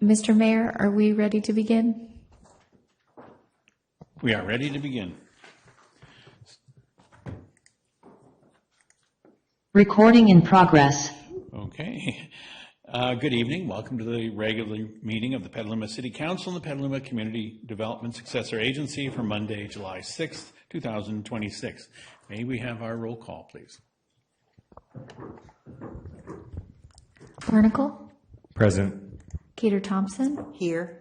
Mr. Mayor, are we ready to begin? We are ready to begin. Recording in progress. Okay. Good evening. Welcome to the regular meeting of the Petaluma City Council and the Petaluma Community Development Successor Agency for Monday, July 6th, 2026. May we have our roll call, please? Barnacle, Present. Cater Thompson, Here.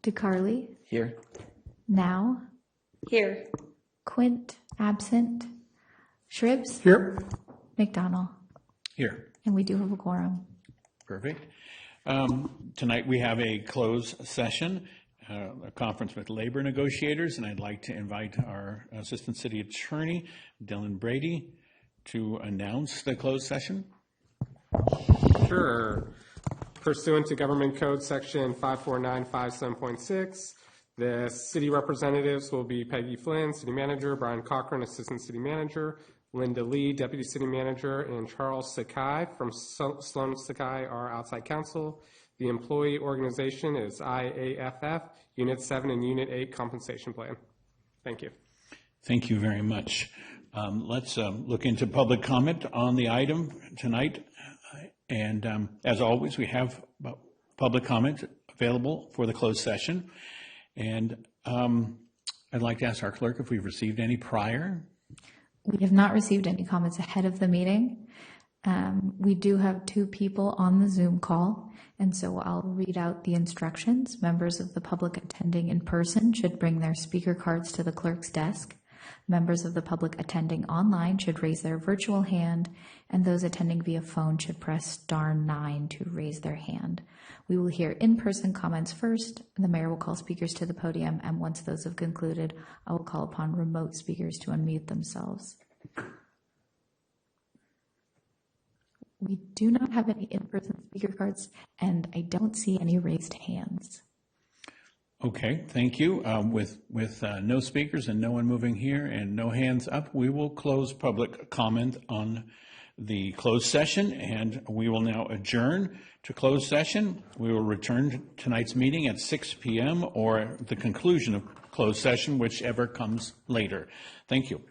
DeCarly, Here. Now, Here. Quint, absent, Shribs, Here. McDonald, Here. and we do have a quorum. Perfect. Tonight we have a closed session, a conference with labor negotiators, and I'd like to invite our Assistant City Attorney, Dylan Brady, to announce the closed session. Sure. Pursuant to Government Code Section 54957.6, the city representatives will be Peggy Flynn, City Manager, Brian Cochran, Assistant City Manager, Linda Lee, Deputy City Manager, and Charles Sakai from Sloan Sakai, our outside counsel. The employee organization is IAFF, Unit 7 and Unit 8 Compensation Plan. Thank you. Thank you very much. Let's look into public comment on the item tonight. And as always, we have public comment available for the closed session. And I'd like to ask our clerk if we've received any prior. We have not received any comments ahead of the meeting. We do have 2 people on the Zoom call, and so I'll read out the instructions. Members of the public attending in person should bring their speaker cards to the clerk's desk. Members of the public attending online should raise their virtual hand, and those attending via phone should press *9 to raise their hand. We will hear in-person comments first, and the mayor will call speakers to the podium, and once those have concluded, I will call upon remote speakers to unmute themselves. We do not have any in-person speaker cards, and I don't see any raised hands. Okay, thank you. With no speakers and no one moving here and no hands up, we will close public comment on the closed session, and we will now adjourn to closed session. We will return to tonight's meeting at 6 p.m. or the conclusion of closed session, whichever comes later. Thank you.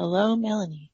Hello, Melanie.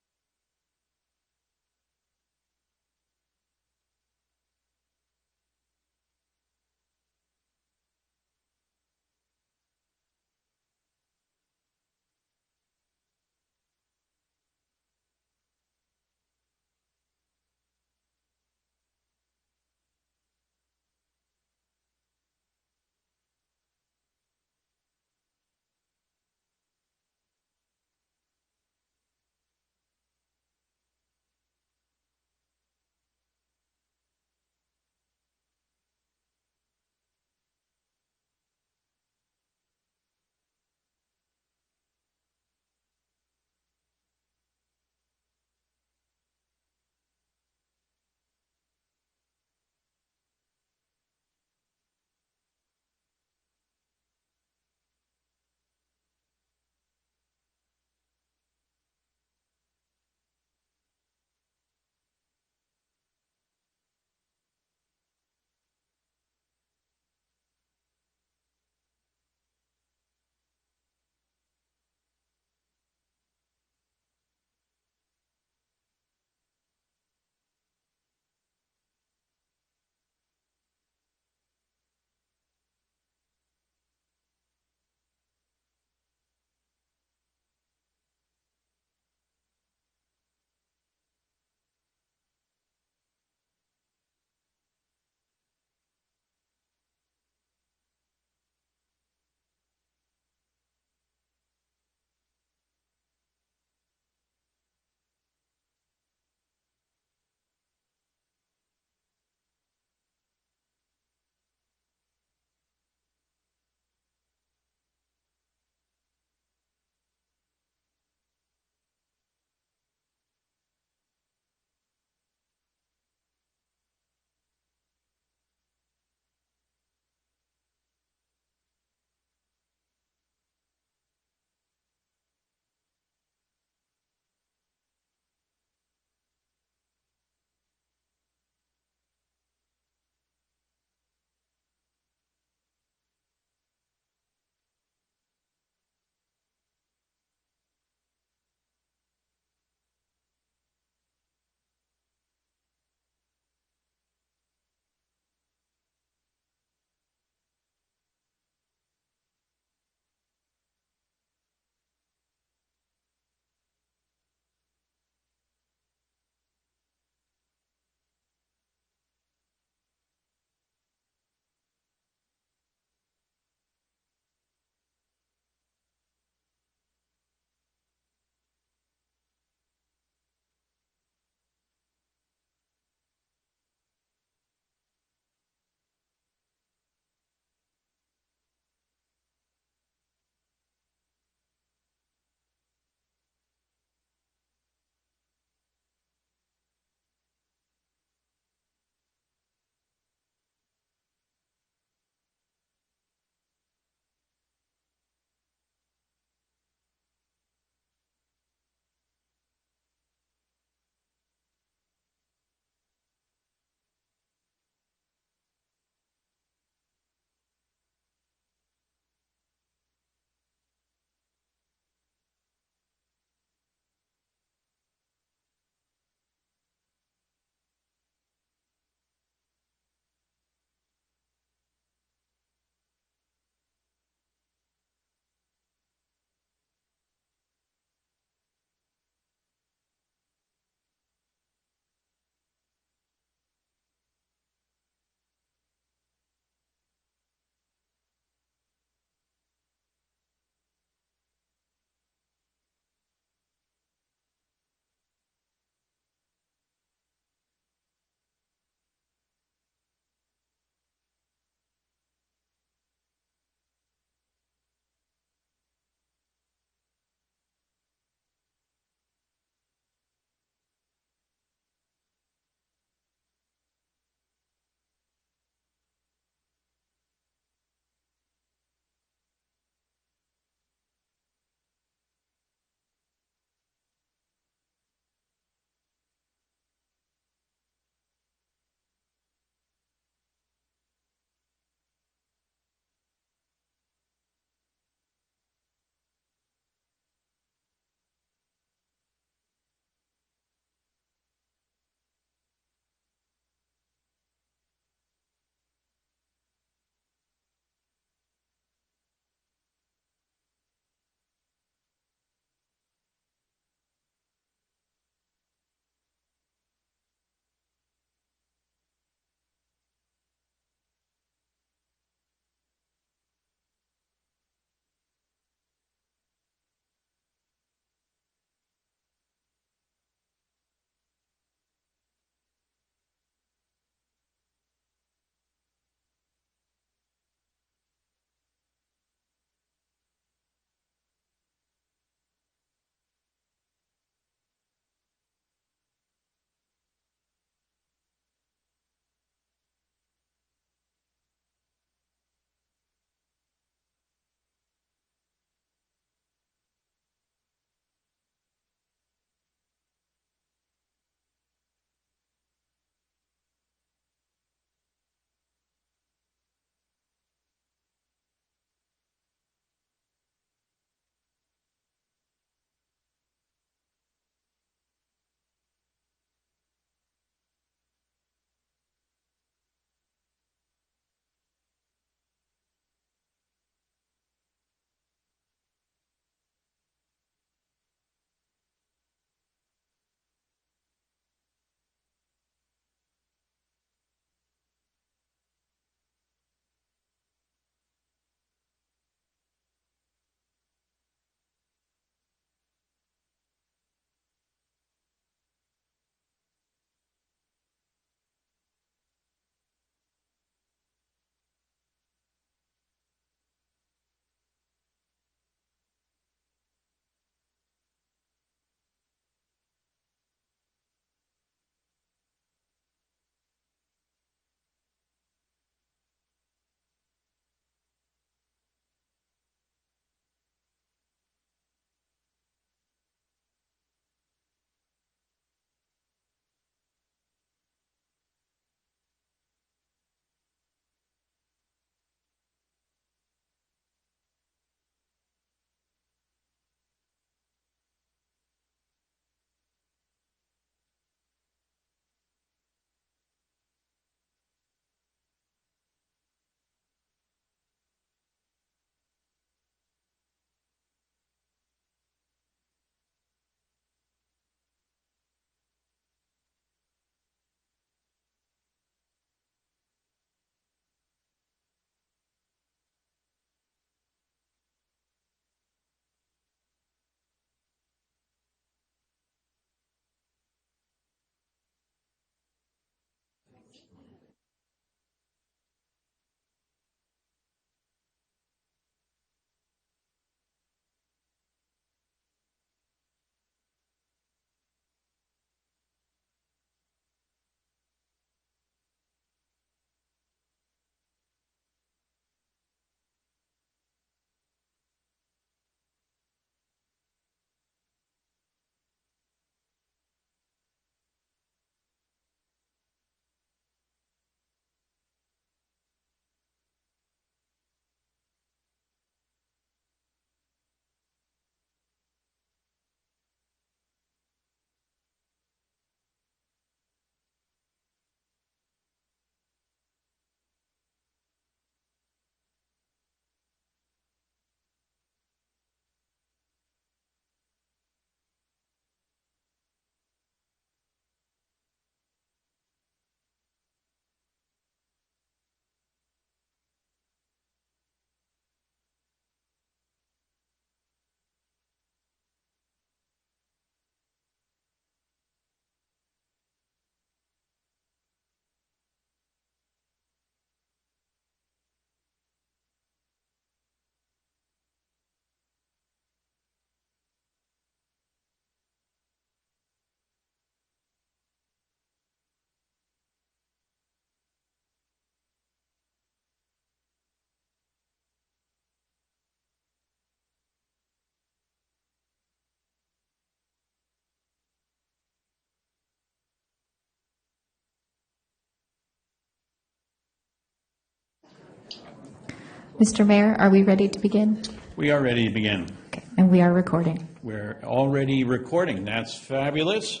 Mr. Mayor, are we ready to begin? We are ready to begin. Okay. And we are recording. We're already recording. That's fabulous.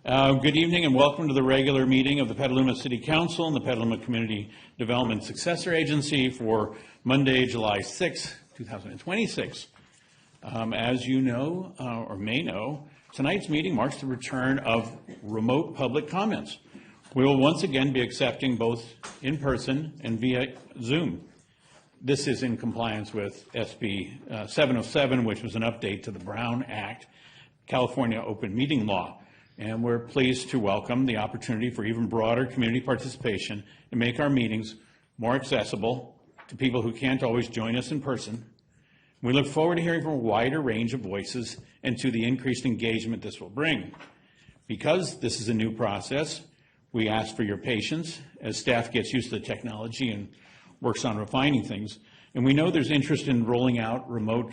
Good evening and welcome to the regular meeting of the Petaluma City Council and the Petaluma Community Development Successor Agency for Monday, July 6, 2026. As you know, or may know, tonight's meeting marks the return of remote public comments. We will once again be accepting both in person and via Zoom. This is in compliance with SB 707, which was an update to the Brown Act, California Open Meeting Law. And we're pleased to welcome the opportunity for even broader community participation to make our meetings more accessible to people who can't always join us in person. We look forward to hearing from a wider range of voices and to the increased engagement this will bring. Because this is a new process, we ask for your patience as staff gets used to the technology and works on refining things. And we know there's interest in rolling out remote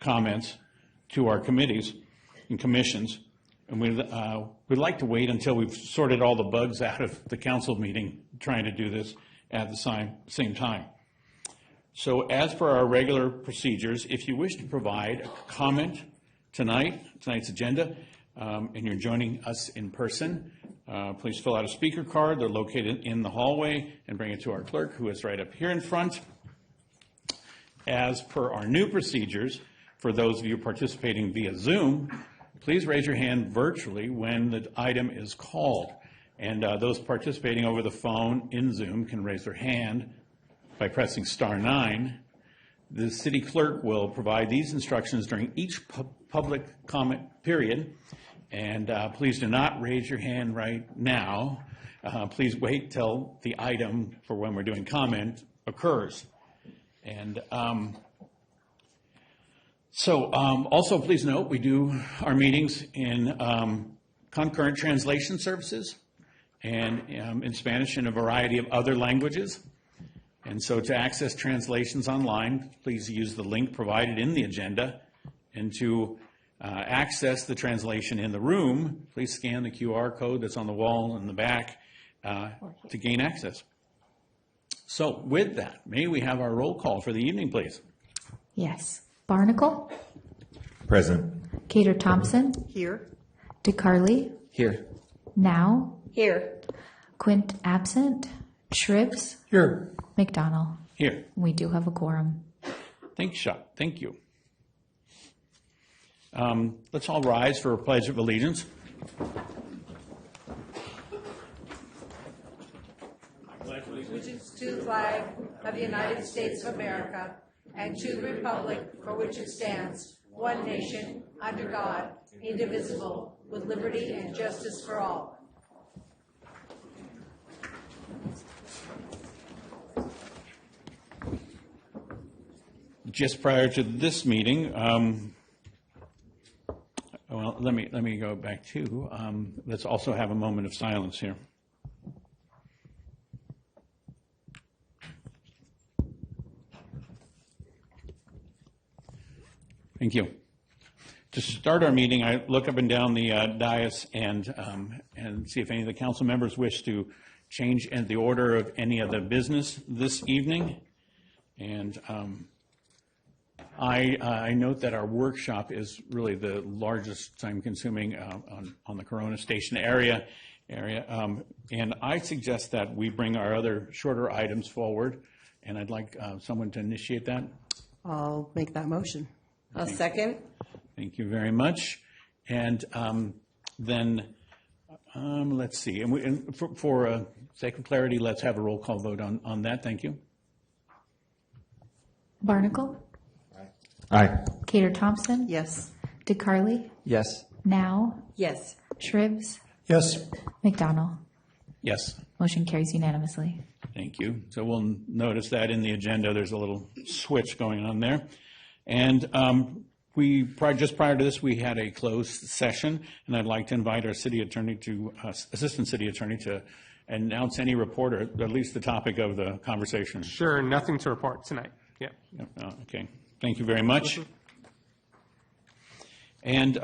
comments to our committees and commissions. And we'd like to wait until we've sorted all the bugs out of the council meeting, trying to do this at the same time. So as per our regular procedures, if you wish to provide a comment tonight's agenda, and you're joining us in person, please fill out a speaker card. They're located in the hallway and bring it to our clerk, who is right up here in front. As per our new procedures, for those of you participating via Zoom, please raise your hand virtually when the item is called. And those participating over the phone in Zoom can raise their hand by pressing *9. The city clerk will provide these instructions during each public comment period. And please do not raise your hand right now. Please wait till the item for when we're doing comment occurs. And also please note, we do our meetings in concurrent translation services and in Spanish and a variety of other languages. And so to access translations online, please use the link provided in the agenda. And to access the translation in the room, please scan the QR code that's on the wall in the back to gain access. So with that, may we have our roll call for the evening, please? Yes. Barnacle? Present. Cater Thompson? Here. DeCarly? Here. Now? Here. Quint absent? Shribs? Here. McDonald? Here. We do have a quorum. Thanks, Chuck. Thank you. Let's all rise for a pledge of allegiance. Allegiance to the flag of the United States of America and to the republic for which it stands, one nation, under God, indivisible, with liberty and justice for all. Just prior to this meeting, well, let me go back to, let's also have a moment of silence here. Thank you. To start our meeting, I look up and down the dais and see if any of the council members wish to change the order of any of the business this evening. And I note that our workshop is really the largest time-consuming on the Corona Station area, and I suggest that we bring our other shorter items forward, and I'd like someone to initiate that. I'll make that motion. I'll second. Thank you very much. And then let's see, and for sake of clarity, let's have a roll call vote on that. Thank you. Barnacle? Aye. Cater Thompson? Yes. DeCarly? Yes. Now? Yes. Shribs? Yes. McDonald? Yes. Motion carries unanimously. Thank you. So we'll notice that in the agenda, there's a little switch going on there. And just prior to this, we had a closed session, and I'd like to invite our city attorney assistant city attorney to announce any report, or at least the topic of the conversation. Sure, nothing to report tonight. Yeah. Okay. Thank you very much. And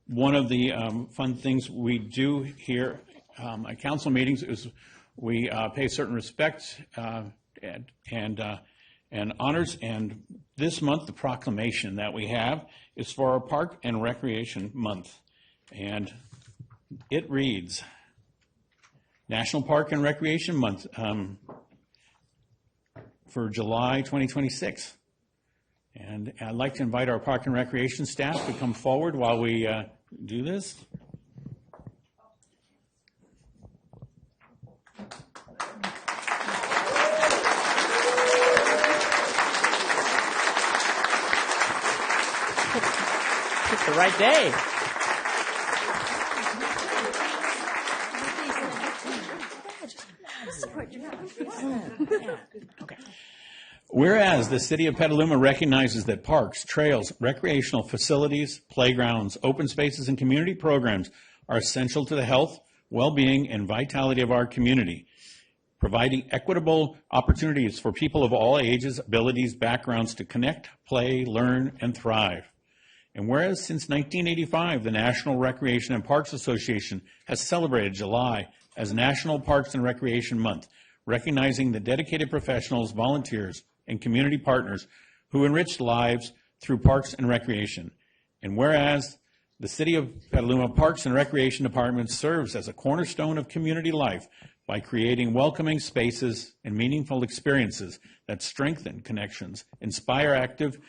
one of the fun things we do here at council meetings is we pay certain respect and and honors. And this month, the proclamation that we have is for our Park and Recreation Month. And it reads, National Park and Recreation Month for July 2026. And I'd like to invite our Park and Recreation staff to come forward while we do this. It's the right day. Whereas the City of Petaluma recognizes that parks, trails, recreational facilities, playgrounds, open spaces, and community programs are essential to the health, well-being, and vitality of our community, providing equitable opportunities for people of all ages, abilities, backgrounds to connect, play, learn, and thrive. And whereas since 1985, the National Recreation and Parks Association has celebrated July as National Parks and Recreation Month, recognizing the dedicated professionals, volunteers, and community partners who enrich lives through parks and recreation. And whereas the City of Petaluma Parks and Recreation Department serves as a cornerstone of community life by creating welcoming spaces and meaningful experiences that strengthen connections, inspire active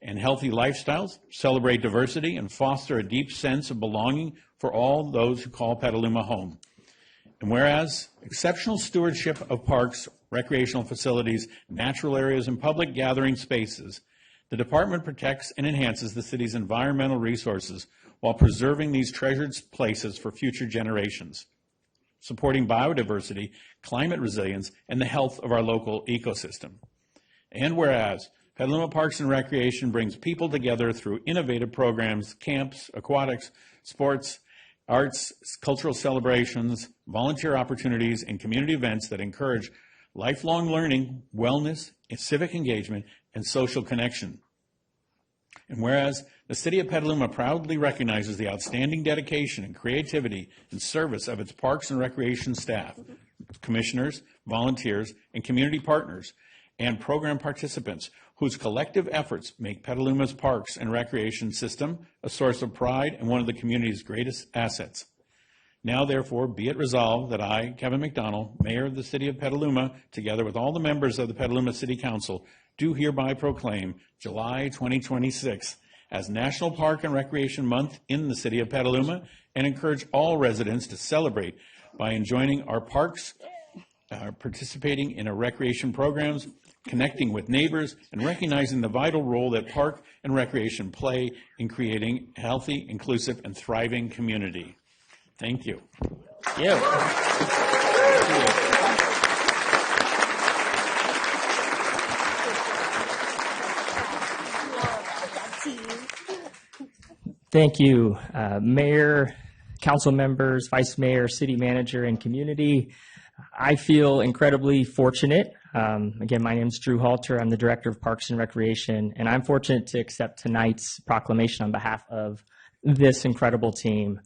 and healthy lifestyles, celebrate diversity, and foster a deep sense of belonging for all those who call Petaluma home. And whereas exceptional stewardship of parks, recreational facilities, natural areas, and public gathering spaces, the department protects and enhances the city's environmental resources while preserving these treasured places for future generations, supporting biodiversity, climate resilience, and the health of our local ecosystem. And whereas Petaluma Parks and Recreation brings people together through innovative programs, camps, aquatics, sports, arts, cultural celebrations, volunteer opportunities, and community events that encourage lifelong learning, wellness, civic engagement, and social connection. And whereas the City of Petaluma proudly recognizes the outstanding dedication and creativity and service of its parks and recreation staff, commissioners, volunteers, and community partners, and program participants whose collective efforts make Petaluma's parks and recreation system a source of pride and one of the community's greatest assets. Now, therefore, be it resolved that I, Kevin McDonald, Mayor of the City of Petaluma, together with all the members of the Petaluma City Council, do hereby proclaim July 2026 as National Park and Recreation Month in the City of Petaluma, and encourage all residents to celebrate by enjoying our parks, participating in our recreation programs, connecting with neighbors, and recognizing the vital role that park and recreation play in creating a healthy, inclusive, and thriving community. Thank you. Yeah. Thank you, Mayor, council members, Vice Mayor, City Manager, and community. I feel incredibly fortunate. Again, my name is Drew Halter. I'm the Director of Parks and Recreation, and I'm fortunate to accept tonight's proclamation on behalf of this incredible team.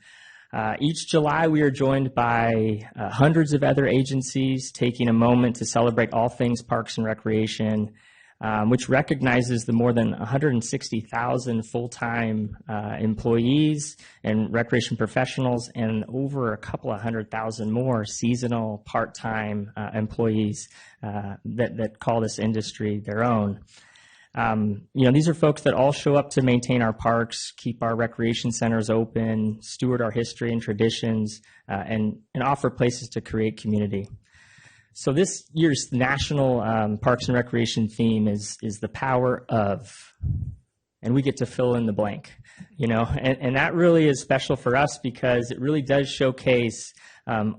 Each July, we are joined by hundreds of other agencies taking a moment to celebrate all things parks and recreation, which recognizes the more than 160,000 full-time employees and recreation professionals, and over a couple of 100,000 more seasonal part-time employees that call this industry their own. These are folks that all show up to maintain our parks, keep our recreation centers open, steward our history and traditions, and offer places to create community. So this year's national Parks and Recreation theme is the power of, and we get to fill in the blank, and that really is special for us because it really does showcase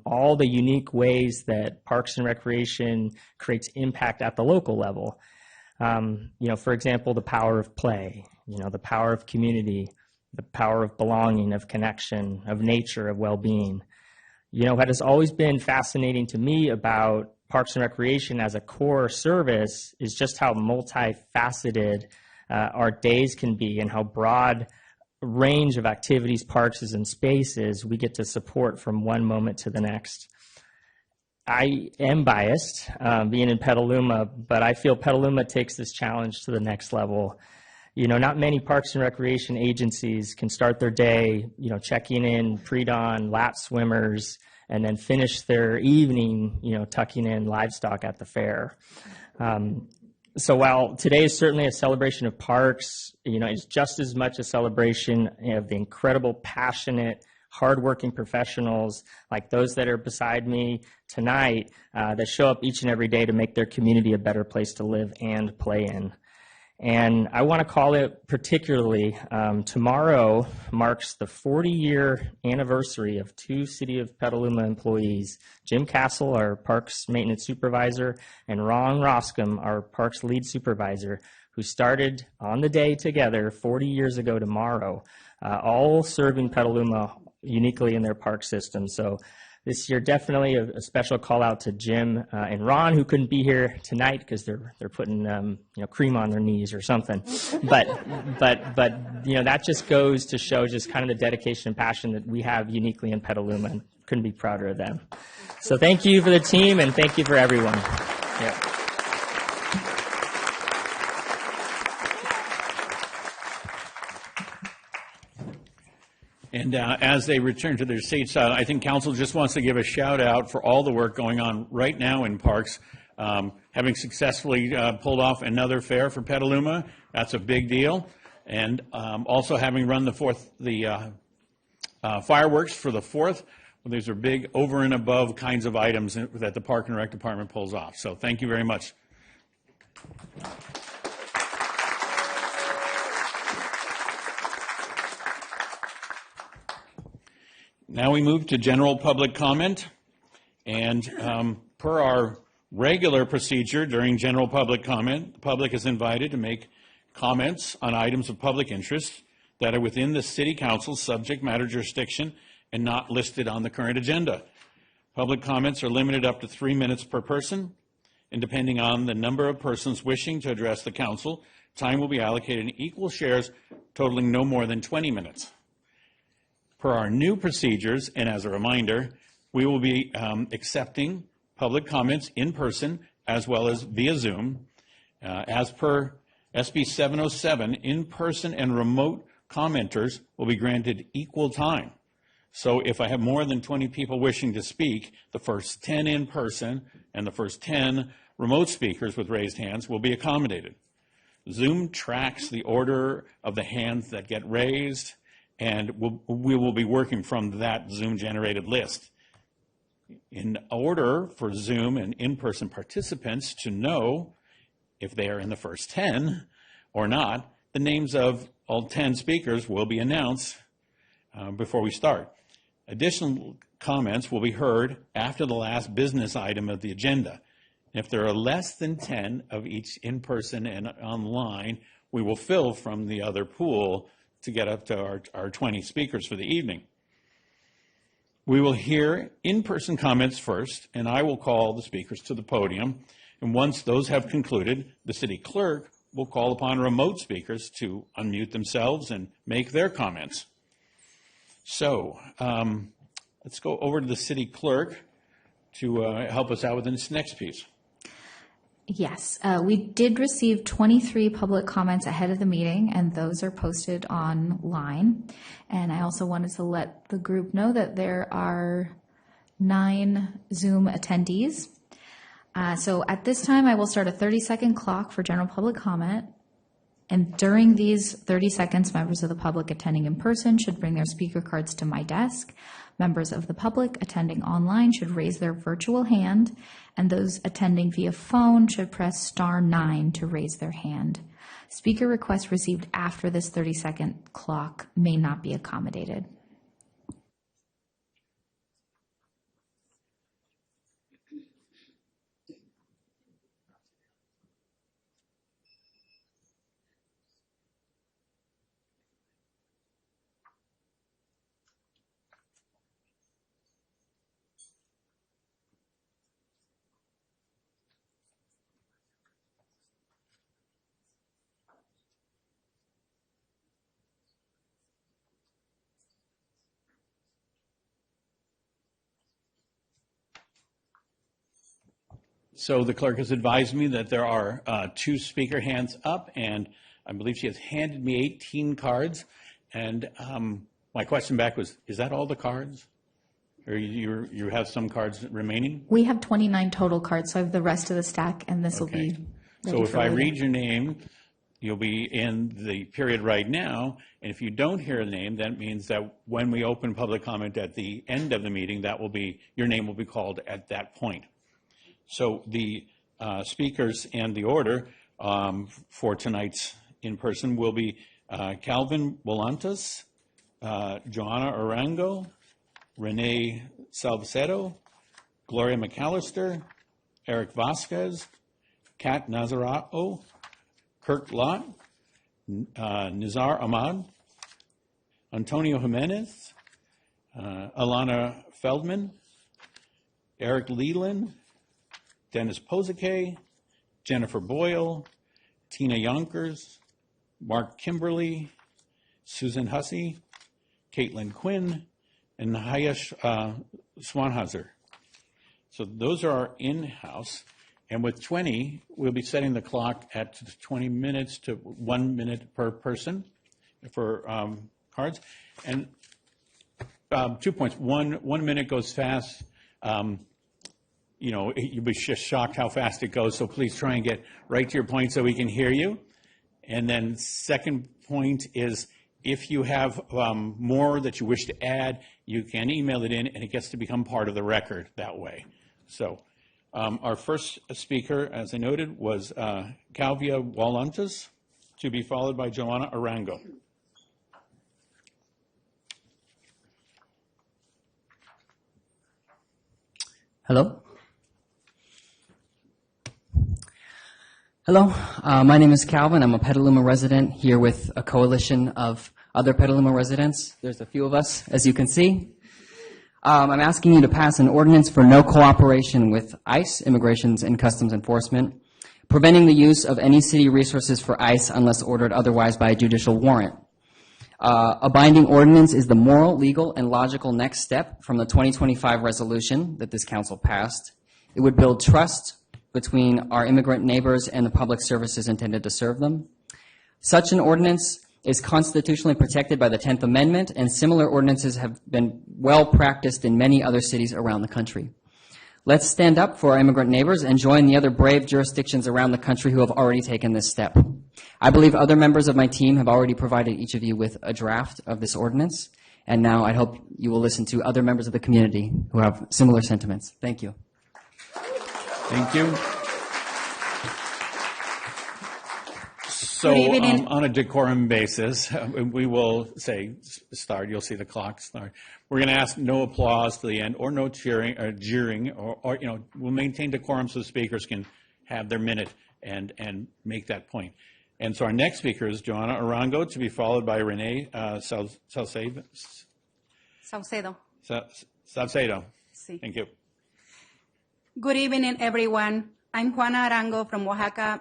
all the unique ways that Parks and Recreation creates impact at the local level. For example, the power of play, the power of community, the power of belonging, of connection, of nature, of well-being. What has always been fascinating to me about Parks and Recreation as a core service is just how multifaceted our days can be and how broad range of activities, parks, and spaces we get to support from one moment to the next. I am biased, being in Petaluma, but I feel Petaluma takes this challenge to the next level. Not many parks and recreation agencies can start their day, checking in pre-dawn lap swimmers and then finish their evening, tucking in livestock at the fair. So while today is certainly a celebration of parks, it's just as much a celebration of the incredible, passionate, hardworking professionals like those that are beside me tonight that show up each and every day to make their community a better place to live and play in. And I want to call it particularly, tomorrow marks the 40-year anniversary of two City of Petaluma employees, Jim Castle, our Parks Maintenance Supervisor, and Ron Roscom, our Parks Lead Supervisor, who started on the day together 40 years ago tomorrow, all serving Petaluma uniquely in their park system. So this year, definitely a special call out to Jim and Ron, who couldn't be here tonight because they're putting cream on their knees or something. But that just goes to show just kind of the dedication and passion that we have uniquely in Petaluma, and couldn't be prouder of them. So thank you for the team, and thank you for everyone. Yeah. And as they return to their seats, I think council just wants to give a shout out for all the work going on right now in parks. Having successfully pulled off another fair for Petaluma, that's a big deal. And also having run the fireworks for the 4th. Well, these are big over and above kinds of items that the Park and Rec Department pulls off. So thank you very much. Now we move to general public comment, and per our regular procedure during general public comment, the public is invited to make comments on items of public interest that are within the City Council's subject matter jurisdiction and not listed on the current agenda. Public comments are limited up to 3 minutes per person, and depending on the number of persons wishing to address the Council, time will be allocated in equal shares totaling no more than 20 minutes. Per our new procedures, and as a reminder, we will be accepting public comments in person as well as via Zoom. As per SB 707, in-person and remote commenters will be granted equal time. So if I have more than 20 people wishing to speak, the first 10 in person and the first 10 remote speakers with raised hands will be accommodated. Zoom tracks the order of the hands that get raised, and we will be working from that Zoom-generated list. In order for Zoom and in-person participants to know if they are in the first 10 or not, the names of all 10 speakers will be announced before we start. Additional comments will be heard after the last business item of the agenda. If there are less than 10 of each in-person and online, we will fill from the other pool to get up to our 20 speakers for the evening. We will hear in-person comments first, and I will call the speakers to the podium. And once those have concluded, the city clerk will call upon remote speakers to unmute themselves and make their comments. So let's go over to the city clerk to help us out with this next piece. Yes, we did receive 23 public comments ahead of the meeting, and those are posted online. And I also wanted to let the group know that there are 9 Zoom attendees. So at this time, I will start a 30-second clock for general public comment. And during these 30 seconds, members of the public attending in person should bring their speaker cards to my desk. Members of the public attending online should raise their virtual hand, and those attending via phone should press star 9 to raise their hand. Speaker requests received after this 30-second clock may not be accommodated. So the clerk has advised me that there are 2 speaker hands up, and I believe she has handed me 18 cards. And my question back was, is that all the cards? Or you have some cards remaining? We have 29 total cards, so I have the rest of the stack, and this will Okay. be So ready if for I later. read your name, you'll be in the period right now, and if you don't hear a name, that means that when we open public comment at the end of the meeting, that will be, your name will be called at that point. So the speakers and the order for tonight's in-person will be Calvin Volantes, Joanna Arango, Renee Salcedo, Gloria McAllister, Eric Vasquez, Kat Nazarao, Kirk Lott, Nizar Ahmad, Antonio Jimenez, Alana Feldman, Eric Leland, Dennis Pozike, Jennifer Boyle, Tina Yonkers, Mark Kimberly, Susan Hussey, Caitlin Quinn, and Nahaya Swanhauser. So those are our in-house. And with 20, we'll be setting the clock at 20 minutes to 1 minute per person for cards. And 2 points. One minute goes fast. You know, you'll be just shocked how fast it goes. So please try and get right to your point so we can hear you. And then second point is, if you have more that you wish to add, you can email it in, and it gets to become part of the record that way. So our first speaker, as I noted, was Calvia Volantes, to be followed by Joanna Arango. Hello. Hello, my name is Calvin. I'm a Petaluma resident here with a coalition of other Petaluma residents. There's a few of us, as you can see. I'm asking you to pass an ordinance for no cooperation with ICE, Immigrations and Customs Enforcement, preventing the use of any city resources for ICE unless ordered otherwise by a judicial warrant. A binding ordinance is the moral, legal, and logical next step from the 2025 resolution that this council passed. It would build trust between our immigrant neighbors and the public services intended to serve them. Such an ordinance is constitutionally protected by the 10th Amendment, and similar ordinances have been well practiced in many other cities around the country. Let's stand up for our immigrant neighbors and join the other brave jurisdictions around the country who have already taken this step. I believe other members of my team have already provided each of you with a draft of this ordinance, and now I hope you will listen to other members of the community who have similar sentiments. Thank you. Thank you. So Good evening. on a decorum basis, we will say start. You'll see the clock start. We're going to ask no applause to the end, or no cheering or jeering, or you know, we'll maintain decorum so the speakers can have their minute and make that point. And so our next speaker is Joanna Arango, to be followed by Renee Salcedo. Salcedo. Sí. Thank you. Good evening, everyone. I'm Juana Arango from Oaxaca,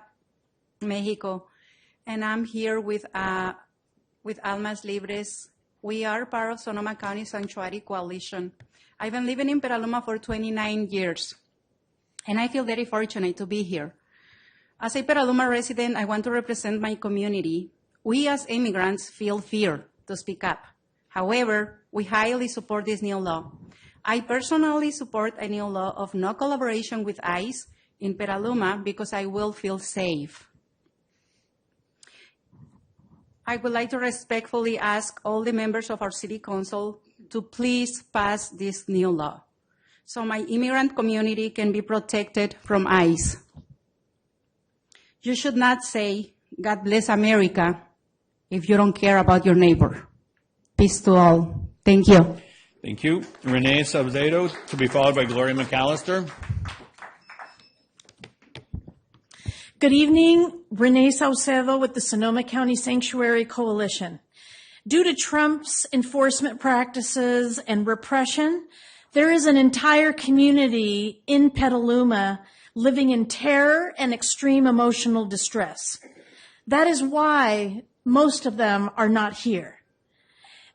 Mexico, and I'm here with Almas Libres. We are part of Sonoma County Sanctuary Coalition. I've been living in Petaluma for 29 years, and I feel very fortunate to be here. As a Petaluma resident, I want to represent my community. We as immigrants feel fear to speak up. However, we highly support this new law. I personally support a new law of no collaboration with ICE in Petaluma because I will feel safe. I would like to respectfully ask all the members of our city council to please pass this new law so my immigrant community can be protected from ICE. You should not say, "God bless America," if you don't care about your neighbor. Peace to all. Thank you. Thank you. Renee Salcedo, to be followed by Gloria McAllister. Good evening, Renee Salcedo with the Sonoma County Sanctuary Coalition. Due to Trump's enforcement practices and repression, there is an entire community in Petaluma living in terror and extreme emotional distress. That is why most of them are not here.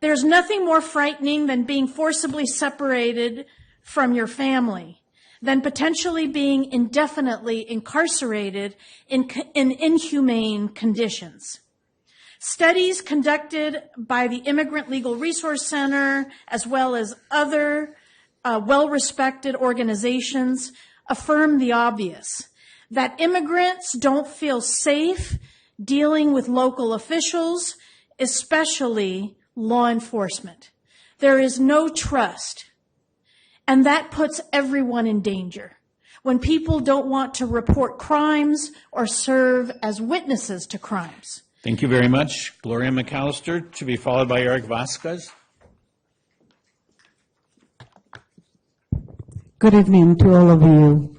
There's nothing more frightening than being forcibly separated from your family. than potentially being indefinitely incarcerated in inhumane conditions. Studies conducted by the Immigrant Legal Resource Center, as well as other well-respected organizations, affirm the obvious, that immigrants don't feel safe dealing with local officials, especially law enforcement. There is no trust, and that puts everyone in danger when people don't want to report crimes or serve as witnesses to crimes. Thank you very much. Gloria McAllister, to be followed by Eric Vasquez. Good evening to all of you.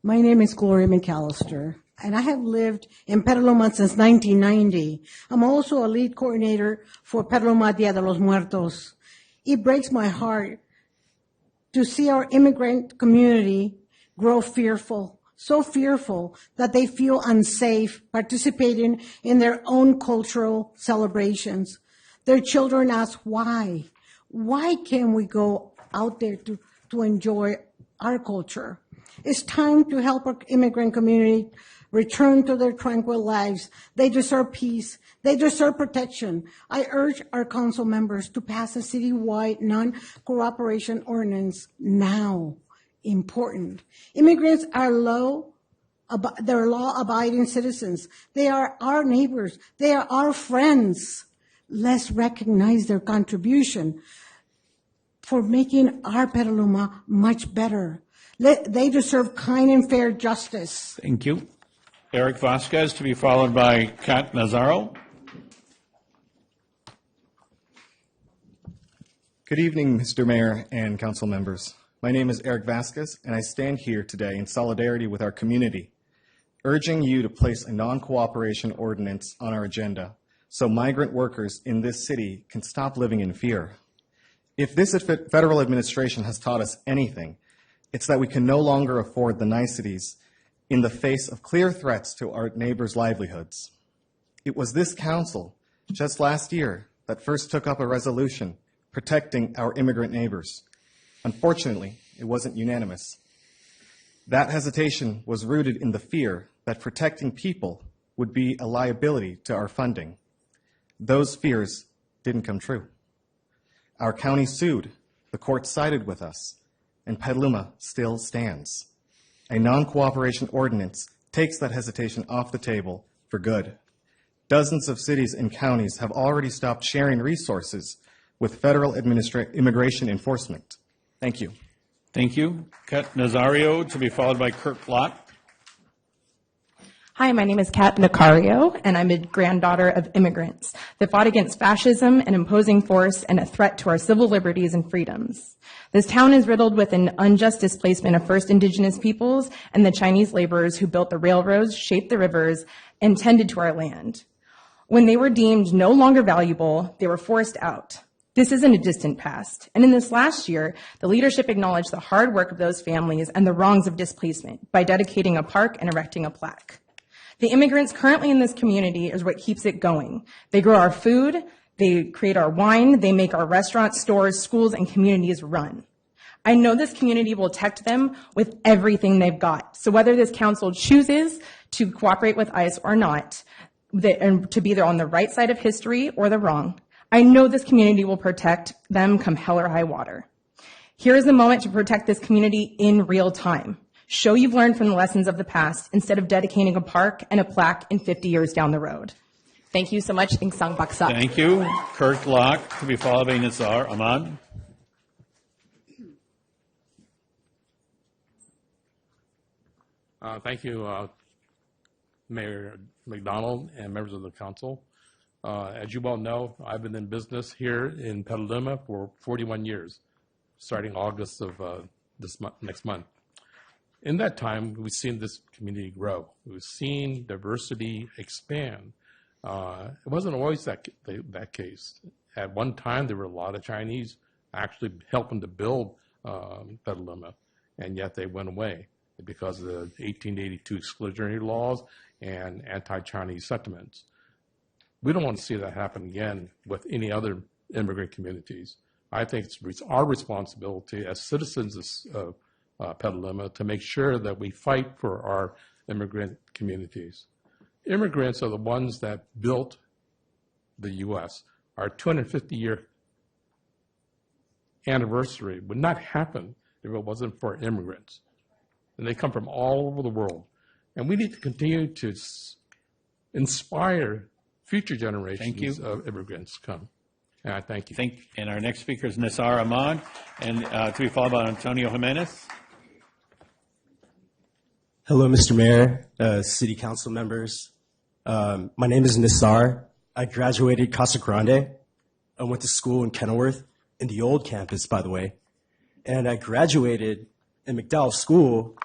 My name is Gloria McAllister, and I have lived in Petaluma since 1990. I'm also a lead coordinator for Petaluma Dia de los Muertos. It breaks my heart to see our immigrant community grow fearful, so fearful that they feel unsafe participating in their own cultural celebrations. Their children ask why. Why can't we go out there to enjoy our culture? It's time to help our immigrant community return to their tranquil lives. They deserve peace. They deserve protection. I urge our council members to pass a citywide non-cooperation ordinance now. Important. Immigrants are they're law-abiding citizens. They are our neighbors. They are our friends. Let's recognize their contribution for making our Petaluma much better. They deserve kind and fair justice. Thank you. Eric Vasquez, to be followed by Kat Nazaro. Good evening, Mr. Mayor and council members. My name is Eric Vasquez, and I stand here today in solidarity with our community, urging you to place a non-cooperation ordinance on our agenda so migrant workers in this city can stop living in fear. If this federal administration has taught us anything, it's that we can no longer afford the niceties in the face of clear threats to our neighbors' livelihoods. It was this council, just last year, that first took up a resolution protecting our immigrant neighbors. Unfortunately, it wasn't unanimous. That hesitation was rooted in the fear that protecting people would be a liability to our funding. Those fears didn't come true. Our county sued, the court sided with us, and Petaluma still stands. A non-cooperation ordinance takes that hesitation off the table for good. Dozens of cities and counties have already stopped sharing resources with federal immigration enforcement. Thank you. Thank you. Kat Nazario, to be followed by Kirk Lott. Hi, my name is Kat Nacario, and I'm a granddaughter of immigrants that fought against fascism and imposing force and a threat to our civil liberties and freedoms. This town is riddled with an unjust displacement of First Indigenous peoples and the Chinese laborers who built the railroads, shaped the rivers, and tended to our land. When they were deemed no longer valuable, they were forced out. This isn't a distant past. And in this last year, the leadership acknowledged the hard work of those families and the wrongs of displacement by dedicating a park and erecting a plaque. The immigrants currently in this community is what keeps it going. They grow our food, they create our wine, they make our restaurants, stores, schools, and communities run. I know this community will protect them with everything they've got. So whether this council chooses to cooperate with ICE or not, and to be there on the right side of history or the wrong, I know this community will protect them come hell or high water. Here is the moment to protect this community in real time. Show you've learned from the lessons of the past instead of dedicating a park and a plaque in 50 years down the road. Thank you so much. Insang Baksa. Thank you. Kirk Lott, to be followed by Nazar Ahmad. Thank you, Mayor McDonald and members of the council. As you well know, I've been in business here in Petaluma for 41 years, starting August of next month. In that time, we've seen this community grow. We've seen diversity expand. It wasn't always that case. At one time, there were a lot of Chinese actually helping to build Petaluma, and yet they went away because of the 1882 exclusionary laws and anti-Chinese sentiments. We don't want to see that happen again with any other immigrant communities. I think it's our responsibility as citizens of Petaluma to make sure that we fight for our immigrant communities. Immigrants are the ones that built the U.S. Our 250-year anniversary would not happen if it wasn't for immigrants. And they come from all over the world. And we need to continue to inspire future generations of immigrants to come. And I thank you. And our next speaker is Nisar Ahmad, and to be followed by Antonio Jimenez. Hello, Mr. Mayor, City Council members. My name is Nisar. I graduated Casa Grande. I went to school in Kenilworth, in the old campus, by the way. And I graduated in McDowell School,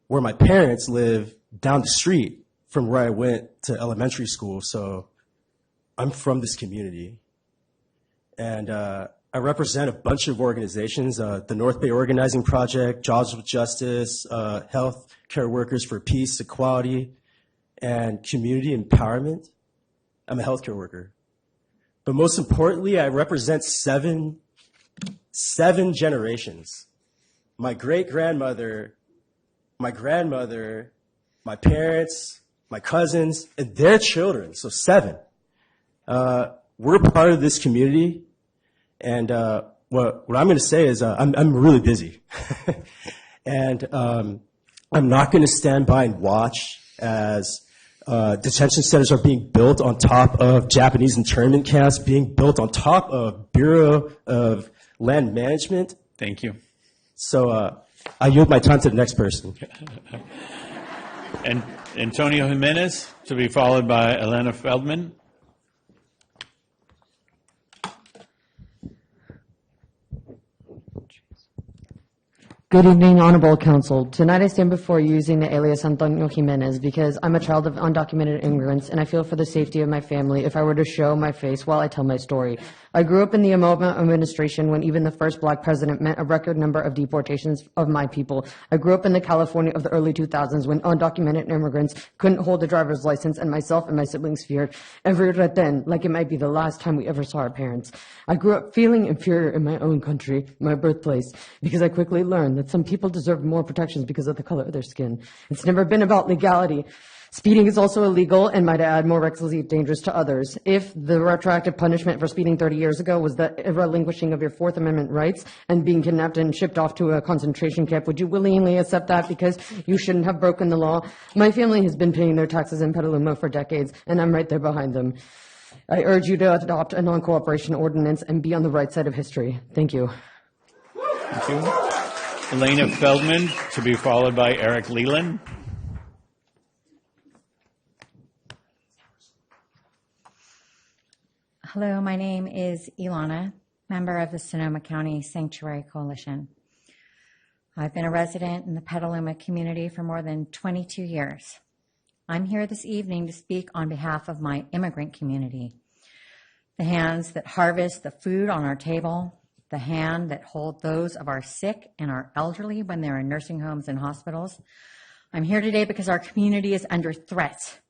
where my parents live down the street from where I went to elementary school. So I'm from this community. And I represent a bunch of organizations, the North Bay Organizing Project, Jobs with Justice, Health Care Workers for Peace, Equality, and Community Empowerment. I'm a healthcare worker. But most importantly, I represent seven generations. My great-grandmother, my grandmother, my parents, my cousins, and their children, so 7. We're part of this community, and what I'm going to say is I'm really busy. And I'm not going to stand by and watch as detention centers are being built on top of Japanese internment camps, being built on top of Bureau of Land Management. Thank you. So I yield my time to the next person. And Antonio Jimenez, to be followed by Elena Feldman. Good evening, Honorable Council. Tonight I stand before you using the alias Antonio Jimenez because I'm a child of undocumented immigrants and I feel for the safety of my family if I were to show my face while I tell my story. I grew up in the Obama administration when even the first black president meant a record number of deportations of my people. I grew up in the California of the early 2000s when undocumented immigrants couldn't hold a driver's license and myself and my siblings feared every retén like it might be the last time we ever saw our parents. I grew up feeling inferior in my own country, my birthplace, because I quickly learned that some people deserve more protections because of the color of their skin. It's never been about legality. Speeding is also illegal and might add more recklessly dangerous to others. If the retroactive punishment for speeding 30 years ago was the relinquishing of your Fourth Amendment rights and being kidnapped and shipped off to a concentration camp, would you willingly accept that because you shouldn't have broken the law? My family has been paying their taxes in Petaluma for decades, and I'm right there behind them. I urge you to adopt a non-cooperation ordinance and be on the right side of history. Thank you. Thank you. Elena Feldman, to be followed by Eric Leland. Hello, my name is Ilana, member of the Sonoma County Sanctuary Coalition. I've been a resident in the Petaluma community for more than 22 years. I'm here this evening to speak on behalf of my immigrant community, the hands that harvest the food on our table, the hand that hold those of our sick and our elderly when they're in nursing homes and hospitals. I'm here today because our community is under threat.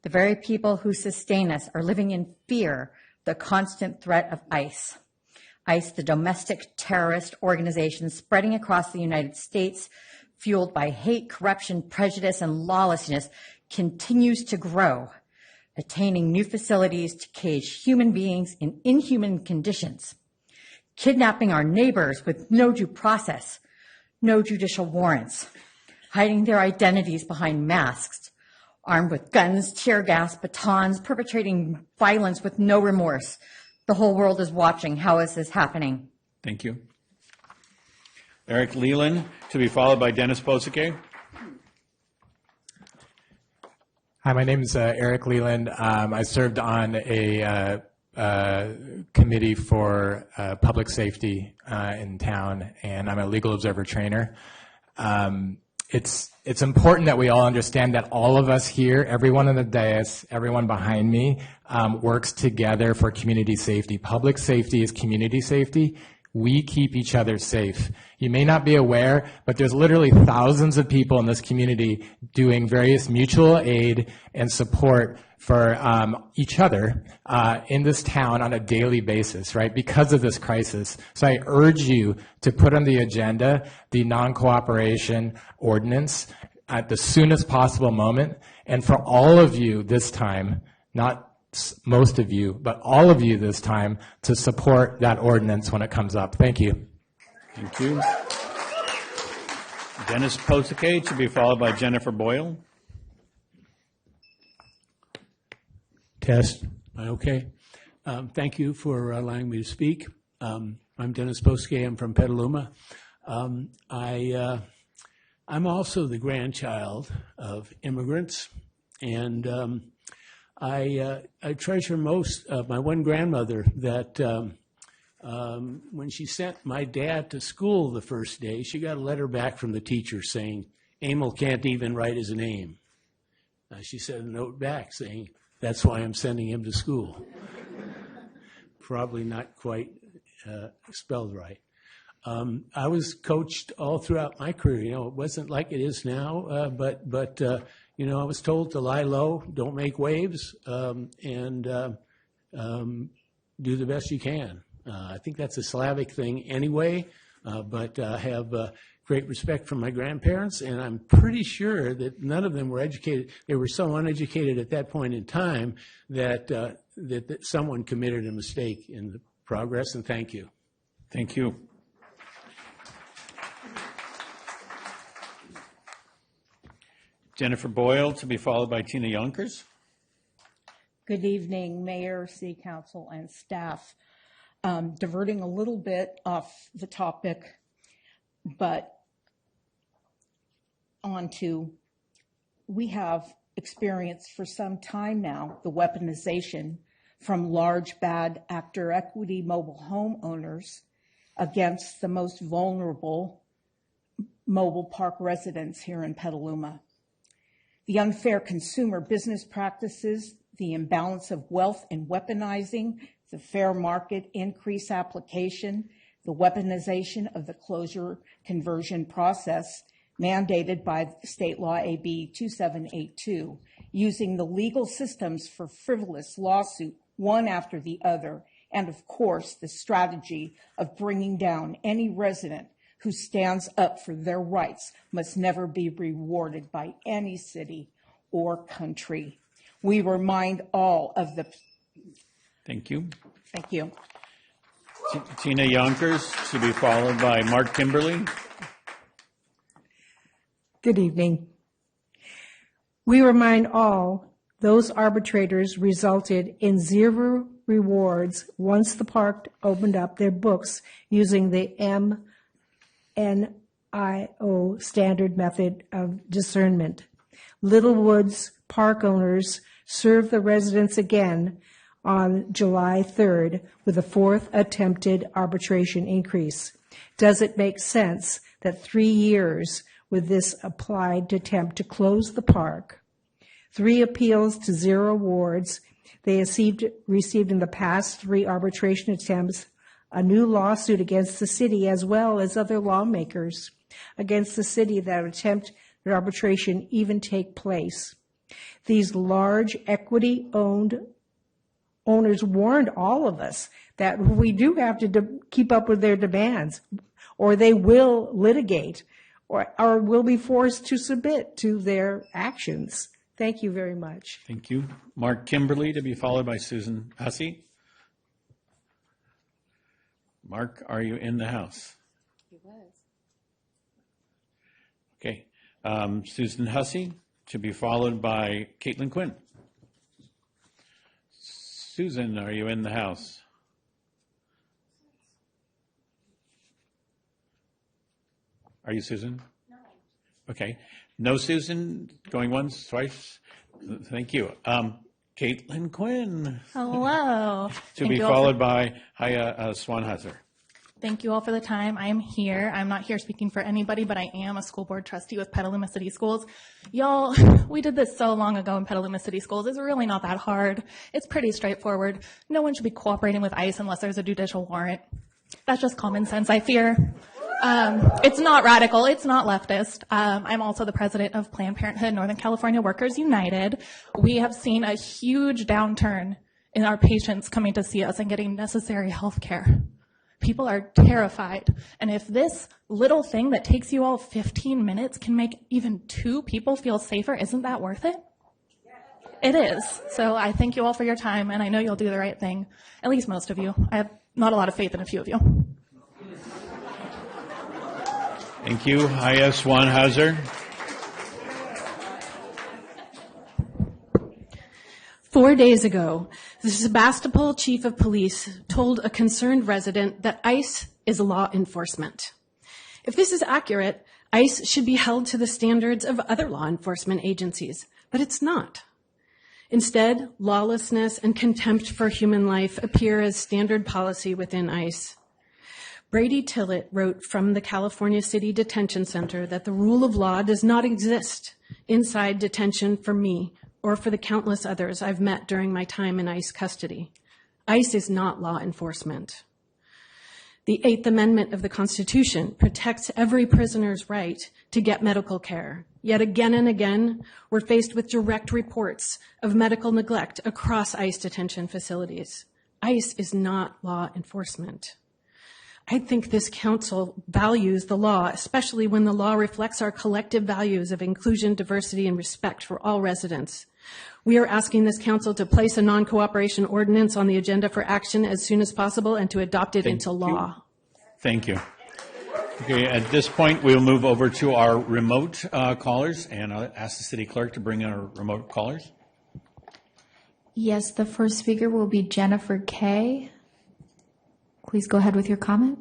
The very people who sustain us are living in fear, the constant threat of ICE. ICE, the domestic terrorist organization spreading across the United States, fueled by hate, corruption, prejudice, and lawlessness, continues to grow, attaining new facilities to cage human beings in inhuman conditions, kidnapping our neighbors with no due process, no judicial warrants, hiding their identities behind masks, armed with guns, tear gas, batons, perpetrating violence with no remorse. The whole world is watching. How is this happening? Thank you. Eric Leland, to be followed by Dennis Posake. Hi, my name is Eric Leland. I served on a committee for public safety in town, and I'm a legal observer trainer. It's important that we all understand that all of us here, everyone on the dais, everyone behind me, works together for community safety. Public safety is community safety. we keep each other safe. You may not be aware, but there's literally thousands of people in this community doing various mutual aid and support for each other in this town on a daily basis, right, because of this crisis. So I urge you to put on the agenda the non-cooperation ordinance at the soonest possible moment. And for all of you this time, not most of you, but all of you this time, to support that ordinance when it comes up. Thank you. Thank you. Dennis Posake to be followed by Jennifer Boyle. Test. Okay. Thank you for allowing me to speak. I'm Dennis Posake. I'm from Petaluma. I'm also the grandchild of immigrants, and I treasure most of my one grandmother that when she sent my dad to school the first day, she got a letter back from the teacher saying, Emil can't even write his name. She sent a note back saying, that's why I'm sending him to school. Probably not quite spelled right. I was coached all throughout my career. You know, it wasn't like it is now, but you know, I was told to lie low, don't make waves, and do the best you can. I think that's a Slavic thing anyway, but I have great respect for my grandparents, and I'm pretty sure that none of them were educated. They were so uneducated at that point in time that, that someone committed a mistake in the progress, and thank you. Thank you. Jennifer Boyle to be followed by Tina Yonkers. Good evening, Mayor, City Council, and staff. Diverting a little bit off the topic, but onto, we have experienced for some time now the weaponization from large bad actor equity mobile home owners against the most vulnerable mobile park residents here in Petaluma. The unfair consumer business practices, the imbalance of wealth and weaponizing, the fair market increase application, the weaponization of the closure conversion process mandated by State Law AB 2782, using the legal systems for frivolous lawsuit one after the other, and of course the strategy of bringing down any resident who stands up for their rights must never be rewarded by any city or country. We remind all of the... Thank you. Thank you. Tina Yonkers to be followed by Mark Kimberly. Good evening. We remind all those arbitrators resulted in zero rewards once the park opened up their books using the MNIO standard method of discernment. Littlewood's park owners served the residents again on July 3rd with a fourth attempted arbitration increase. Does it make sense that 3 years with this applied to attempt to close the park, 3 appeals to 0 awards, they received in the past 3 arbitration attempts, a new lawsuit against the city as well as other lawmakers against the city that attempt that arbitration even take place. These large equity-owned owners warned all of us that we do have to keep up with their demands, or they will litigate, or will be forced to submit to their actions. Thank you very much. Thank you. Mark Kimberly to be followed by Susan Hussey. Mark, are you in the house? He was. Okay. Susan Hussey to be followed by Caitlin Quinn. Susan, are you in the house? Are you Susan? No. Okay. No Susan, going once, twice. Thank you. Caitlin Quinn. Hello. To be followed by Haya Swanhauser. Thank you all for the time. I am here. I'm not here speaking for anybody, but I am a school board trustee with Petaluma City Schools. Y'all, we did this so long ago in Petaluma City Schools. It's really not that hard. It's pretty straightforward. No one should be cooperating with ICE unless there's a judicial warrant. That's just common sense, I fear. It's not radical. It's not leftist. I'm also the president of Planned Parenthood Northern California Workers United. We have seen a huge downturn in our patients coming to see us and getting necessary health care. People are terrified. And if this little thing that takes you all 15 minutes can make even 2 people feel safer, isn't that worth it? It is. So I thank you all for your time, and I know you'll do the right thing. At least most of you. I have not a lot of faith in a few of you. Thank you. Hayes Swanhauser. 4 days ago, the Sebastopol chief of police told a concerned resident that ICE is law enforcement. If this is accurate, ICE should be held to the standards of other law enforcement agencies, but it's not. Instead, lawlessness and contempt for human life appear as standard policy within ICE. Brady Tillett wrote from the California City Detention Center that the rule of law does not exist inside detention for me or for the countless others I've met during my time in ICE custody. ICE is not law enforcement. The 8th Amendment of the Constitution protects every prisoner's right to get medical care. Yet again and again, we're faced with direct reports of medical neglect across ICE detention facilities. ICE is not law enforcement. I think this council values the law, especially when the law reflects our collective values of inclusion, diversity, and respect for all residents. We are asking this council to place a non-cooperation ordinance on the agenda for action as soon as possible and to adopt it into law. Thank you. Okay, at this point, we'll move over to our remote callers, and I'll ask the city clerk to bring in our remote callers. Yes, the first speaker will be Jennifer Kay. Please go ahead with your comment.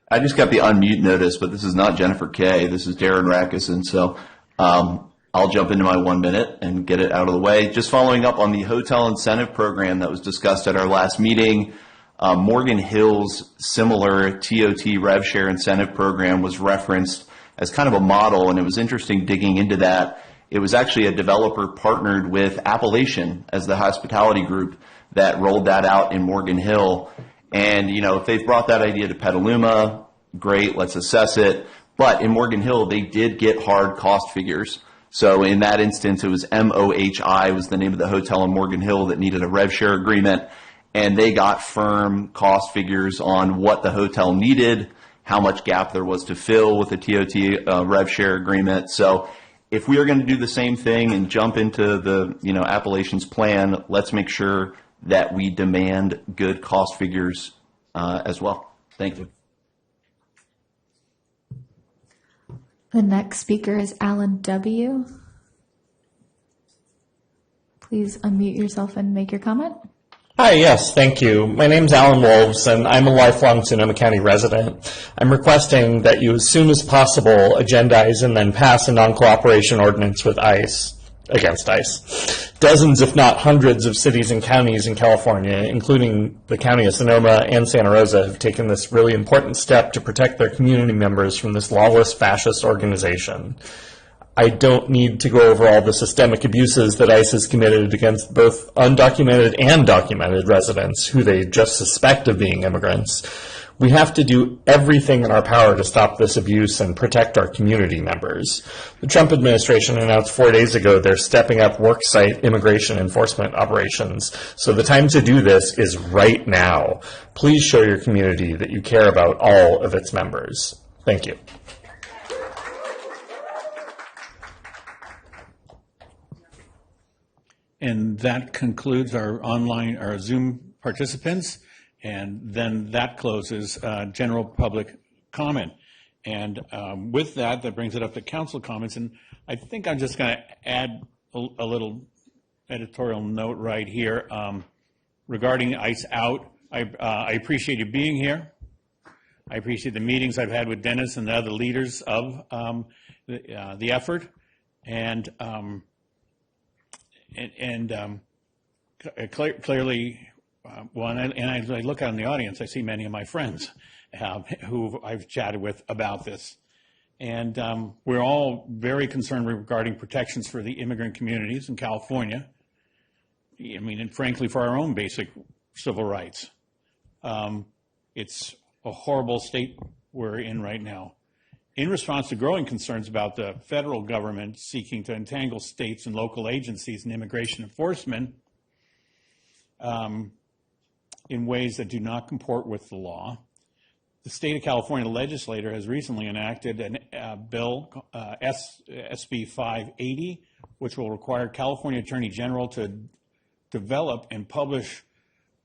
I just got the unmute notice, but this is not Jennifer Kay. This is Darren Rackison. So I'll jump into my 1 minute and get it out of the way. Just following up on the hotel incentive program that was discussed at our last meeting, Morgan Hill's similar TOT rev share incentive program was referenced as kind of a model, and it was interesting digging into that. It was actually a developer partnered with Appalachian as the hospitality group that rolled that out in Morgan Hill. And, you know, if they've brought that idea to Petaluma, great, let's assess it. But in Morgan Hill, they did get hard cost figures. So in that instance, it was MOHI was the name of the hotel in Morgan Hill that needed a rev share agreement. And they got firm cost figures on what the hotel needed, how much gap there was to fill with the TOT rev share agreement. So if we are going to do the same thing and jump into the, you know, Appalachian's plan, let's make sure that we demand good cost figures as well. Thank you. The next speaker is Alan W. Please unmute yourself and make your comment. Hi, yes, thank you. My name's Alan Wolves, and I'm a lifelong Sonoma County resident. I'm requesting that you, as soon as possible, agendize and then pass a non-cooperation ordinance with ICE, against ICE. Dozens, if not hundreds, of cities and counties in California, including the county of Sonoma and Santa Rosa, have taken this really important step to protect their community members from this lawless fascist organization. I don't need to go over all the systemic abuses that ICE has committed against both undocumented and documented residents who they just suspect of being immigrants. We have to do everything in our power to stop this abuse and protect our community members. The Trump administration announced 4 days ago they're stepping up worksite immigration enforcement operations. So the time to do this is right now. Please show your community that you care about all of its members. Thank you. And that concludes our Zoom participants. And then that closes general public comment. And with that, that brings it up to council comments. And I think I'm just going to add a little editorial note right here regarding ICE Out. I appreciate you being here. I appreciate the meetings I've had with Dennis and the other leaders of the effort. And clearly, and I look out in the audience, I see many of my friends who I've chatted with about this. And we're all very concerned regarding protections for the immigrant communities in California. I mean, and frankly, for our own basic civil rights. It's a horrible state we're in right now. In response to growing concerns about the federal government seeking to entangle states and local agencies in immigration enforcement in ways that do not comport with the law, the state of California legislature has recently enacted a bill, SB 580, which will require California Attorney General to develop and publish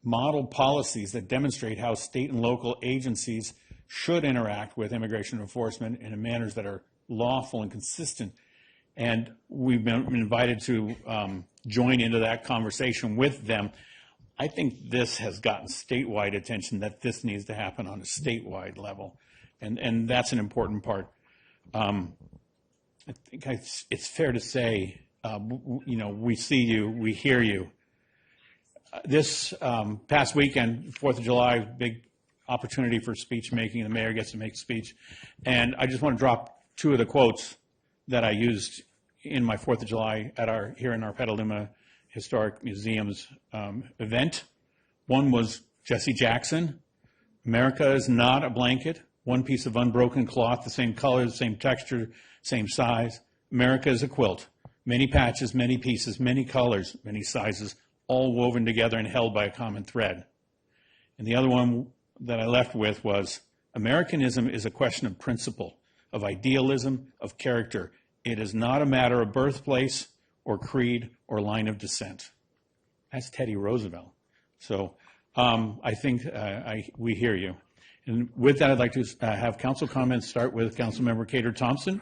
model policies that demonstrate how state and local agencies should interact with immigration enforcement in manners that are lawful and consistent. And we've been invited to join into that conversation with them. I think this has gotten statewide attention, that this needs to happen on a statewide level. And that's an important part. I think it's fair to say, we see you, we hear you. This past weekend, 4th of July, big opportunity for speech making. The mayor gets to make a speech. And I just want to drop two of the quotes that I used in my 4th of July here in our Petaluma Historic Museum's event. One was Jesse Jackson. America is not a blanket, one piece of unbroken cloth, the same color, the same texture, same size. America is a quilt, many patches, many pieces, many colors, many sizes, all woven together and held by a common thread. And the other one that I left with was, Americanism is a question of principle, of idealism, of character. It is not a matter of birthplace or creed or line of descent. That's Teddy Roosevelt. So I think we hear you. And with that, I'd like to have council comments start with Councilmember Cater Thompson.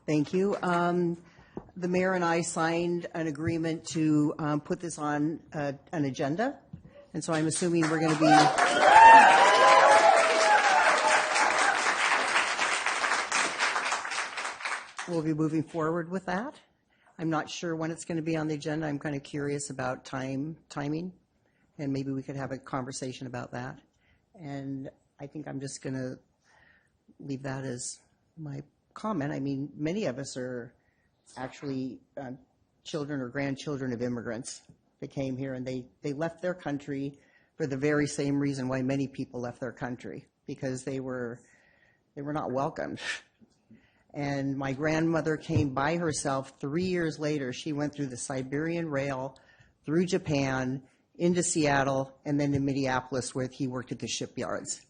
Thank you. The mayor and I signed an agreement to put this on an agenda, and so I'm assuming we're going to be we'll be moving forward with that. I'm not sure when it's going to be on the agenda. I'm kind of curious about timing, and maybe we could have a conversation about that. And I think I'm just going to leave that as my comment. I mean, many of us are actually children or grandchildren of immigrants that came here, and they left their country for the very same reason why many people left their country, because they were not welcomed. And my grandmother came by herself 3 years later. She went through the Siberian Rail, through Japan, into Seattle, and then to Minneapolis, where he worked at the shipyards.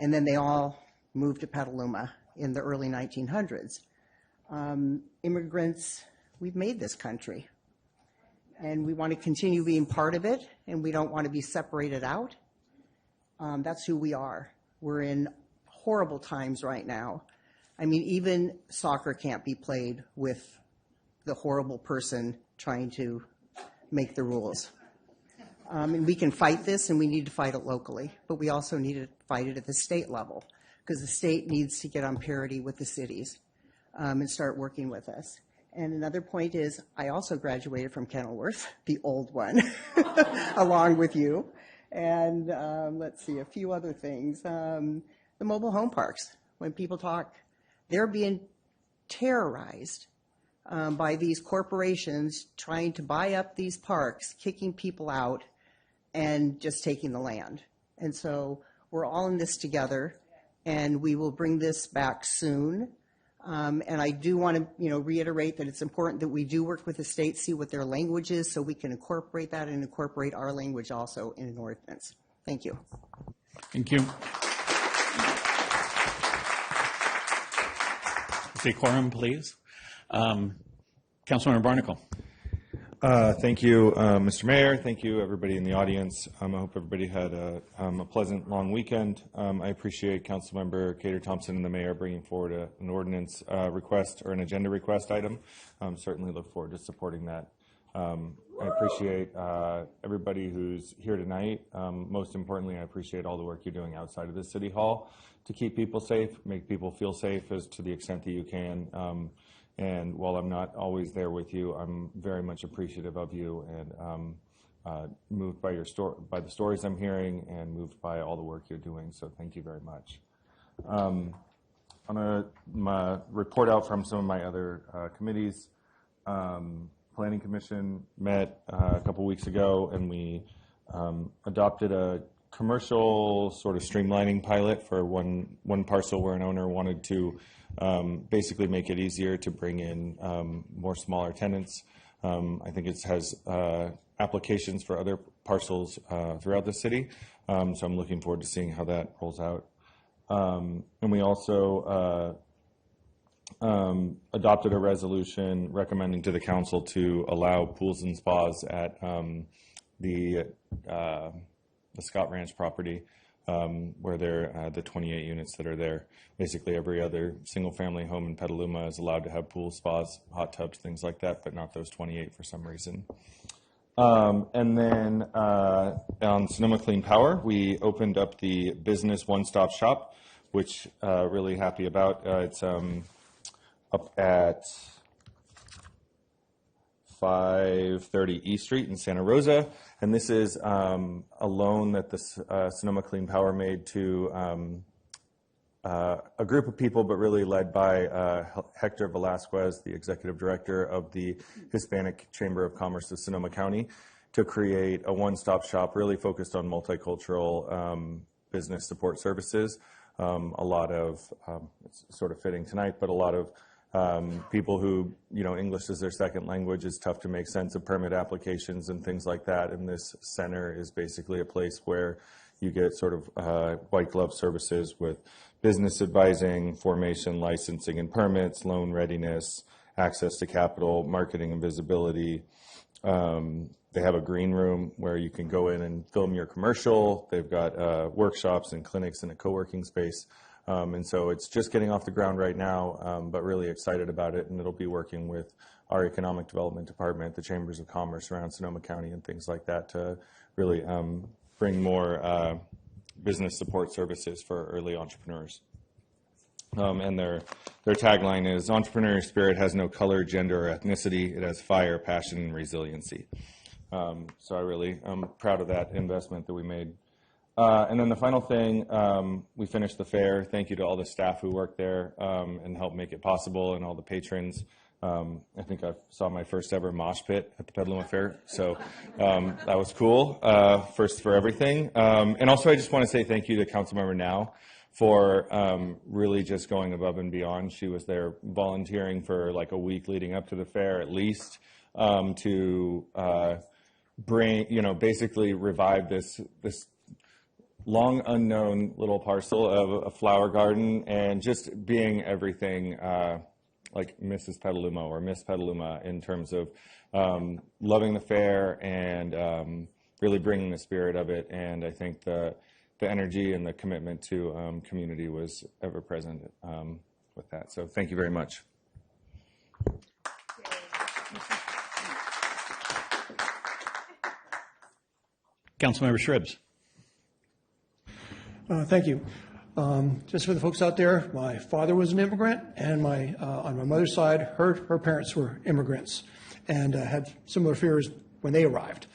And then they all moved to Petaluma in the early 1900s. Immigrants, we've made this country, and we want to continue being part of it, and we don't want to be separated out. That's who we are. We're in horrible times right now. I mean, even soccer can't be played with the horrible person trying to make the rules. And we can fight this, and we need to fight it locally, but we also need to fight it at the state level, because the state needs to get on parity with the cities and start working with us. And another point is, I also graduated from Kenilworth, the old one, along with you. And let's see, a few other things. The mobile home parks, when people talk, they're being terrorized by these corporations trying to buy up these parks, kicking people out, and just taking the land. And so we're all in this together, and we will bring this back soon. And I do want to, reiterate that it's important that we do work with the state, see what their language is, so we can incorporate that and incorporate our language also in an ordinance. Thank you. Thank you. Decorum, please. Councilmember Barnacle. Thank you, Mr. Mayor. Thank you, everybody in the audience. I hope everybody had a pleasant long weekend. I appreciate Councilmember Cater Thompson and the mayor bringing forward an ordinance request or an agenda request item. Certainly look forward to supporting that. I appreciate everybody who's here tonight. Most importantly, I appreciate all the work you're doing outside of the City Hall to keep people safe, make people feel safe as to the extent that you can. And while I'm not always there with you, I'm very much appreciative of you and moved by by the stories I'm hearing and moved by all the work you're doing. So thank you very much. report out from some of my other committees. Planning Commission met a couple weeks ago, and we adopted a commercial sort of streamlining pilot for one parcel where an owner wanted to basically make it easier to bring in more smaller tenants. I think it has applications for other parcels throughout the city, so I'm looking forward to seeing how that rolls out. And we also adopted a resolution recommending to the council to allow pools and spas at the Scott Ranch property, where they're the 28 units that are there. Basically, every other single-family home in Petaluma is allowed to have pools, spas, hot tubs, things like that, but not those 28 for some reason. And then on Sonoma Clean Power, we opened up the business one-stop shop, which really happy about. It's up at 530 East Street in Santa Rosa, and this is a loan that the Sonoma Clean Power made to a group of people, but really led by Hector Velasquez, the executive director of the Hispanic Chamber of Commerce of Sonoma County, to create a one-stop shop really focused on multicultural business support services. A lot of, it's sort of fitting tonight, but a lot of people who, English is their second language, it's tough to make sense of permit applications and things like that. And this center is basically a place where you get sort of white glove services with business advising, formation, licensing and permits, loan readiness, access to capital, marketing and visibility. They have a green room where you can go in and film your commercial. They've got workshops and clinics and a co-working space. And so it's just getting off the ground right now, but really excited about it. And it'll be working with our economic development department, the chambers of commerce around Sonoma County and things like that to really bring more business support services for early entrepreneurs. And their tagline is, entrepreneurial spirit has no color, gender, or ethnicity. It has fire, passion, and resiliency. So I really am proud of that investment that we made. And then the final thing, we finished the fair. Thank you to all the staff who worked there and helped make it possible, and all the patrons. I think I saw my first ever mosh pit at the Petaluma Fair, so that was cool. First for everything. And also I just want to say thank you to Councilmember Now for really just going above and beyond. She was there volunteering for like a week leading up to the fair at least to bring, basically revive this long unknown little parcel of a flower garden, and just being everything like Mrs. Petaluma or Miss Petaluma in terms of loving the fair and really bringing the spirit of it. And I think the energy and the commitment to community was ever present with that. So thank you very much. Councilmember Shribs. Thank you. Just for the folks out there, my father was an immigrant, and on my mother's side, her parents were immigrants, and had similar fears when they arrived.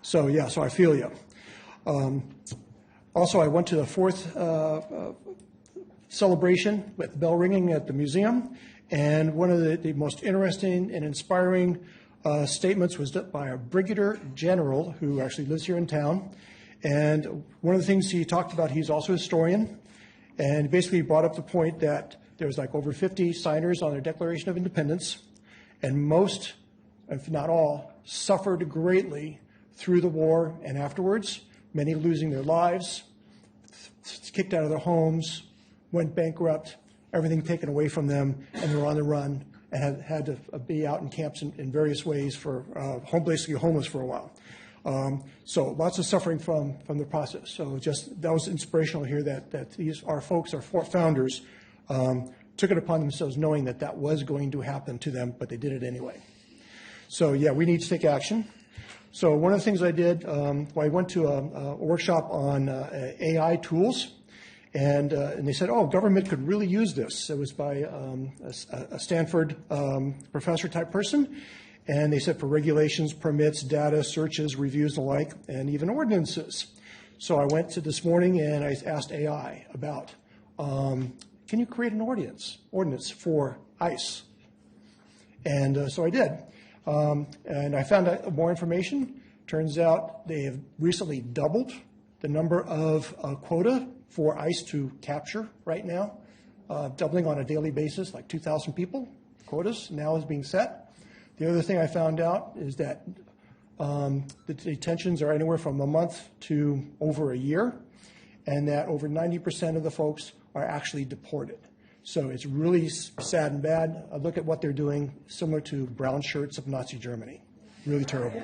So I feel you. Also, I went to the fourth celebration with bell ringing at the museum, and one of the most interesting and inspiring statements was by a brigadier general who actually lives here in town. And one of the things he talked about, he's also a historian, and basically brought up the point that there was like over 50 signers on their Declaration of Independence, and most, if not all, suffered greatly through the war and afterwards, many losing their lives, kicked out of their homes, went bankrupt, everything taken away from them, and they were on the run and had to be out in camps in various ways for basically homeless for a while. So lots of suffering from the process. So just that was inspirational here that our folks, our founders, took it upon themselves knowing that was going to happen to them, but they did it anyway. So we need to take action. So one of the things I did, I went to a workshop on AI tools, and they said, government could really use this. It was by a Stanford professor type person. And they said for regulations, permits, data, searches, reviews, and the like, and even ordinances. So I went to this morning and I asked AI about, can you create an ordinance for ICE? And so I did. And I found out more information. Turns out they have recently doubled the number of quota for ICE to capture right now, doubling on a daily basis, like 2,000 people. Quotas now is being set. The other thing I found out is that the detentions are anywhere from a month to over a year, and that over 90% of the folks are actually deported. So it's really sad and bad. I look at what they're doing, similar to brown shirts of Nazi Germany. Really terrible.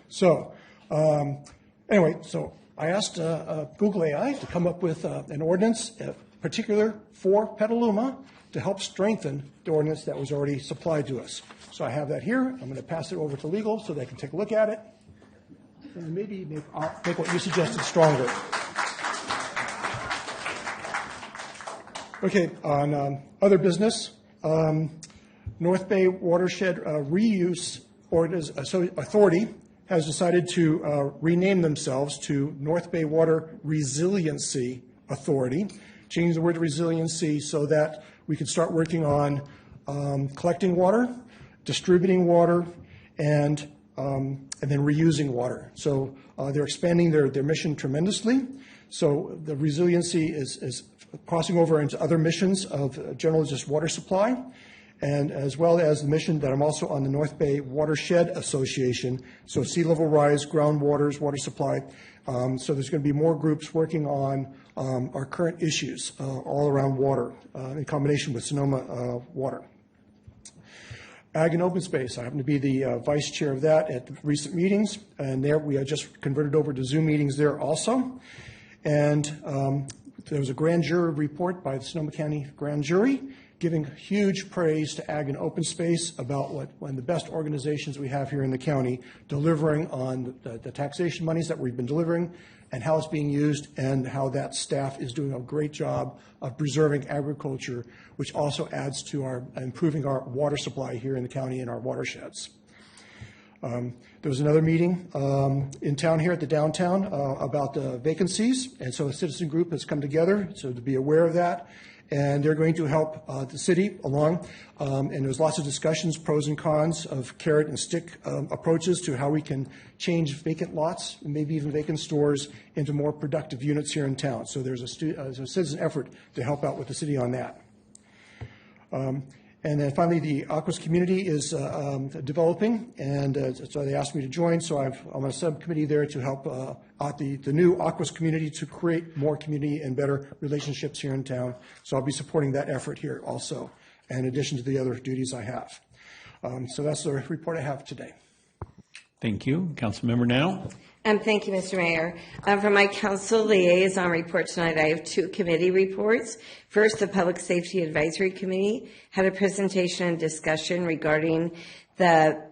So anyway, so I asked Google AI to come up with an ordinance, particular for Petaluma, to help strengthen the ordinance that was already supplied to us. So I have that here. I'm going to pass it over to legal so they can take a look at it. And maybe I'll make what you suggested stronger. Okay, on other business, North Bay Watershed Reuse Authority has decided to rename themselves to North Bay Water Resiliency Authority, change the word resiliency so that we can start working on collecting water, distributing water, and then reusing water. So they're expanding their mission tremendously. So the resiliency is crossing over into other missions of general just water supply, and as well as the mission that I'm also on the North Bay Watershed Association, so sea level rise, groundwaters, water supply. So there's going to be more groups working on our current issues all around water in combination with Sonoma Water. Ag and Open Space, I happen to be the vice chair of that at the recent meetings, and there we are just converted over to Zoom meetings there also. And there was a grand jury report by the Sonoma County Grand Jury giving huge praise to Ag and Open Space about one of the best organizations we have here in the county, delivering on the taxation monies that we've been delivering and how it's being used, and how that staff is doing a great job of preserving agriculture, which also adds to our improving our water supply here in the county and our watersheds. There was another meeting in town here at the downtown about the vacancies, and so a citizen group has come together so to be aware of that, and they're going to help the city along. And there's lots of discussions, pros and cons of carrot and stick approaches to how we can change vacant lots, maybe even vacant stores, into more productive units here in town. So there's a citizen effort to help out with the city on that. And then finally, the Aquas community is developing, and so they asked me to join. So I'm on a subcommittee there to help out the new Aquas community to create more community and better relationships here in town. So I'll be supporting that effort here also, in addition to the other duties I have. So that's the report I have today. Thank you. Councilmember Now. Thank you, Mr. Mayor. For my council liaison report tonight, I have two committee reports. First, the Public Safety Advisory Committee had a presentation and discussion regarding the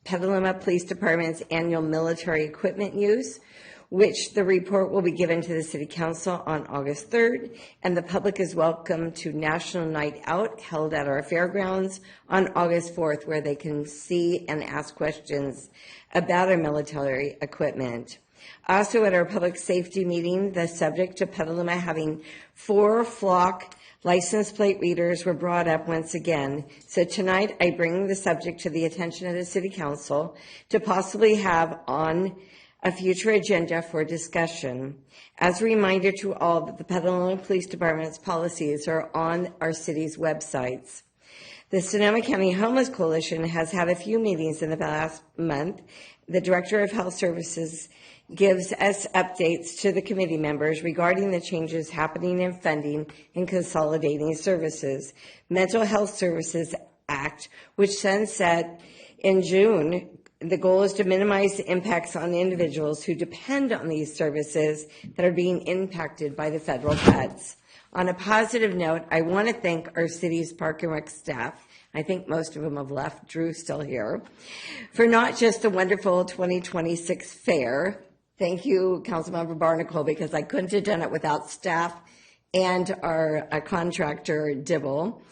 Petaluma Police Department's annual military equipment use, which the report will be given to the City Council on August 3rd, and the public is welcome to National Night Out held at our fairgrounds on August 4th, where they can see and ask questions about our military equipment. Also at our public safety meeting, the subject of Petaluma having 4 flock license plate readers were brought up once again. So tonight I bring the subject to the attention of the City Council to possibly have on a future agenda for discussion. As a reminder to all that the Petaluma Police Department's policies are on our city's websites. The Sonoma County Homeless Coalition has had a few meetings in the past month. The Director of Health Services gives us updates to the committee members regarding the changes happening in funding and consolidating services. Mental Health Services Act, which sunset in June, the goal is to minimize the impacts on individuals who depend on these services that are being impacted by the federal cuts. On a positive note, I want to thank our city's Park and Rec staff. I think most of them have left. Drew's still here. For not just the wonderful 2026 fair. Thank you, Councilmember Barnacle, because I couldn't have done it without staff and our contractor, Dibble.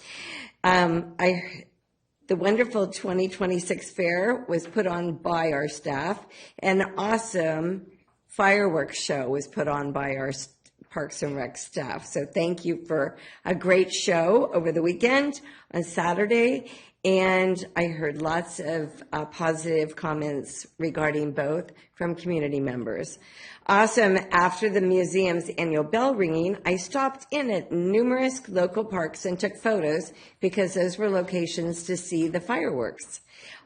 The wonderful 2026 fair was put on by our staff. An awesome fireworks show was put on by our Parks and Rec staff. So thank you for a great show over the weekend on Saturday. And I heard lots of positive comments regarding both from community members. Awesome. After the museum's annual bell ringing, I stopped in at numerous local parks and took photos because those were locations to see the fireworks.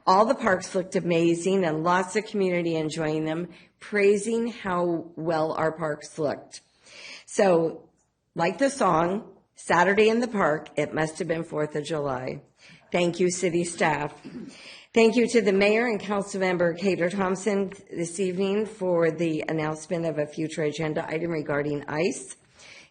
All the parks looked amazing and lots of community enjoying them, praising how well our parks looked. So, like the song, Saturday in the Park, it must have been 4th of July. Thank you, city staff. Thank you to the mayor and councilmember Cater Thompson this evening for the announcement of a future agenda item regarding ICE.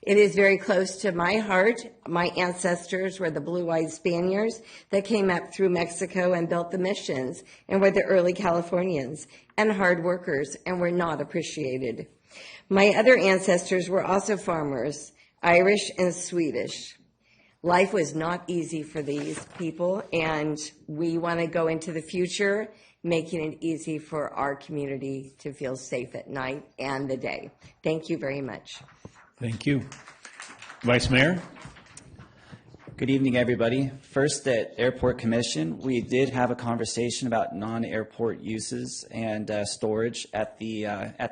It is very close to my heart. My ancestors were the blue-eyed Spaniards that came up through Mexico and built the missions and were the early Californians and hard workers and were not appreciated. My other ancestors were also farmers, Irish and Swedish. Life was not easy for these people, and we want to go into the future making it easy for our community to feel safe at night and the day. Thank you very much. Thank you. Vice Mayor? Good evening, everybody. First, at Airport Commission, we did have a conversation about non-airport uses and storage at the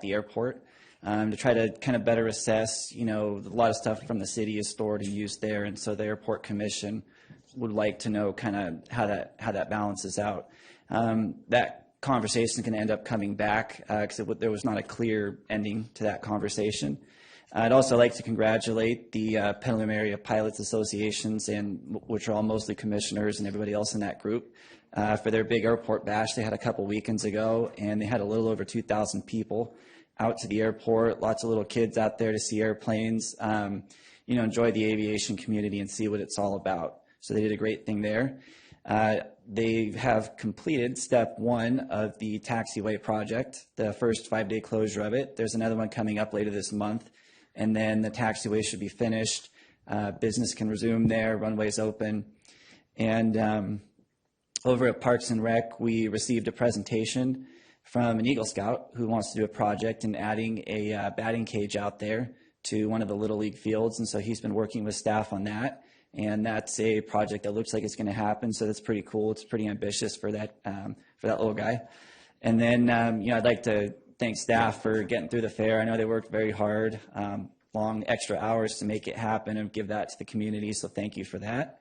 airport. To try to kind of better assess, a lot of stuff from the city is stored and used there, and so the Airport Commission would like to know kind of how that balances out. That conversation can end up coming back because there was not a clear ending to that conversation. I'd also like to congratulate the Petaluma Area Pilots Associations, which are all mostly commissioners and everybody else in that group, for their big airport bash they had a couple weekends ago, and they had a little over 2,000 people out to the airport, lots of little kids out there to see airplanes, enjoy the aviation community and see what it's all about. So they did a great thing there. They have completed step 1 of the taxiway project, the first 5-day closure of it. There's another one coming up later this month, and then the taxiway should be finished. Business can resume there, runways open. And over at Parks and Rec, we received a presentation from an Eagle Scout who wants to do a project in adding a batting cage out there to one of the Little League fields. And so he's been working with staff on that. And that's a project that looks like it's going to happen. So that's pretty cool. It's pretty ambitious for that little guy. And then, I'd like to thank staff for getting through the fair. I know they worked very hard, long extra hours to make it happen and give that to the community. So thank you for that.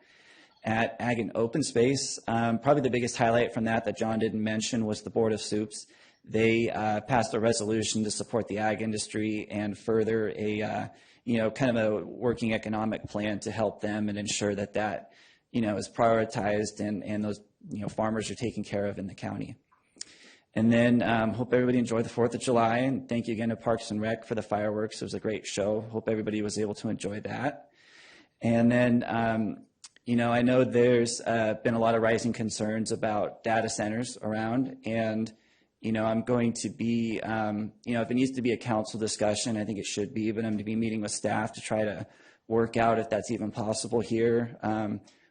At Ag and Open Space, probably the biggest highlight from that John didn't mention was the Board of Soups. They passed a resolution to support the ag industry and further a, kind of a working economic plan to help them and ensure that is prioritized and those, farmers are taken care of in the county. And then hope everybody enjoyed the 4th of July, and thank you again to Parks and Rec for the fireworks. It was a great show. Hope everybody was able to enjoy that. And then, I know there's been a lot of rising concerns about data centers around, and, I'm going to be, if it needs to be a council discussion, I think it should be, but I'm going to be meeting with staff to try to work out if that's even possible here,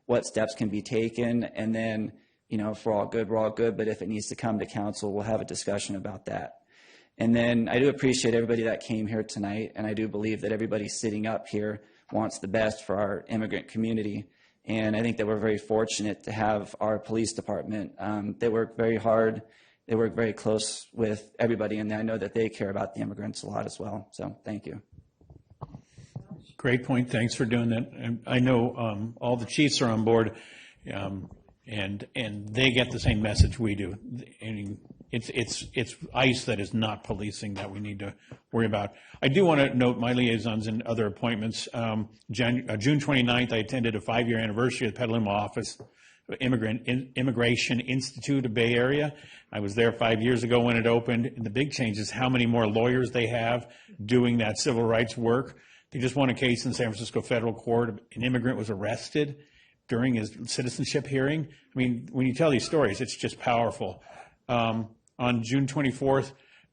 what steps can be taken, and then, if we're all good, we're all good, but if it needs to come to council, we'll have a discussion about that. And then I do appreciate everybody that came here tonight, and I do believe that everybody sitting up here wants the best for our immigrant community. And I think that we're very fortunate to have our police department. They work very hard. They work very close with everybody, and I know that they care about the immigrants a lot as well. So thank you. Great point. Thanks for doing that. And I know all the chiefs are on board, and they get the same message we do. I mean, it's ICE that is not policing that we need to worry about. I do want to note my liaisons and other appointments. June 29th, I attended a 5-year anniversary of the Petaluma office, Immigration Institute of Bay Area. I was there 5 years ago when it opened, and the big change is how many more lawyers they have doing that civil rights work. They just won a case in San Francisco federal court. An immigrant was arrested during his citizenship hearing. I mean, when you tell these stories, it's just powerful. On June 24th,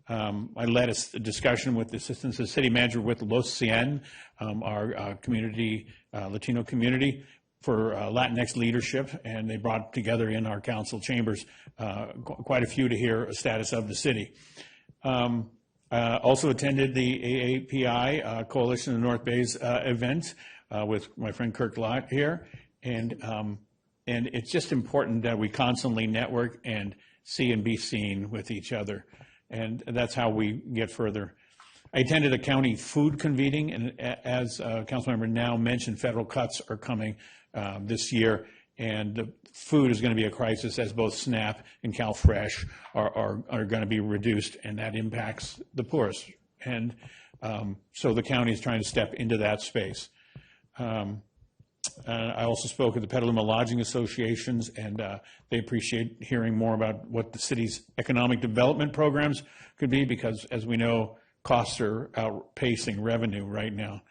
I led a discussion with the assistant to the city manager with Los Cien, our community, Latino community, for Latinx leadership, and they brought together in our council chambers quite a few to hear a status of the city. Also attended the AAPI Coalition of the North Bays event with my friend Kirk Lott here, and it's just important that we constantly network and see and be seen with each other, and that's how we get further. I attended a county food convening, and as Councilmember Now mentioned, federal cuts are coming this year, and the food is going to be a crisis as both SNAP and CalFresh are going to be reduced, and that impacts the poorest. And so the county is trying to step into that space. I also spoke at the Petaluma Lodging Associations, and they appreciate hearing more about what the city's economic development programs could be, because as we know, costs are outpacing revenue right now.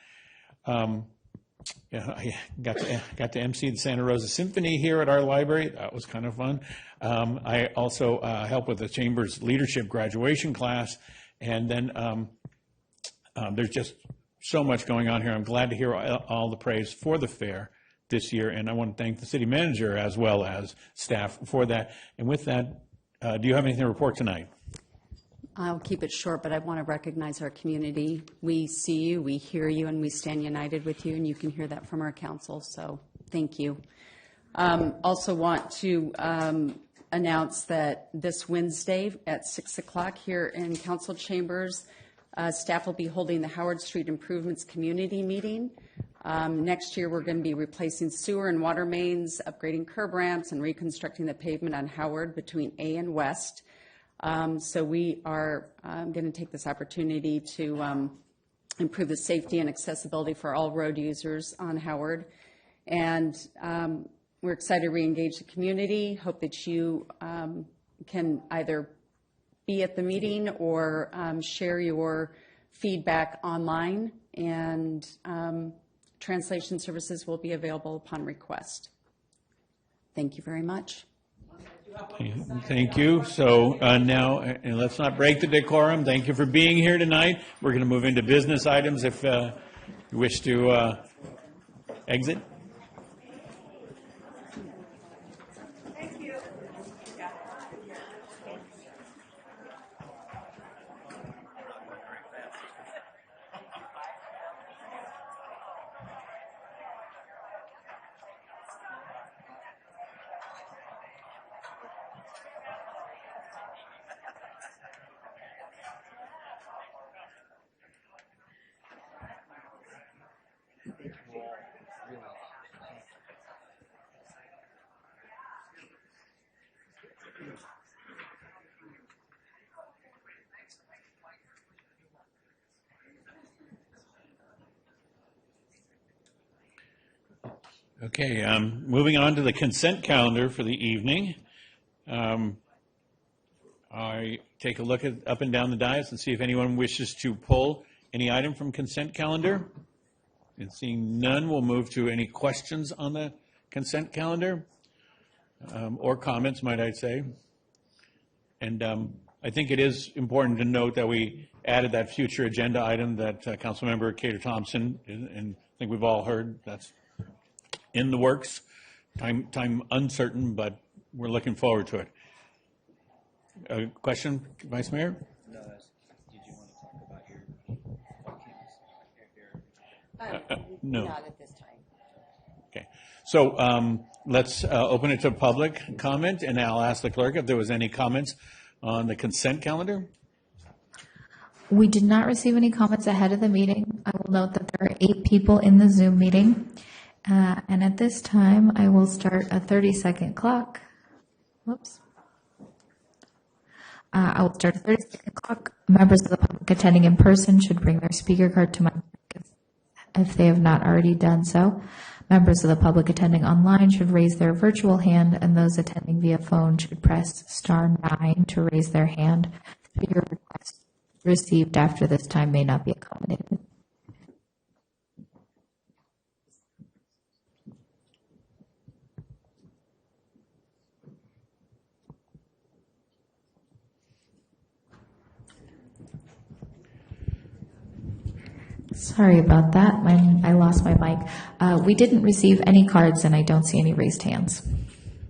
Yeah, I got to MC the Santa Rosa Symphony here at our library. That was kind of fun. I also help with the Chamber's leadership graduation class, and then there's just so much going on here. I'm glad to hear all the praise for the fair this year, and I want to thank the city manager as well as staff for that. And with that, do you have anything to report tonight? I'll keep it short, but I want to recognize our community. We see you, we hear you, and we stand united with you, and you can hear that from our council, so thank you. Also want to announce that this Wednesday at 6 o'clock here in council chambers, staff will be holding the Howard Street Improvements Community Meeting. Next year, we're going to be replacing sewer and water mains, upgrading curb ramps, and reconstructing the pavement on Howard between A and West. So we are going to take this opportunity to improve the safety and accessibility for all road users on Howard. And we're excited to reengage the community. Hope that you can either be at the meeting or share your feedback online. And translation services will be available upon request. Thank you very much. Thank you. So now, and let's not break the decorum. Thank you for being here tonight. We're going to move into business items if you wish to exit. Thank you. Okay, moving on to the consent calendar for the evening. I take a look at up and down the dais and see if anyone wishes to pull any item from consent calendar. And seeing none, we'll move to any questions on the consent calendar, or comments, might I say. And I think it is important to note that we added that future agenda item that Councilmember Cater Thompson, and I think we've all heard that's in the works. Time uncertain, but we're looking forward to it. A question, Vice Mayor? No, did you want to talk about your No. Not at this time. Okay. So let's open it to public comment, and I'll ask the clerk if there was any comments on the consent calendar. We did not receive any comments ahead of the meeting. I will note that there are 8 people in the Zoom meeting. And at this time, I will start a 30-second clock. Whoops. I will start a 30-second clock. Members of the public attending in person should bring their speaker card to my mic if they have not already done so. Members of the public attending online should raise their virtual hand, and those attending via phone should press *9 to raise their hand. Speaker requests received after this time may not be accommodated. Sorry about that. I lost my mic. We didn't receive any cards, and I don't see any raised hands.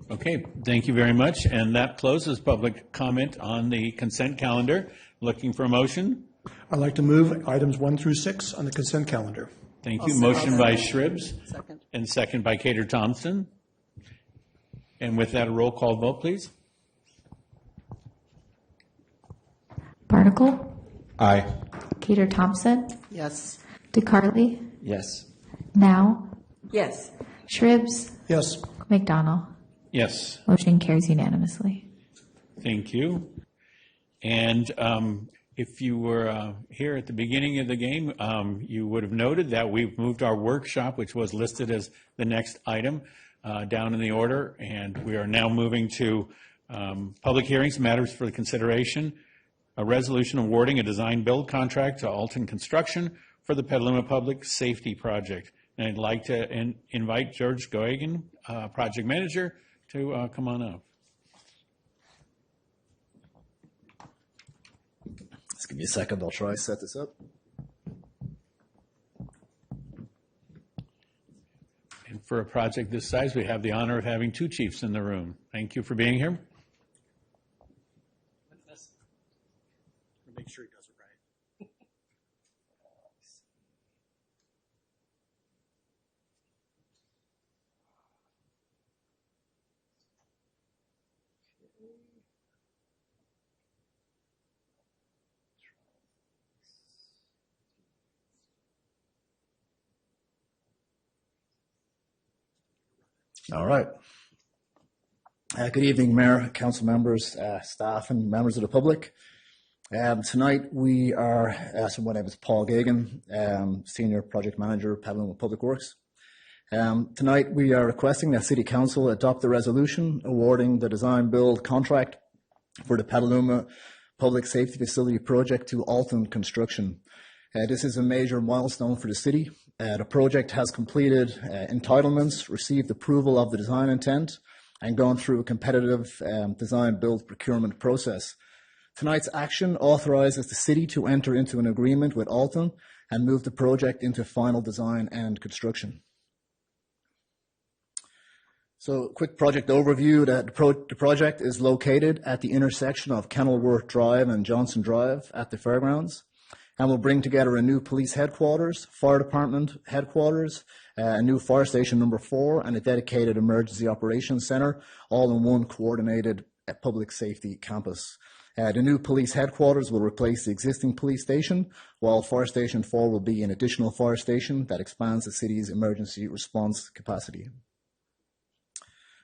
Okay, thank you very much. And that closes public comment on the consent calendar. Looking for a motion? I'd like to move items 1 through 6 on the consent calendar. Thank you. Motion by Shribs and second by Cater Thompson. And with that, a roll call vote, please. Barnacle, Aye. Cater Thompson, Yes. DeCarly, Yes. Now, Yes. Shribs, Yes. McDonald. Yes. Motion carries unanimously. Thank you. And if you were here at the beginning of the game, you would have noted that we've moved our workshop, which was listed as the next item, down in the order, and we are now moving to public hearings, matters for consideration, a resolution awarding a design-build contract to Alton Construction for the Petaluma Public Safety Project. And I'd like to invite George Goagan, project manager, to come on up. Just give me a second. I'll try to set this up. And for a project this size, we have the honor of having two chiefs in the room. Thank you for being here. Make sure he does it right. All right. Good evening, Mayor, council members, staff, and members of the public. Tonight we are, so my name is Paul Gagan, Senior Project Manager, Petaluma Public Works. Tonight we are requesting that City Council adopt the resolution awarding the design-build contract for the Petaluma Public Safety Facility project to Alton Construction. This is a major milestone for the city. The project has completed entitlements, received approval of the design intent, and gone through a competitive design-build procurement process. Tonight's action authorizes the city to enter into an agreement with Alton and move the project into final design and construction. So, quick project overview. The project is located at the intersection of Kenilworth Drive and Johnson Drive at the fairgrounds, and will bring together a new police headquarters, fire department headquarters, a new fire station number 4, and a dedicated emergency operations center, all in one coordinated public safety campus. The new police headquarters will replace the existing police station, while Fire Station 4 will be an additional fire station that expands the city's emergency response capacity.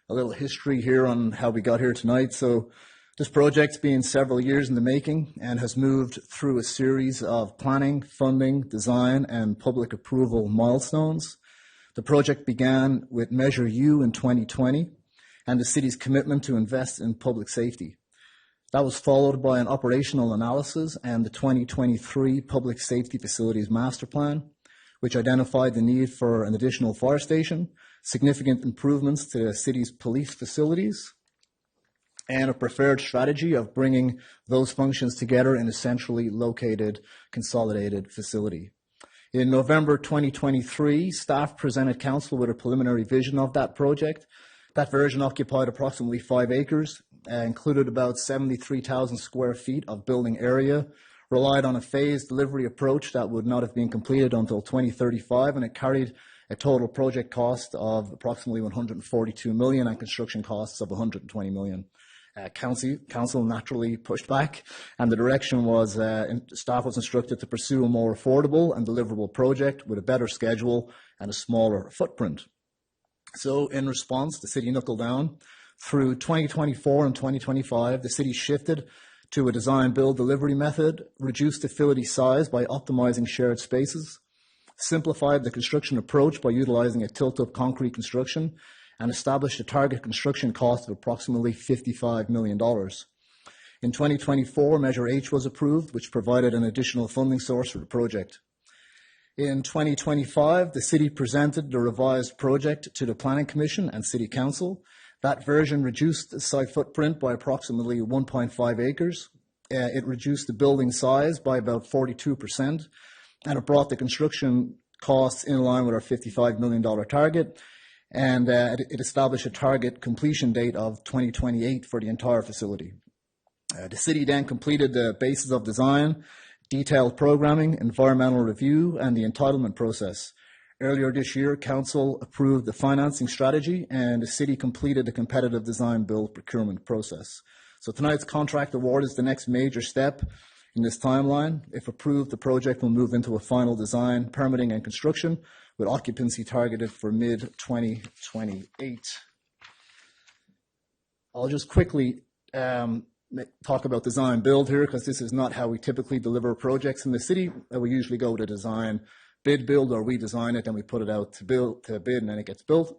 A little history here on how we got here tonight. So this project's been several years in the making and has moved through a series of planning, funding, design, and public approval milestones. The project began with Measure U in 2020 and the city's commitment to invest in public safety. That was followed by an operational analysis and the 2023 Public Safety Facilities Master Plan, which identified the need for an additional fire station, significant improvements to the city's police facilities, and a preferred strategy of bringing those functions together in a centrally located, consolidated facility. In November 2023, staff presented council with a preliminary vision of that project. That version occupied approximately 5 acres, included about 73,000 square feet of building area, relied on a phased delivery approach that would not have been completed until 2035, and it carried a total project cost of approximately $142 million and construction costs of $120 million. Council naturally pushed back, and the direction was staff was instructed to pursue a more affordable and deliverable project with a better schedule and a smaller footprint. So in response, the city knuckled down. Through 2024 and 2025, the city shifted to a design-build delivery method, reduced facility size by optimizing shared spaces, simplified the construction approach by utilizing a tilt-up concrete construction, and established a target construction cost of approximately $55 million. In 2024, Measure H was approved, which provided an additional funding source for the project. In 2025, the city presented the revised project to the Planning Commission and City Council. That version reduced the site footprint by approximately 1.5 acres. It reduced the building size by about 42%, and it brought the construction costs in line with our $55 million target. And it established a target completion date of 2028 for the entire facility. The city then completed the basis of design, detailed programming, environmental review, and the entitlement process. Earlier this year, Council approved the financing strategy and the City completed the competitive design build procurement process. So tonight's contract award is the next major step in this timeline. If approved, the project will move into a final design, permitting and construction with occupancy targeted for mid-2028. I'll just quickly talk about design build here because this is not how we typically deliver projects in the city. We usually go to design bid build, or we design it and we put it out to bid and then it gets built.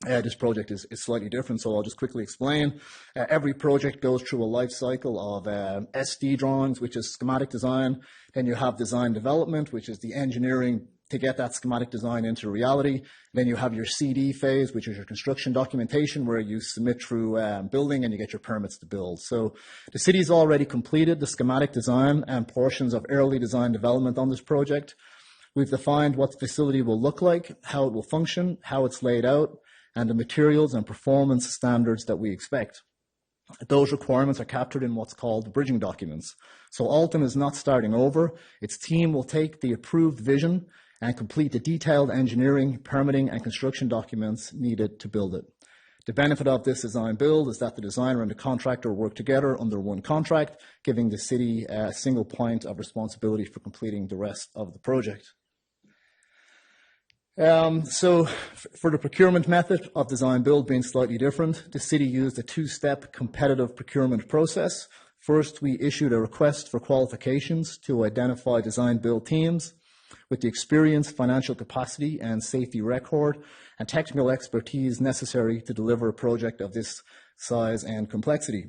This project is slightly different, so I'll just quickly explain. Every project goes through a life cycle of SD drawings, which is schematic design. Then you have design development, which is the engineering to get that schematic design into reality. Then you have your CD phase, which is your construction documentation, where you submit through building and you get your permits to build. So the city's already completed the schematic design and portions of early design development on this project. We've defined what the facility will look like, how it will function, how it's laid out, and the materials and performance standards that we expect. Those requirements are captured in what's called the bridging documents. So Alton is not starting over. Its team will take the approved vision and complete the detailed engineering, permitting, and construction documents needed to build it. The benefit of this design build is that the designer and the contractor work together under one contract, giving the city a single point of responsibility for completing the rest of the project. So for the procurement method of design build being slightly different, the city used a two-step competitive procurement process. First, we issued a request for qualifications to identify design build teams with the experience, financial capacity, and safety record and technical expertise necessary to deliver a project of this size and complexity.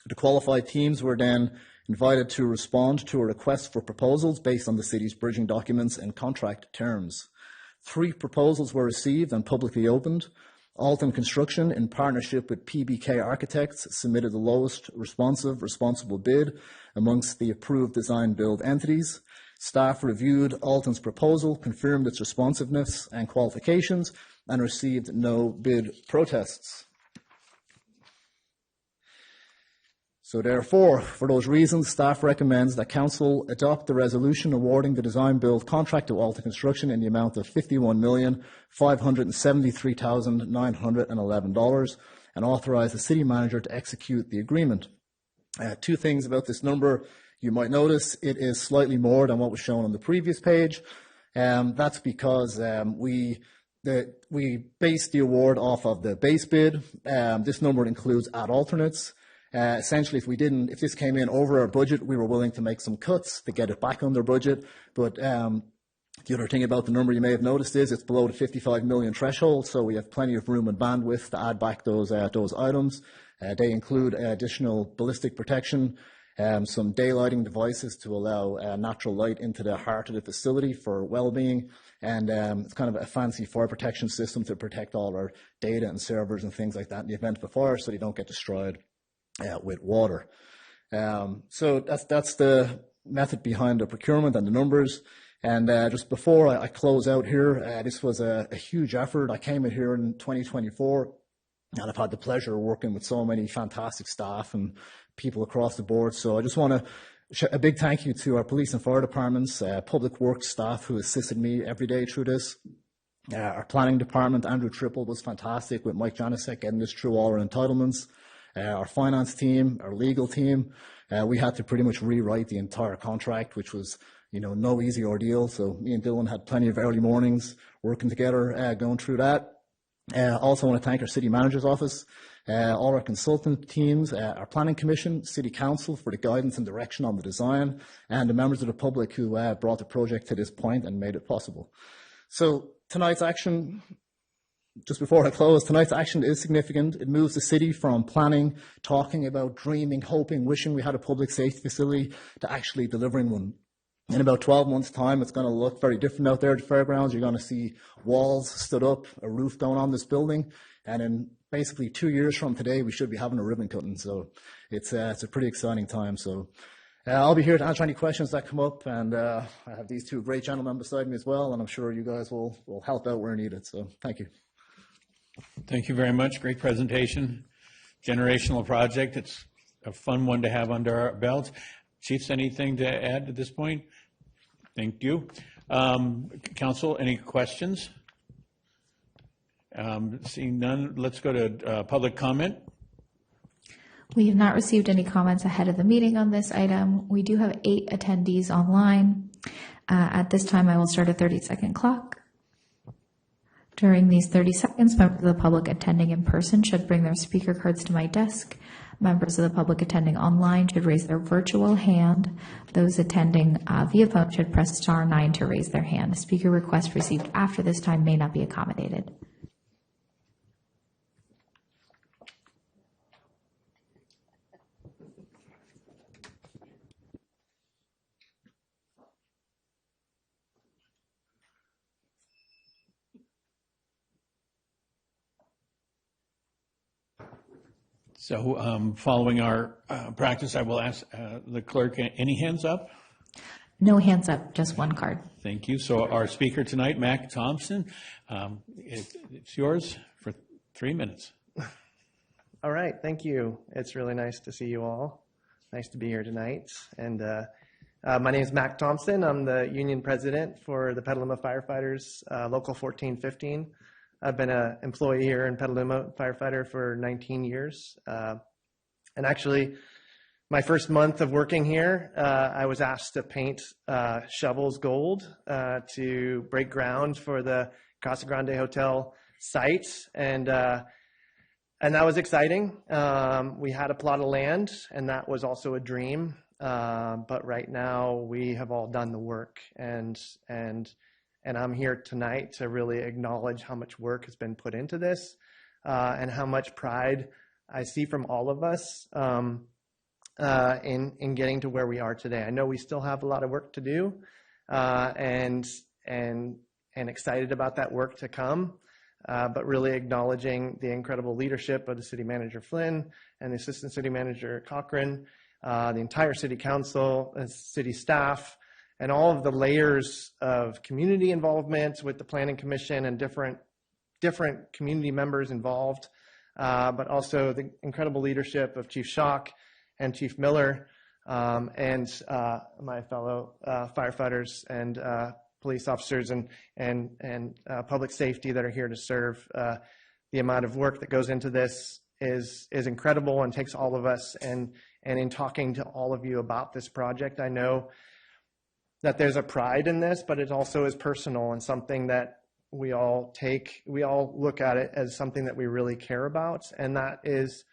The qualified teams were then invited to respond to a request for proposals based on the city's bridging documents and contract terms. 3 proposals were received and publicly opened. Alton Construction, in partnership with PBK Architects, submitted the lowest responsible bid amongst the approved design build entities. Staff reviewed Alton's proposal, confirmed its responsiveness and qualifications, and received no bid protests. So therefore, for those reasons, staff recommends that Council adopt the resolution awarding the design build contract to Alton Construction in the amount of $51,573,911 and authorize the city manager to execute the agreement. 2 things about this number. You might notice it is slightly more than what was shown on the previous page. That's because we based the award off of the base bid. This number includes ad alternates. Essentially, if this came in over our budget, we were willing to make some cuts to get it back under budget. But the other thing about the number you may have noticed is it's below the 55 million threshold, so we have plenty of room and bandwidth to add back those items. They include additional ballistic protection, some daylighting devices to allow natural light into the heart of the facility for well-being, and it's kind of a fancy fire protection system to protect all our data and servers and things like that in the event of a fire, so they don't get destroyed with water. So that's the method behind the procurement and the numbers. And just before I close out here, this was a huge effort. I came in here in 2024, and I've had the pleasure of working with so many fantastic staff and people across the board. So I just want to a big thank you to our police and fire departments, public works staff who assisted me every day through this. Our planning department, Andrew Triple, was fantastic with Mike Janicek getting this through all our entitlements. Our finance team, our legal team, we had to pretty much rewrite the entire contract, which was, no easy ordeal. So me and Dylan had plenty of early mornings working together, going through that. Also want to thank our city manager's office, all our consultant teams, our planning commission, city council for the guidance and direction on the design, and the members of the public who brought the project to this point and made it possible. So tonight's action, just before I close, tonight's action is significant. It moves the city from planning, talking about, dreaming, hoping, wishing we had a public safety facility to actually delivering one. In about 12 months' time, it's going to look very different out there at the fairgrounds. You're going to see walls stood up, a roof going on this building, and in basically 2 years from today, we should be having a ribbon cutting. So it's a pretty exciting time. So I'll be here to answer any questions that come up, and I have these 2 great gentlemen beside me as well, and I'm sure you guys will help out where needed. So thank you. Thank you very much. Great presentation. Generational project. It's a fun one to have under our belts. Chiefs, anything to add at this point? Thank you. Council, any questions? Seeing none, let's go to public comment. We have not received any comments ahead of the meeting on this item. We do have 8 attendees online. At this time, I will start a 30-second clock. During these 30 seconds, members of the public attending in person should bring their speaker cards to my desk. Members of the public attending online should raise their virtual hand. Those attending via phone should press *9 to raise their hand. Speaker requests received after this time may not be accommodated. So following our practice, I will ask the clerk, any hands up? No hands up, just one card. Thank you. So our speaker tonight, Mac Thompson, it's yours for 3 minutes. All right, thank you. It's really nice to see you all. Nice to be here tonight. And my name is Mac Thompson. I'm the union president for the Petaluma Firefighters, Local 1415. I've been an employee here in Petaluma, firefighter, for 19 years. And actually, my first month of working here, I was asked to paint shovels gold to break ground for the Casa Grande Hotel site. And that was exciting. We had a plot of land, and that was also a dream. But right now, we have all done the work. And I'm here tonight to really acknowledge how much work has been put into this and how much pride I see from all of us in getting to where we are today. I know we still have a lot of work to do and excited about that work to come, but really acknowledging the incredible leadership of the City Manager Flynn and the Assistant City Manager Cochran, the entire City Council and City staff, and all of the layers of community involvement with the Planning Commission and different community members involved, but also the incredible leadership of Chief Schock and Chief Miller and my fellow firefighters and police officers and public safety that are here to serve. The amount of work that goes into this is incredible and takes all of us. And in talking to all of you about this project, I know that there's a pride in this, but it also is personal and something that we all look at it as something that we really care about. And that is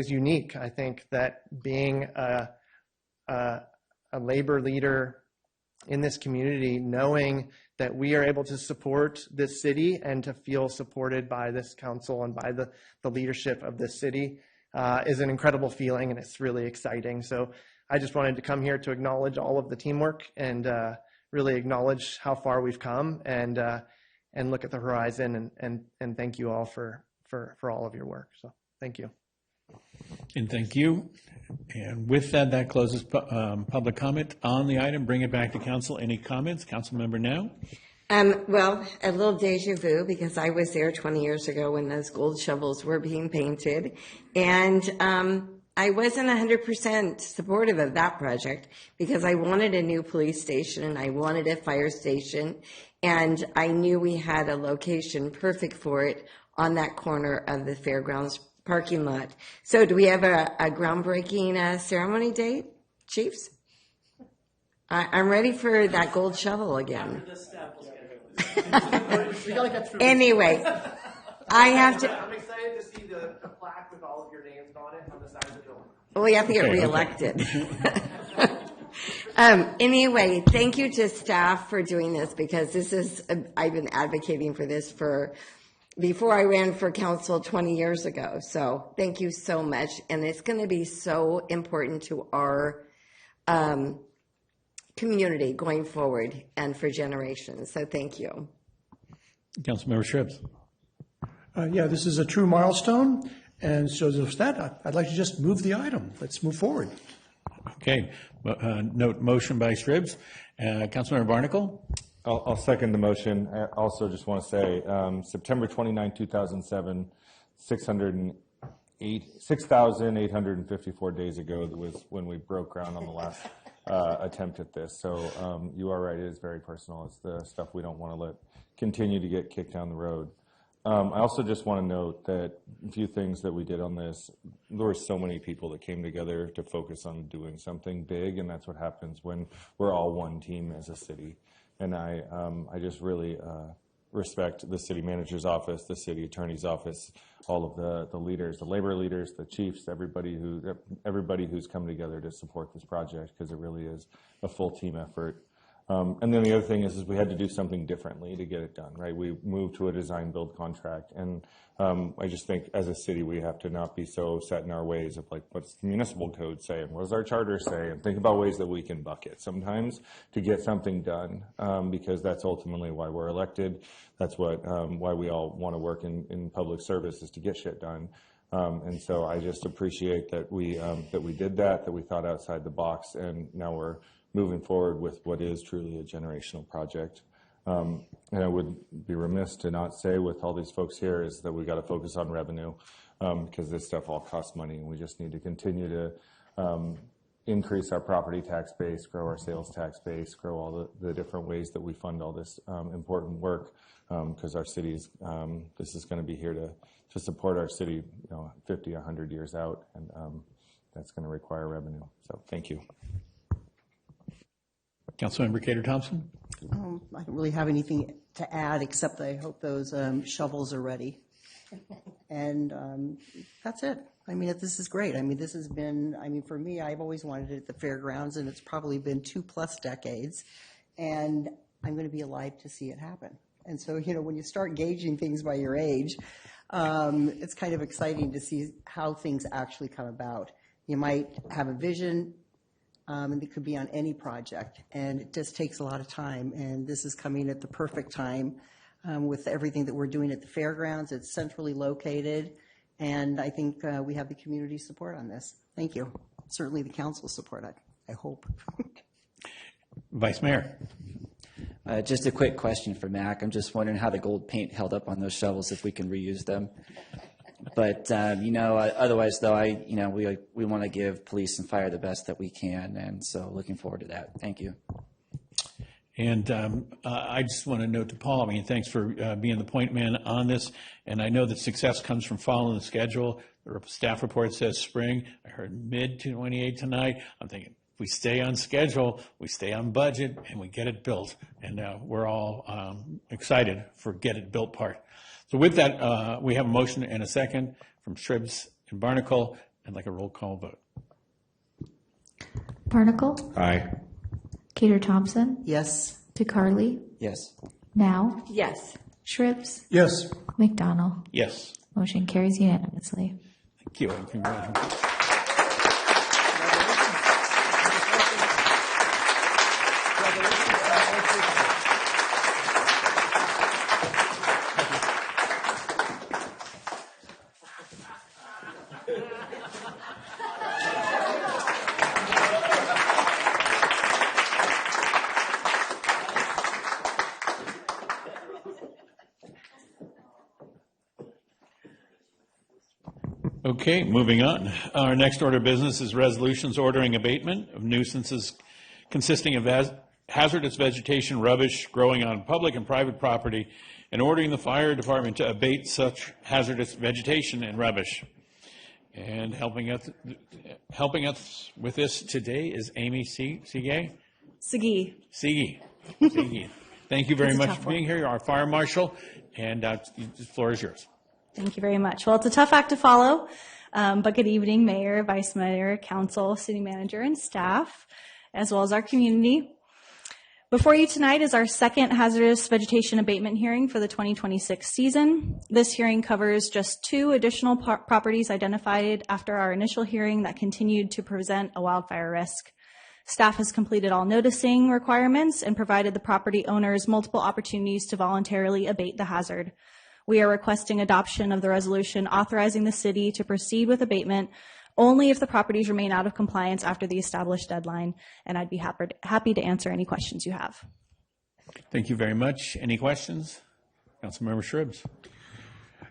unique. I think that being a labor leader in this community, knowing that we are able to support this city and to feel supported by this council and by the leadership of this city is an incredible feeling, and it's really exciting. So I just wanted to come here to acknowledge all of the teamwork and really acknowledge how far we've come and look at the horizon and thank you all for all of your work. So thank you. And thank you. And with that, that closes public comment on the item. Bring it back to council. Any comments? Council member now? Well, a little deja vu because I was there 20 years ago when those gold shovels were being painted. And I wasn't 100% supportive of that project because I wanted a new police station and I wanted a fire station. And I knew we had a location perfect for it on that corner of the fairgrounds parking lot. So do we have a groundbreaking ceremony date, Chiefs? I'm ready for that gold shovel again. Anyway, I have to. I'm excited to see the plaque with all of your names on it on the side of the building. Well, we have to get reelected. Anyway, thank you to staff for doing this because this is, I've been advocating for this before I ran for council 20 years ago. So thank you so much. And it's going to be so important to our community going forward and for generations. So thank you. Councilmember Shribs. Yeah, this is a true milestone. And so with that, I'd like to just move the item. Let's move forward. Okay. Note motion by Shribs. Councilmember Barnacle. I'll second the motion. I also just want to say September 29, 2007, 6,854 days ago that was when we broke ground on the last attempt at this. So you are right, it is very personal. It's the stuff we don't want to let continue to get kicked down the road. I also just want to note that a few things that we did on this, there were so many people that came together to focus on doing something big, and that's what happens when we're all one team as a city. And I just really respect the city manager's office, the city attorney's office, all of the leaders, the labor leaders, the chiefs, everybody who's come together to support this project, because it really is a full team effort. And then the other thing is we had to do something differently to get it done, right? We moved to a design build contract, and I just think as a city we have to not be so set in our ways of like, what's the municipal code say and what does our charter say, and think about ways that we can bucket sometimes to get something done, because that's ultimately why we're elected. That's what why we all want to work in public service, is to get shit done. And so I just appreciate that we did that we thought outside the box, and now we're moving forward with what is truly a generational project. And I would be remiss to not say, with all these folks here, is that we got to focus on revenue, because this stuff all costs money, and we just need to continue to increase our property tax base, grow our sales tax base, grow all the different ways that we fund all this important work, because our cities, this is going to be here to support our city, 50, 100 years out, and that's going to require revenue. So thank you. Councilmember Cater Thompson? I don't really have anything to add, except I hope those shovels are ready. And that's it. I mean, this is great. I mean, this has been, for me, I've always wanted it at the fairgrounds, and it's probably been 2+ decades. And I'm going to be alive to see it happen. And so, when you start gauging things by your age, it's kind of exciting to see how things actually come about. You might have a vision, and it could be on any project, and it just takes a lot of time. And this is coming at the perfect time with everything that we're doing at the fairgrounds. It's centrally located, and I think we have the community support on this. Thank you. Certainly the council support, I hope. Vice Mayor. Just a quick question for Mac. I'm just wondering how the gold paint held up on those shovels, if we can reuse them. But, otherwise, though, we want to give police and fire the best that we can, and so looking forward to that. Thank you. And I just want to note to Paul, thanks for being the point man on this. And I know that success comes from following the schedule. The staff report says spring. I heard mid-28 tonight. I'm thinking, if we stay on schedule, we stay on budget, and we get it built. And we're all excited for get it built part. So with that, we have a motion and a second from Shribs and Barnacle. I'd like a roll call vote. Barnacle? Aye. Cater Thompson? Yes. DeCarly? Yes. Now? Yes. Shribs? Yes. McDonald? Yes. Motion carries unanimously. Thank you, and congratulations. Okay, moving on. Our next order of business is resolutions ordering abatement of nuisances consisting of hazardous vegetation, rubbish growing on public and private property, and ordering the fire department to abate such hazardous vegetation and rubbish. And helping us with this today is Amy Segay. Segee. Thank you very much for being here. You're our fire marshal, and the floor is yours. Thank you very much. Well, it's a tough act to follow, but good evening, Mayor, Vice Mayor, Council, City Manager, and staff, as well as our community. Before you tonight is our second hazardous vegetation abatement hearing for the 2026 season. This hearing covers just 2 additional properties identified after our initial hearing that continued to present a wildfire risk. Staff has completed all noticing requirements and provided the property owners multiple opportunities to voluntarily abate the hazard. We are requesting adoption of the resolution authorizing the city to proceed with abatement only if the properties remain out of compliance after the established deadline, and I'd be happy to answer any questions you have. Thank you very much. Any questions? Councilmember Shribs.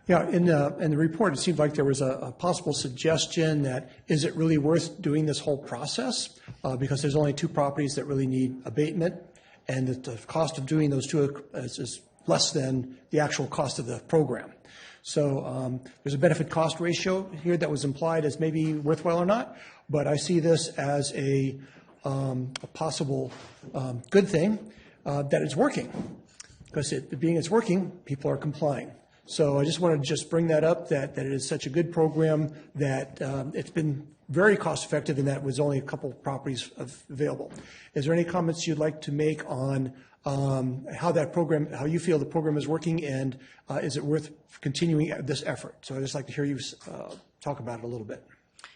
Yeah, in the report, it seemed like there was a possible suggestion that is it really worth doing this whole process? Because there's only 2 properties that really need abatement, and that the cost of doing those 2 is less than the actual cost of the program. So there's a benefit cost ratio here that was implied as maybe worthwhile or not, but I see this as a possible good thing that it's working, because being it's working, people are complying. So I just wanted to just bring that up, that it is such a good program that it's been very cost effective, and that was only a couple of properties available. Is there any comments you'd like to make on how you feel the program is working, and is it worth continuing this effort? So I'd just like to hear you talk about it a little bit.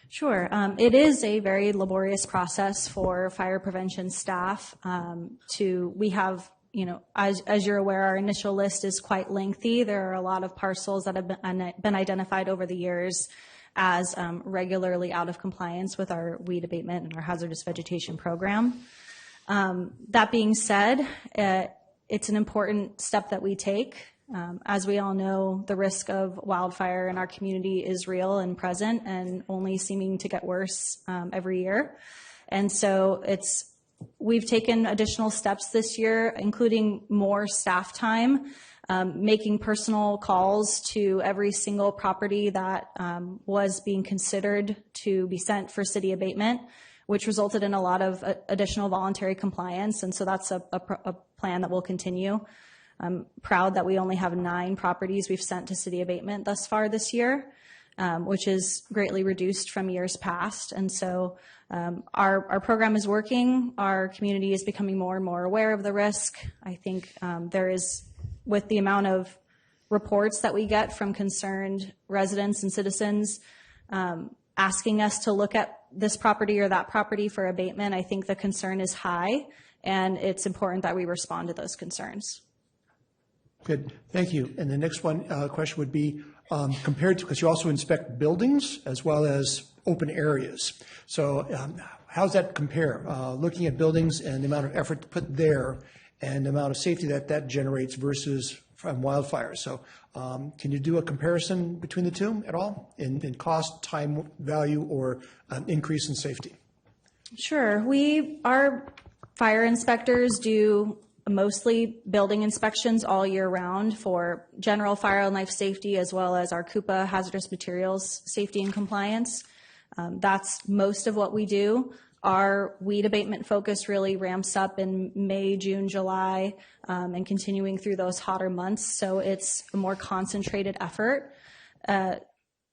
Sure. It is a very laborious process for fire prevention staff we have, as you're aware, our initial list is quite lengthy. There are a lot of parcels that have been identified over the years as regularly out of compliance with our weed abatement and our hazardous vegetation program. That being said, it's an important step that we take. As we all know, the risk of wildfire in our community is real and present and only seeming to get worse every year. And so we've taken additional steps this year, including more staff time, making personal calls to every single property that was being considered to be sent for city abatement, which resulted in a lot of additional voluntary compliance. And so that's a plan that will continue. I'm proud that we only have 9 properties we've sent to city abatement thus far this year, which is greatly reduced from years past. And so our program is working. Our community is becoming more and more aware of the risk. I think there is, with the amount of reports that we get from concerned residents and citizens asking us to look at this property or that property for abatement, I think the concern is high, and it's important that we respond to those concerns. Good, thank you. And the next question would be compared to, because you also inspect buildings as well as open areas. So how does that compare? Looking at buildings and the amount of effort put there and the amount of safety that generates versus from wildfires. So can you do a comparison between the 2 at all in cost, time, value, or increase in safety? Sure. Our fire inspectors do mostly building inspections all year round for general fire and life safety, as well as our CUPA hazardous materials safety and compliance. That's most of what we do. Our weed abatement focus really ramps up in May, June, July, and continuing through those hotter months. So it's a more concentrated effort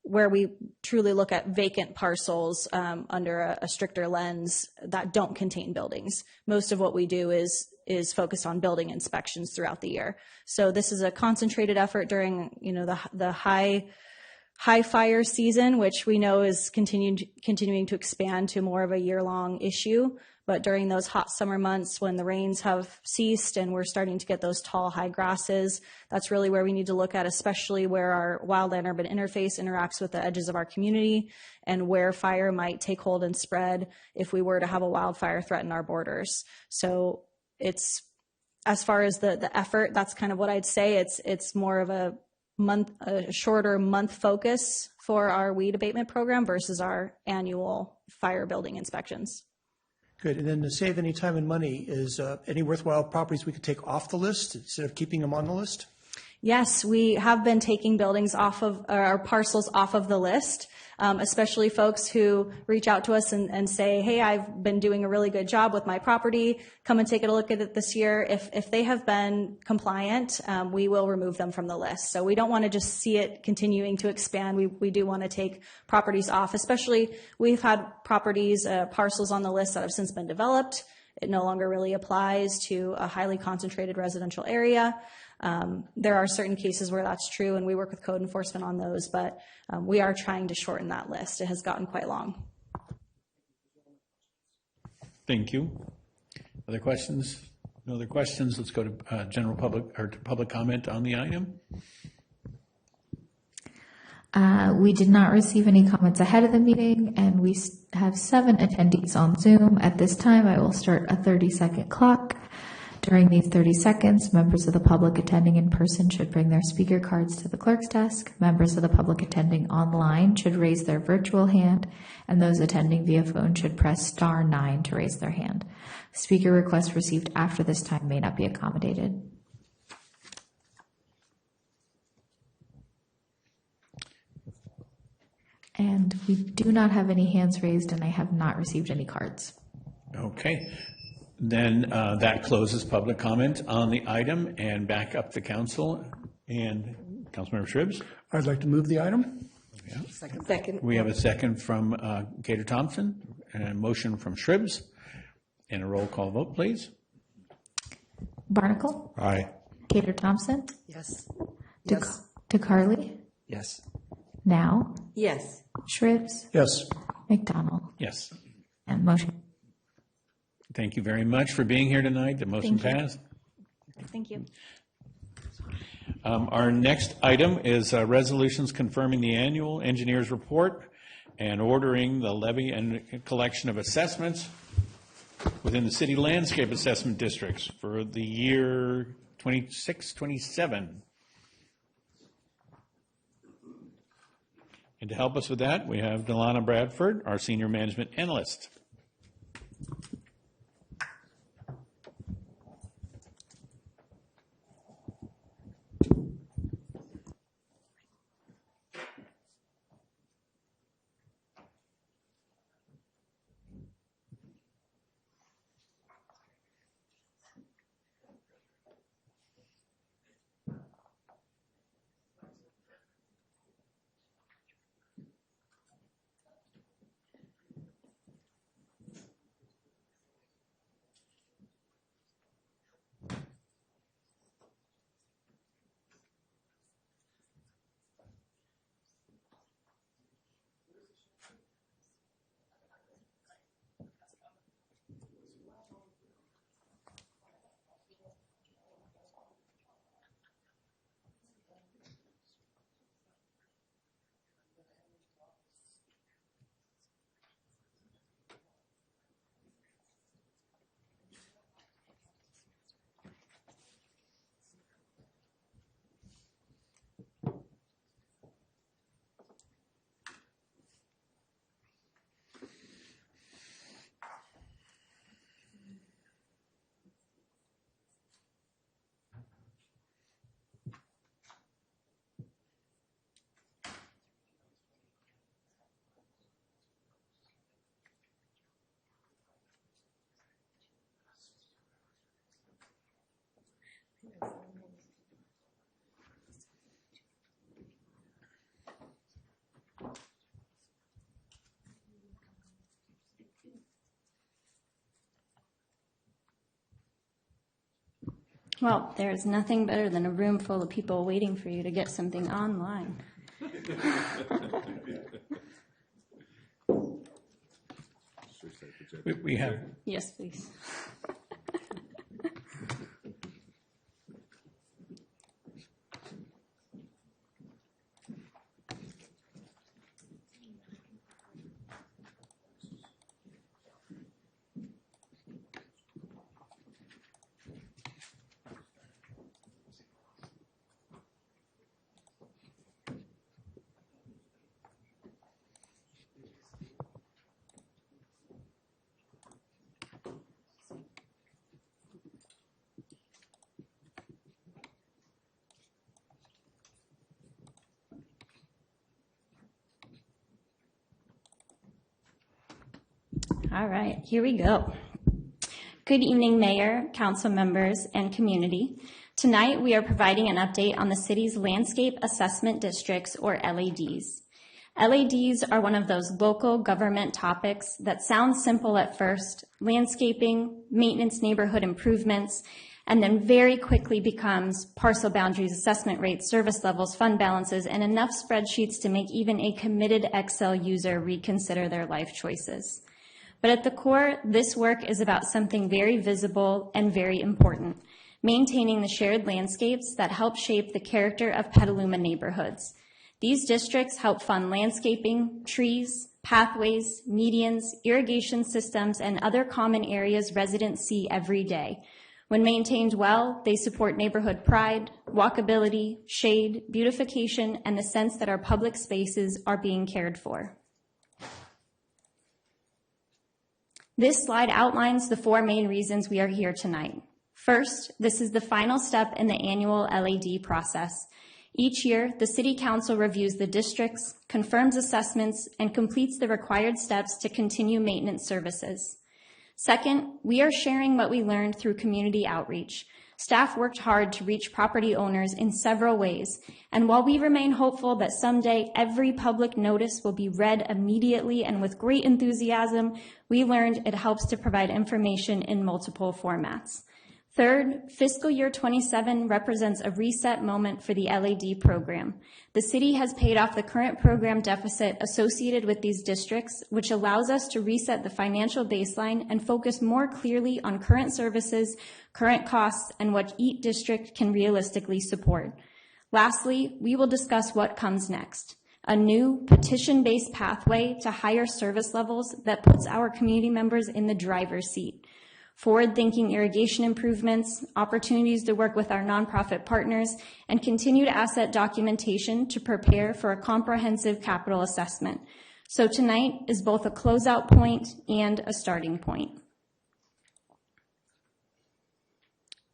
where we truly look at vacant parcels under a stricter lens that don't contain buildings. Most of what we do is focused on building inspections throughout the year. So this is a concentrated effort during the high fire season, which we know is continuing to expand to more of a year-long issue. But during those hot summer months when the rains have ceased and we're starting to get those tall, high grasses, that's really where we need to look at, especially where our wildland-urban interface interacts with the edges of our community and where fire might take hold and spread if we were to have a wildfire threaten our borders. So it's, as far as the effort, that's kind of what I'd say. It's more of a shorter month focus for our weed abatement program versus our annual fire building inspections. Good. And then to save any time and money, is any worthwhile properties we could take off the list instead of keeping them on the list? Yes, we have been taking buildings off of our parcels off of the list, especially folks who reach out to us and say, hey, I've been doing a really good job with my property. Come and take a look at it this year. If they have been compliant, we will remove them from the list. So we don't want to just see it continuing to expand. We do want to take properties off, especially we've had properties, parcels on the list that have since been developed. It no longer really applies to a highly concentrated residential area. There are certain cases where that's true, and we work with code enforcement on those, but we are trying to shorten that list. It has gotten quite long. Thank you. Other questions? No other questions? Let's go to general public or to public comment on the item. We did not receive any comments ahead of the meeting, and we have 7 attendees on Zoom. At this time, I will start a 30-second clock. During these 30 seconds, members of the public attending in person should bring their speaker cards to the clerk's desk. Members of the public attending online should raise their virtual hand, and those attending via phone should press *9 to raise their hand. Speaker requests received after this time may not be accommodated. And we do not have any hands raised, and I have not received any cards. Okay. Then that closes public comment on the item, and back up to council. And Councilmember Shribs? I'd like to move the item. Yeah. Second. We have a second from Gator Thompson, and a motion from Shribs, and a roll call vote, please. Barnacle? Aye. Gator Thompson? Yes. DeCarly? Yes. Now? Yes. Shribs? Yes. McDonald? Yes. And motion. Thank you very much for being here tonight. The motion Thank you. passed. Thank you. Our next item is resolutions confirming the annual engineer's report and ordering the levy and collection of assessments within the city landscape assessment districts for the year 26-27. And to help us with that, we have Delana Bradford, our senior management analyst. Well, there's nothing better than a room full of people waiting for you to get something online. We have. Yes, please. All right, here we go. Good evening, Mayor, council members, and community. Tonight, we are providing an update on the city's landscape assessment districts, or LADs. LADs are one of those local government topics that sound simple at first: landscaping, maintenance, neighborhood improvements, and then very quickly becomes parcel boundaries, assessment rates, service levels, fund balances, and enough spreadsheets to make even a committed Excel user reconsider their life choices. But at the core, this work is about something very visible and very important: maintaining the shared landscapes that help shape the character of Petaluma neighborhoods. These districts help fund landscaping, trees, pathways, medians, irrigation systems, and other common areas residents see every day. When maintained well, they support neighborhood pride, walkability, shade, beautification, and the sense that our public spaces are being cared for. This slide outlines the 4 main reasons we are here tonight. First, this is the final step in the annual LAD process. Each year, the City Council reviews the districts, confirms assessments, and completes the required steps to continue maintenance services. Second, we are sharing what we learned through community outreach. Staff worked hard to reach property owners in several ways, and while we remain hopeful that someday every public notice will be read immediately and with great enthusiasm, we learned it helps to provide information in multiple formats. Third, fiscal year 27 represents a reset moment for the LAD program. The city has paid off the current program deficit associated with these districts, which allows us to reset the financial baseline and focus more clearly on current services, current costs, and what each district can realistically support. Lastly, we will discuss what comes next. A new petition-based pathway to higher service levels that puts our community members in the driver's seat. Forward-thinking irrigation improvements, opportunities to work with our nonprofit partners, and continued asset documentation to prepare for a comprehensive capital assessment. So tonight is both a closeout point and a starting point.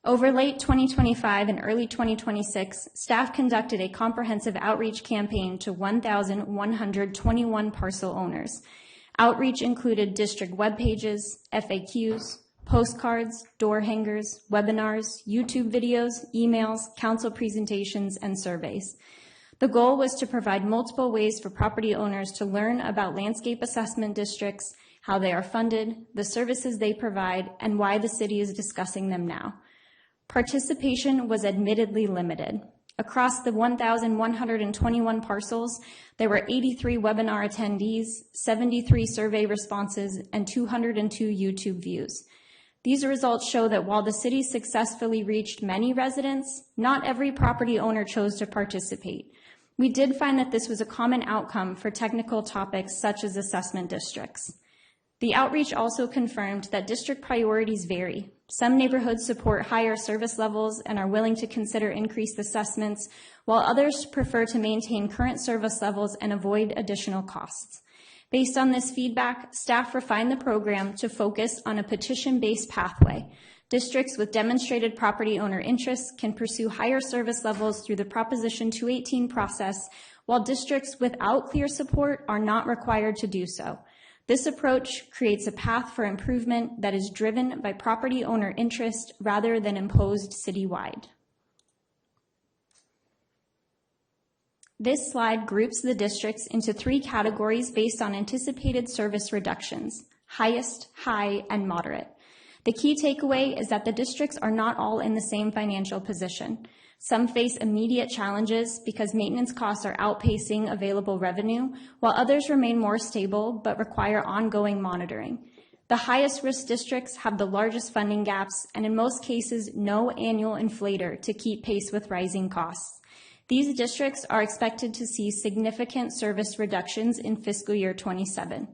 Over late 2025 and early 2026, staff conducted a comprehensive outreach campaign to 1,121 parcel owners. Outreach included district web pages, FAQs, postcards, door hangers, webinars, YouTube videos, emails, council presentations, and surveys. The goal was to provide multiple ways for property owners to learn about landscape assessment districts, how they are funded, the services they provide, and why the city is discussing them now. Participation was admittedly limited. Across the 1,121 parcels, there were 83 webinar attendees, 73 survey responses, and 202 YouTube views. These results show that while the city successfully reached many residents, not every property owner chose to participate. We did find that this was a common outcome for technical topics such as assessment districts. The outreach also confirmed that district priorities vary. Some neighborhoods support higher service levels and are willing to consider increased assessments, while others prefer to maintain current service levels and avoid additional costs. Based on this feedback, staff refined the program to focus on a petition-based pathway. Districts with demonstrated property owner interests can pursue higher service levels through the Proposition 218 process, while districts without clear support are not required to do so. This approach creates a path for improvement that is driven by property owner interest rather than imposed citywide. This slide groups the districts into 3 categories based on anticipated service reductions: highest, high, and moderate. The key takeaway is that the districts are not all in the same financial position. Some face immediate challenges because maintenance costs are outpacing available revenue, while others remain more stable but require ongoing monitoring. The highest risk districts have the largest funding gaps and in most cases no annual inflator to keep pace with rising costs. These districts are expected to see significant service reductions in fiscal year 27.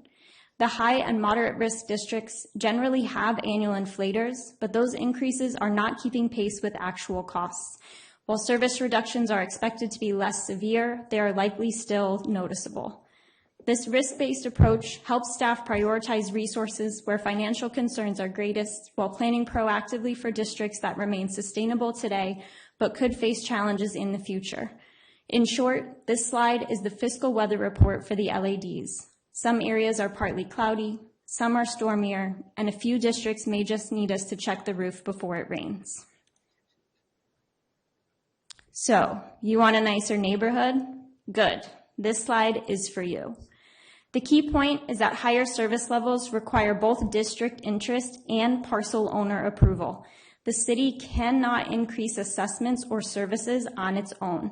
The high and moderate risk districts generally have annual inflators, but those increases are not keeping pace with actual costs. While service reductions are expected to be less severe, they are likely still noticeable. This risk-based approach helps staff prioritize resources where financial concerns are greatest while planning proactively for districts that remain sustainable today but could face challenges in the future. In short, this slide is the fiscal weather report for the LADs. Some areas are partly cloudy, some are stormier, and a few districts may just need us to check the roof before it rains. So, you want a nicer neighborhood? Good. This slide is for you. The key point is that higher service levels require both district interest and parcel owner approval. The city cannot increase assessments or services on its own.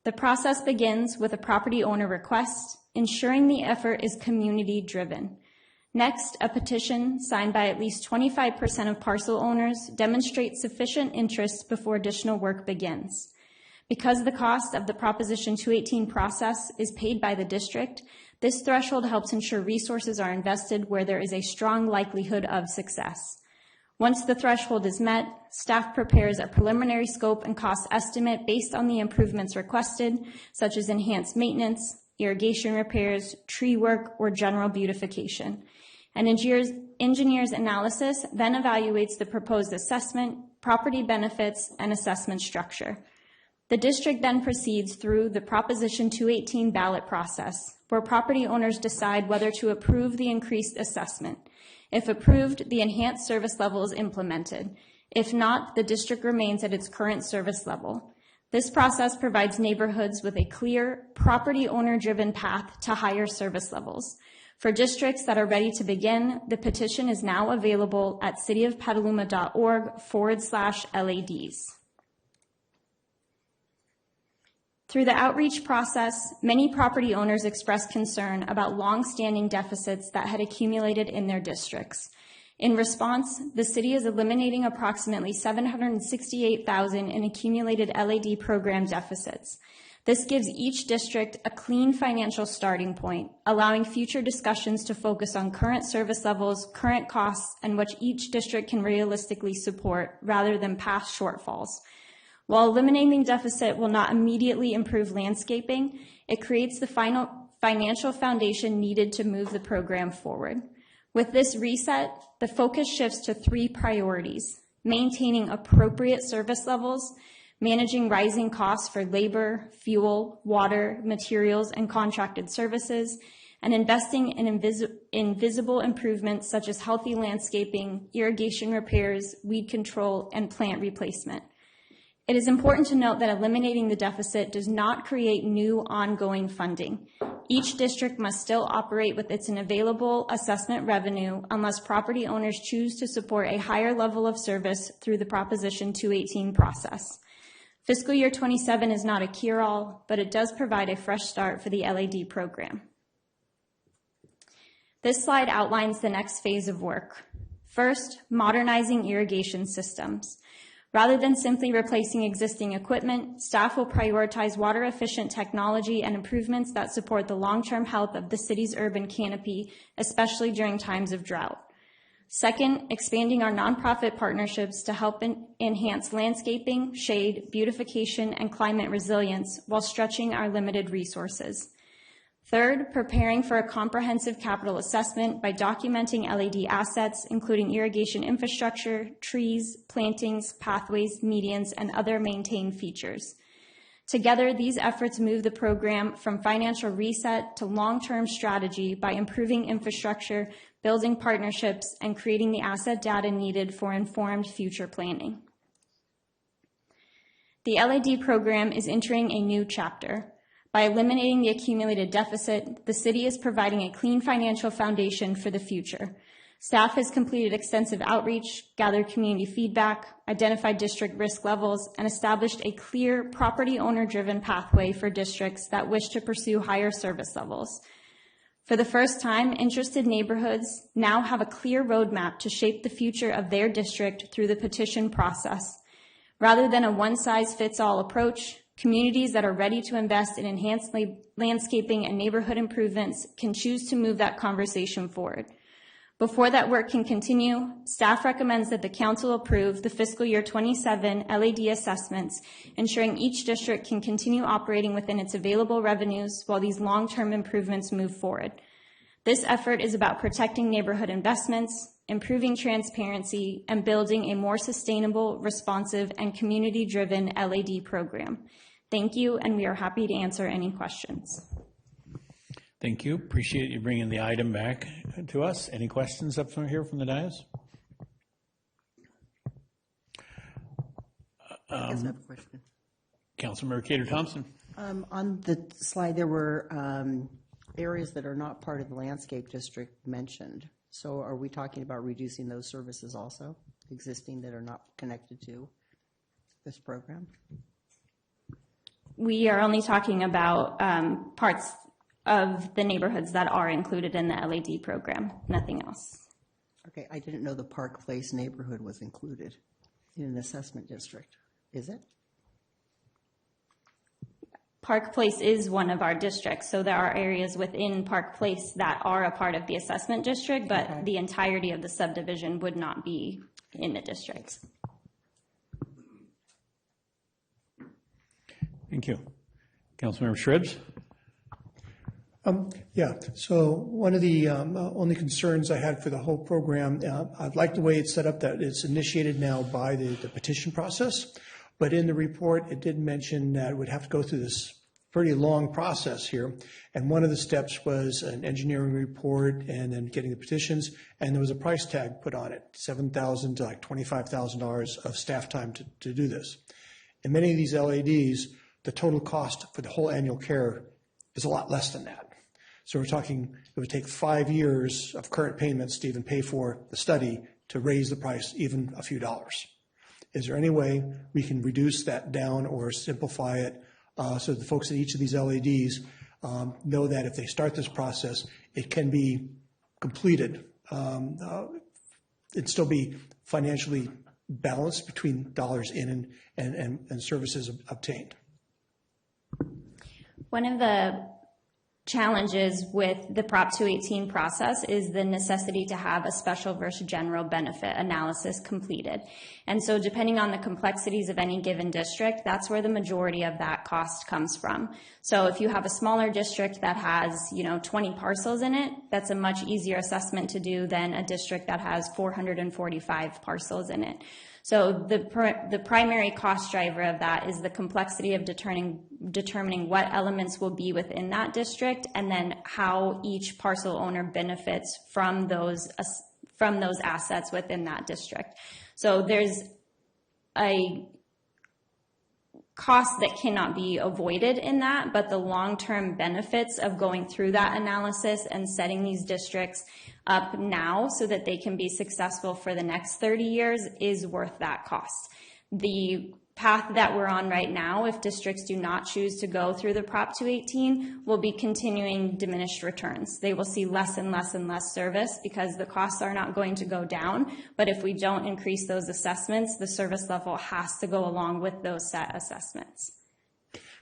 The process begins with a property owner request, ensuring the effort is community-driven. Next, a petition signed by at least 25% of parcel owners demonstrates sufficient interest before additional work begins. Because the cost of the Proposition 218 process is paid by the district, this threshold helps ensure resources are invested where there is a strong likelihood of success. Once the threshold is met, staff prepares a preliminary scope and cost estimate based on the improvements requested, such as enhanced maintenance, irrigation repairs, tree work, or general beautification. An engineer's analysis then evaluates the proposed assessment, property benefits, and assessment structure. The district then proceeds through the Proposition 218 ballot process, where property owners decide whether to approve the increased assessment. If approved, the enhanced service level is implemented. If not, the district remains at its current service level. This process provides neighborhoods with a clear, property owner-driven path to higher service levels. For districts that are ready to begin, the petition is now available at cityofpetaluma.org/LADs. Through the outreach process, many property owners expressed concern about long-standing deficits that had accumulated in their districts. In response, the city is eliminating approximately $768,000 in accumulated LAD program deficits. This gives each district a clean financial starting point, allowing future discussions to focus on current service levels, current costs, and what each district can realistically support rather than past shortfalls. While eliminating deficit will not immediately improve landscaping, it creates the financial foundation needed to move the program forward. With this reset, the focus shifts to 3 priorities: maintaining appropriate service levels, managing rising costs for labor, fuel, water, materials, and contracted services, and investing in visible improvements such as healthy landscaping, irrigation repairs, weed control, and plant replacement. It is important to note that eliminating the deficit does not create new ongoing funding. Each district must still operate with its available assessment revenue unless property owners choose to support a higher level of service through the Proposition 218 process. Fiscal year 27 is not a cure-all, but it does provide a fresh start for the LAD program. This slide outlines the next phase of work. First, modernizing irrigation systems. Rather than simply replacing existing equipment, staff will prioritize water-efficient technology and improvements that support the long-term health of the city's urban canopy, especially during times of drought. Second, expanding our nonprofit partnerships to help enhance landscaping, shade, beautification, and climate resilience while stretching our limited resources. Third, preparing for a comprehensive capital assessment by documenting LAD assets, including irrigation infrastructure, trees, plantings, pathways, medians, and other maintained features. Together, these efforts move the program from financial reset to long-term strategy by improving infrastructure, building partnerships, and creating the asset data needed for informed future planning. The LAD program is entering a new chapter. By eliminating the accumulated deficit, the city is providing a clean financial foundation for the future. Staff has completed extensive outreach, gathered community feedback, identified district risk levels, and established a clear property owner-driven pathway for districts that wish to pursue higher service levels. For the first time, interested neighborhoods now have a clear roadmap to shape the future of their district through the petition process. Rather than a one-size-fits-all approach, communities that are ready to invest in enhanced landscaping and neighborhood improvements can choose to move that conversation forward. Before that work can continue, staff recommends that the council approve the fiscal year 27 LAD assessments, ensuring each district can continue operating within its available revenues while these long-term improvements move forward. This effort is about protecting neighborhood investments, improving transparency, and building a more sustainable, responsive, and community-driven LAD program. Thank you, and we are happy to answer any questions. Thank you. Appreciate you bringing the item back to us. Any questions up from here from the dais? I have a question. Councilmember Cater-Thompson. On the slide, there were areas that are not part of the landscape district mentioned. So are we talking about reducing those services also, existing that are not connected to this program? We are only talking about parts of the neighborhoods that are included in the LAD program, nothing else. Okay, I didn't know the Park Place neighborhood was included in an assessment district. Is it? Park Place is one of our districts, so there are areas within Park Place that are a part of the assessment district, but the entirety of the subdivision would not be in the districts. Thank you. Councilmember Shribs? Yeah, so one of the only concerns I had for the whole program, I like the way it's set up, that it's initiated now by the petition process, but in the report, it did mention that it would have to go through this pretty long process here, and one of the steps was an engineering report and then getting the petitions, and there was a price tag put on it, $7,000 to like $25,000 of staff time to do this. In many of these LADs, the total cost for the whole annual care is a lot less than that. So we're talking, it would take 5 years of current payments to even pay for the study to raise the price even a few dollars. Is there any way we can reduce that down or simplify it so the folks at each of these LADs know that if they start this process, it can be completed. It'd still be financially balanced between dollars in and services obtained. One of the challenges with the Prop 218 process is the necessity to have a special versus general benefit analysis completed. And so depending on the complexities of any given district, that's where the majority of that cost comes from. So if you have a smaller district that has, 20 parcels in it, that's a much easier assessment to do than a district that has 445 parcels in it. So the primary cost driver of that is the complexity of determining what elements will be within that district, and then how each parcel owner benefits from those assets within that district. So there's a cost that cannot be avoided in that, but the long-term benefits of going through that analysis and setting these districts up now so that they can be successful for the next 30 years is worth that cost. The path that we're on right now, if districts do not choose to go through the Prop 218, will be continuing diminished returns. They will see less and less and less service because the costs are not going to go down. But if we don't increase those assessments, the service level has to go along with those set assessments.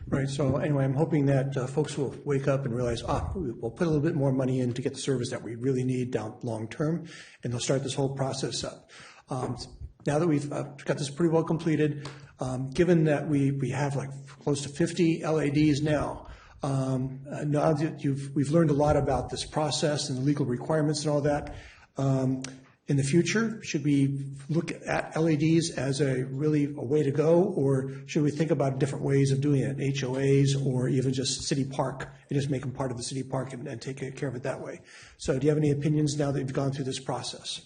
Right, so anyway, I'm hoping that folks will wake up and realize, we'll put a little bit more money in to get the service that we really need down long term, and they'll start this whole process up. Now that we've got this pretty well completed, given that we have like close to 50 LADs now, now that we've learned a lot about this process and the legal requirements and all that, in the future, should we look at LADs as a way to go, or should we think about different ways of doing it, HOAs or even just city park, and just make them part of the city park and take care of it that way? So do you have any opinions now that you've gone through this process?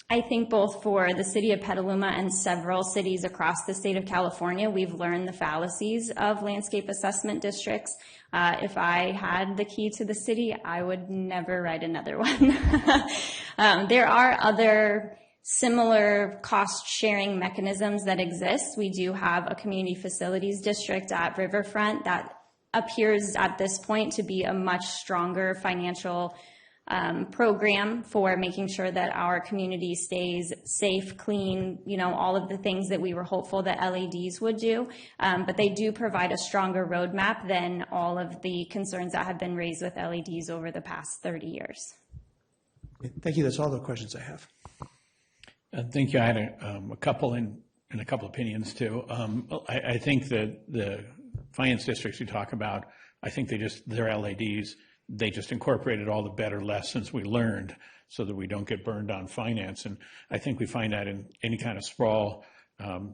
I think both for the city of Petaluma and several cities across the state of California, we've learned the fallacies of landscape assessment districts. If I had the key to the city, I would never write another one. There are other similar cost sharing mechanisms that exist. We do have a community facilities district at Riverfront that appears at this point to be a much stronger financial program for making sure that our community stays safe, clean, all of the things that we were hopeful that LADs would do. But they do provide a stronger roadmap than all of the concerns that have been raised with LADs over the past 30 years. Thank you. That's all the questions I have. Thank you. I had a couple and a couple opinions too. I think that the finance districts you talk about, I think they're LADs. They just incorporated all the better lessons we learned so that we don't get burned on finance. And I think we find that in any kind of sprawl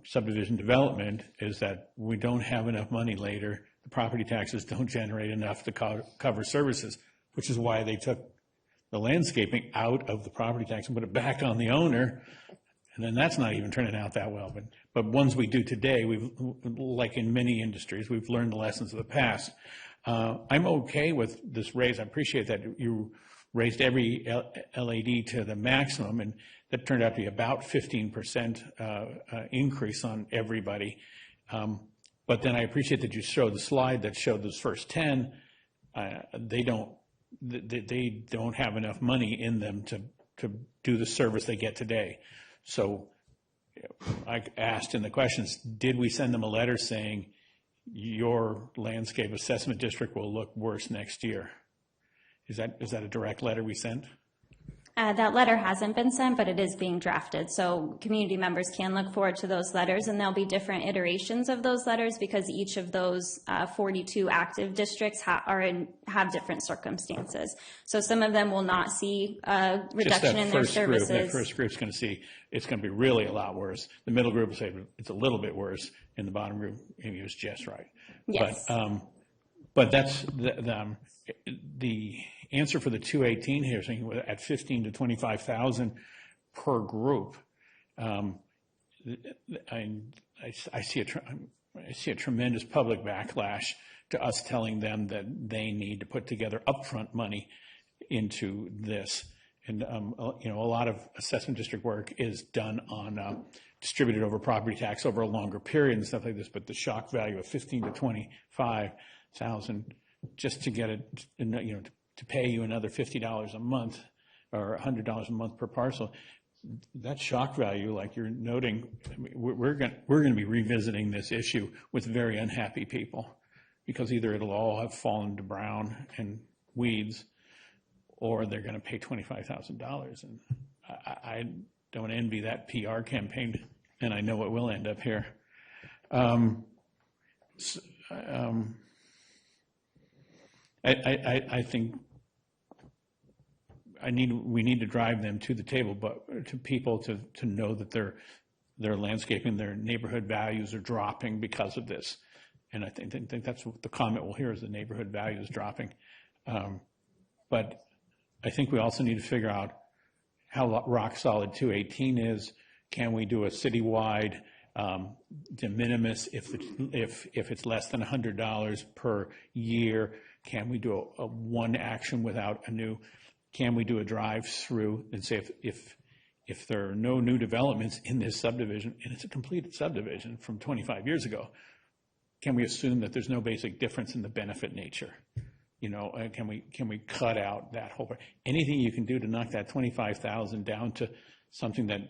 subdivision development is that we don't have enough money later. The property taxes don't generate enough to cover services, which is why they took the landscaping out of the property tax and put it back on the owner. And then that's not even turning out that well. But ones we do today, like in many industries, we've learned the lessons of the past. I'm okay with this raise. I appreciate that you raised every LAD to the maximum, and that turned out to be about 15% increase on everybody. But then I appreciate that you showed the slide that showed those first 10. They don't have enough money in them to do the service they get today. So I asked in the questions, did we send them a letter saying, your landscape assessment district will look worse next year? Is that a direct letter we sent? That letter hasn't been sent, but it is being drafted. So community members can look forward to those letters, and there'll be different iterations of those letters because each of those 42 active districts have different circumstances. So some of them will not see a reduction in their services. That first group's going to see it's going to be really a lot worse. The middle group will say it's a little bit worse, and the bottom group maybe it was just right. Yes. But that's the answer for the 218 here, saying at 15 to 25,000 per group. I see a tremendous public backlash to us telling them that they need to put together upfront money into this. And a lot of assessment district work is done on distributed over property tax over a longer period and stuff like this. But the shock value of 15 to 25,000 just to get it, to pay you another $50 a month or $100 a month per parcel, that shock value, like you're noting, we're going to be revisiting this issue with very unhappy people because either it'll all have fallen to brown and weeds, or they're going to pay $25,000. And I don't envy that PR campaign, and I know it will end up here. I think we need to drive them to the table, but to people to know that their landscaping, their neighborhood values are dropping because of this. And I think that's what the comment we'll hear is the neighborhood values dropping. But I think we also need to figure out how rock solid 218 is. Can we do a citywide de minimis if it's less than $100 per year? Can we do a one action without a new? Can we do a drive-through and say if there are no new developments in this subdivision, and it's a completed subdivision from 25 years ago, can we assume that there's no basic difference in the benefit nature? Can we cut out that whole part? Anything you can do to knock that 25,000 down to something that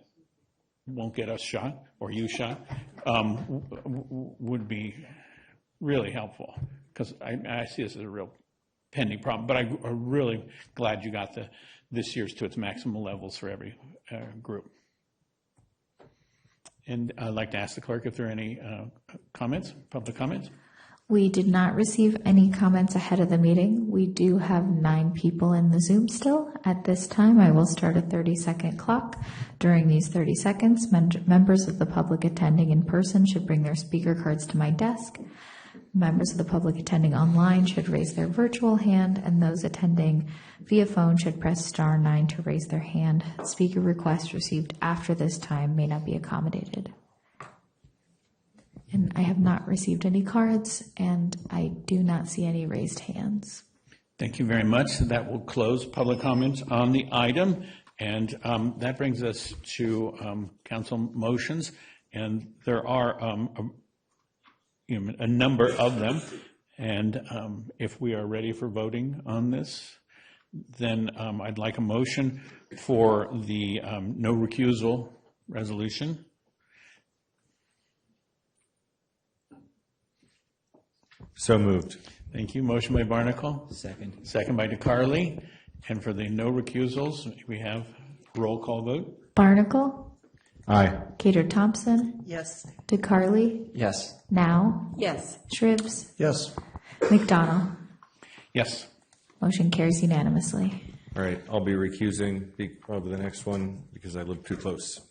won't get us shot or you shot would be really helpful, because I see this as a real pending problem. But I'm really glad you got this year's to its maximum levels for every group. And I'd like to ask the clerk if there are any comments, public comments. We did not receive any comments ahead of the meeting. We do have 9 people in the Zoom still. At this time, I will start a 30-second clock. During these 30 seconds, members of the public attending in person should bring their speaker cards to my desk. Members of the public attending online should raise their virtual hand, and those attending via phone should press *9 to raise their hand. Speaker requests received after this time may not be accommodated. And I have not received any cards, and I do not see any raised hands. Thank you very much. That will close public comments on the item, and that brings us to council motions, and there are a number of them. And if we are ready for voting on this, then I'd like a motion for the no recusal resolution. So moved. Thank you. Motion by Barnacle. Second. Second by DeCarly. And for the no recusals, we have roll call vote. Barnacle. Aye. Cater Thompson. Yes. DeCarly. Yes. Now. Yes. Shribs. Yes. McDonald. Yes. Motion carries unanimously. All right, I'll be recusing over the next one because I live too close.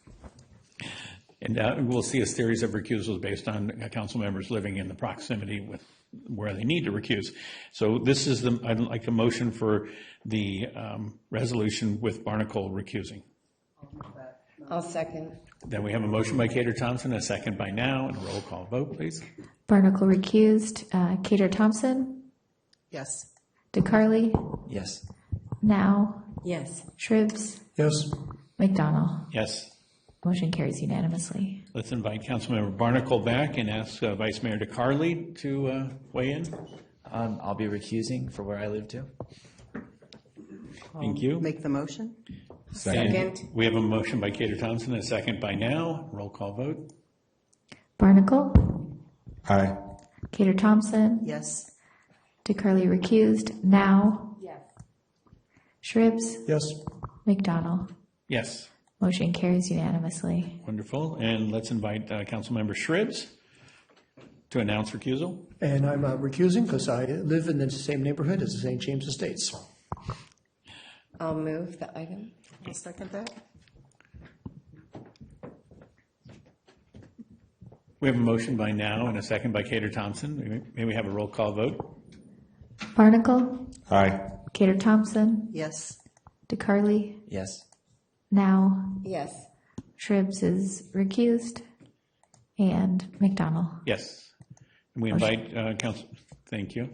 And we'll see a series of recusals based on council members living in the proximity with where they need to recuse. So this is I'd like a motion for the resolution with Barnacle recusing. I'll second. Then we have a motion by Cater Thompson, a second by Now, and a roll call vote, please. Barnacle recused. Cater Thompson. Yes. DeCarly. Yes. Now. Yes. Shribs. Yes. McDonald. Yes. Motion carries unanimously. Let's invite Councilmember Barnacle back and ask Vice Mayor DeCarly to weigh in. I'll be recusing for where I live too. Thank you. Make the motion. Second. We have a motion by Cater Thompson, a second by Now. Roll call vote. Barnacle. Aye. Cater Thompson. Yes. DeCarly recused. Now. Yes. Shribs. Yes. McDonald. Yes. Motion carries unanimously. Wonderful. And let's invite Councilmember Shribs to announce recusal. And I'm recusing because I live in the same neighborhood as the St. James Estates. I'll move the item. I'll second that. We have a motion by Now and a second by Cater Thompson. May we have a roll call vote? Barnacle. Aye. Cater Thompson. Yes. DeCarly. Yes. Now. Yes. Shribs is recused. And McDonald. Yes. And we invite thank you.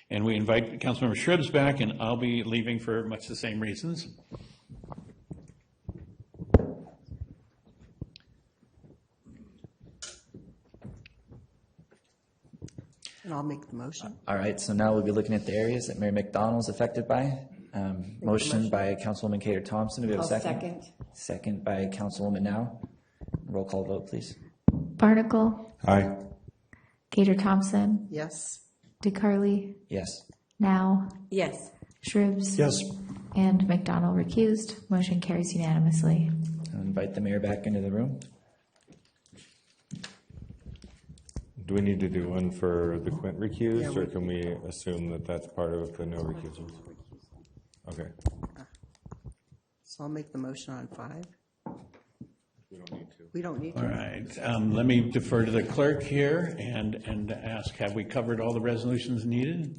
And we invite Councilmember Shribs back, and I'll be leaving for much the same reasons. And I'll make the motion. All right, so now we'll be looking at the areas that Mayor McDonald is affected by. Motion by Councilwoman Cater Thompson. Do we have a second? Second. Second by Councilwoman Now. Roll call vote, please. Barnacle. Aye. Cater Thompson. Yes. DeCarly. Yes. Now. Yes. Shribs. Yes. And McDonald recused. Motion carries unanimously. I'll invite the mayor back into the room. Do we need to do one for the Quint recused, Yeah, or can we assume that that's part of the no recusals? Okay. So I'll make the motion on 5. We don't need to. We don't need All to. right. Let me defer to the clerk here and ask, have we covered all the resolutions needed?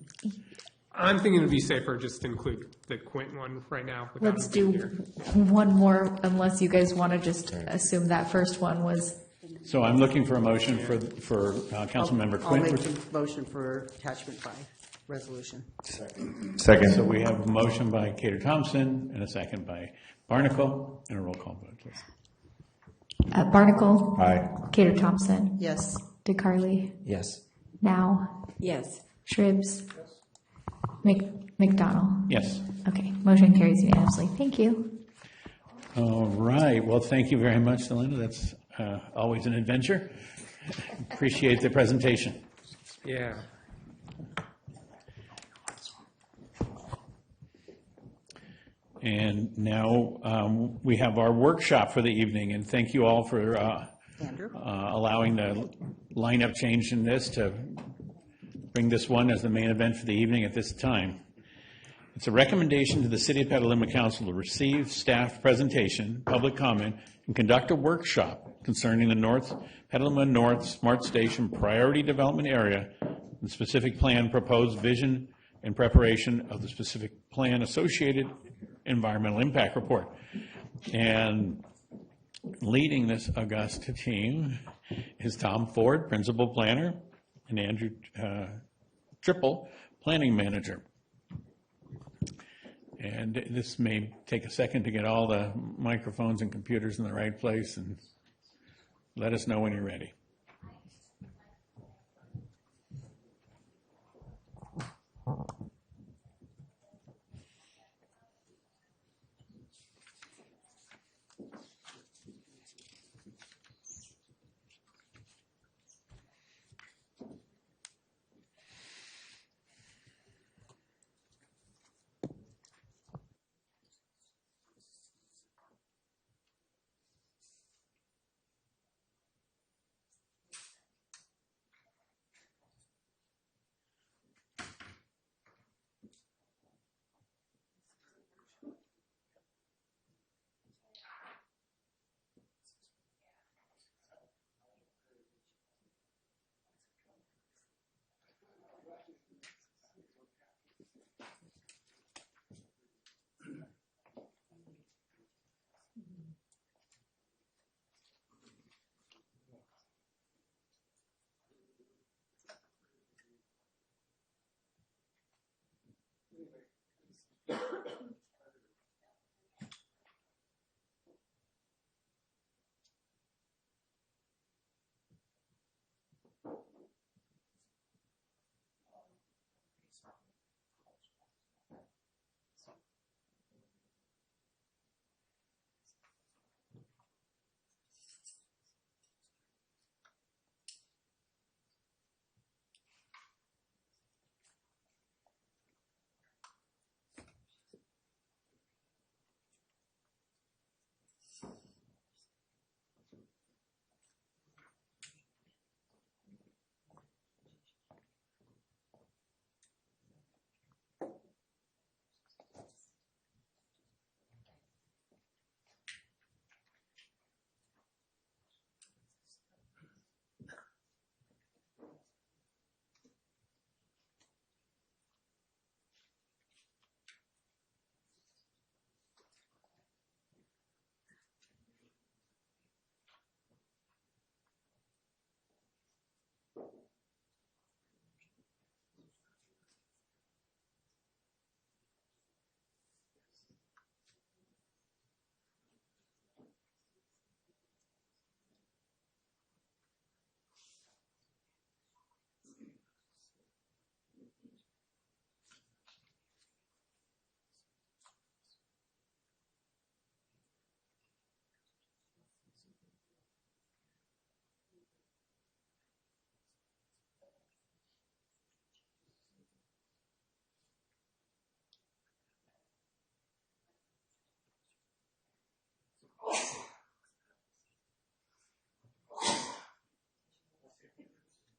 I'm thinking it'd be safer just to include the Quint one right now. without Let's it do being here. one more, unless you guys want to just assume that first one was. So I'm looking for a motion for Councilmember I'll Quint. make the motion for attachment 5, resolution. Second. So we have a motion by Cater Thompson and a second by Barnacle, and a roll call vote, please. Barnacle. Aye. Cater Thompson. Yes. DeCarly. Yes. Now. Yes. Shribs. McDonald. Yes. Okay, motion carries unanimously. Thank you. All right. Well, thank you very much, Delinda. That's always an adventure. Appreciate the presentation. Yeah. And now we have our workshop for the evening, and thank you all for allowing the lineup change in this to bring this one as the main event for the evening at this time. It's a recommendation to the City of Petaluma Council to receive staff presentation, public comment, and conduct a workshop concerning the Petaluma North Smart Station Priority Development Area and specific plan, proposed vision, and preparation of the specific plan associated environmental impact report. And leading this august team is Tom Ford, Principal Planner, and Andrew Triple, Planning Manager. And this may take a second to get all the microphones and computers in the right place, and let us know when you're ready.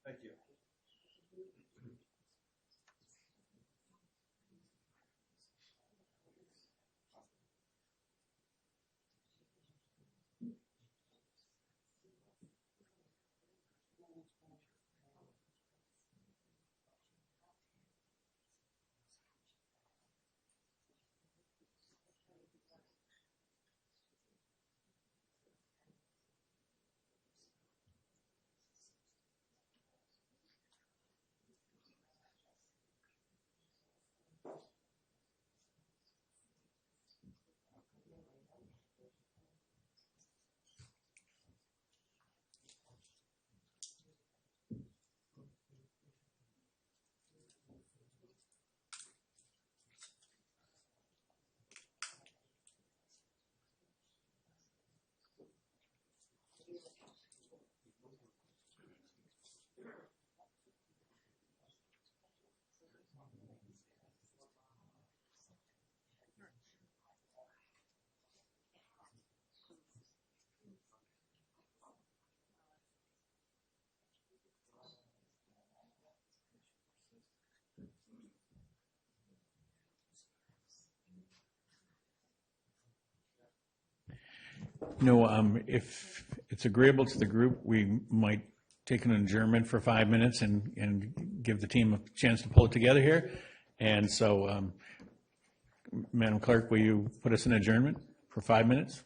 Thank you. No, if it's agreeable to the group, we might take an adjournment for 5 minutes and give the team a chance to pull it together here. And so, Madam Clerk, will you put us in adjournment for 5 minutes?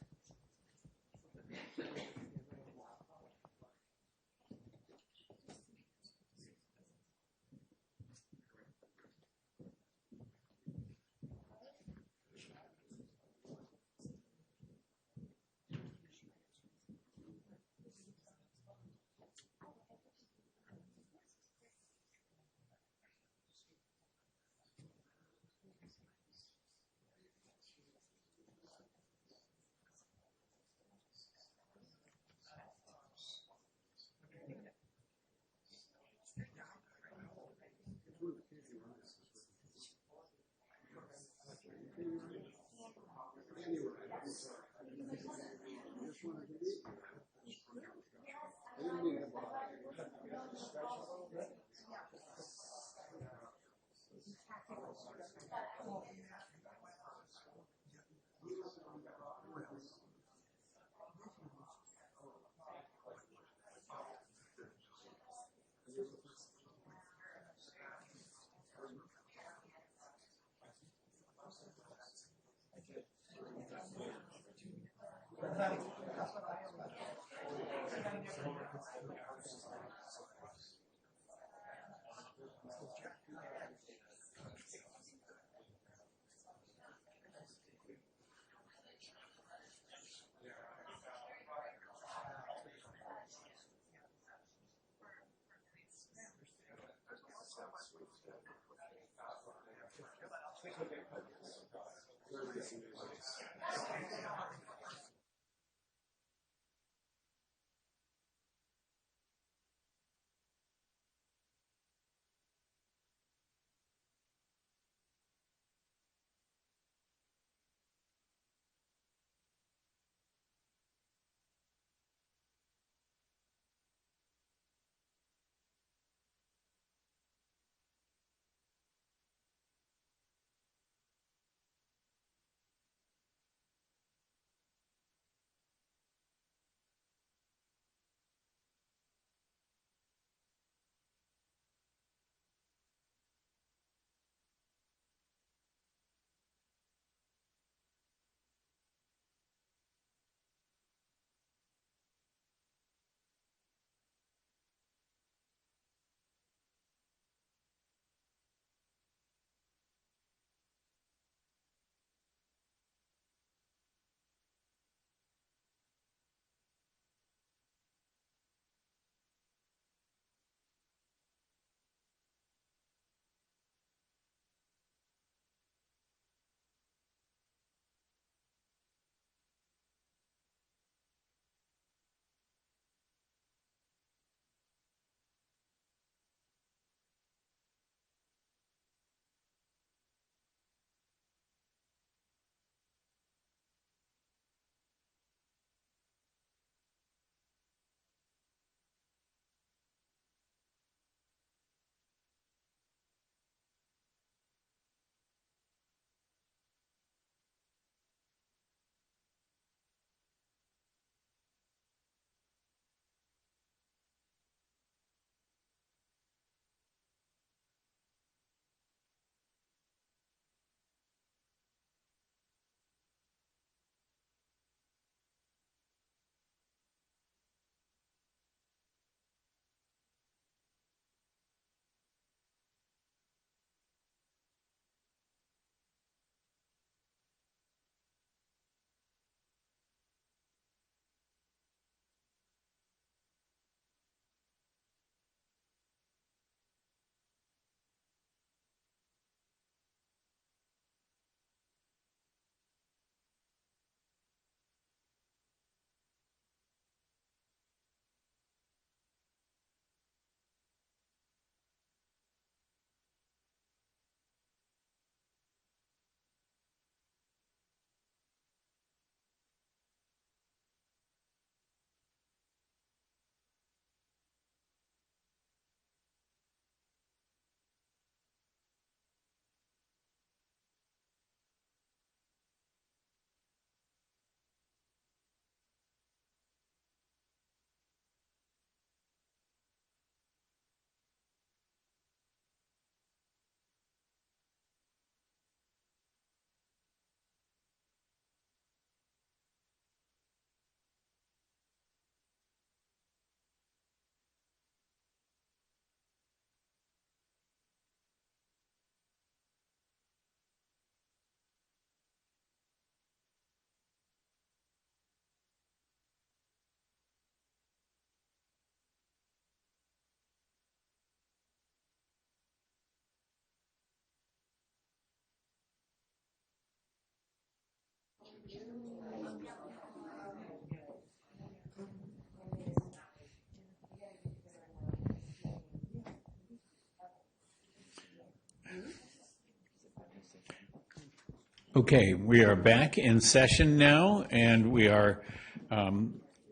Okay, we are back in session now, and we are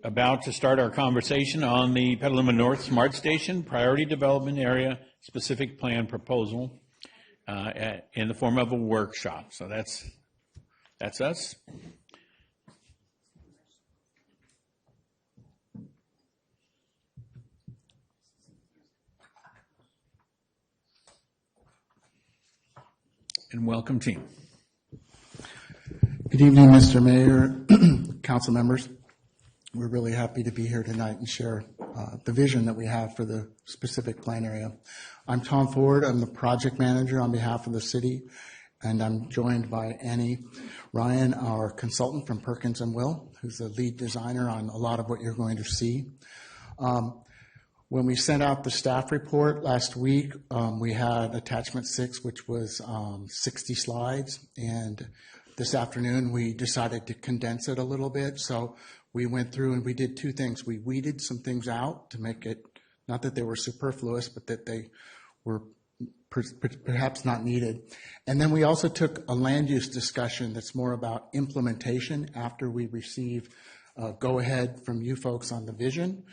about to start our conversation on the Petaluma North Smart Station Priority Development Area Specific Plan Proposal in the form of a workshop. So that's us. And welcome, team. Good evening, Mr. Mayor, council members. We're really happy to be here tonight and share the vision that we have for the specific plan area. I'm Tom Ford. I'm the project manager on behalf of the city, and I'm joined by Annie Ryan, our consultant from Perkins & Will, who's the lead designer on a lot of what you're going to see. When we sent out the staff report last week, we had attachment 6, which was 60 slides, and this afternoon we decided to condense it a little bit. So we went through and we did two things. We weeded some things out to make it, not that they were superfluous, but that they were perhaps not needed. And then we also took a land use discussion that's more about implementation after we receive go ahead from you folks on the vision.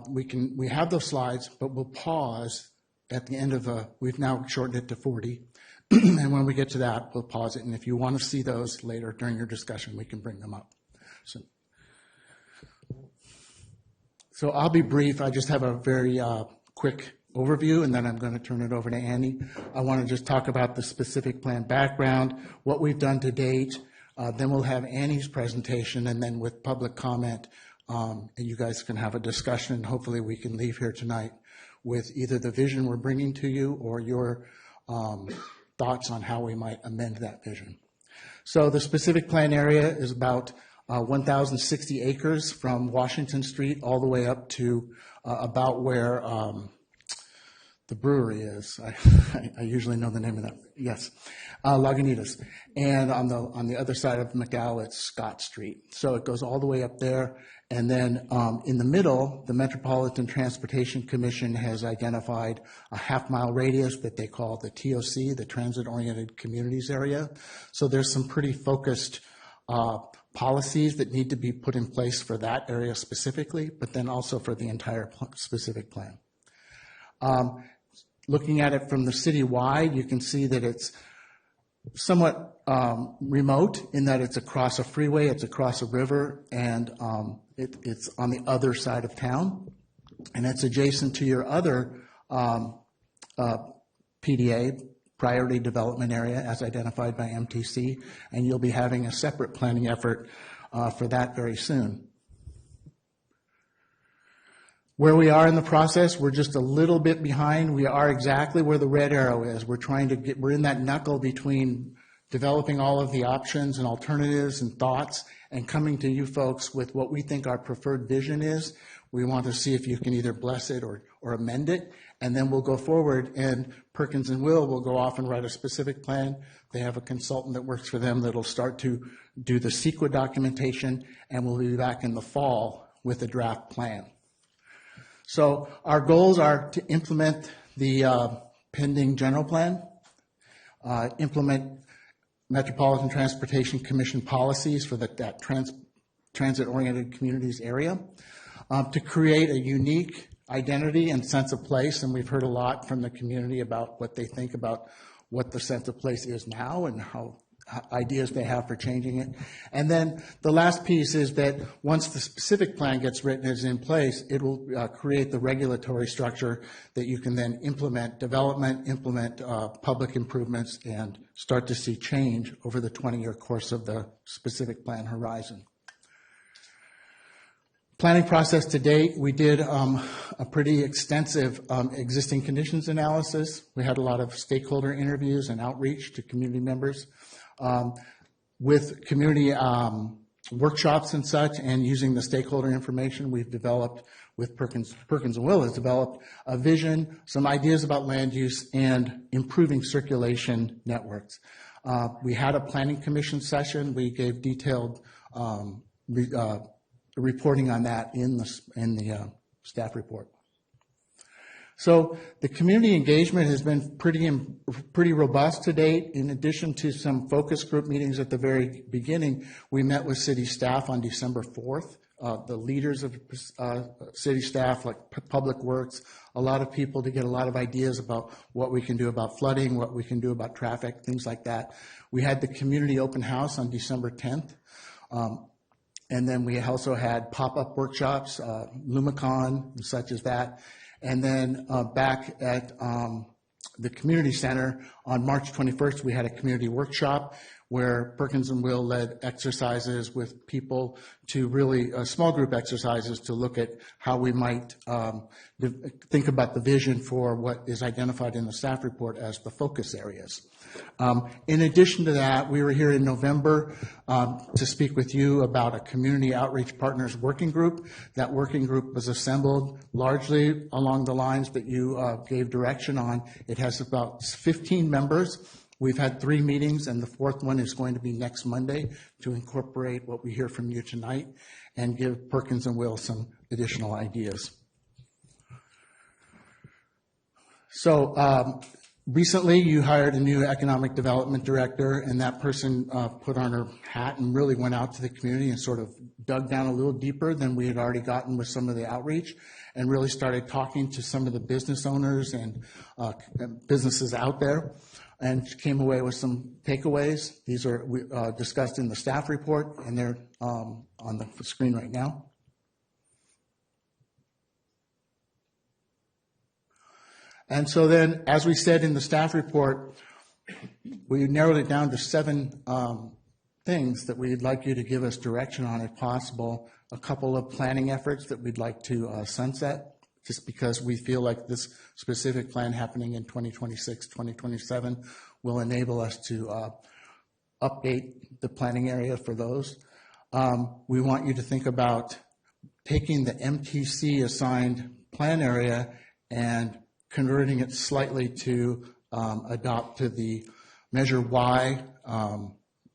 We have those slides, but we'll pause at the end of we've now shortened it to 40. And when we get to that, we'll pause it. And if you want to see those later during your discussion, we can bring them up. So I'll be brief. I just have a very quick overview, and then I'm going to turn it over to Annie. I want to just talk about the specific plan background, what we've done to date. Then we'll have Annie's presentation, and then with public comment, and you guys can have a discussion. Hopefully we can leave here tonight with either the vision we're bringing to you or your thoughts on how we might amend that vision. So the specific plan area is about 1,060 acres from Washington Street all the way up to about where the brewery is. I usually know the name of that. Yes, Lagunitas. And on the other side of McGow, it's Scott Street. So it goes all the way up there. And then in the middle, the Metropolitan Transportation Commission has identified a half-mile radius that they call the TOC, the Transit-Oriented Communities Area. So there's some pretty focused policies that need to be put in place for that area specifically, but then also for the entire specific plan. Looking at it from the city-wide, you can see that it's somewhat remote in that it's across a freeway, it's across a river, and it's on the other side of town. And it's adjacent to your other PDA, Priority Development Area, as identified by MTC, and you'll be having a separate planning effort for that very soon. Where we are in the process, we're just a little bit behind. We are exactly where the red arrow is. We're in that knuckle between developing all of the options and alternatives and thoughts and coming to you folks with what we think our preferred vision is. We want to see if you can either bless it or amend it, and then we'll go forward, and Perkins & Will go off and write a specific plan. They have a consultant that works for them that'll start to do the CEQA documentation, and we'll be back in the fall with a draft plan. So our goals are to implement the pending general plan, implement Metropolitan Transportation Commission policies for that transit-oriented communities area, to create a unique identity and sense of place, and we've heard a lot from the community about what they think about what the sense of place is now and how ideas they have for changing it. And then the last piece is that once the specific plan gets written and is in place, it will create the regulatory structure that you can then implement development, implement public improvements, and start to see change over the 20-year course of the specific plan horizon. Planning process to date, we did a pretty extensive existing conditions analysis. We had a lot of stakeholder interviews and outreach to community members. With community workshops and such, and using the stakeholder information we've developed with Perkins & Will has developed a vision, some ideas about land use, and improving circulation networks. We had a planning commission session. We gave detailed reporting on that in the staff report. So the community engagement has been pretty robust to date. In addition to some focus group meetings at the very beginning, we met with city staff on December 4th. The leaders of city staff, like Public Works, a lot of people to get a lot of ideas about what we can do about flooding, what we can do about traffic, things like that. We had the community open house on December 10th. And then we also had pop-up workshops, Lumicon, and such as that. And then back at the community center on March 21st, we had a community workshop where Perkins and Will led exercises with people to really, small group exercises to look at how we might think about the vision for what is identified in the staff report as the focus areas. In addition to that, we were here in November to speak with you about a community outreach partners working group. That working group was assembled largely along the lines that you gave direction on. It has about 15 members. We've had 3 meetings, and the 4th one is going to be next Monday to incorporate what we hear from you tonight and give Perkins and Will some additional ideas. So recently you hired a new economic development director, and that person put on her hat and really went out to the community and sort of dug down a little deeper than we had already gotten with some of the outreach, and really started talking to some of the business owners and businesses out there, and came away with some takeaways. These are discussed in the staff report, and they're on the screen right now. And so then, as we said in the staff report, we narrowed it down to 7 things that we'd like you to give us direction on if possible. A couple of planning efforts that we'd like to sunset, just because we feel like this specific plan happening in 2026, 2027 will enable us to update the planning area for those. We want you to think about taking the MTC assigned plan area and converting it slightly to adopt to the Measure Y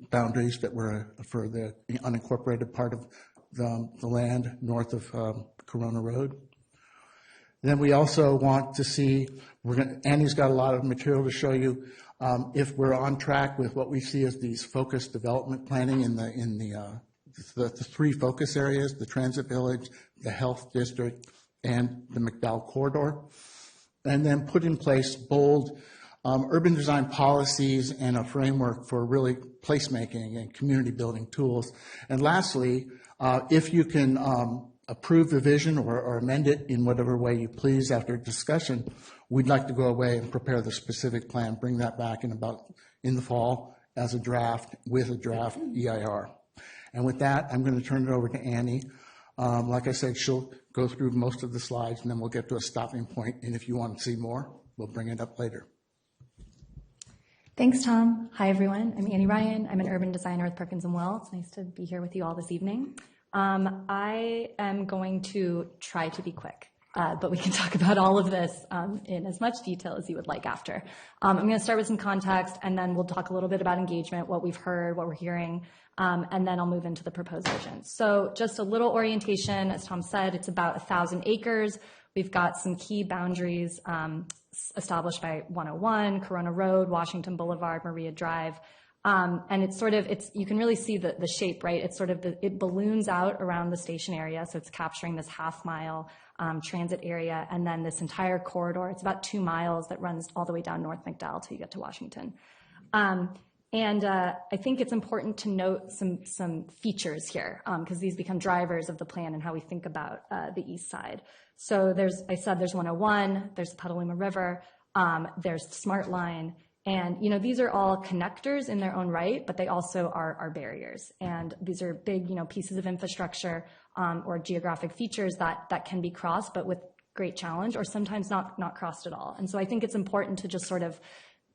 boundaries that were for the unincorporated part of the land north of Corona Road. Then we also want to see, Annie's got a lot of material to show you, if we're on track with what we see as these focused development planning in the 3 focus areas, the Transit Village, the Health District, and the McDowell Corridor. And then put in place bold urban design policies and a framework for really placemaking and community building tools. And lastly, if you can approve the vision or amend it in whatever way you please after discussion, we'd like to go away and prepare the specific plan, bring that back in the fall as a draft with a draft EIR. And with that, I'm going to turn it over to Annie. Like I said, she'll go through most of the slides, and then we'll get to a stopping point. And if you want to see more, we'll bring it up later. Thanks, Tom. Hi, everyone. I'm Annie Ryan. I'm an urban designer with Perkins & Will. It's nice to be here with you all this evening. I am going to try to be quick, but we can talk about all of this in as much detail as you would like after. I'm going to start with some context, and then we'll talk a little bit about engagement, what we've heard, what we're hearing, and then I'll move into the proposed vision. So just a little orientation. As Tom said, it's about 1,000 acres. We've got some key boundaries established by 101, Corona Road, Washington Boulevard, Maria Drive. And you can really see the shape, right? It's it balloons out around the station area. So it's capturing this half-mile transit area. And then this entire corridor, it's about 2 miles that runs all the way down North McDowell till you get to Washington. I think it's important to note some features here, because these become drivers of the plan and how we think about the east side. So there's 101, there's the Petaluma River, there's the Smart Line, and these are all connectors in their own right, but they also are barriers. And these are big pieces of infrastructure or geographic features that can be crossed, but with great challenge, or sometimes not crossed at all. And so I think it's important to just sort of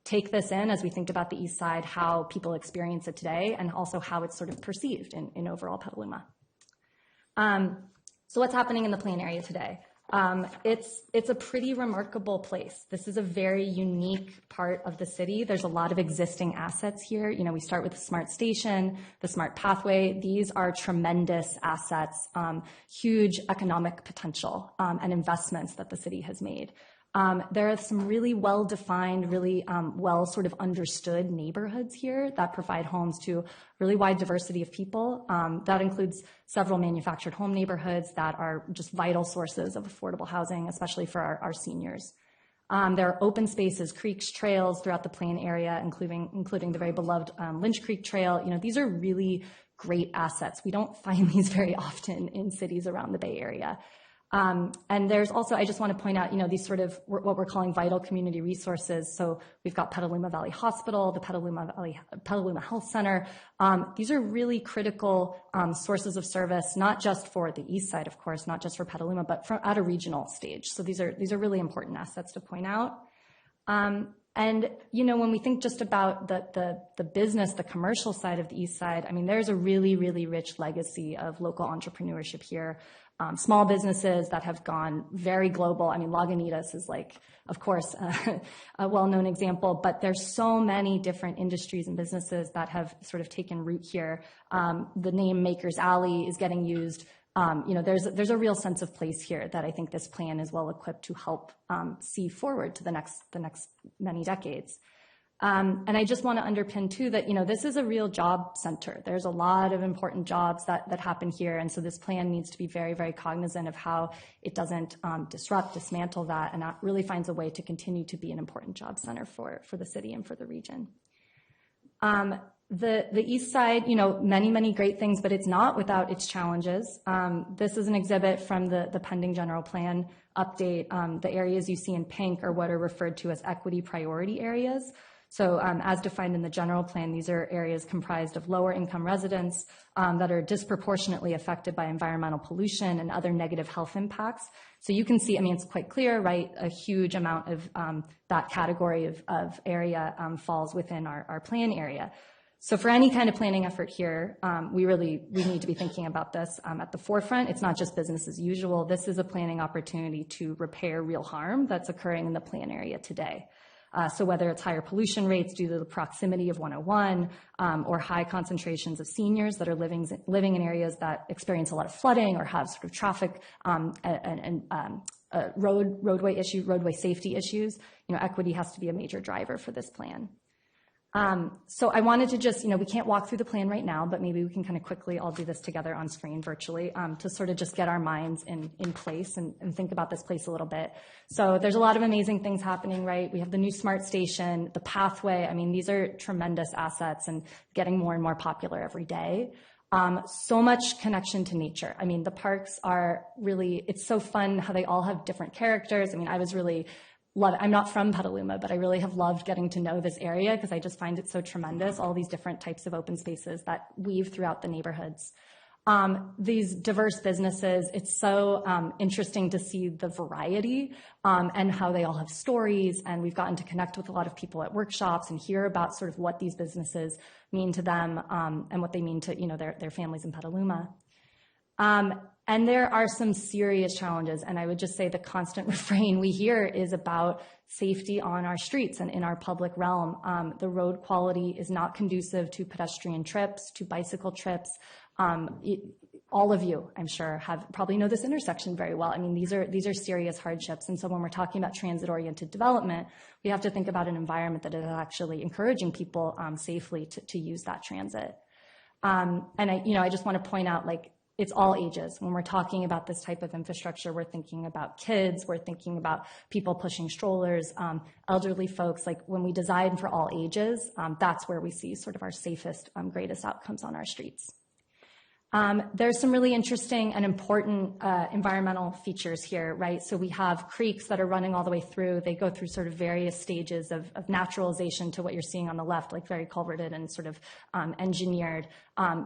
take this in as we think about the east side, how people experience it today, and also how it's sort of perceived in overall Petaluma. So what's happening in the plan area today? It's a pretty remarkable place. This is a very unique part of the city. There's a lot of existing assets here. You know, we start with the smart station, the smart pathway. These are tremendous assets, huge economic potential, and investments that the city has made. There are some really well-defined, really well sort of understood neighborhoods here that provide homes to really wide diversity of people. That includes several manufactured home neighborhoods that are just vital sources of affordable housing, especially for our seniors. There are open spaces, creeks, trails throughout the Plain area, including the very beloved Lynch Creek Trail. You know, these are really great assets. We don't find these very often in cities around the Bay Area. And there's also, I just want to point out, you know, these sort of what we're calling vital community resources. So we've got Petaluma Valley Hospital, the Petaluma Health Center. These are really critical sources of service, not just for the east side, of course, not just for Petaluma, but at a regional stage. So these are really important assets to point out. And, you know, when we think just about the business, the commercial side of the east side, I mean, there's a really, really rich legacy of local entrepreneurship here. Small businesses that have gone very global. I mean, Lagunitas is like, of course, a well-known example, but there's so many different industries and businesses that have sort of taken root here. The name Maker's Alley is getting used. You know, there's a real sense of place here that I think this plan is well equipped to help see forward to the next many decades. And I just want to underpin too that, you know, this is a real job center. There's a lot of important jobs that happen here. And so this plan needs to be very, very cognizant of how it doesn't dismantle that, and that really finds a way to continue to be an important job center for the city and for the region. The east side, you know, many great things, but it's not without its challenges. This is an exhibit from the pending general plan update. The areas you see in pink are what are referred to as equity priority areas. So as defined in the general plan, these are areas comprised of lower income residents that are disproportionately affected by environmental pollution and other negative health impacts. So you can see, I mean, it's quite clear, right? A huge amount of that category of area falls within our plan area. So for any kind of planning effort here, we need to be thinking about this at the forefront. It's not just business as usual. This is a planning opportunity to repair real harm that's occurring in the plan area today. So whether it's higher pollution rates due to the proximity of 101 or high concentrations of seniors that are living in areas that experience a lot of flooding or have sort of traffic and roadway safety issues, you know, equity has to be a major driver for this plan. So I wanted to just, you know, we can't walk through the plan right now, but maybe we can kind of quickly all do this together on screen virtually to sort of just get our minds in place and think about this place a little bit. So there's a lot of amazing things happening, right? We have the new smart station, the pathway. I mean, these are tremendous assets and getting more and more popular every day. So much connection to nature. I mean, the parks are really, it's so fun how they all have different characters. I mean, I'm not from Petaluma, but I really have loved getting to know this area because I just find it so tremendous, all these different types of open spaces that weave throughout the neighborhoods. These diverse businesses, it's so interesting to see the variety and how they all have stories, and we've gotten to connect with a lot of people at workshops and hear about sort of what these businesses mean to them and what they mean to, you know, their families in Petaluma. And there are some serious challenges, and I would just say the constant refrain we hear is about safety on our streets and in our public realm. The road quality is not conducive to pedestrian trips, to bicycle trips. All of you, I'm sure, probably know this intersection very well. I mean, these are serious hardships, and so when we're talking about transit-oriented development, we have to think about an environment that is actually encouraging people safely to use that transit. And I just want to point out, like, it's all ages. When we're talking about this type of infrastructure, we're thinking about kids, we're thinking about people pushing strollers, elderly folks. Like, when we design for all ages, that's where we see sort of our safest, greatest outcomes on our streets. There's some really interesting and important environmental features here, right? So we have creeks that are running all the way through. They go through sort of various stages of naturalization to what you're seeing on the left, like very culverted and sort of engineered.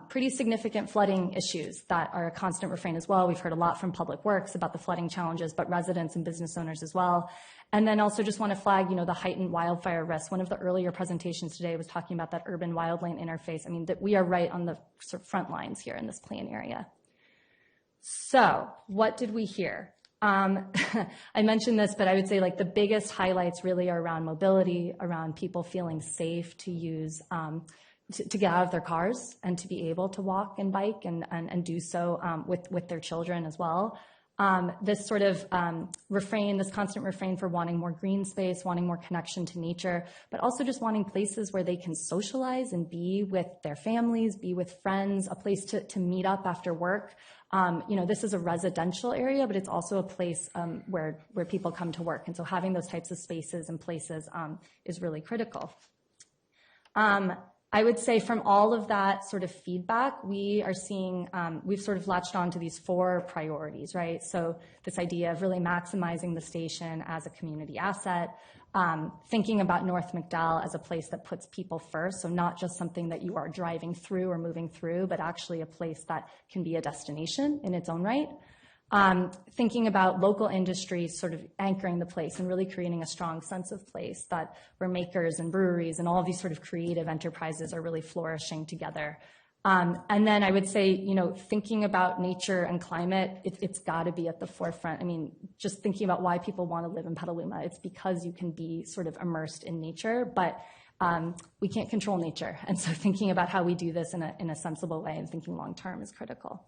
Pretty significant flooding issues that are a constant refrain as well. We've heard a lot from Public Works about the flooding challenges, but residents and business owners as well. And then also just want to flag, the heightened wildfire risk. One of the earlier presentations today was talking about that urban wildland interface. I mean, that we are right on the sort of front lines here in this plan area. So what did we hear? I mentioned this, but I would say like the biggest highlights really are around mobility, around people feeling safe to use, to get out of their cars and to be able to walk and bike and do so with their children as well. This sort of refrain, this constant refrain for wanting more green space, wanting more connection to nature, but also just wanting places where they can socialize and be with their families, be with friends, a place to meet up after work. This is a residential area, but it's also a place where people come to work. And so having those types of spaces and places is really critical. I would say from all of that sort of feedback, we are seeing, we've sort of latched on to these 4 priorities, right? So this idea of really maximizing the station as a community asset, thinking about North McDowell as a place that puts people first, so not just something that you are driving through or moving through, but actually a place that can be a destination in its own right. Thinking about local industries sort of anchoring the place and really creating a strong sense of place that where makers and breweries and all of these sort of creative enterprises are really flourishing together. And then I would say, thinking about nature and climate, it's got to be at the forefront. I mean, just thinking about why people want to live in Petaluma, it's because you can be sort of immersed in nature, but we can't control nature. And so thinking about how we do this in a sensible way and thinking long-term is critical.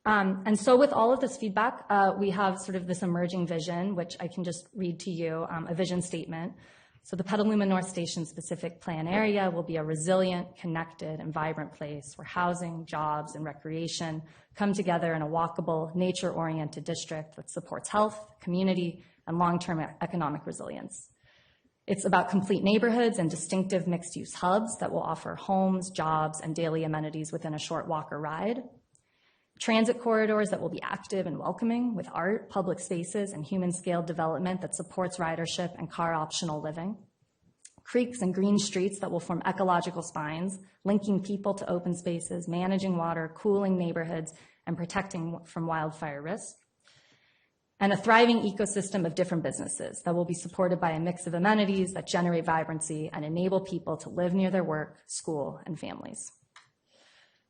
And so with all of this feedback, we have sort of this emerging vision, which I can just read to you, a vision statement. So the Petaluma North Station specific plan area will be a resilient, connected, and vibrant place where housing, jobs, and recreation come together in a walkable, nature-oriented district that supports health, community, and long-term economic resilience. It's about complete neighborhoods and distinctive mixed-use hubs that will offer homes, jobs, and daily amenities within a short walk or ride. Transit corridors that will be active and welcoming with art, public spaces, and human-scaled development that supports ridership and car-optional living. Creeks and green streets that will form ecological spines, linking people to open spaces, managing water, cooling neighborhoods, and protecting from wildfire risk. And a thriving ecosystem of different businesses that will be supported by a mix of amenities that generate vibrancy and enable people to live near their work, school, and families.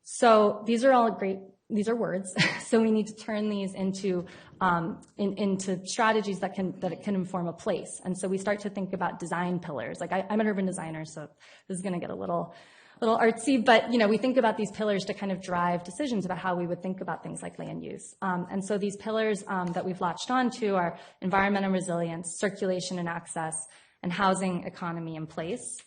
So these are all great. These are words, so we need to turn these into strategies that can inform a place. And so we start to think about design pillars. Like I'm an urban designer, so this is going to get a little artsy, but we think about these pillars to kind of drive decisions about how we would think about things like land use. And so these pillars that we've latched onto are environmental resilience, circulation and access, and housing, economy, and place.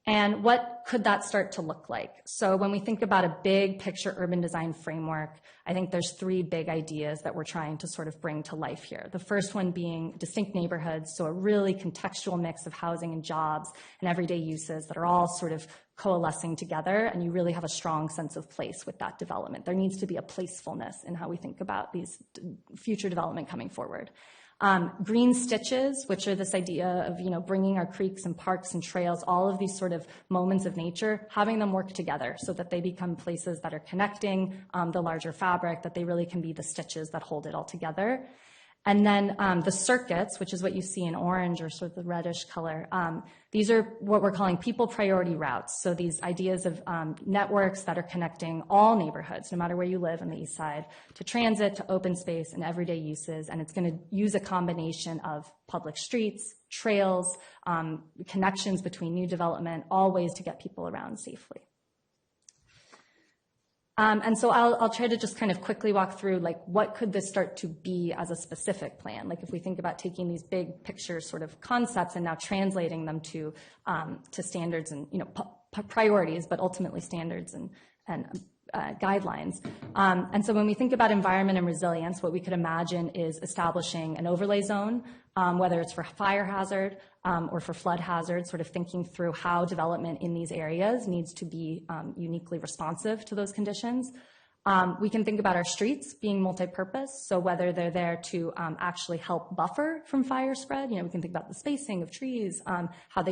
And what could that start to look like? So when we think about a big picture urban design framework, I think there's 3 big ideas that we're trying to sort of bring to life here. The first one being distinct neighborhoods, so a really contextual mix of housing and jobs and everyday uses that are all sort of coalescing together, and you really have a strong sense of place with that development. There needs to be a placefulness in how we think about these future development coming forward. Green stitches, which are this idea of, bringing our creeks and parks and trails, all of these sort of moments of nature, having them work together so that they become places that are connecting the larger fabric, that they really can be the stitches that hold it all together. And then the circuits, which is what you see in orange or sort of the reddish color, these are what we're calling people priority routes. So these ideas of networks that are connecting all neighborhoods, no matter where you live on the east side, to transit, to open space, and everyday uses. And it's going to use a combination of public streets, trails, connections between new development, all ways to get people around safely. And so I'll try to just kind of quickly walk through, like, what could this start to be as a specific plan? Like, if we think about taking these big picture sort of concepts and now translating them to standards and, priorities, but ultimately standards and guidelines. And so when we think about environment and resilience, what we could imagine is establishing an overlay zone, whether it's for fire hazard or for flood hazard, sort of thinking through how development in these areas needs to be uniquely responsive to those conditions. We can think about our streets being multi-purpose, so whether they're there to actually help buffer from fire spread, we can think about the spacing of trees, how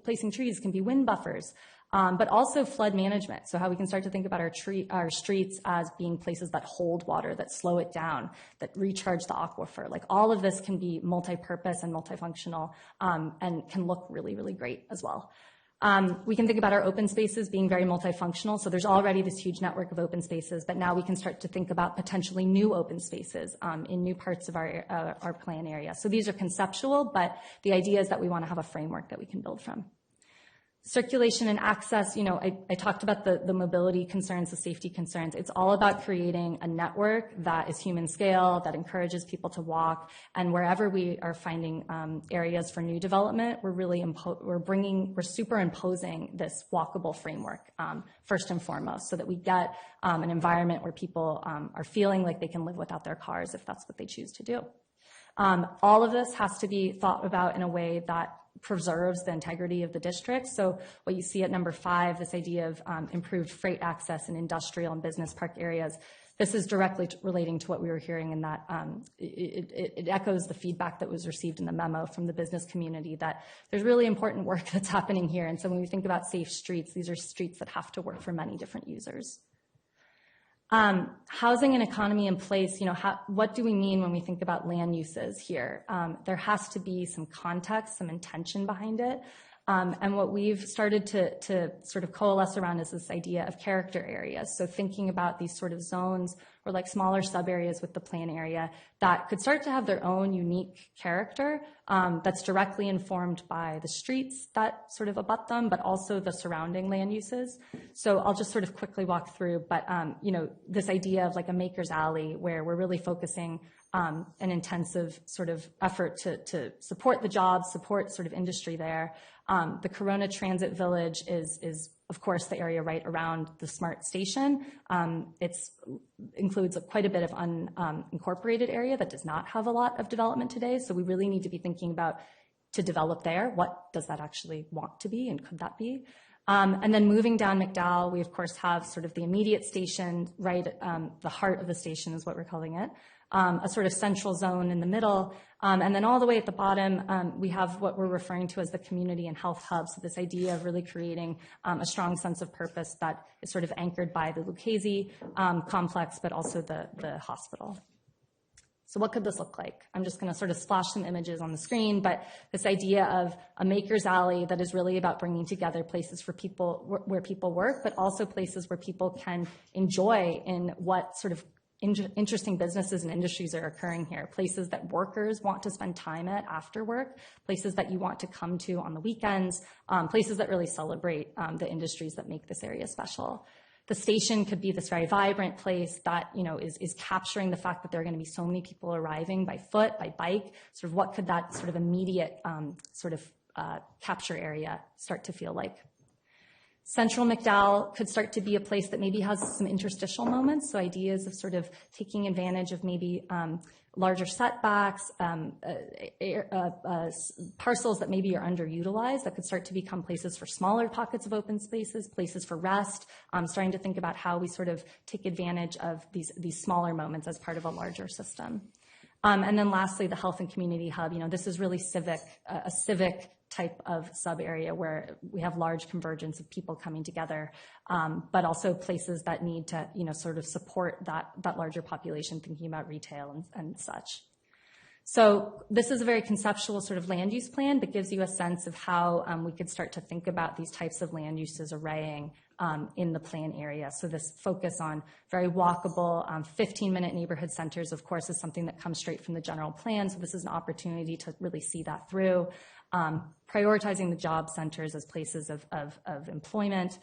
placing trees can be wind buffers. But also flood management, so how we can start to think about our streets as being places that hold water, that slow it down, that recharge the aquifer. Like, all of this can be multi-purpose and multifunctional and can look really, really great as well. We can think about our open spaces being very multifunctional. So there's already this huge network of open spaces, but now we can start to think about potentially new open spaces in new parts of our plan area. So these are conceptual, but the idea is that we want to have a framework that we can build from. Circulation and access, you know, I talked about the mobility concerns, the safety concerns. It's all about creating a network that is human scale, that encourages people to walk. And wherever we are finding areas for new development, we're really we're superimposing this walkable framework first and foremost, so that we get an environment where people are feeling like they can live without their cars if that's what they choose to do. All of this has to be thought about in a way that preserves the integrity of the district. So what you see at number 5, this idea of improved freight access in industrial and business park areas, this is directly relating to what we were hearing in that it echoes the feedback that was received in the memo from the business community that there's really important work that's happening here. And so when we think about safe streets, these are streets that have to work for many different users. Housing and economy in place, you know, what do we mean when we think about land uses here? There has to be some context, some intention behind it. And what we've started to sort of coalesce around is this idea of character areas. So thinking about these sort of zones or like smaller sub areas with the plan area that could start to have their own unique character that's directly informed by the streets that sort of abut them, but also the surrounding land uses. So I'll just sort of quickly walk through, but you know, this idea of like a maker's alley where we're really focusing an intensive sort of effort to support the jobs, support sort of industry there. The Corona Transit Village is of course, the area right around the SMART station. It includes quite a bit of unincorporated area that does not have a lot of development today. So we really need to be thinking about to develop there. What does that actually want to be, and could that be? And then moving down McDowell, we of course have sort of the immediate station, right? The heart of the station is what we're calling it. A sort of central zone in the middle. And then all the way at the bottom, we have what we're referring to as the community and health hub. So this idea of really creating a strong sense of purpose that is sort of anchored by the Lucchese complex, but also the hospital. So what could this look like? I'm just going to sort of splash some images on the screen, but this idea of a maker's alley that is really about bringing together places for people where people work, but also places where people can enjoy in what sort of interesting businesses and industries are occurring here, places that workers want to spend time at after work, places that you want to come to on the weekends, places that really celebrate the industries that make this area special. The station could be this very vibrant place that, you know, is capturing the fact that there are going to be so many people arriving by foot, by bike. Sort of what could that sort of immediate capture area start to feel like? Central McDowell could start to be a place that maybe has some interstitial moments, so ideas of sort of taking advantage of maybe larger setbacks, parcels that maybe are underutilized that could start to become places for smaller pockets of open spaces, places for rest, starting to think about how we sort of take advantage of these smaller moments as part of a larger system. And then lastly, the health and community hub. You know, this is really a civic type of sub area where we have large convergence of people coming together, but also places that need to, you know, sort of support that larger population, thinking about retail and such. So this is a very conceptual sort of land use plan, but gives you a sense of how we could start to think about these types of land uses arraying in the plan area. So this focus on very walkable, 15-minute neighborhood centers, of course, is something that comes straight from the general plan. So this is an opportunity to really see that through. Prioritizing the job centers as places of employment,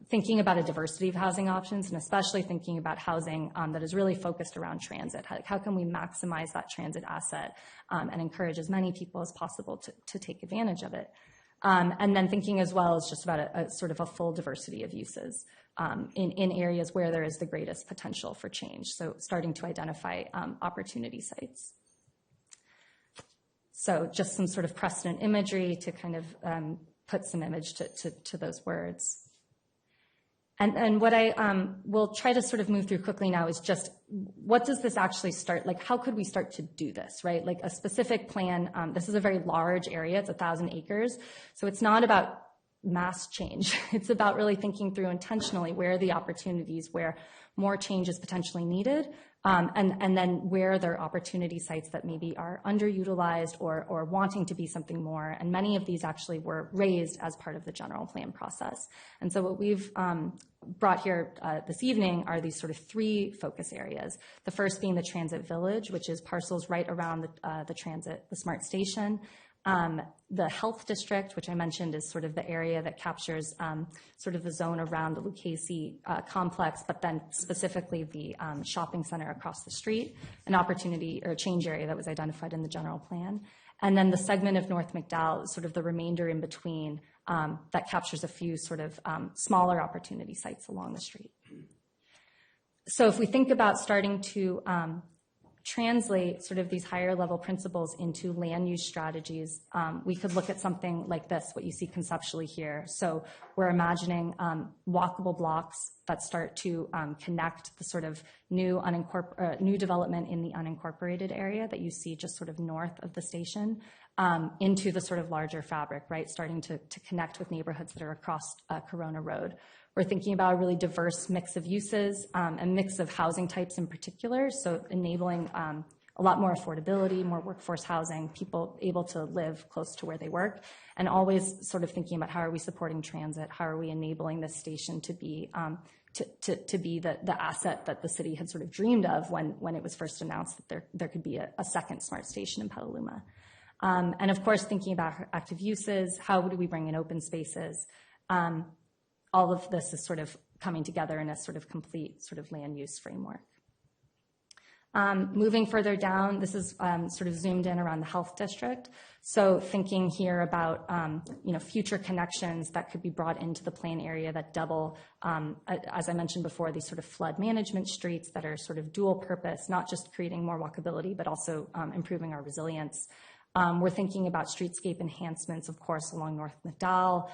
thinking about a diversity of housing options, and especially thinking about housing that is really focused around transit. How can we maximize that transit asset and encourage as many people as possible to take advantage of it? And then thinking as well as just about a sort of a full diversity of uses in areas where there is the greatest potential for change. So starting to identify opportunity sites. So just some sort of precedent imagery to kind of put some image to those words. And what I will try to sort of move through quickly now is just what does this actually start, like how could we start to do this, right? Like a specific plan, this is a very large area, it's 1,000 acres. So it's not about mass change. It's about really thinking through intentionally where are the opportunities where more change is potentially needed, And then where there are opportunity sites that maybe are underutilized or wanting to be something more. And many of these actually were raised as part of the general plan process. And so what we've brought here this evening are these sort of three focus areas. The first being the transit village, which is parcels right around the smart station. The health district, which I mentioned is sort of the area that captures sort of the zone around the Lucchese complex, but then specifically the shopping center across the street, an opportunity or change area that was identified in the general plan. And then the segment of North McDowell, sort of the remainder in between, that captures a few sort of smaller opportunity sites along the street. So if we think about starting to translate sort of these higher level principles into land use strategies, we could look at something like this, what you see conceptually here. So we're imagining walkable blocks that start to connect the sort of new development in the unincorporated area that you see just sort of north of the station into the sort of larger fabric, right? Starting to connect with neighborhoods that are across Corona Road. We're thinking about a really diverse mix of uses, a mix of housing types in particular, so enabling a lot more affordability, more workforce housing, people able to live close to where they work, and always sort of thinking about how are we supporting transit, how are we enabling this station to be to be the asset that the city had sort of dreamed of when it was first announced that there could be a second smart station in Petaluma. And of course, thinking about active uses, how do we bring in open spaces? All of this is sort of coming together in a sort of complete sort of land use framework. Moving further down, this is sort of zoomed in around the health district. So thinking here about future connections that could be brought into the plan area that double, as I mentioned before, these sort of flood management streets that are sort of dual purpose, not just creating more walkability, but also improving our resilience. We're thinking about streetscape enhancements, of course, along North McDowell,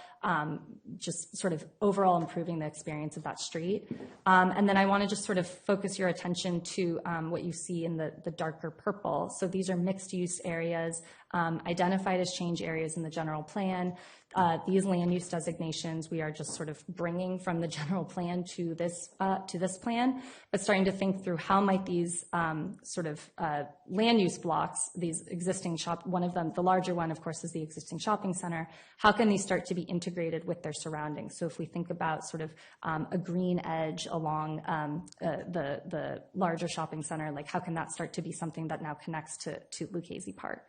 just sort of overall improving the experience of that street. And then I want to just sort of focus your attention to what you see in the darker purple. So these are mixed use areas identified as change areas in the general plan. These land use designations we are just sort of bringing from the general plan to this plan, but starting to think through how might these sort of land use blocks, these existing one of them, the larger one, of course, is the existing shopping center. How can these start to be integrated with their surroundings? So if we think about sort of a green edge along the larger shopping center, like how can that start to be something that now connects to Lucchese Park?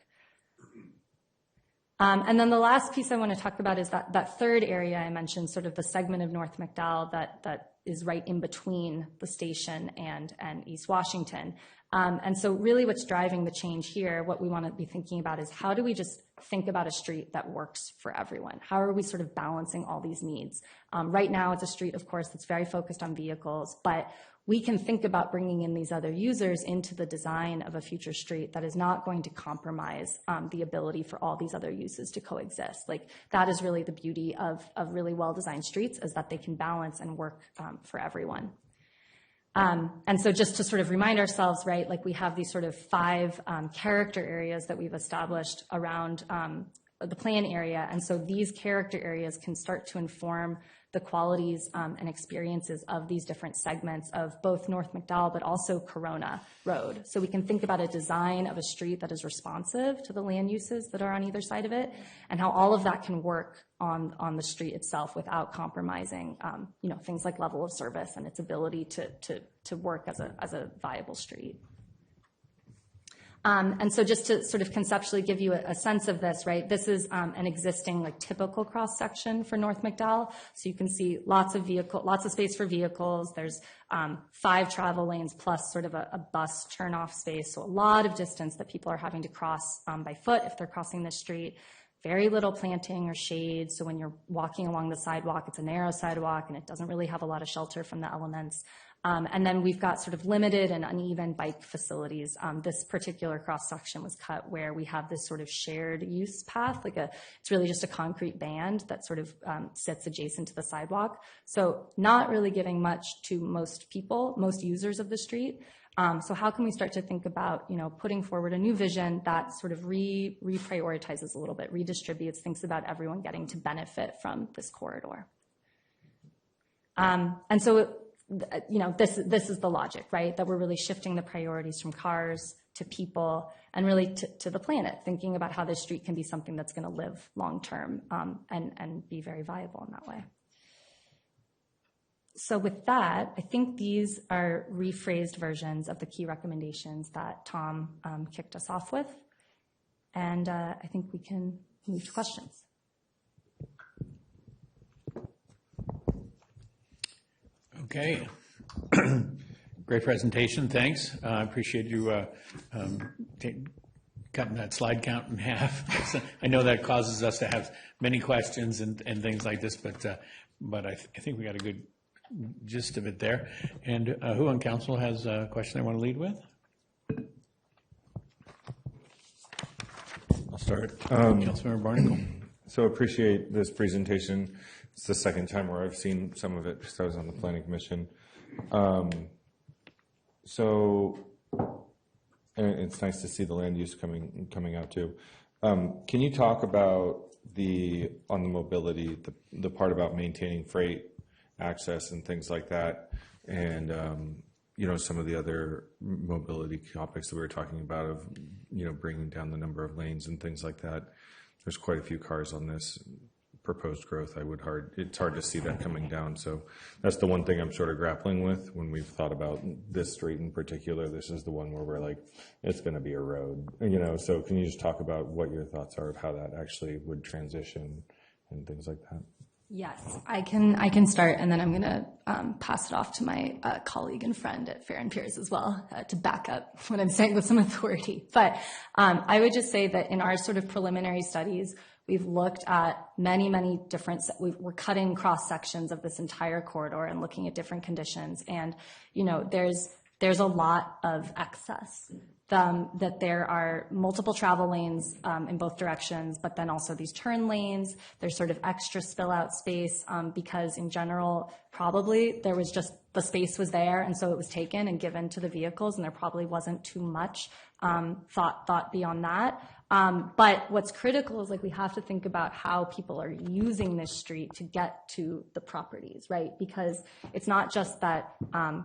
And then the last piece I want to talk about is that third area I mentioned, sort of the segment of North McDowell that is right in between the station and East Washington. And so really what's driving the change here, what we want to be thinking about is how do we just think about a street that works for everyone? How are we sort of balancing all these needs? Right now it's a street, of course, that's very focused on vehicles, but we can think about bringing in these other users into the design of a future street that is not going to compromise the ability for all these other uses to coexist. Like that is really the beauty of really well-designed streets, is that they can balance and work for everyone. And so just to sort of remind ourselves, right, like we have these sort of 5 character areas that we've established around the plan area. And so these character areas can start to inform the qualities and experiences of these different segments of both North McDowell, but also Corona Road. So we can think about a design of a street that is responsive to the land uses that are on either side of it, and how all of that can work on the street itself without compromising, things like level of service and its ability to work as a viable street. And so just to sort of conceptually give you a sense of this, right, this is an existing like typical cross section for North McDowell. So you can see lots of space for vehicles. There's 5 travel lanes plus sort of a bus turnoff space. So a lot of distance that people are having to cross by foot if they're crossing the street. Very little planting or shade. So when you're walking along the sidewalk, it's a narrow sidewalk and it doesn't really have a lot of shelter from the elements. And then we've got sort of limited and uneven bike facilities. This particular cross section was cut where we have this sort of shared use path, it's really just a concrete band that sort of sits adjacent to the sidewalk. So not really giving much to most people, most users of the street. So how can we start to think about, putting forward a new vision that sort of reprioritizes a little bit, redistributes, thinks about everyone getting to benefit from this corridor. And so this is the logic, right? That we're really shifting the priorities from cars to people and really to the planet, thinking about how this street can be something that's going to live long-term and be very viable in that way. So with that, I think these are rephrased versions of the key recommendations that Tom kicked us off with. And I think we can move to questions. Okay. Great presentation. Thanks. I appreciate you cutting that slide count in half. I know that causes us to have many questions and things like this, but I think we got a good gist of it there. And who on council has a question they want to lead with? I'll start. Councilmember Barnacle. So appreciate this presentation. It's the second time where I've seen some of it because I was on the planning commission. And it's nice to see the land use coming out too. Can you talk about on the mobility, the part about maintaining freight access and things like that, and some of the other mobility topics that we were talking about of bringing down the number of lanes and things like that. There's quite a few cars on this proposed growth. It's hard to see that coming down. So that's the one thing I'm sort of grappling with when we've thought about this street in particular. This is the one where we're like, it's going to be a road, so can you just talk about what your thoughts are of how that actually would transition and things like that? Yes, I can start, and then I'm going to pass it off to my colleague and friend at Fair and Piers as well to back up what I'm saying with some authority. But I would just say that in our sort of preliminary studies, we've looked at many different, we're cutting cross sections of this entire corridor and looking at different conditions. And, there's a lot of excess. That there are multiple travel lanes in both directions, but then also these turn lanes. There's sort of extra spill out space because in general, probably there was just, the space was there and so it was taken and given to the vehicles and there probably wasn't too much thought beyond that. But what's critical is we have to think about how people are using this street to get to the properties, right? Because it's not just that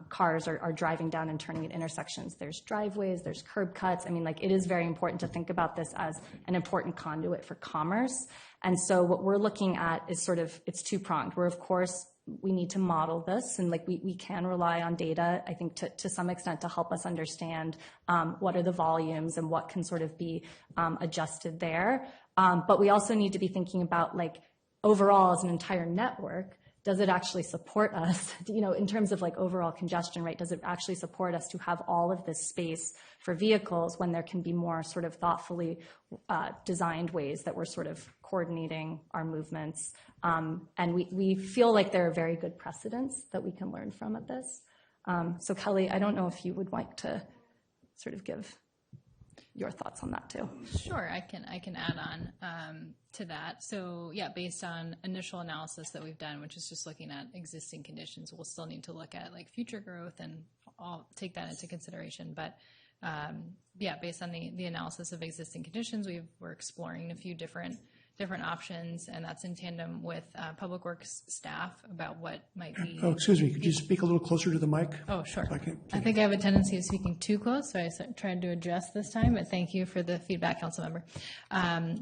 cars are driving down and turning at intersections. There's driveways, there's curb cuts. It is very important to think about this as an important conduit for commerce. And so what we're looking at is it's two-pronged. We're, of course, we need to model this and we can rely on data, I think, to some extent to help us understand what are the volumes and what can sort of be adjusted there. But we also need to be thinking about overall as an entire network, does it actually support us, in terms of overall congestion, right? Does it actually support us to have all of this space for vehicles when there can be more sort of thoughtfully designed ways that we're sort of coordinating our movements? And we feel like there are very good precedents that we can learn from at this. So Kelly, I don't know if you would like to sort of give your thoughts on that too. Sure, I can add on to that. So yeah, based on initial analysis that we've done, which is just looking at existing conditions, we'll still need to look at future growth, and I'll take that into consideration. But yeah, based on the analysis of existing conditions, we're exploring a few different options, and that's in tandem with Public Works staff about what might be. Oh, excuse me, could you speak a little closer to the mic? Oh, sure. I think I have a tendency of speaking too close, so I tried to adjust this time, but thank you for the feedback, Councilmember.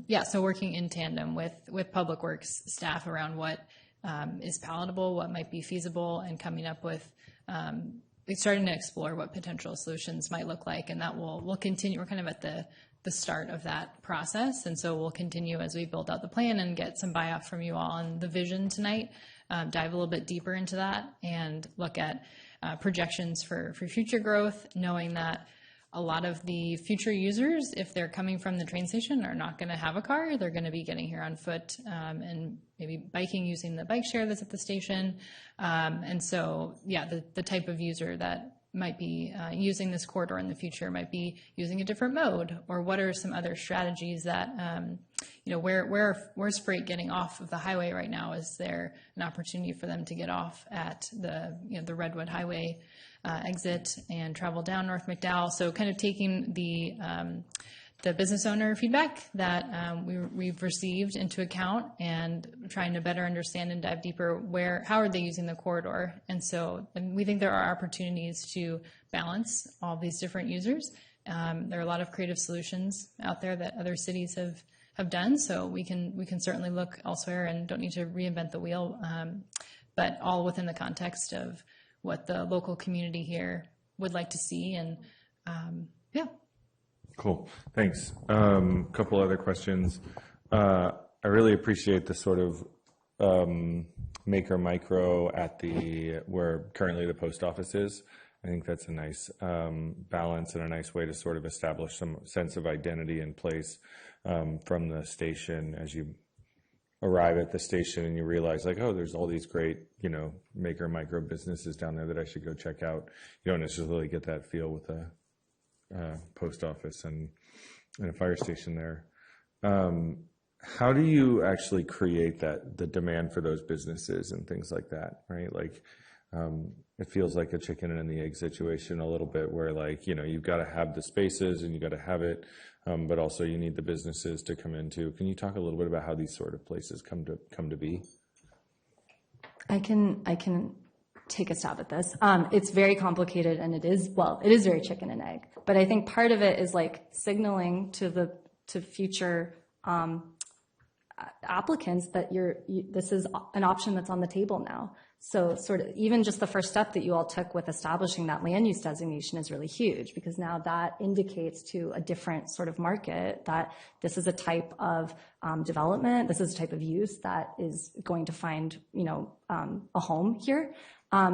Yeah, so working in tandem with Public Works staff around what is palatable, what might be feasible, and coming up with starting to explore what potential solutions might look like, and that we'll continue. We're kind of at the start of that process, and so we'll continue as we build out the plan and get some buy-off from you all on the vision tonight, dive a little bit deeper into that and look at projections for future growth, knowing that a lot of the future users, if they're coming from the train station, are not going to have a car. They're going to be getting here on foot and maybe biking using the bike share that's at the station. And so, yeah, the type of user that might be using this corridor in the future might be using a different mode, or what are some other strategies that, where's freight getting off of the highway right now? Is there an opportunity for them to get off at the Redwood Highway exit and travel down North McDowell? So kind of taking the the business owner feedback that we've received into account, and trying to better understand and dive deeper how are they using the corridor. And we think there are opportunities to balance all these different users. There are a lot of creative solutions out there that other cities have done, so we can certainly look elsewhere and don't need to reinvent the wheel, but all within the context of what the local community here would like to see. And yeah. Cool, thanks. Couple other questions. I really appreciate the sort of maker micro at where currently the post office is. I think that's a nice balance and a nice way to sort of establish some sense of identity in place from the station as you arrive at the station and you realize like, oh, there's all these great, maker micro businesses down there that I should go check out. You don't necessarily get that feel with a post office and a fire station there. How do you actually create the demand for those businesses and things like that, right? Like, it feels like a chicken and the egg situation a little bit where like, you've got to have the spaces and you got to have it, but also you need the businesses to come into. Can you talk a little bit about how these sort of places come to be? I can take a stab at this. It's very complicated, and it is very chicken and egg. But I think part of it is like signaling to future applicants that this is an option that's on the table now. So sort of even just the first step that you all took with establishing that land use designation is really huge, because now that indicates to a different sort of market that this is a type of development, this is a type of use that is going to find, a home here.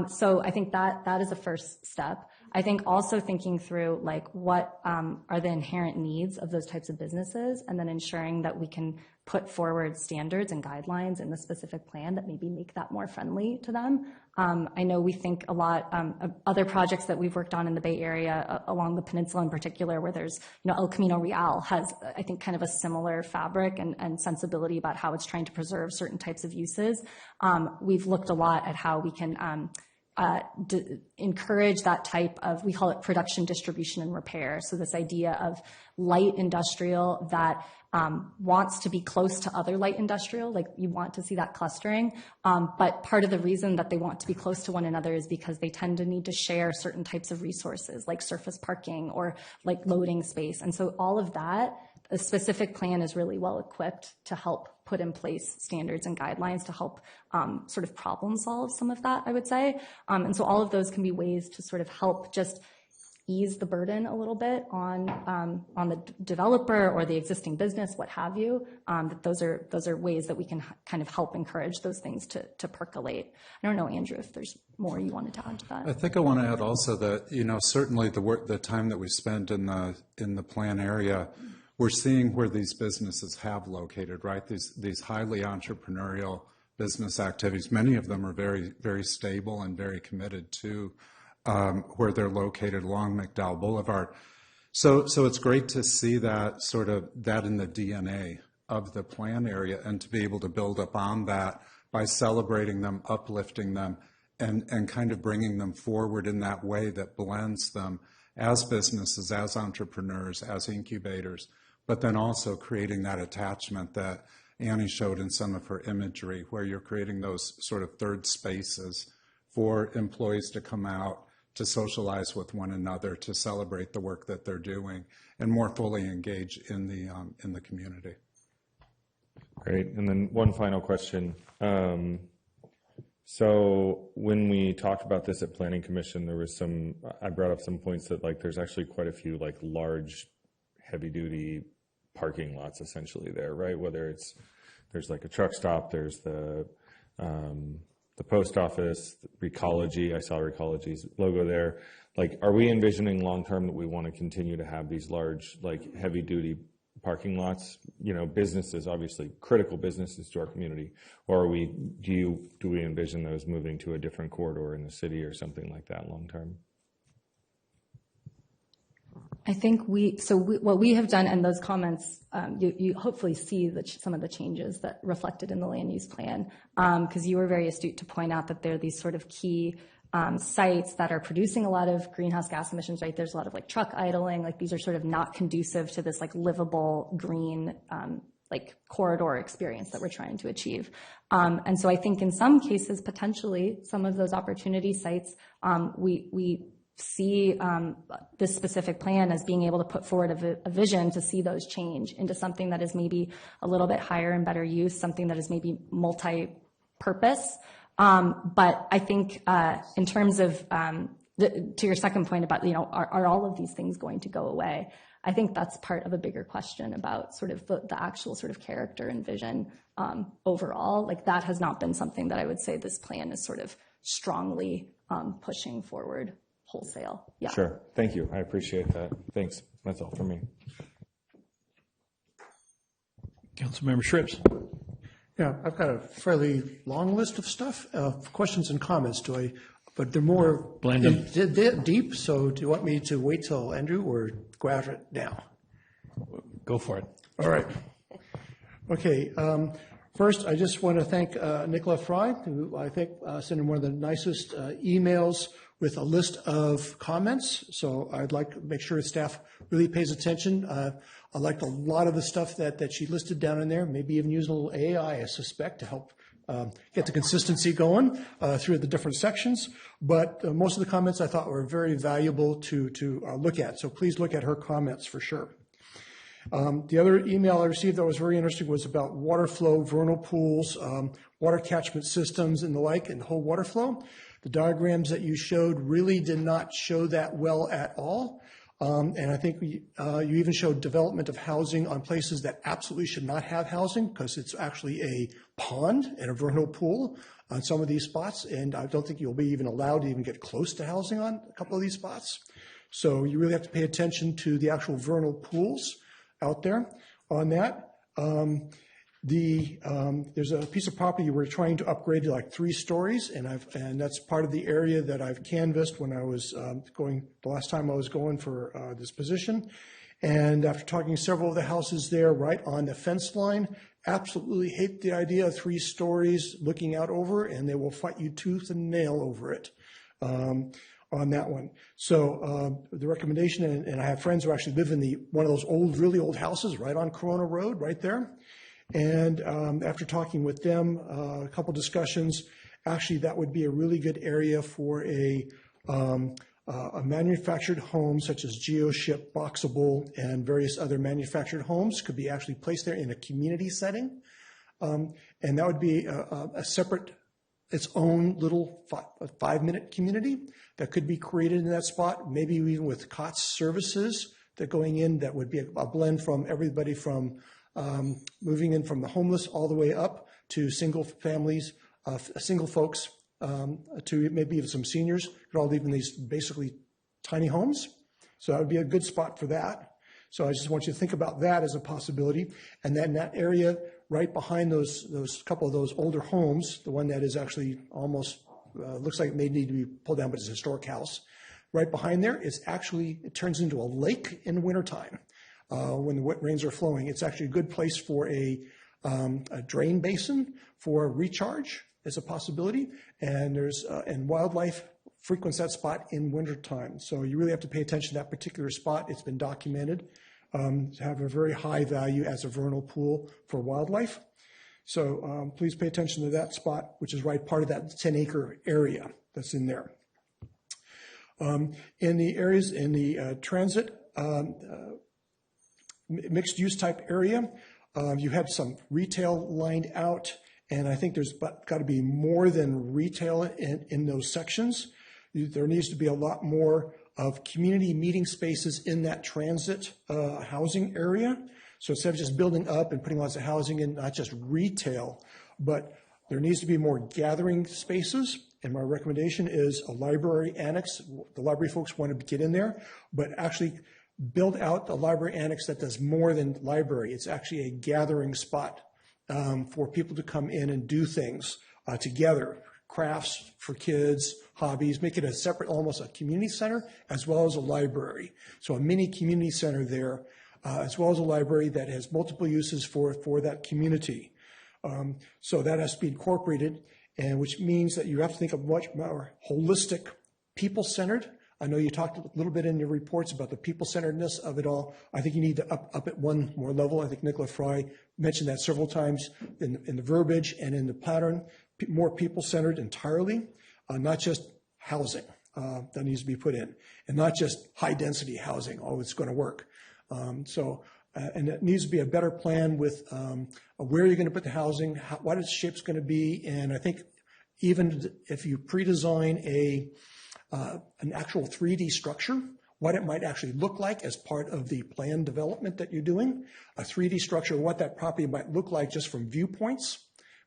So I think that is a first step. I think also thinking through like what are the inherent needs of those types of businesses, and then ensuring that we can put forward standards and guidelines in the specific plan that maybe make that more friendly to them. I know we think a lot of other projects that we've worked on in the Bay Area along the peninsula in particular, where there's, El Camino Real has, I think, kind of a similar fabric and sensibility about how it's trying to preserve certain types of uses. We've looked a lot at how we can encourage that type of, we call it production, distribution, and repair. So this idea of light industrial that wants to be close to other light industrial, like you want to see that clustering. But part of the reason that they want to be close to one another is because they tend to need to share certain types of resources, like surface parking or like loading space. And so all of that, a specific plan is really well equipped to help put in place standards and guidelines to help sort of problem solve some of that, I would say. And so all of those can be ways to sort of help just ease the burden a little bit on the developer or the existing business, what have you. That those are ways that we can kind of help encourage those things to percolate. I don't know, Andrew, if there's more you wanted to add to that. I think I want to add also that, certainly the time that we spent in the plan area, we're seeing where these businesses have located, right? These highly entrepreneurial business activities, many of them are very, very stable and very committed to where they're located along McDowell Boulevard. So it's great to see that that in the DNA of the plan area, and to be able to build upon that by celebrating them, uplifting them, and kind of bringing them forward in that way that blends them as businesses, as entrepreneurs, as incubators, but then also creating that attachment that Annie showed in some of her imagery, where you're creating those sort of third spaces for employees to come out, to socialize with one another, to celebrate the work that they're doing, and more fully engage in the community. Great. And then one final question. So when we talked about this at Planning Commission, I brought up some points that like there's actually quite a few like large, heavy-duty parking lots essentially there, right? Whether there's like a truck stop, there's the post office, Recology. I saw Recology's logo there. Like, are we envisioning long-term that we want to continue to have these large, like heavy-duty parking lots? Businesses, obviously critical businesses to our community, or do we envision those moving to a different corridor in the city or something like that long-term? I think what we have done, and those comments, you hopefully see some of the changes that reflected in the land use plan, because you were very astute to point out that there are these sort of key sites that are producing a lot of greenhouse gas emissions, right? There's a lot of like truck idling, like these are sort of not conducive to this like livable green like corridor experience that we're trying to achieve. And so I think in some cases, potentially some of those opportunity sites, we see this specific plan as being able to put forward a vision to see those change into something that is maybe a little bit higher and better use, something that is maybe multi-purpose. But I think in terms of, to your second point about, are all of these things going to go away? I think that's part of a bigger question about sort of the actual sort of character and vision overall. Like that has not been something that I would say this plan is sort of strongly pushing forward wholesale. Yeah. Sure. Thank you. I appreciate that. Thanks. That's all for me. Councilmember Shribs. Yeah, I've got a fairly long list of stuff, questions and comments. But they're more deep, so do you want me to wait till Andrew or go after it now? Go for it. All right. Okay. First, I just want to thank Nicola Fry, who I think sent in one of the nicest emails with a list of comments. So I'd like to make sure staff really pays attention. I liked a lot of the stuff that she listed down in there, maybe even use a little AI, I suspect, to help get the consistency going through the different sections. But most of the comments I thought were very valuable to look at. So please look at her comments for sure. The other email I received that was very interesting was about water flow, vernal pools, water catchment systems and the like, and the whole water flow. The diagrams that you showed really did not show that well at all. And I think you even showed development of housing on places that absolutely should not have housing because it's actually a pond and a vernal pool on some of these spots. And I don't think you'll be even allowed to even get close to housing on a couple of these spots. So you really have to pay attention to the actual vernal pools out there on that. There's a piece of property we're trying to upgrade to like 3 stories, and that's part of the area that I've canvassed when I was the last time I was going for this position. And after talking to several of the houses there right on the fence line, absolutely hate the idea of 3 stories looking out over, and they will fight you tooth and nail over it. On that one. So the recommendation, and I have friends who actually live in one of those really old houses right on Corona Road, right there. And after talking with them, a couple discussions, actually that would be a really good area for a manufactured home such as GeoShip, Boxable, and various other manufactured homes could be actually placed there in a community setting. And that would be a separate, its own little 5-minute community that could be created in that spot, maybe even with COTS services that going in, that would be a blend from everybody from moving in from the homeless all the way up to single families, single folks, to maybe even some seniors could all live in these basically tiny homes. So that would be a good spot for that. So I just want you to think about that as a possibility. And then that area right behind those couple of those older homes, the one that is actually almost looks like it may need to be pulled down, but it's a historic house. Right behind there is actually, it turns into a lake in wintertime. When the wet rains are flowing, it's actually a good place for a drain basin for recharge as a possibility. And and wildlife frequents that spot in wintertime. So you really have to pay attention to that particular spot. It's been documented to have a very high value as a vernal pool for wildlife. So please pay attention to that spot, which is right part of that 10-acre area that's in there. In the areas in the transit, mixed use type area, you had some retail lined out, and I think there's got to be more than retail in those sections. There needs to be a lot more of community meeting spaces in that transit housing area. So instead of just building up and putting lots of housing in, not just retail, but there needs to be more gathering spaces. And my recommendation is a library annex. The library folks want to get in there, but actually build out a library annex that does more than library. It's actually a gathering spot for people to come in and do things together, crafts for kids, hobbies, make it a separate, almost a community center, as well as a library. So a mini community center there, as well as a library that has multiple uses for that community. So that has to be incorporated. and which means that you have to think of much more holistic, people-centered. I know you talked a little bit in your reports about the people-centeredness of it all. I think you need to up it one more level. I think Nicola Fry mentioned that several times in the verbiage and in the pattern. More people-centered entirely, not just housing that needs to be put in, and not just high-density housing. Oh, it's going to work. And it needs to be a better plan with where you're going to put the housing, what its shape's going to be, and I think even if you pre-design an actual 3D structure, what it might actually look like as part of the plan development that you're doing, a 3D structure, what that property might look like just from viewpoints,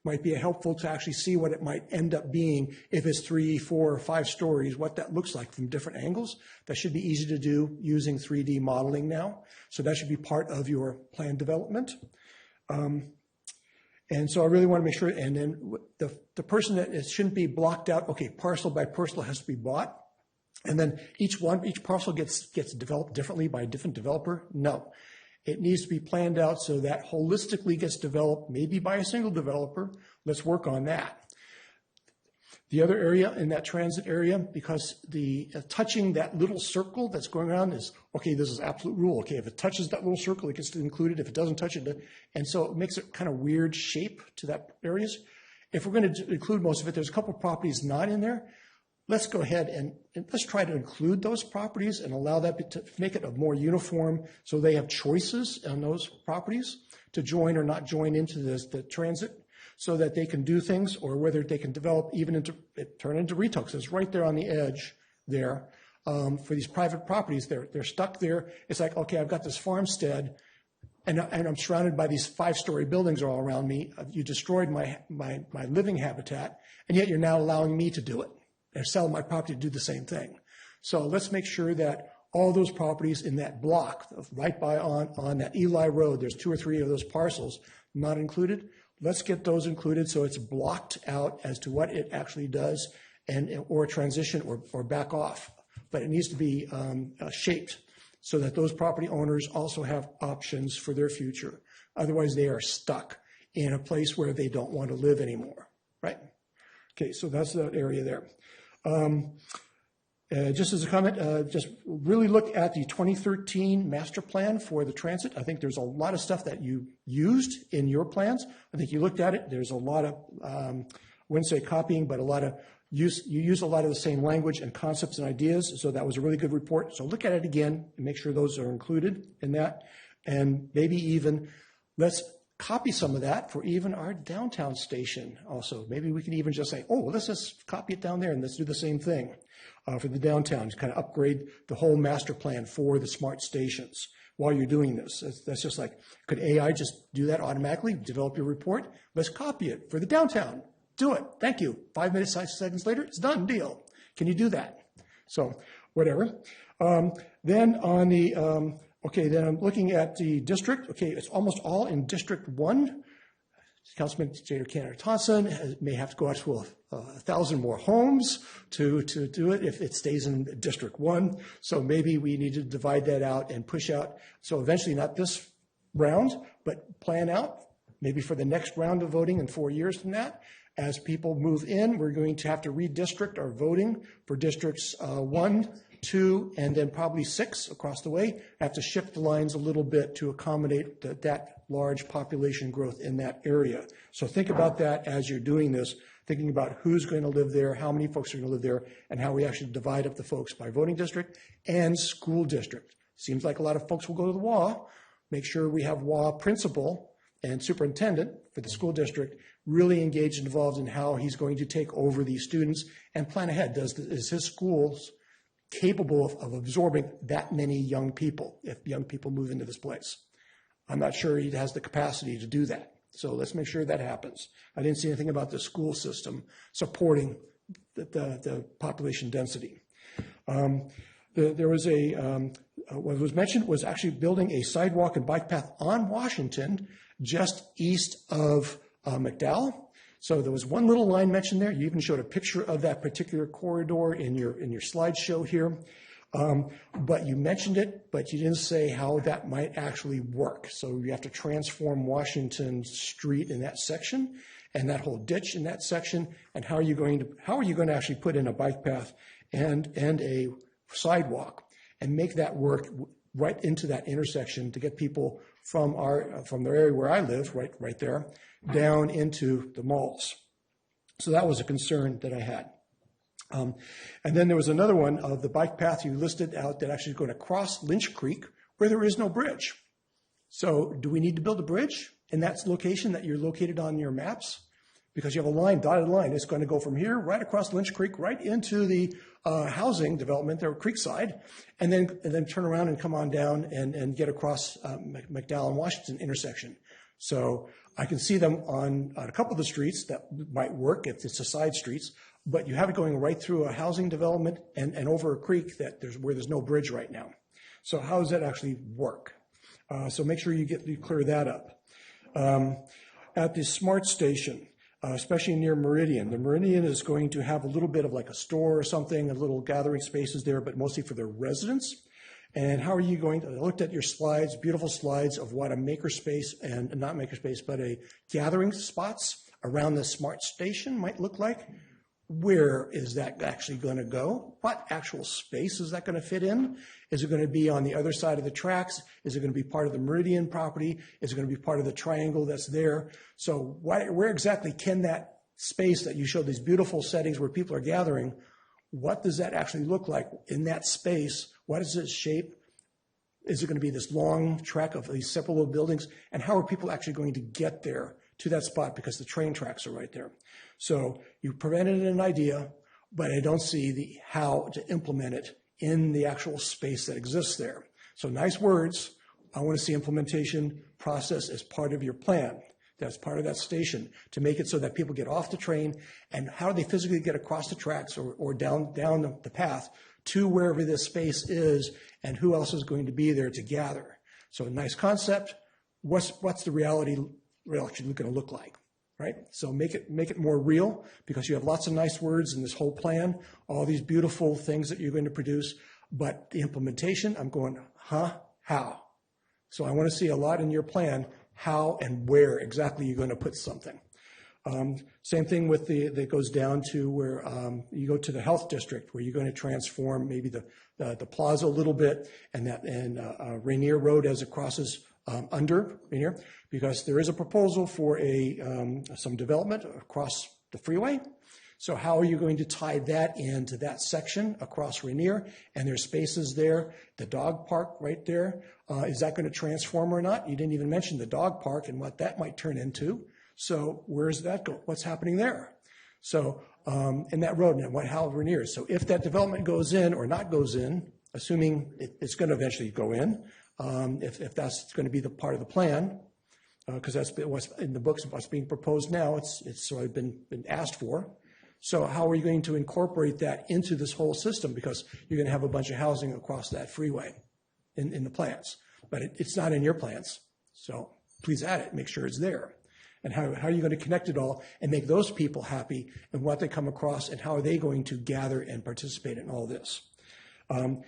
might be helpful to actually see what it might end up being if it's 3, 4, or 5 stories, what that looks like from different angles. That should be easy to do using 3D modeling now. So that should be part of your plan development. And so I really want to make sure, and then the person that it shouldn't be blocked out, okay, parcel by parcel has to be bought. And then each parcel gets developed differently by a different developer. No. It needs to be planned out so that holistically gets developed, maybe by a single developer. Let's work on that. The other area in that transit area, because the touching that little circle that's going around is, okay, this is absolute rule. Okay, if it touches that little circle, it gets included. If it doesn't touch it, and so it makes it kind of weird shape to that areas. If we're going to include most of it, there's a couple of properties not in there. Let's go ahead and let's try to include those properties and allow that to make it a more uniform so they have choices on those properties to join or not join into the transit so that they can do things, or whether they can develop even turn into retail, because it's right there on the edge there. For these private properties, they're stuck there. It's like, okay, I've got this farmstead and I'm surrounded by these 5-story buildings all around me. You destroyed my living habitat, and yet you're now allowing me to do it and sell my property to do the same thing. So let's make sure that all those properties in that block, right by on that Eli Road, there's 2 or 3 of those parcels not included. Let's get those included so it's blocked out as to what it actually does, or transition or back off. But it needs to be shaped so that those property owners also have options for their future. Otherwise, they are stuck in a place where they don't want to live anymore, right? Okay, so that's that area there. Just as a comment, just really look at the 2013 master plan for the transit. I think there's a lot of stuff that you used in your plans. I think you looked at it. There's a lot of, I wouldn't say copying, but a lot of you use a lot of the same language and concepts and ideas. So that was a really good report. So look at it again and make sure those are included in that. And maybe even let's copy some of that for even our downtown station also. Maybe we can even just say, oh, well, let's just copy it down there and let's do the same thing for the downtown, to kind of upgrade the whole master plan for the smart stations while you're doing this. That's just like, could AI just do that automatically, develop your report? Let's copy it for the downtown. Do it. Thank you. 5 minutes, 5 seconds later, it's done. Deal. Can you do that? So whatever. Then on the, okay, then I'm looking at the district. Okay, it's almost all in District 1. Councilman Jader Cantor Thompson may have to go out to 1,000 more homes to do it if it stays in District 1. So maybe we need to divide that out and push out. So eventually, not this round, but plan out maybe for the next round of voting in 4 years from that. As people move in, we're going to have to redistrict our voting for districts 1, 2, and then probably 6 across the way. Have to shift the lines a little bit to accommodate that large population growth in that area. So think about that as you're doing this, thinking about who's going to live there, how many folks are going to live there, and how we actually divide up the folks by voting district and school district. Seems like a lot of folks will go to the WA. Make sure we have WA principal and superintendent for the school district really engaged and involved in how he's going to take over these students and plan ahead. Is his schools capable of absorbing that many young people if young people move into this place? I'm not sure he has the capacity to do that. So let's make sure that happens. I didn't see anything about the school system supporting the population density. There was what was mentioned was actually building a sidewalk and bike path on Washington just east of McDowell. So there was one little line mentioned there. You even showed a picture of that particular corridor in your slideshow here. But you mentioned it, but you didn't say how that might actually work. So you have to transform Washington Street in that section. and that whole ditch in that section, and how are you going to actually put in a bike path and a sidewalk and make that work right into that intersection to get people from the area where I live, right there, down into the malls. So that was a concern that I had. And then there was another one of the bike path you listed out that actually is going to cross Lynch Creek where there is no bridge. So do we need to build a bridge in that location that you're located on your maps? Because you have a dotted line. It's going to go from here right across Lynch Creek, right into the housing development there, Creekside, and then turn around and come on down and get across McDowell and Washington intersection. So I can see them on a couple of the streets that might work if it's a side streets, but you have it going right through a housing development and over a creek where there's no bridge right now. So how does that actually work? So make sure you clear that up. At the SMART station, especially near Meridian, the Meridian is going to have a little bit of like a store or something, a little gathering spaces there, but mostly for their residents. And how are you going to, I looked at your slides, beautiful slides of what a makerspace and not makerspace, but a gathering spots around the SMART station might look like. Where is that actually going to go? What actual space is that going to fit in? Is it going to be on the other side of the tracks? Is it going to be part of the Meridian property? Is it going to be part of the triangle that's there? So where exactly can that space that you showed, these beautiful settings where people are gathering, what does that actually look like in that space? What is its shape? Is it going to be this long track of these separate little buildings? And how are people actually going to get there to that spot, because the train tracks are right there? So you presented an idea, but I don't see the how to implement it in the actual space that exists there. So nice words. I want to see implementation process as part of your plan. That's part of that station to make it so that people get off the train, and how do they physically get across the tracks or down the path to wherever this space is, and who else is going to be there to gather. So a nice concept. What's the reality going to look like, right? So make it more real, because you have lots of nice words in this whole plan, all these beautiful things that you're going to produce, but the implementation, I'm going, how? So I want to see a lot in your plan, how and where exactly you're going to put something. Same thing with that goes down to where you go to the health district, where you're going to transform maybe the plaza a little bit, and Rainier Road as it crosses under Rainier, because there is a proposal for some development across the freeway. So how are you going to tie that into that section across Rainier? And there's spaces there, the dog park right there. Is that going to transform or not? You didn't even mention the dog park and what that might turn into. So where does that go? What's happening there? So in that road, and how Rainier. So if that development goes in or not goes in, assuming it's going to eventually go in, if that's going to be the part of the plan, because that's what's in the books, what's being proposed now, it's sort of been asked for. So how are you going to incorporate that into this whole system? Because you're going to have a bunch of housing across that freeway in the plans, but it's not in your plans. So please add it, make sure it's there. And how are you going to connect it all and make those people happy and what they come across, and how are they going to gather and participate in all this? And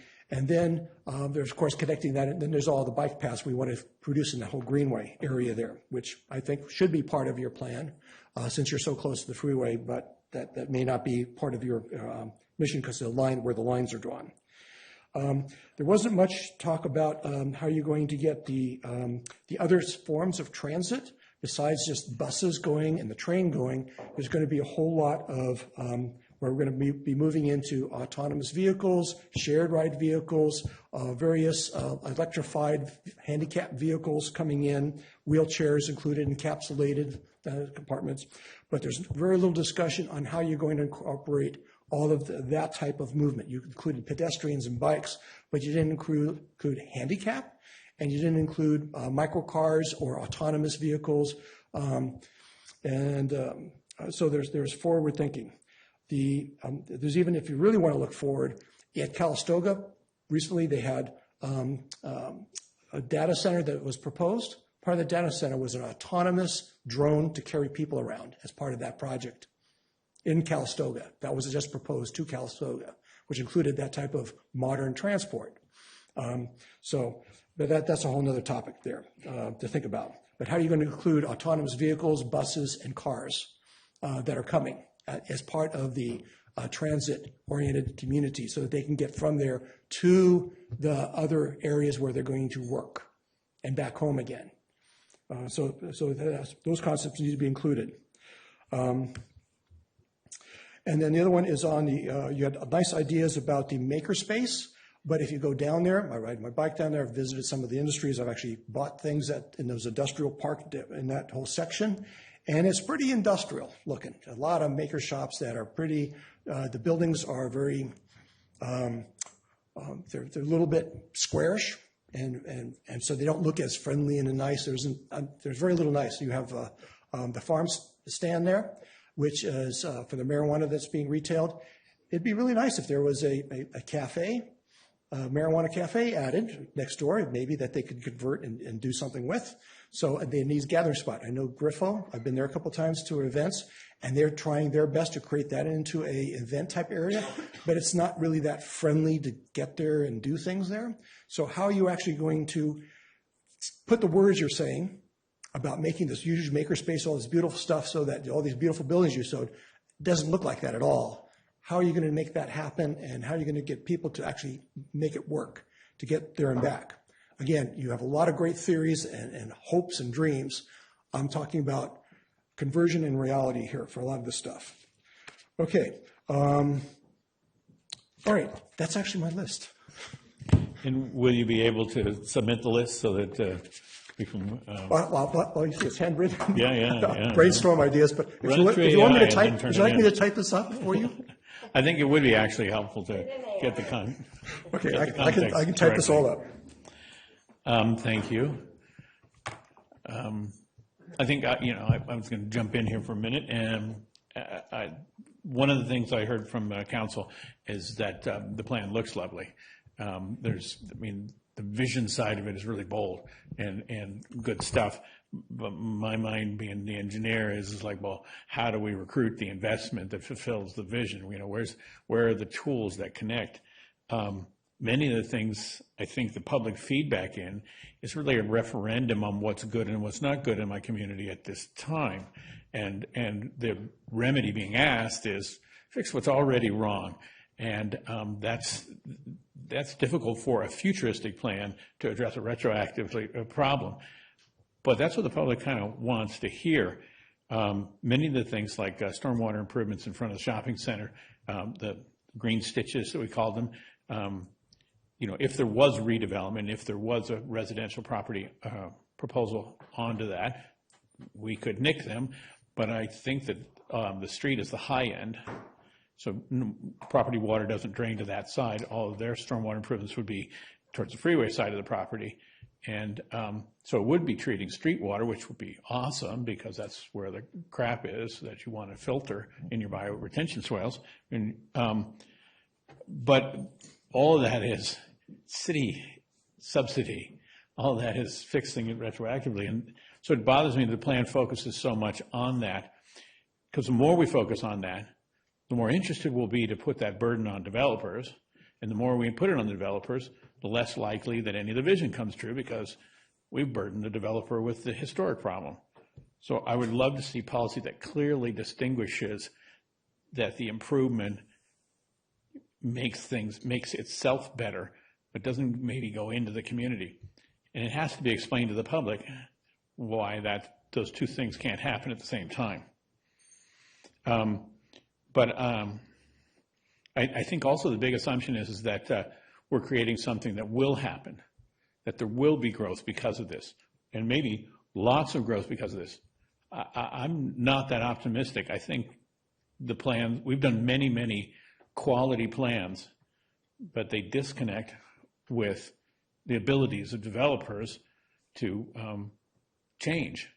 then there's, of course, connecting that, and then there's all the bike paths we want to produce in the whole Greenway area there, which I think should be part of your plan since you're so close to the freeway, but that may not be part of your mission because of the line where the lines are drawn. There wasn't much talk about how you're going to get the other forms of transit besides just buses going and the train going. There's going to be a whole lot of where we're going to be moving into autonomous vehicles, shared ride vehicles, various electrified handicap vehicles coming in, wheelchairs included, encapsulated compartments. But there's very little discussion on how you're going to incorporate all of that type of movement. You included pedestrians and bikes, but you didn't include handicap, and you didn't include microcars or autonomous vehicles. So there's forward thinking. There's even, if you really want to look forward, at Calistoga, recently they had a data center that was proposed. Part of the data center was an autonomous drone to carry people around as part of that project in Calistoga. That was just proposed to Calistoga, which included that type of modern transport. So But that's a whole nother topic there to think about. But how are you going to include autonomous vehicles, buses, and cars that are coming as part of the transit-oriented community so that they can get from there to the other areas where they're going to work and back home again. So those concepts need to be included. And then the other one is on the, you had nice ideas about the makerspace, but if you go down there, I ride my bike down there, I've visited some of the industries, I've actually bought things in those industrial park in that whole section, and it's pretty industrial looking. A lot of maker shops that are pretty, the buildings are very, they're a little bit squarish, and so they don't look as friendly and nice. There's very little nice. You have the farm stand there, which is for the marijuana that's being retailed. It'd be really nice if there was a cafe, marijuana cafe added next door, maybe that they could convert and do something with. So they need a gathering spot. I know Griffo, I've been there a couple times to events, and they're trying their best to create that into a event type area, but it's not really that friendly to get there and do things there. So how are you actually going to put the words you're saying about making this huge makerspace, all this beautiful stuff, so that all these beautiful buildings you showed doesn't look like that at all? How are you going to make that happen, and how are you going to get people to actually make it work to get there and back? Again, you have a lot of great theories and hopes and dreams. I'm talking about conversion and reality here for a lot of this stuff. Okay. All right. That's actually my list. And will you be able to submit the list so that we can? Well, you see, it's handwritten. Yeah. Brainstorm ideas, but if you want me to type, would you like me to type this up for you? I think it would be actually helpful to get the context. Okay, I can type this all up. Thank you. I think, I was going to jump in here for a minute, and one of the things I heard from council is that the plan looks lovely. The vision side of it is really bold and good stuff. But my mind, being the engineer, is like, well, how do we recruit the investment that fulfills the vision? Where are the tools that connect? Many of the things I think the public feedback in is really a referendum on what's good and what's not good in my community at this time. And the remedy being asked is fix what's already wrong. And that's difficult for a futuristic plan to address a retroactively problem. But that's what the public kind of wants to hear. Many of the things like stormwater improvements in front of the shopping center, the green stitches that we call them, if there was redevelopment, if there was a residential property proposal onto that, we could nick them. But I think that the street is the high end, so property water doesn't drain to that side. All of their stormwater improvements would be towards the freeway side of the property. And so it would be treating street water, which would be awesome because that's where the crap is that you want to filter in your bioretention swales. And, but all of that is city subsidy. All of that is fixing it retroactively. And so it bothers me that the plan focuses so much on that, because the more we focus on that, the more interested we'll be to put that burden on developers. And the more we put it on the developers, the less likely that any of the vision comes true, because we've burdened the developer with the historic problem. So I would love to see policy that clearly distinguishes that the improvement makes itself better, but doesn't maybe go into the community. And it has to be explained to the public why those two things can't happen at the same time. I think also the big assumption is that we're creating something that will happen, that there will be growth because of this, and maybe lots of growth because of this. I'm not that optimistic. I think the plan, we've done many, many quality plans, but they disconnect with the abilities of developers to change.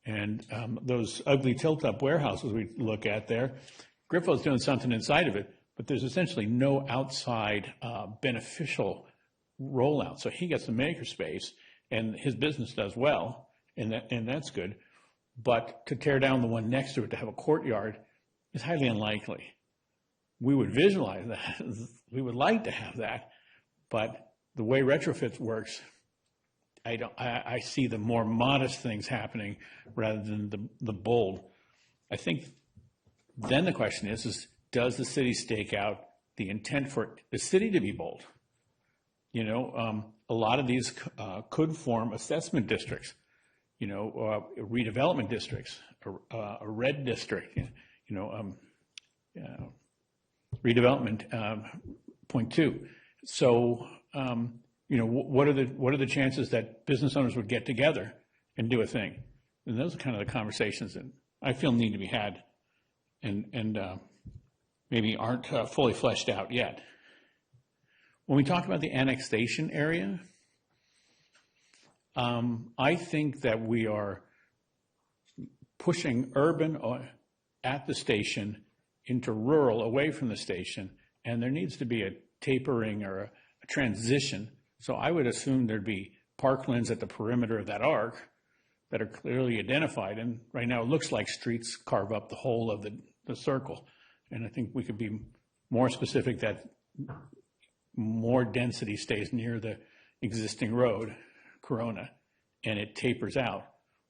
And those ugly tilt-up warehouses we look at there, Griffo's doing something inside of it, but there's essentially no outside beneficial rollout. So he gets the makerspace, and his business does well, and that's good. But to tear down the one next to it to have a courtyard is highly unlikely. We would visualize that. We would like to have that, but the way retrofit works, I see the more modest things happening rather than the bold. I think then the question is does the city stake out the intent for the city to be bold? A lot of these could form assessment districts, redevelopment districts, a red district, redevelopment, point two. So, what are the chances that business owners would get together and do a thing? And those are kind of the conversations that I feel need to be had, and maybe aren't fully fleshed out yet. When we talk about the annexation area, I think that we are pushing urban at the station into rural away from the station, and there needs to be a tapering or a transition. So I would assume there'd be parklands at the perimeter of that arc that are clearly identified, and right now it looks like streets carve up the whole of the circle. And I think we could be more specific that more density stays near the existing road, Corona, and it tapers out,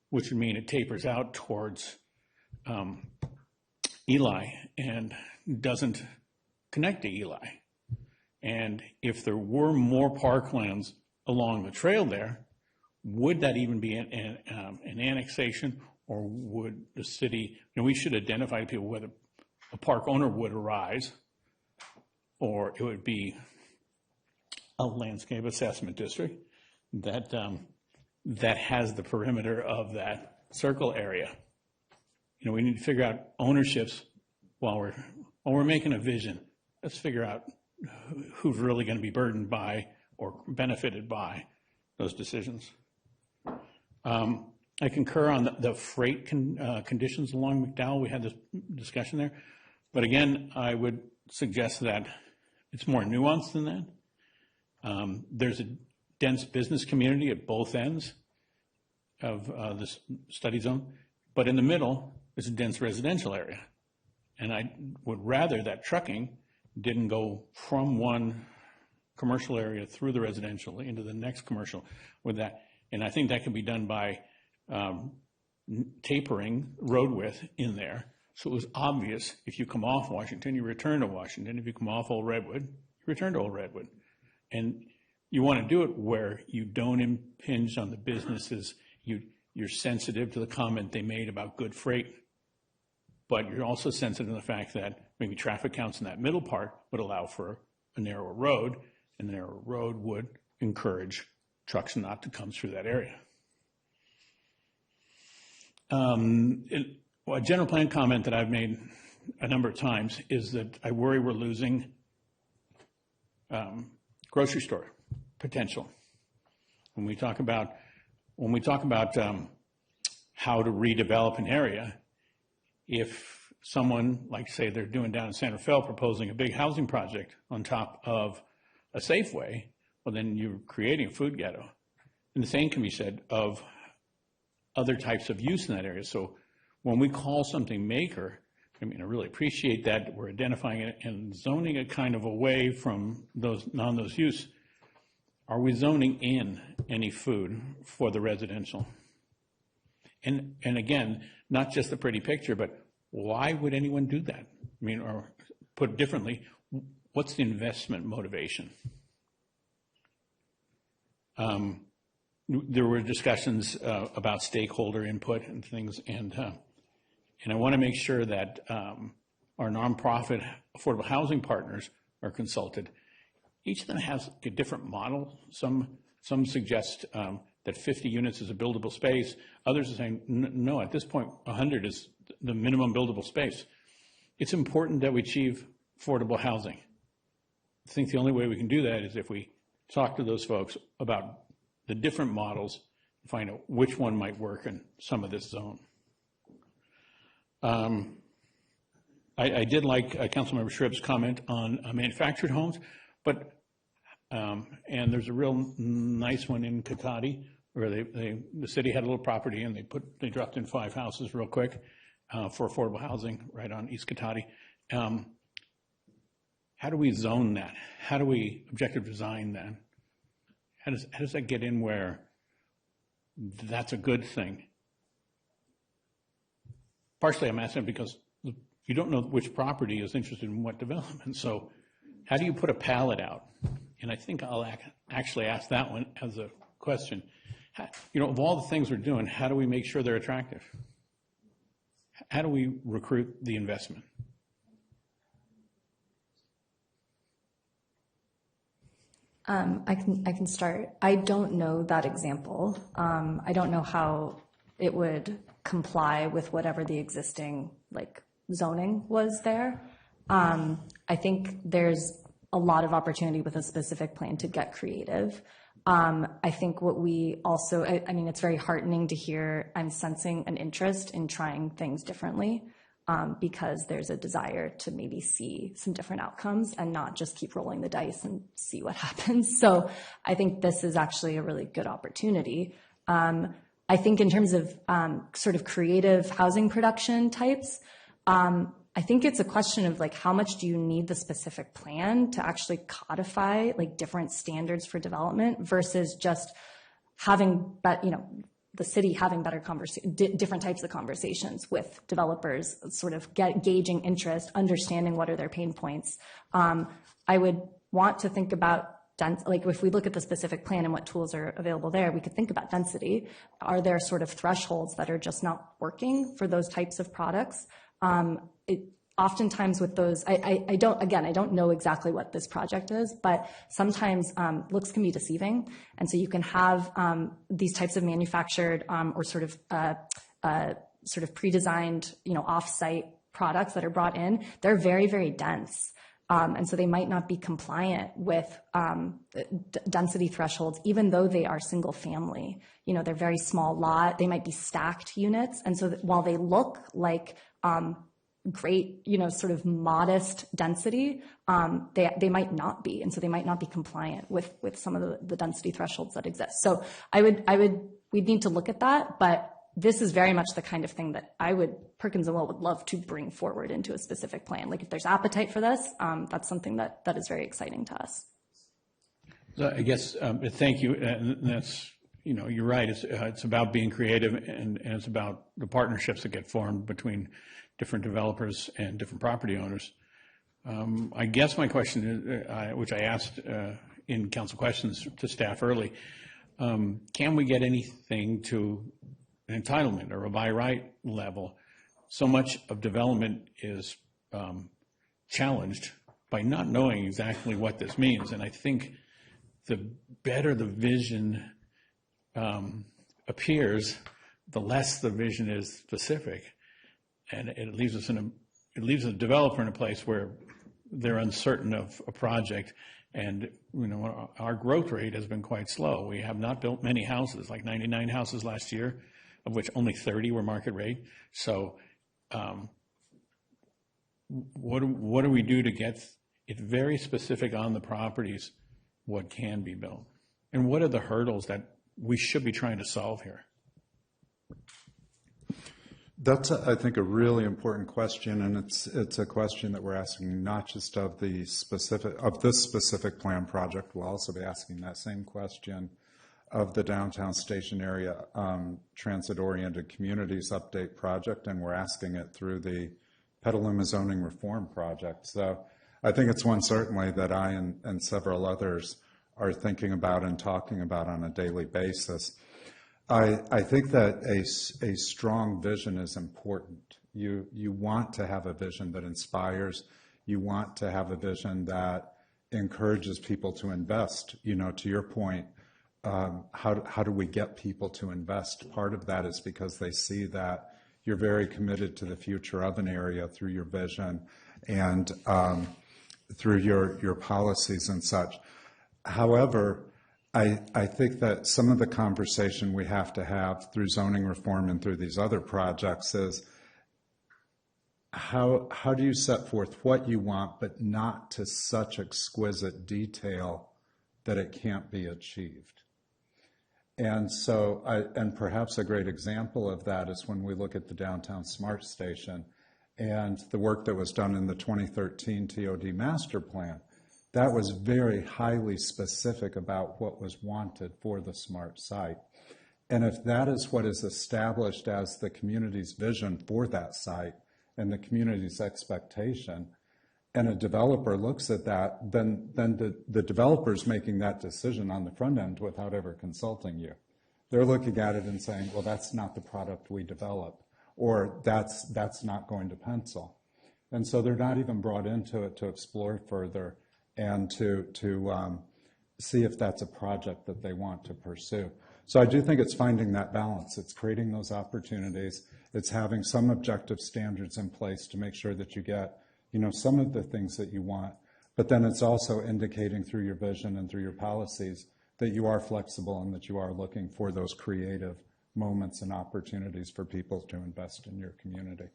which would mean it tapers out towards Eli and doesn't connect to Eli. And if there were more parklands along the trail there, would that even be an annexation, or would the city, we should identify to people whether a park owner would arise, or it would be a landscape assessment district that that has the perimeter of that circle area. We need to figure out ownerships while we're making a vision. Let's figure out who's really going to be burdened by or benefited by those decisions. I concur on the freight conditions along McDowell. We had this discussion there. But again, I would suggest that it's more nuanced than that. There's a dense business community at both ends of this study zone, but in the middle is a dense residential area. And I would rather that trucking didn't go from one commercial area through the residential into the next commercial with that. And I think that can be done by tapering road width in there. So it was obvious if you come off Washington, you return to Washington. If you come off Old Redwood, you return to Old Redwood. And you want to do it where you don't impinge on the businesses. You're sensitive to the comment they made about good freight, but you're also sensitive to the fact that maybe traffic counts in that middle part would allow for a narrower road, and the narrower road would encourage trucks not to come through that area. A general plan comment that I've made a number of times is that I worry we're losing grocery store potential. When we talk about how to redevelop an area, if someone, like say they're doing down in Santa Fe, proposing a big housing project on top of a Safeway, well then you're creating a food ghetto. And the same can be said of other types of use in that area. So when we call something maker, I really appreciate that we're identifying it and zoning it kind of away from those non-those use. Are we zoning in any food for the residential? And again, not just a pretty picture, but why would anyone do that? Or put it differently, what's the investment motivation? There were discussions about stakeholder input and things, and I want to make sure that our nonprofit affordable housing partners are consulted. Each of them has a different model. Some suggest that 50 units is a buildable space. Others are saying, no, at this point, 100 is the minimum buildable space. It's important that we achieve affordable housing. I think the only way we can do that is if we talk to those folks about the different models and find out which one might work in some of this zone. I did like Councilmember Shrib's comment on manufactured homes, but and there's a real nice one in Cotati where the city had a little property and they dropped in 5 houses real quick for affordable housing right on East Cotati. How do we zone that? How do we objective design that? How does that get in where that's a good thing. Partially, I'm asking because you don't know which property is interested in what development. So how do you put a pallet out? And I think I'll actually ask that one as a question. Of all the things we're doing, how do we make sure they're attractive? How do we recruit the investment? I can start. I don't know that example. I don't know how it would comply with whatever the existing zoning was there. I think there's a lot of opportunity with a specific plan to get creative. I think what we also, it's very heartening to hear. I'm sensing an interest in trying things differently. Because there's a desire to maybe see some different outcomes and not just keep rolling the dice and see what happens. So I think this is actually a really good opportunity. I think in terms of sort of creative housing production types, I think it's a question of how much do you need the specific plan to actually codify different standards for development versus just having, the city having better different types of conversations with developers, sort of gauging interest, understanding what are their pain points. I would want to think about if we look at the specific plan and what tools are available there, we could think about density. Are there sort of thresholds that are just not working for those types of products? Oftentimes with those, I don't know exactly what this project is, but sometimes looks can be deceiving. And so you can have these types of manufactured or sort of pre-designed, off-site products that are brought in. They're very, very dense. And so they might not be compliant with density thresholds, even though they are single family. They're very small lot. They might be stacked units. And so while they look like great, sort of modest density, they might not be. And so they might not be compliant with some of the density thresholds that exist. So we'd need to look at that, but this is very much the kind of thing that Perkins and Will would love to bring forward into a specific plan. If there's appetite for this, that's something that is very exciting to us. So I guess, thank you. And that's, you're right. It's about being creative and it's about the partnerships that get formed between different developers and different property owners. I guess my question is, which I asked in council questions to staff early, can we get anything to an entitlement or a by right level? So much of development is challenged by not knowing exactly what this means. And I think the better the vision appears, the less the vision is specific. And it leaves a developer in a place where they're uncertain of a project. And, our growth rate has been quite slow. We have not built many houses, like 99 houses last year, of which only 30 were market rate. So what do we do to get it very specific on the properties, what can be built? And what are the hurdles that we should be trying to solve here? That's, I think, a really important question, and it's a question that we're asking not just of this specific plan project. We'll also be asking that same question of the downtown station area transit-oriented communities update project, and we're asking it through the Petaluma zoning reform project. So I think it's one certainly that I and several others are thinking about and talking about on a daily basis. I think that a strong vision is important. You want to have a vision that inspires. You want to have a vision that encourages people to invest. To your point, how do we get people to invest? Part of that is because they see that you're very committed to the future of an area through your vision and through your policies and such. However, I think that some of the conversation we have to have through zoning reform and through these other projects is how do you set forth what you want, but not to such exquisite detail that it can't be achieved. And so, and perhaps a great example of that is when we look at the downtown smart station and the work that was done in the 2013 TOD master plan. That was very highly specific about what was wanted for the smart site. And if that is what is established as the community's vision for that site and the community's expectation, and a developer looks at that, then the developer's making that decision on the front end without ever consulting you. They're looking at it and saying, well, that's not the product we develop, or that's not going to pencil. And so they're not even brought into it to explore further and to see if that's a project that they want to pursue. So I do think it's finding that balance. It's creating those opportunities. It's having some objective standards in place to make sure that you get, some of the things that you want. But then it's also indicating through your vision and through your policies that you are flexible and that you are looking for those creative moments and opportunities for people to invest in your community.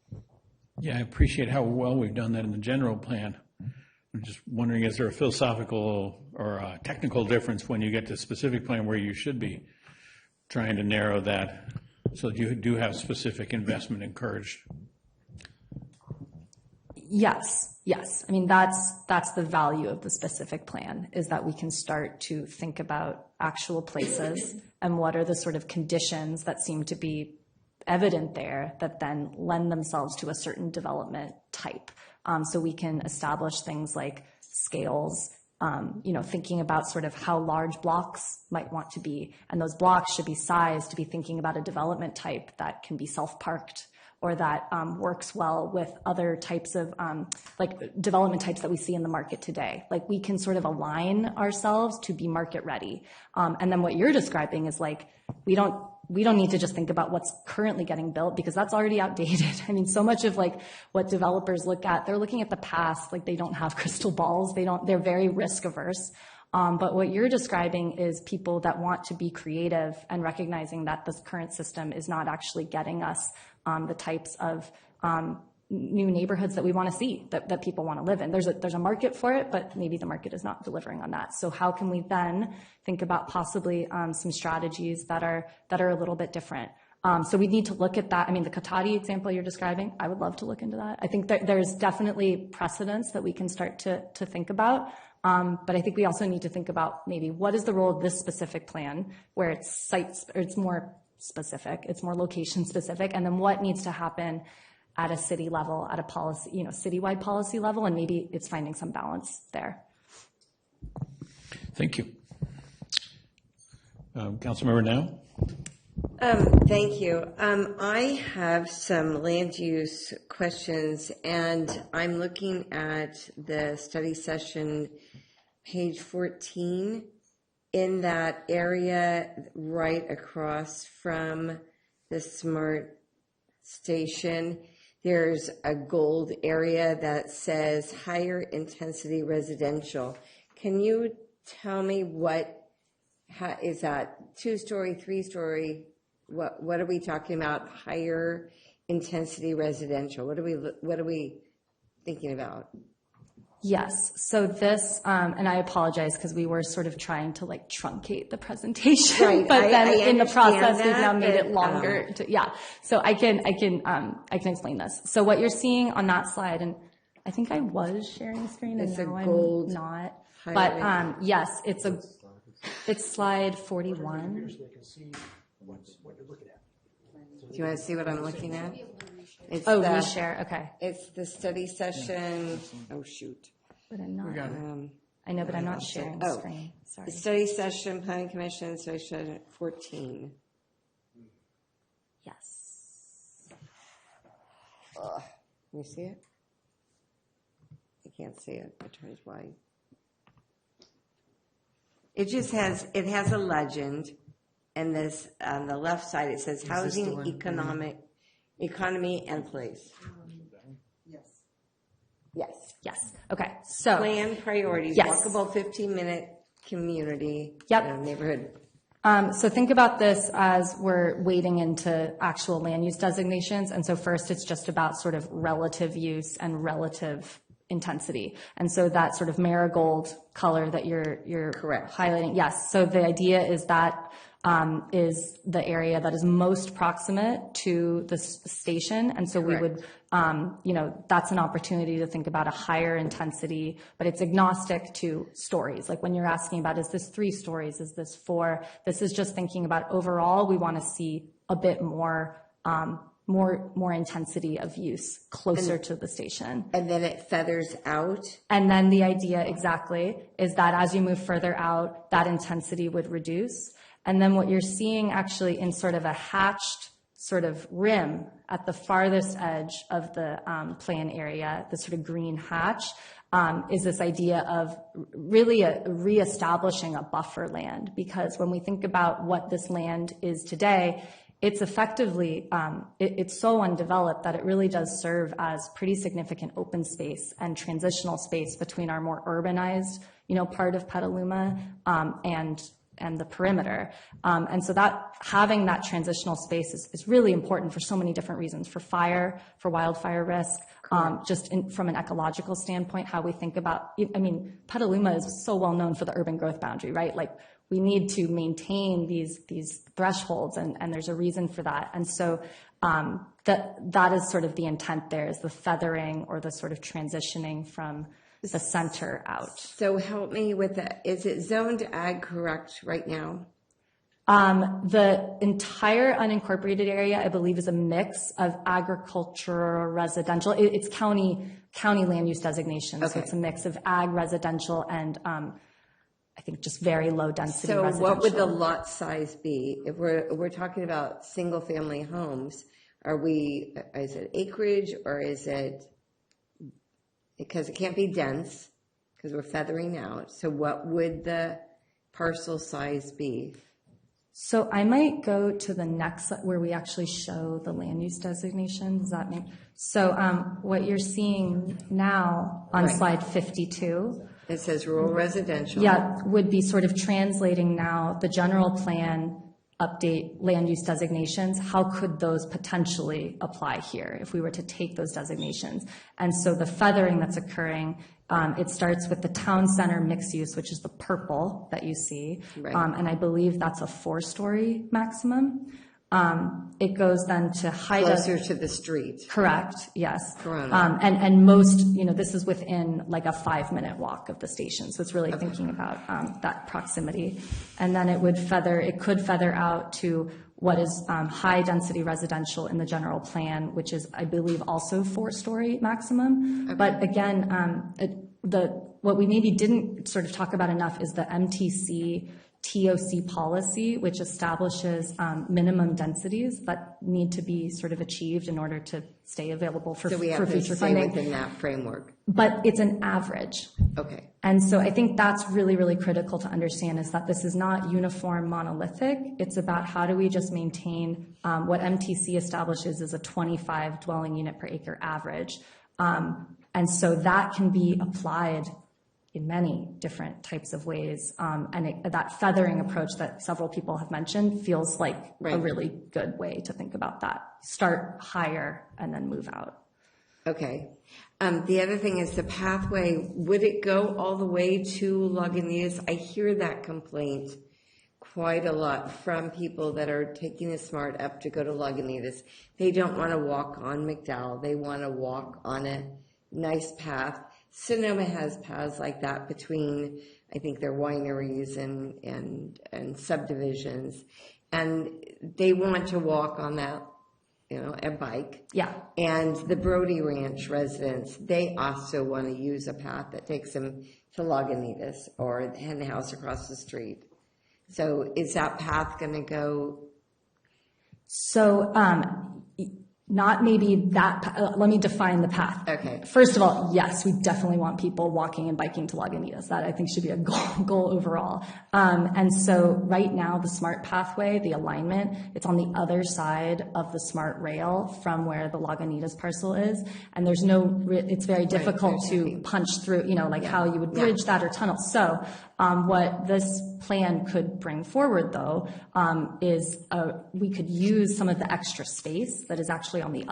Yeah, I appreciate how well we've done that in the general plan. I'm just wondering, is there a philosophical or a technical difference when you get to specific plan where you should be trying to narrow that so that you do have specific investment encouraged? Yes. I mean, that's the value of the specific plan, is that we can start to think about actual places and what are the sort of conditions that seem to be evident there that then lend themselves to a certain development type. So we can establish things like scales, thinking about sort of how large blocks might want to be. And those blocks should be sized to be thinking about a development type that can be self-parked or that works well with other types of development types that we see in the market today. Like we can sort of align ourselves to be market ready. And then what you're describing is like, we don't need to just think about what's currently getting built because that's already outdated. I mean, so much of like what developers look at, they're looking at the past, like they don't have crystal balls. They're very risk averse. But what you're describing is people that want to be creative and recognizing that this current system is not actually getting us the types of new neighborhoods that we want to see, that people want to live in. There's a market for it, but maybe the market is not delivering on that. So how can we then think about possibly some strategies that are a little bit different? So we need to look at that. I mean, the Cotati example you're describing, I would love to look into that. I think that there's definitely precedents that we can start to think about. But I think we also need to think about maybe what is the role of this specific plan where it's more specific, it's more location specific, and then what needs to happen at a city level, at a policy, citywide policy level, and maybe it's finding some balance there. Thank you. Councilmember Now. Thank you. I have some land use questions, and I'm looking at the study session, page 14, in that area right across from the SMART station. There's a gold area that says higher intensity residential. Can you tell me is that 2-story, 3-story? What are we talking about? Higher intensity residential. What are we thinking about? Yes. So this, and I apologize because we were sort of trying to like truncate the presentation, right. But then I in the process that, we've now made it longer. So I can explain this. So what you're seeing on that slide, and I think I was sharing screen, and now I'm not. But yes, it's slide 41. Do you want to see what I'm looking at? It's reshare. Okay. It's the study session. Oh, shoot. But I'm not. I know, but I'm not sharing the screen. Sorry. The study session, Planning Commission, study session 14. Yes. Can you see it? I can't see it. I tried wide. It has a legend, and this on the left side it says housing, economy, and place. Yes. Okay. So plan priorities. Yes. Walkable 15-minute community. Yep. Neighborhood. So think about this as we're wading into actual land use designations. And so first it's just about sort of relative use and relative intensity. And so that sort of marigold color that you're correct highlighting. Yes. So the idea is that is the area that is most proximate to the station. And so we would, that's an opportunity to think about a higher intensity, but it's agnostic to stories. Like when you're asking about, is this 3 stories? Is this 4? This is just thinking about overall, we want to see a bit more intensity of use closer to the station. And then it feathers out? And then the idea exactly is that as you move further out, that intensity would reduce. And then what you're seeing actually in sort of a hatched sort of rim at the farthest edge of the plan area, the sort of green hatch, is this idea of really reestablishing a buffer land. Because when we think about what this land is today, it's effectively, it's so undeveloped that it really does serve as pretty significant open space and transitional space between our more urbanized, part of Petaluma and the perimeter. And so that having that transitional space is really important for so many different reasons, for fire, for wildfire risk, from an ecological standpoint, how we think about, Petaluma is so well known for the urban growth boundary, right? Like we need to maintain these thresholds and there's a reason for that. And so that is sort of the intent there, is the feathering or the sort of transitioning from the center out. So help me with that. Is it zoned ag correct right now? The entire unincorporated area, I believe, is a mix of agriculture, residential. It's county land use designation. Okay. So it's a mix of ag, residential, and I think just very low density residential. So what would the lot size be? If we're talking about single family homes, is it acreage or is it, because it can't be dense because we're feathering out. So what would the parcel size be? So I might go to the next where we actually show the land use designation. Does that mean? So what you're seeing now on slide 52. It says rural residential. Yeah, would be sort of translating now the general plan update land use designations. How could those potentially apply here if we were to take those designations? And so the feathering that's occurring, it starts with the town center mixed use, which is the purple that you see. Right. And I believe that's a 4-story maximum. It goes then to high closer to the street. Correct. Yes. Corona. And most, this is within like a 5-minute walk of the station. So it's really thinking about that proximity. And then it could feather out to what is high density residential in the general plan, which is, I believe, also 4-story maximum. Okay. But again, what we maybe didn't sort of talk about enough is the MTC TOC policy, which establishes minimum densities that need to be sort of achieved in order to stay available for future funding. So we have to stay within that framework. But it's an average. Okay. And so I think that's really, really critical to understand, is that this is not uniform monolithic. It's about how do we just maintain what MTC establishes as a 25 dwelling unit per acre average. And so that can be applied in many different types of ways. And that feathering approach that several people have mentioned feels like a really good way to think about that. Start higher and then move out. Okay. The other thing is the pathway. Would it go all the way to Lagunitas? I hear that complaint quite a lot from people that are taking the SMART up to go to Lagunitas. They don't want to walk on McDowell. They want to walk on a nice path. Sonoma has paths like that between, I think, their wineries and subdivisions, and they want to walk on that, a bike. Yeah. And the Brody Ranch residents, they also want to use a path that takes them to Lagunitas or the hen house across the street. So is that path going to go? So, not maybe that, let me define the path. Okay. First of all, yes, we definitely want people walking and biking to Lagunitas. That I think should be a goal overall. And so right now, the SMART pathway, the alignment, it's on the other side of the SMART rail from where the Lagunitas parcel is. And there's it's very difficult to punch through, how you would bridge that or tunnel. So what this plan could bring forward, though, is we could use some of the extra space that is actually on the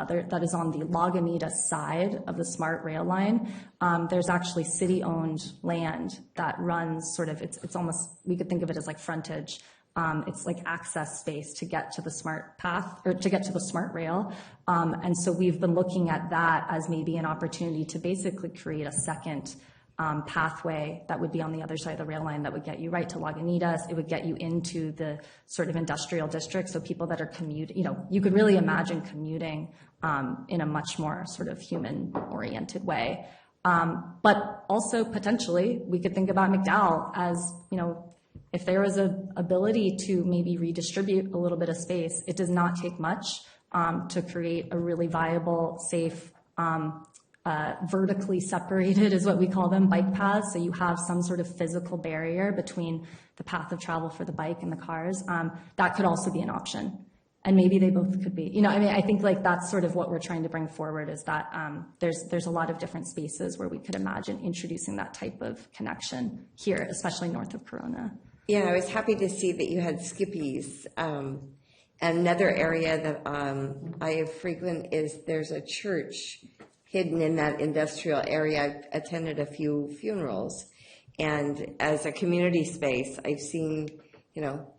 Lagunitas side of the SMART rail line. There's actually city-owned land that runs sort of, it's almost, we could think of it as like frontage It's like access space to get to the smart path or to get to the smart rail. And so we've been looking at that as maybe an opportunity to basically create a second pathway that would be on the other side of the rail line that would get you right to Lagunitas. It would get you into the sort of industrial district. So people that are commuting, you could really imagine commuting in a much more sort of human oriented way. But also potentially we could think about McDowell as, if there was an ability to maybe redistribute a little bit of space, it does not take much to create a really viable, safe, vertically separated is what we call them, bike paths. So you have some sort of physical barrier between the path of travel for the bike and the cars. That could also be an option. And maybe they both could be. I think like that's sort of what we're trying to bring forward is that there's a lot of different spaces where we could imagine introducing that type of connection here, especially north of Corona. Yeah, I was happy to see that you had Skippies. Another area that I frequent is there's a church hidden in that industrial area. I've attended a few funerals, and as a community space, I've seen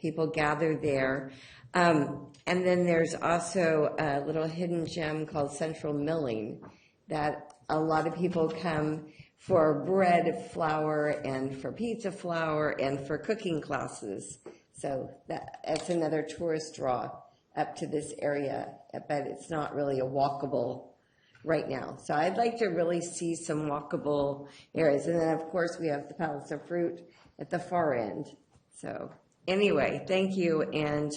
people gather there. And then there's also a little hidden gem called Central Milling that a lot of people come for bread flour and for pizza flour and for cooking classes. So that's another tourist draw up to this area, but it's not really a walkable right now. So I'd like to really see some walkable areas. And then of course we have the Palace of Fruit at the far end. So anyway, thank you, and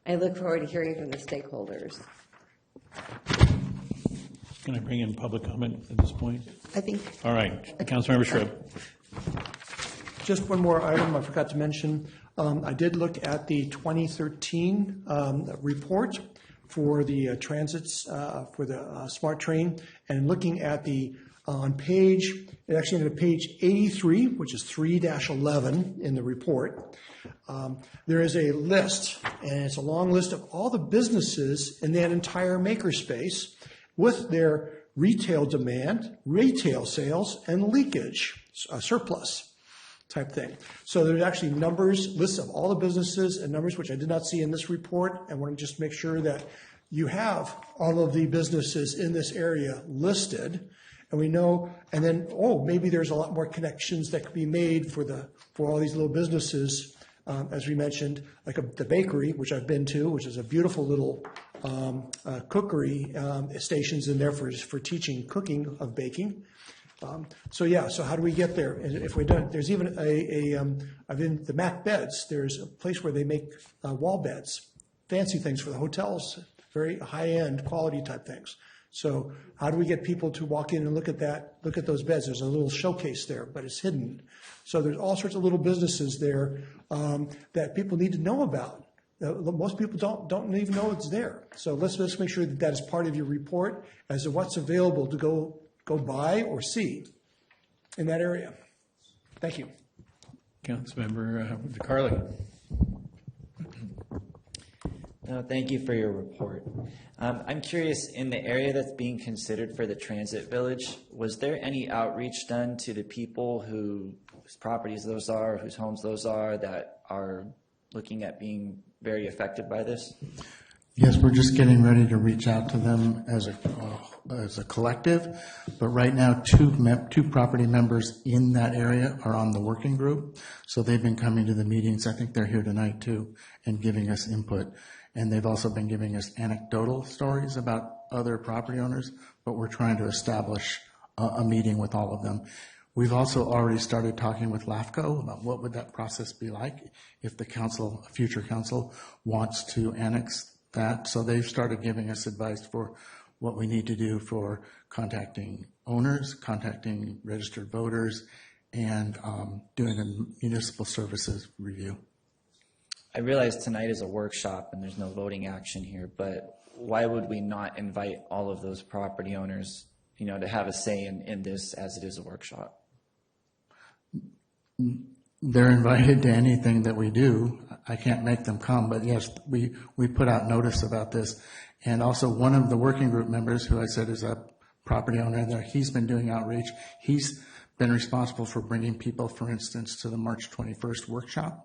I look forward to hearing from the stakeholders. Can I bring in public comment at this point? I think. All right, Councilmember Shrib. Just one more item I forgot to mention. I did look at the 2013 report for the transits for the smart train, and looking at on page, it actually ended at page 83, which is 3-11 in the report. There is a list, and it's a long list of all the businesses in that entire makerspace with their retail demand, retail sales, and leakage, surplus type thing. So there's actually lists of all the businesses and numbers, which I did not see in this report. I want to just make sure that you have all of the businesses in this area listed. And we know, and then, maybe there's a lot more connections that could be made for all these little businesses, as we mentioned, like the bakery, which I've been to, which is a beautiful little cookery stations in there for teaching cooking of baking. So how do we get there? And if we don't, there's even I've been the Mac Beds. There's a place where they make wall beds, fancy things for the hotels, very high-end quality type things. So how do we get people to walk in and look at those beds? There's a little showcase there, but it's hidden. So there's all sorts of little businesses there that people need to know about. Most people don't even know it's there. So let's make sure that is part of your report as to what's available to go buy or see in that area. Thank you. Councilmember DeCarli. Thank you for your report. I'm curious, in the area that's being considered for the transit village, was there any outreach done to the people whose properties those are, whose homes those are, that are looking at being very affected by this? Yes, we're just getting ready to reach out to them as a collective, but right now two property members in that area are on the working group, so they've been coming to the meetings. I think they're here tonight too, and giving us input. And they've also been giving us anecdotal stories about other property owners, but we're trying to establish a meeting with all of them. We've also already started talking with LAFCO about what would that process be like if the council, a future council, wants to annex that. So they've started giving us advice for what we need to do for contacting owners, contacting registered voters, and doing a municipal services review. I realize tonight is a workshop and there's no voting action here, but why would we not invite all of those property owners, to have a say in this as it is a workshop? They're invited to anything that we do. I can't make them come, but yes, we put out notice about this. And also one of the working group members, who I said is a property owner there, he's been doing outreach. He's been responsible for bringing people, for instance, to the March 21st workshop.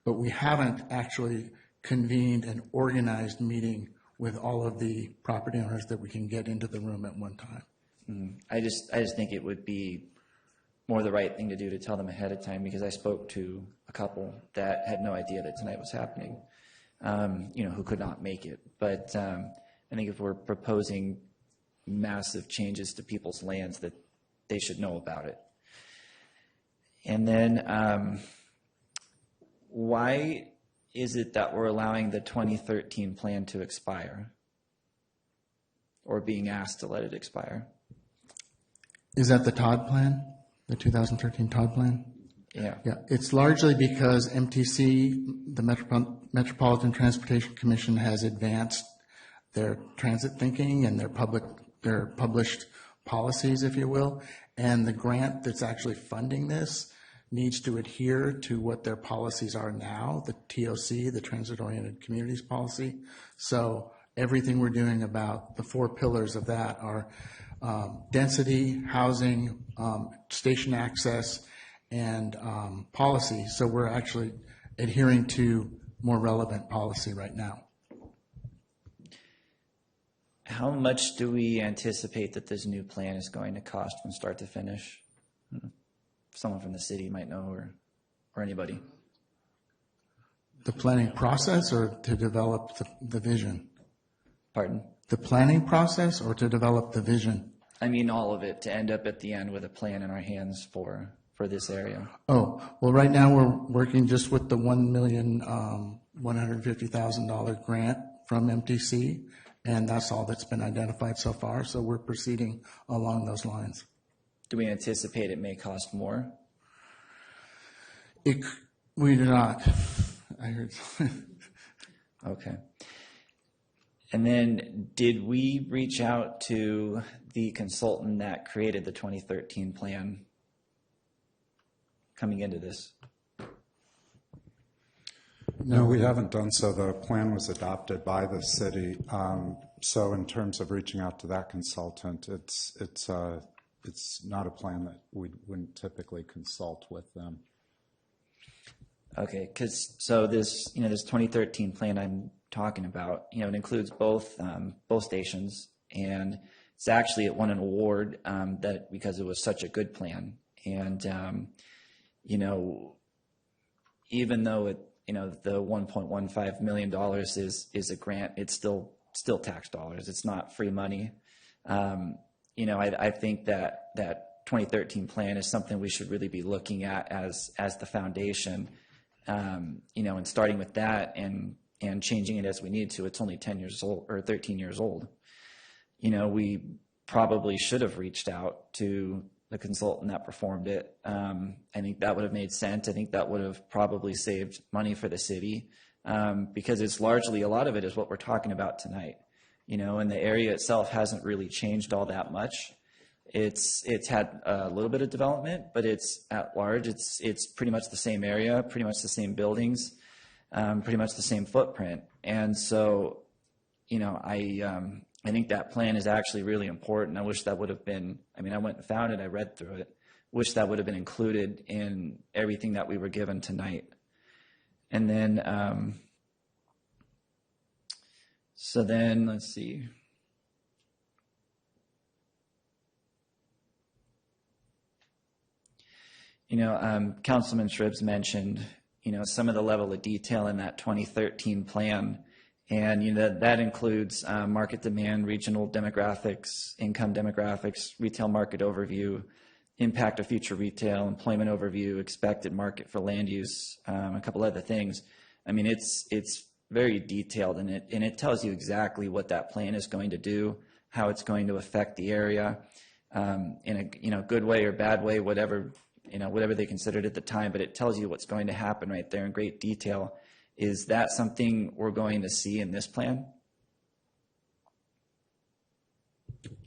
but we haven't actually convened an organized meeting with all of the property owners that we can get into the room at one time. I just think it would be more the right thing to do to tell them ahead of time, because I spoke to a couple that had no idea that tonight was happening, who could not make it. But I think if we're proposing massive changes to people's lands, that they should know about it. And then why is it that we're allowing the 2013 plan to expire, or being asked to let it expire? Is that the Todd plan, the 2013 Todd plan? Yeah. Yeah, it's largely because MTC, the Metropolitan Transportation Commission, has advanced their transit thinking and their published policies, if you will, and the grant that's actually funding this needs to adhere to what their policies are now, the TOC, the Transit-Oriented Communities Policy. So everything we're doing about the 4 pillars of that are density, housing, station access, and policy. So we're actually adhering to more relevant policy right now. How much do we anticipate that this new plan is going to cost from start to finish? Someone from the city might know, or anybody. The planning process, or to develop the vision? Pardon? The planning process, or to develop the vision? I mean all of it, to end up at the end with a plan in our hands for this area. Oh, well, right now we're working just with the $1,150,000 grant from MTC, and that's all that's been identified so far, so we're proceeding along those lines. Do we anticipate it may cost more? We do not. I heard. Okay. And then did we reach out to the consultant that created the 2013 plan coming into this? No, we haven't done so. The plan was adopted by the city. So in terms of reaching out to that consultant, it's not a plan that we wouldn't typically consult with them. Okay, so this 2013 plan I'm talking about, it includes both stations, and it's actually it won an award that because it was such a good plan, and even though it the $1.15 million is a grant, it's still tax dollars. It's not free money. I think that 2013 plan is something we should really be looking at as the foundation, and starting with that and changing it as we need to. It's only 10 years old or 13 years old. We probably should have reached out to the consultant that performed it. I think that would have made sense. I think that would have probably saved money for the city, because it's largely, a lot of it is what we're talking about tonight. And the area itself hasn't really changed all that much. It's had a little bit of development, but it's at large. It's pretty much the same area, pretty much the same buildings, pretty much the same footprint. And so, I think that plan is actually really important. I wish that would have been, I went and found it, I read through it, wish that would have been included in everything that we were given tonight. And then, so then, let's see. Councilman Shribs mentioned, some of the level of detail in that 2013 plan. And that includes market demand, regional demographics, income demographics, retail market overview, impact of future retail, employment overview, expected market for land use, a couple other things. It's very detailed, and it tells you exactly what that plan is going to do, how it's going to affect the area, in a good way or bad way, whatever they considered at the time. But it tells you what's going to happen right there in great detail. Is that something we're going to see in this plan?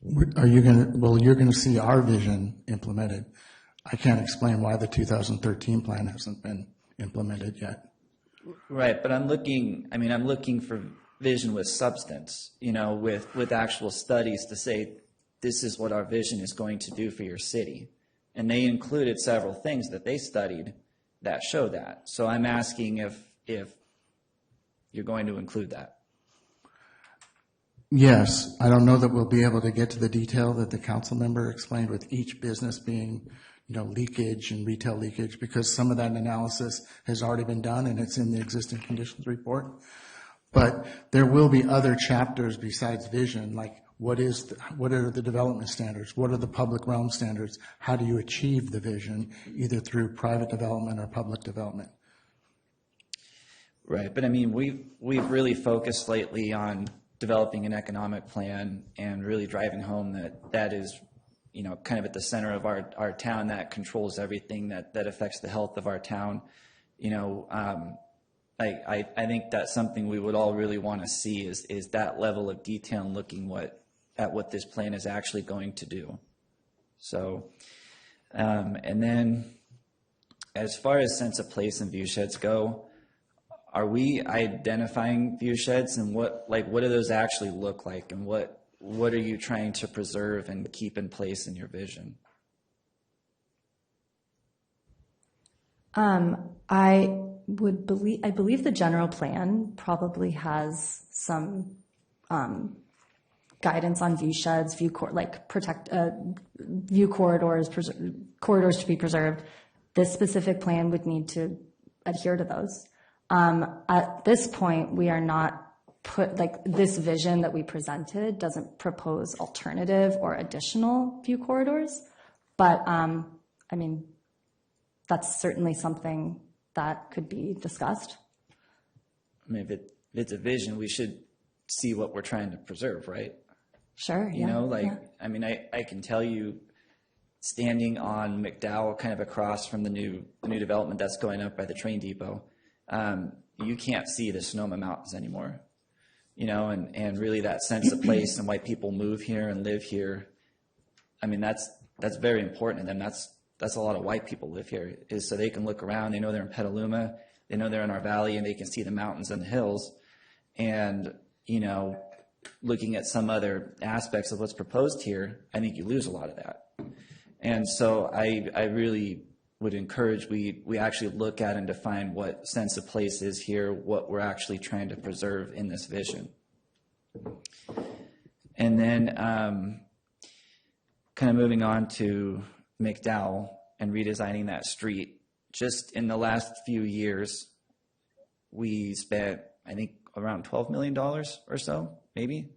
You're going to see our vision implemented. I can't explain why the 2013 plan hasn't been implemented yet. Right, but I'm looking for vision with substance, with actual studies to say this is what our vision is going to do for your city. And they included several things that they studied that show that. So I'm asking if you're going to include that. Yes, I don't know that we'll be able to get to the detail that the council member explained with each business being, leakage and retail leakage, because some of that analysis has already been done and it's in the existing conditions report. But there will be other chapters besides vision, like what are the development standards? What are the public realm standards? How do you achieve the vision, either through private development or public development? Right, but I mean, we've really focused lately on developing an economic plan and really driving home that is, kind of at the center of our town, that controls everything that affects the health of our town. I think that's something we would all really want to see is that level of detail and looking at what this plan is actually going to do. So, and then as far as sense of place and view sheds go, are we identifying view sheds, and what do those actually look like, and what are you trying to preserve and keep in place in your vision? I believe the general plan probably has some guidance on view sheds, view corridors, corridors to be preserved. This specific plan would need to adhere to those. At this point, we are not this vision that we presented doesn't propose alternative or additional view corridors, but that's certainly something that could be discussed. I mean, if it's a vision, we should see what we're trying to preserve, right? Sure. Yeah. I mean, I can tell you, standing on McDowell, kind of across from the new development that's going up by the train depot, you can't see the Sonoma Mountains anymore. And really that sense of place and why people move here and live here. I mean, that's very important, and then that's a lot of white people live here, is so they can look around, they know they're in Petaluma, they know they're in our valley, and they can see the mountains and the hills. And, looking at some other aspects of what's proposed here, I think you lose a lot of that. And so I really would encourage we actually look at and define what sense of place is here, what we're actually trying to preserve in this vision. And then kind of moving on to McDowell and redesigning that street. Just in the last few years, we spent, I think, around $12 million or so, maybe,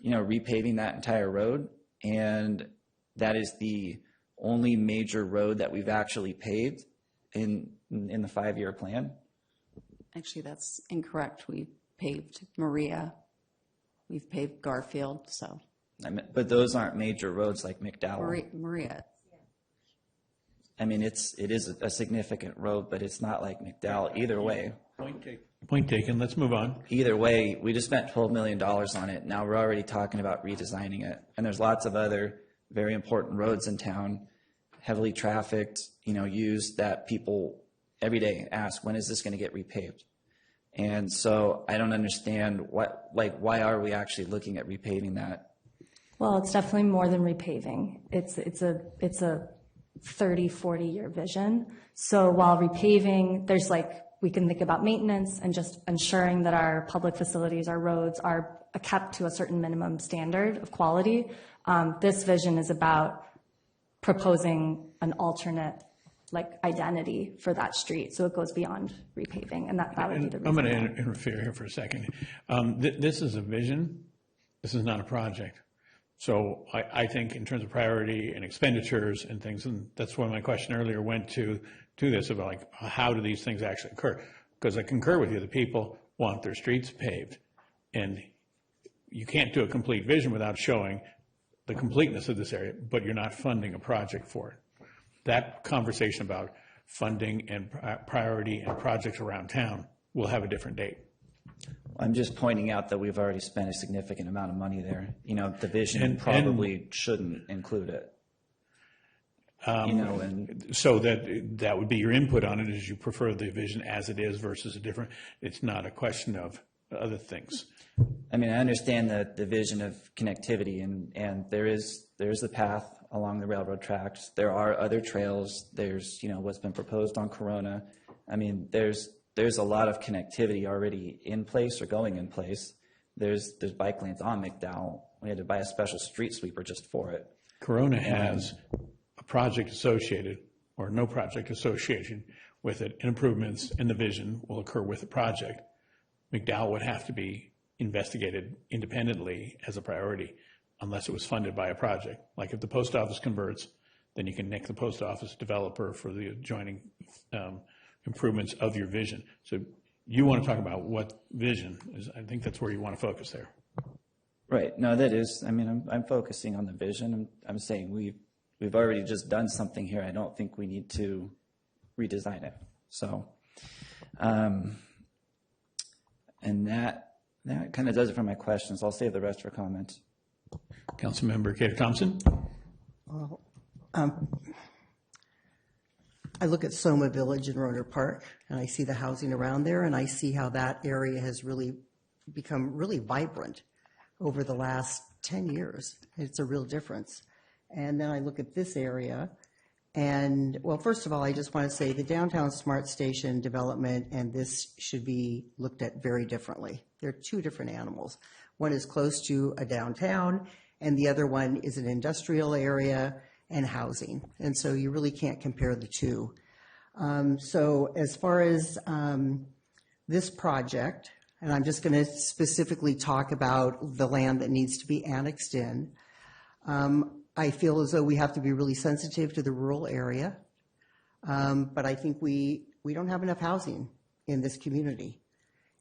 repaving that entire road. And that is the only major road that we've actually paved in the 5-year plan. Actually, that's incorrect. We paved Maria. We've paved Garfield, so. But those aren't major roads like McDowell. Maria. I mean, it is a significant road, but it's not like McDowell. Either way. Point taken. Let's move on. Either way, we just spent $12 million on it. Now we're already talking about redesigning it. And there's lots of other very important roads in town, heavily trafficked, used, that people every day ask, when is this going to get repaved? And so I don't understand why are we actually looking at repaving that? Well, it's definitely more than repaving. It's a 30, 40-year vision. So while repaving, we can think about maintenance and just ensuring that our public facilities, our roads are kept to a certain minimum standard of quality. This vision is about proposing an alternate identity for that street. So it goes beyond repaving, and that would be the reason. I'm going to interfere here for a second. This is a vision. This is not a project. So I think in terms of priority and expenditures and things, and that's why my question earlier went to this about how do these things actually occur? Because I concur with you, the people want their streets paved, and you can't do a complete vision without showing the completeness of this area, but you're not funding a project for it. That conversation about funding and priority and projects around town will have a different date. I'm just pointing out that we've already spent a significant amount of money there. The vision probably shouldn't include it. So that would be your input on it, is you prefer the vision as it is versus a different. It's not a question of other things. I mean, I understand the vision of connectivity, and there is the path along the railroad tracks. There are other trails. There's what's been proposed on Corona. I mean, there's a lot of connectivity already in place or going in place. There's bike lanes on McDowell. We had to buy a special street sweeper just for it. Corona has a project associated, or no project association with it, and improvements in the vision will occur with the project. McDowell would have to be investigated independently as a priority unless it was funded by a project. Like if the post office converts, then you can nick the post office developer for the adjoining improvements of your vision. So you want to talk about what vision is. I think that's where you want to focus there. Right. No, that is, I mean, I'm focusing on the vision. I'm saying we've already just done something here. I don't think we need to redesign it. So, and that kind of does it for my questions. I'll save the rest for comments. Councilmember Cater Thompson. Well, I look at Soma Village in Roner Park, and I see the housing around there, and I see how that area has really become really vibrant over the last 10 years. It's a real difference. And then I look at this area, and, well, first of all, I just want to say the downtown smart station development and this should be looked at very differently. They're two different animals. One is close to a downtown, and the other one is an industrial area and housing. And so you really can't compare the two. So as far as this project, and I'm just going to specifically talk about the land that needs to be annexed in, I feel as though we have to be really sensitive to the rural area. But I think we don't have enough housing in this community,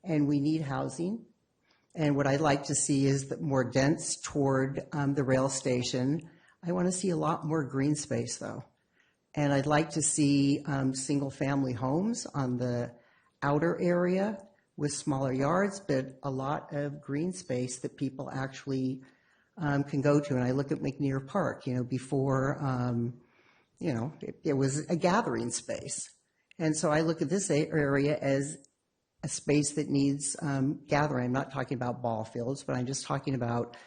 and we need housing. And what I'd like to see is that more dense toward the rail station. I want to see a lot more green space, though. And I'd like to see single-family homes on the outer area with smaller yards, but a lot of green space that people actually can go to. And I look at McNear Park, before, it was a gathering space. And so I look at this area as a space that needs gathering. I'm not talking about ball fields, but I'm just talking about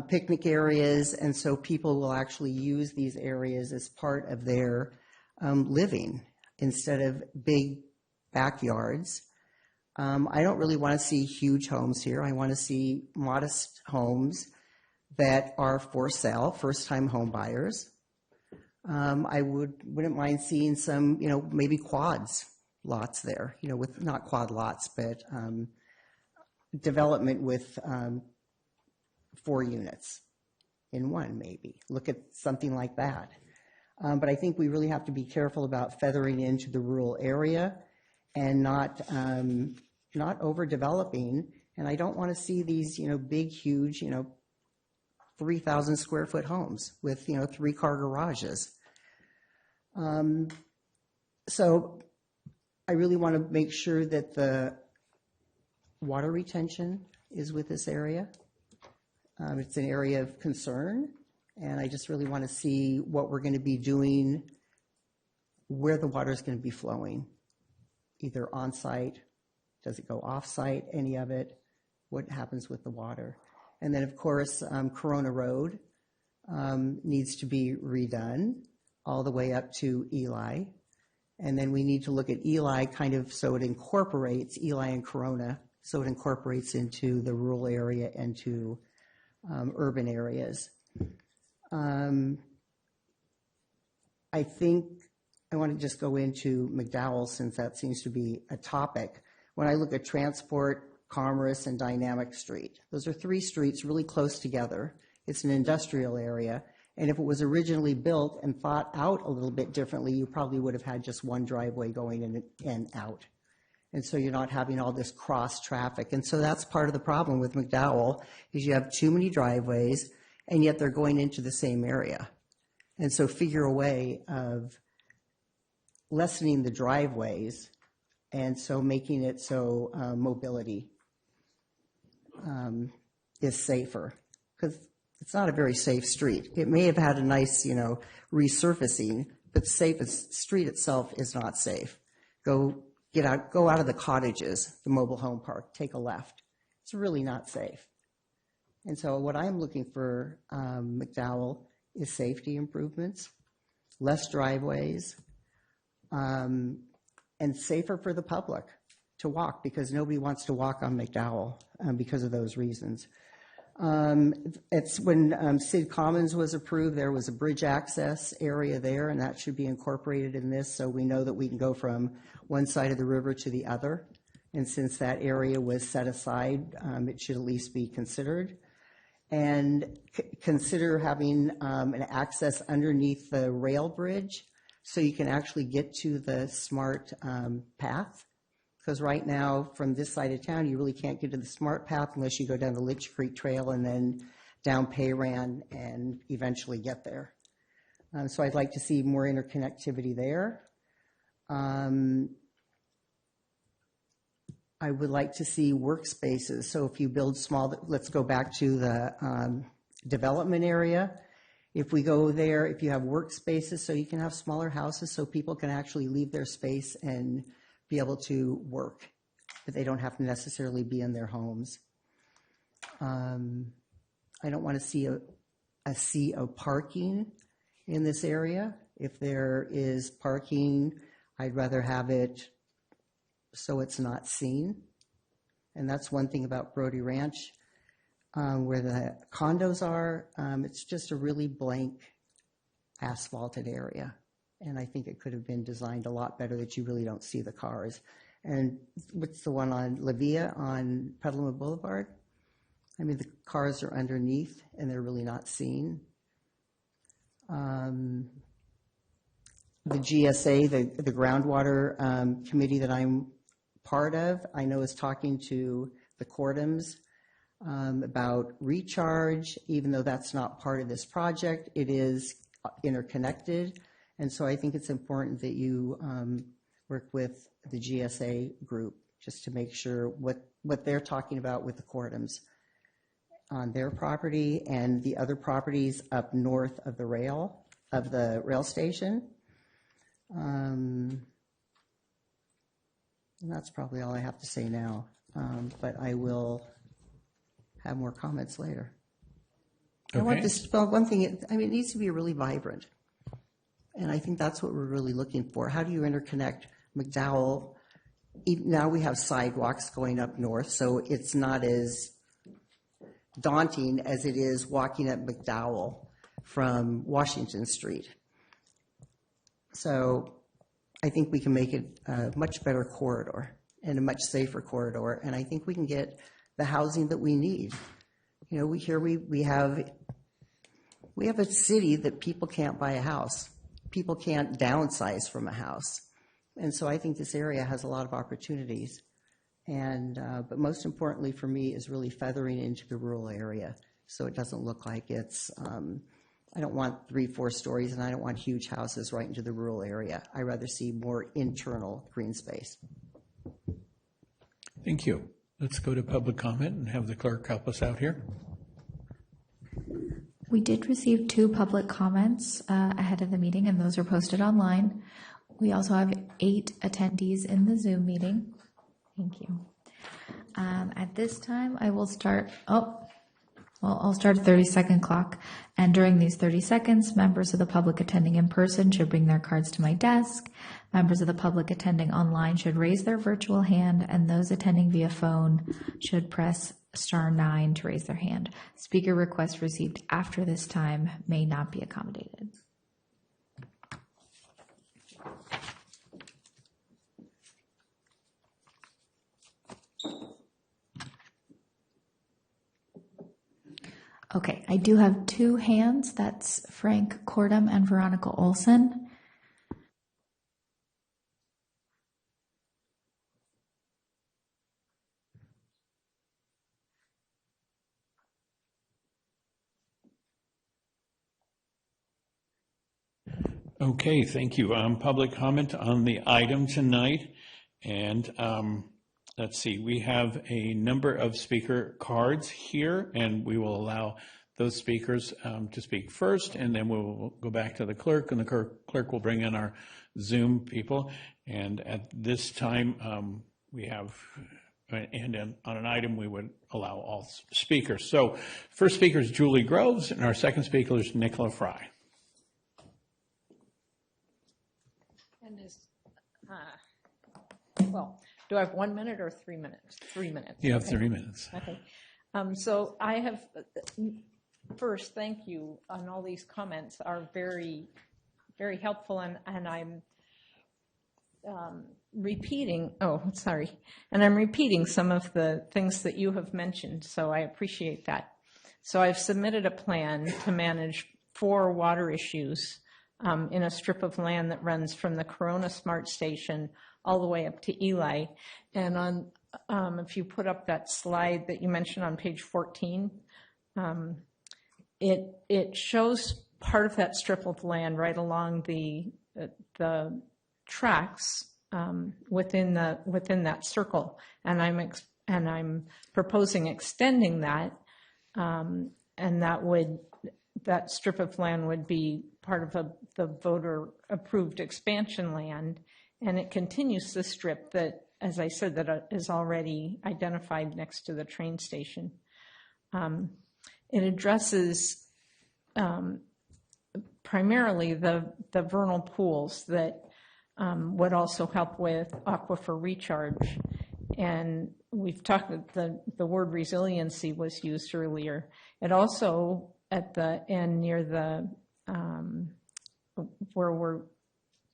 picnic areas, and so people will actually use these areas as part of their living instead of big backyards. I don't really want to see huge homes here. I want to see modest homes that are for sale, first-time home buyers. I wouldn't mind seeing some, maybe quads lots there, with not quad lots, but development with 4 units in one, maybe. Look at something like that. But I think we really have to be careful about feathering into the rural area and not overdeveloping. And I don't want to see these, big, huge, 3,000 square foot homes with, 3-car garages. So I really want to make sure that the water retention is with this area. It's an area of concern, and I just really want to see what we're going to be doing, where the water is going to be flowing, either on-site, does it go off-site, any of it, what happens with the water. And then, of course, Corona Road needs to be redone all the way up to Eli. And then we need to look at Eli kind of so it incorporates Eli and Corona, so it incorporates into the rural area and to urban areas. I think I want to just go into McDowell since that seems to be a topic. When I look at Transport, Commerce, and Dynamic Street, those are 3 streets really close together. It's an industrial area, and if it was originally built and thought out a little bit differently, you probably would have had just one driveway going in and out. And so you're not having all this cross traffic. And so that's part of the problem with McDowell is you have too many driveways, and yet they're going into the same area. And so figure a way of lessening the driveways and so making it so mobility is safer, because it's not a very safe street. It may have had a nice, resurfacing, but the street itself is not safe. Go out of the cottages, the mobile home park, take a left. It's really not safe. And so what I'm looking for McDowell is safety improvements, less driveways, and safer for the public to walk, because nobody wants to walk on McDowell because of those reasons. It's when Sid Commons was approved, there was a bridge access area there, and that should be incorporated in this, so we know that we can go from one side of the river to the other. And since that area was set aside, it should at least be considered. And consider having an access underneath the rail bridge so you can actually get to the SMART path. Because right now, from this side of town, you really can't get to the SMART path unless you go down the Litch Creek Trail and then down Payran and eventually get there. So I'd like to see more interconnectivity there. I would like to see workspaces. So if you build small, let's go back to the development area. If we go there, if you have workspaces, so you can have smaller houses so people can actually leave their space and be able to work, but they don't have to necessarily be in their homes. I don't want to see a sea of parking in this area. If there is parking, I'd rather have it so it's not seen. And that's one thing about Brody Ranch, where the condos are, it's just a really blank asphalted area. And I think it could have been designed a lot better that you really don't see the cars. And what's the one on La Villa on Petaluma Boulevard? I mean, the cars are underneath and they're really not seen. The GSA, the groundwater committee that I'm part of, I know is talking to the Cordums about recharge, even though that's not part of this project, it is interconnected. And so I think it's important that you work with the GSA group just to make sure what they're talking about with the Cordums on their property and the other properties up north of the rail station. And that's probably all I have to say now, but I will have more comments later. Okay. I want this, well, one thing, I mean, it needs to be really vibrant. And I think that's what we're really looking for. How do you interconnect McDowell? Now we have sidewalks going up north, so it's not as daunting as it is walking up McDowell from Washington Street. So I think we can make it a much better corridor and a much safer corridor, and I think we can get the housing that we need. You know, we have a city that people can't buy a house. People can't downsize from a house. And so I think this area has a lot of opportunities. And, but most importantly for me is really feathering into the rural area so it doesn't look like it's, I don't want 3-4 stories and I don't want huge houses right into the rural area. I rather see more internal green space. Thank you. Let's go to public comment and have the clerk help us out here. We did receive 2 public comments ahead of the meeting, and those are posted online. We also have 8 attendees in the Zoom meeting. Thank you. At this time, I will start, I'll start a 30-second clock. And during these 30 seconds, members of the public attending in person should bring their cards to my desk. Members of the public attending online should raise their virtual hand, and those attending via phone should press *9 to raise their hand. Speaker requests received after this time may not be accommodated. Okay, I do have 2 hands. That's Frank Cordum and Veronica Olson. Okay, thank you. Public comment on the item tonight. And let's see, we have a number of speaker cards here, and we will allow those speakers to speak first, and then we'll go back to the clerk, and the clerk will bring in our Zoom people. And at this time, we have, and on an item, we would allow all speakers. So first speaker is Julie Groves, and our second speaker is Nicola Fry. Well, do I have 1 minute or 3 minutes? 3 minutes. You have Okay. 3 minutes. Okay. So I have, first, thank you on all these comments are very, very helpful, and I'm repeating, and I'm repeating some of the things that you have mentioned, so I appreciate that. So I've submitted a plan to manage 4 water issues in a strip of land that runs from the Corona Smart Station all the way up to Eli. And on, if you put up that slide that you mentioned on page 14, it shows part of that strip of land right along the tracks within that circle, and I'm proposing extending that, and that strip of land would be part of the voter-approved expansion land, and it continues the strip that, as I said, that is already identified next to the train station. It addresses primarily the vernal pools that would also help with aquifer recharge. And we've talked, the word resiliency was used earlier. It also, at the end near the, where we're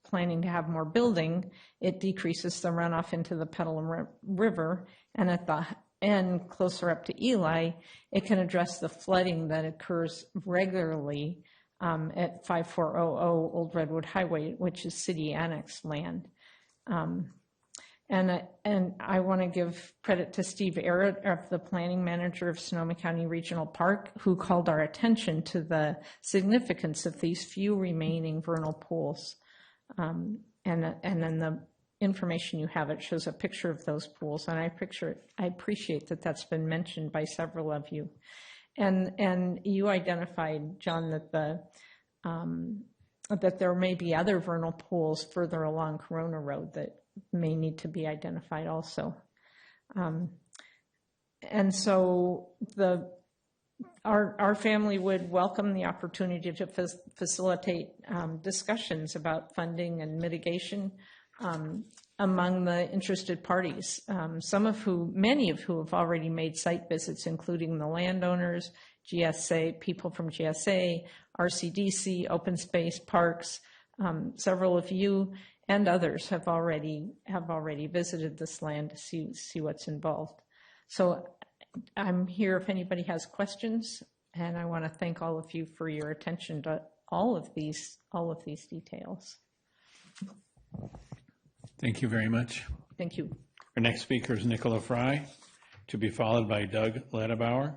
planning to have more building, it decreases the runoff into the Petaluma River. And at the end, closer up to Eli, it can address the flooding that occurs regularly at 5400 Old Redwood Highway, which is city annex land. And I want to give credit to Steve Arrett, the planning manager of Sonoma County Regional Park, who called our attention to the significance of these few remaining vernal pools. And then the information you have, it shows a picture of those pools, and I appreciate that that's been mentioned by several of you. And you identified, John, that that there may be other vernal pools further along Corona Road that may need to be identified also. And so our family would welcome the opportunity to facilitate discussions about funding and mitigation among the interested parties, many of who have already made site visits, including the landowners, GSA, people from GSA, RCDC, Open Space, Parks. Several of you and others have already visited this land to see what's involved. So I'm here if anybody has questions, and I want to thank all of you for your attention to all of these details. Thank you very much. Thank you. Our next speaker is Nicola Fry, to be followed by Doug Ledebauer.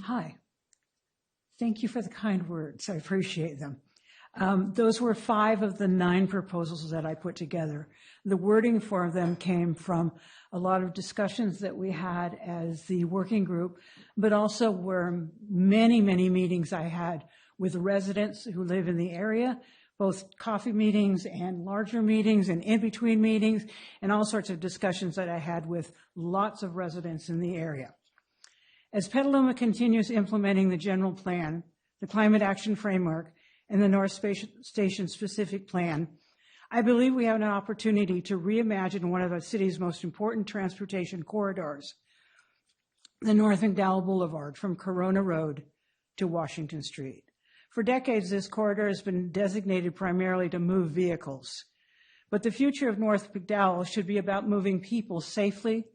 Hi. Thank you for the kind words. I appreciate them. Those were 5 of the 9 proposals that I put together. The wording for them came from a lot of discussions that we had as the working group, but also were many, many meetings I had with residents who live in the area, both coffee meetings and larger meetings and in-between meetings, and all sorts of discussions that I had with lots of residents in the area. As Petaluma continues implementing the general plan, the Climate Action Framework, and the North Station Specific Plan, I believe we have an opportunity to reimagine one of the city's most important transportation corridors, the North McDowell Boulevard from Corona Road to Washington Street. For decades, this corridor has been designated primarily to move vehicles, but the future of North McDowell should be about moving people safely,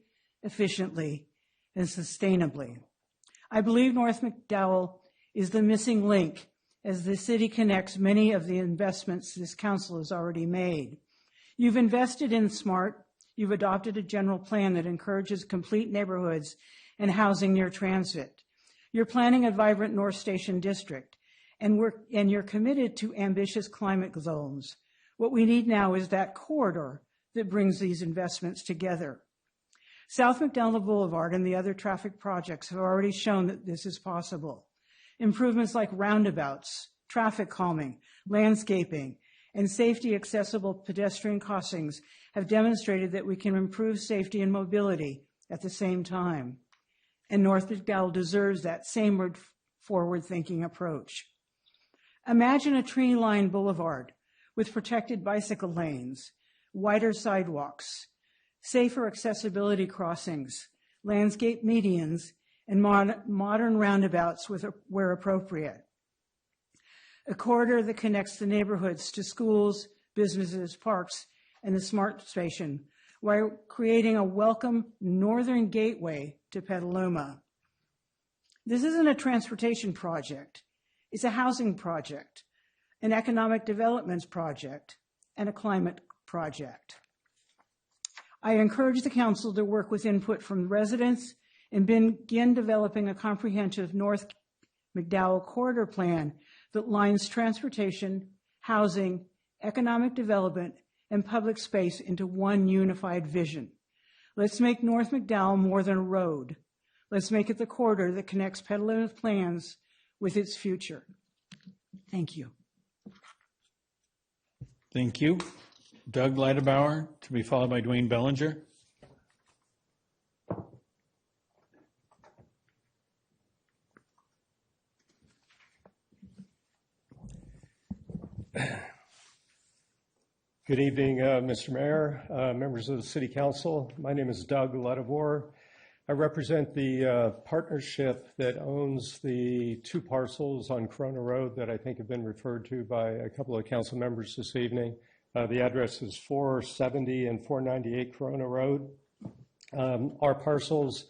efficiently, and sustainably. I believe North McDowell is the missing link as the city connects many of the investments this council has already made. You've invested in SMART. You've adopted a general plan that encourages complete neighborhoods and housing near transit. You're planning a vibrant North Station district, and you're committed to ambitious climate zones. What we need now is that corridor that brings these investments together. South McDowell Boulevard and the other traffic projects have already shown that this is possible. Improvements like roundabouts, traffic calming, landscaping, and safety accessible pedestrian crossings have demonstrated that we can improve safety and mobility at the same time. And North McDowell deserves that same forward-thinking approach. Imagine a tree-lined boulevard with protected bicycle lanes, wider sidewalks, safer accessibility crossings, landscape medians, and modern roundabouts where appropriate. A corridor that connects the neighborhoods to schools, businesses, parks, and the SMART station, while creating a welcome northern gateway to Petaluma. This isn't a transportation project. It's a housing project, an economic development project, and a climate project. I encourage the council to work with input from residents and begin developing a comprehensive North McDowell corridor plan that lines transportation, housing, economic development, and public space into one unified vision. Let's make North McDowell more than a road. Let's make it the corridor that connects Petaluma's plans with its future. Thank you. Thank you. Doug Leidebauer, to be followed by Dwayne Bellinger. Good evening, Mr. Mayor, members of the City Council. My name is Doug Leidebauer. I represent the partnership that owns the 2 parcels on Corona Road that I think have been referred to by a couple of council members this evening. The address is 470 and 498 Corona Road. Our parcels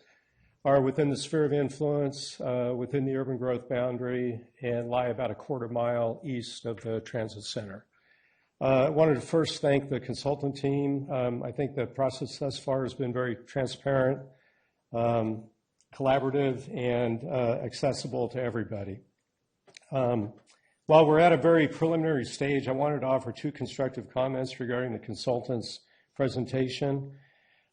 are within the sphere of influence, within the urban growth boundary, and lie about a quarter mile east of the transit center. I wanted to first thank the consultant team. I think the process thus far has been very transparent, collaborative, and accessible to everybody. While we're at a very preliminary stage, I wanted to offer 2 constructive comments regarding the consultant's presentation.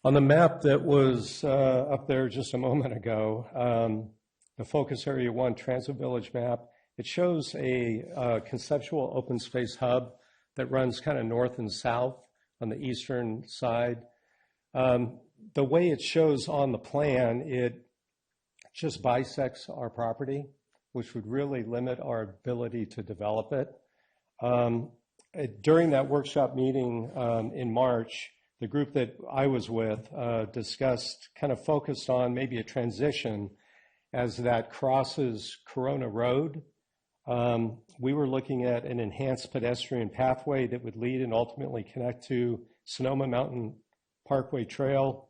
On the map that was up there just a moment ago, the Focus Area 1 Transit Village map, it shows a conceptual open space hub that runs kind of north and south on the eastern side. The way it shows on the plan, it just bisects our property, which would really limit our ability to develop it. During that workshop meeting in March, the group that I was with discussed, kind of focused on maybe a transition as that crosses Corona Road. We were looking at an enhanced pedestrian pathway that would lead and ultimately connect to Sonoma Mountain Parkway Trail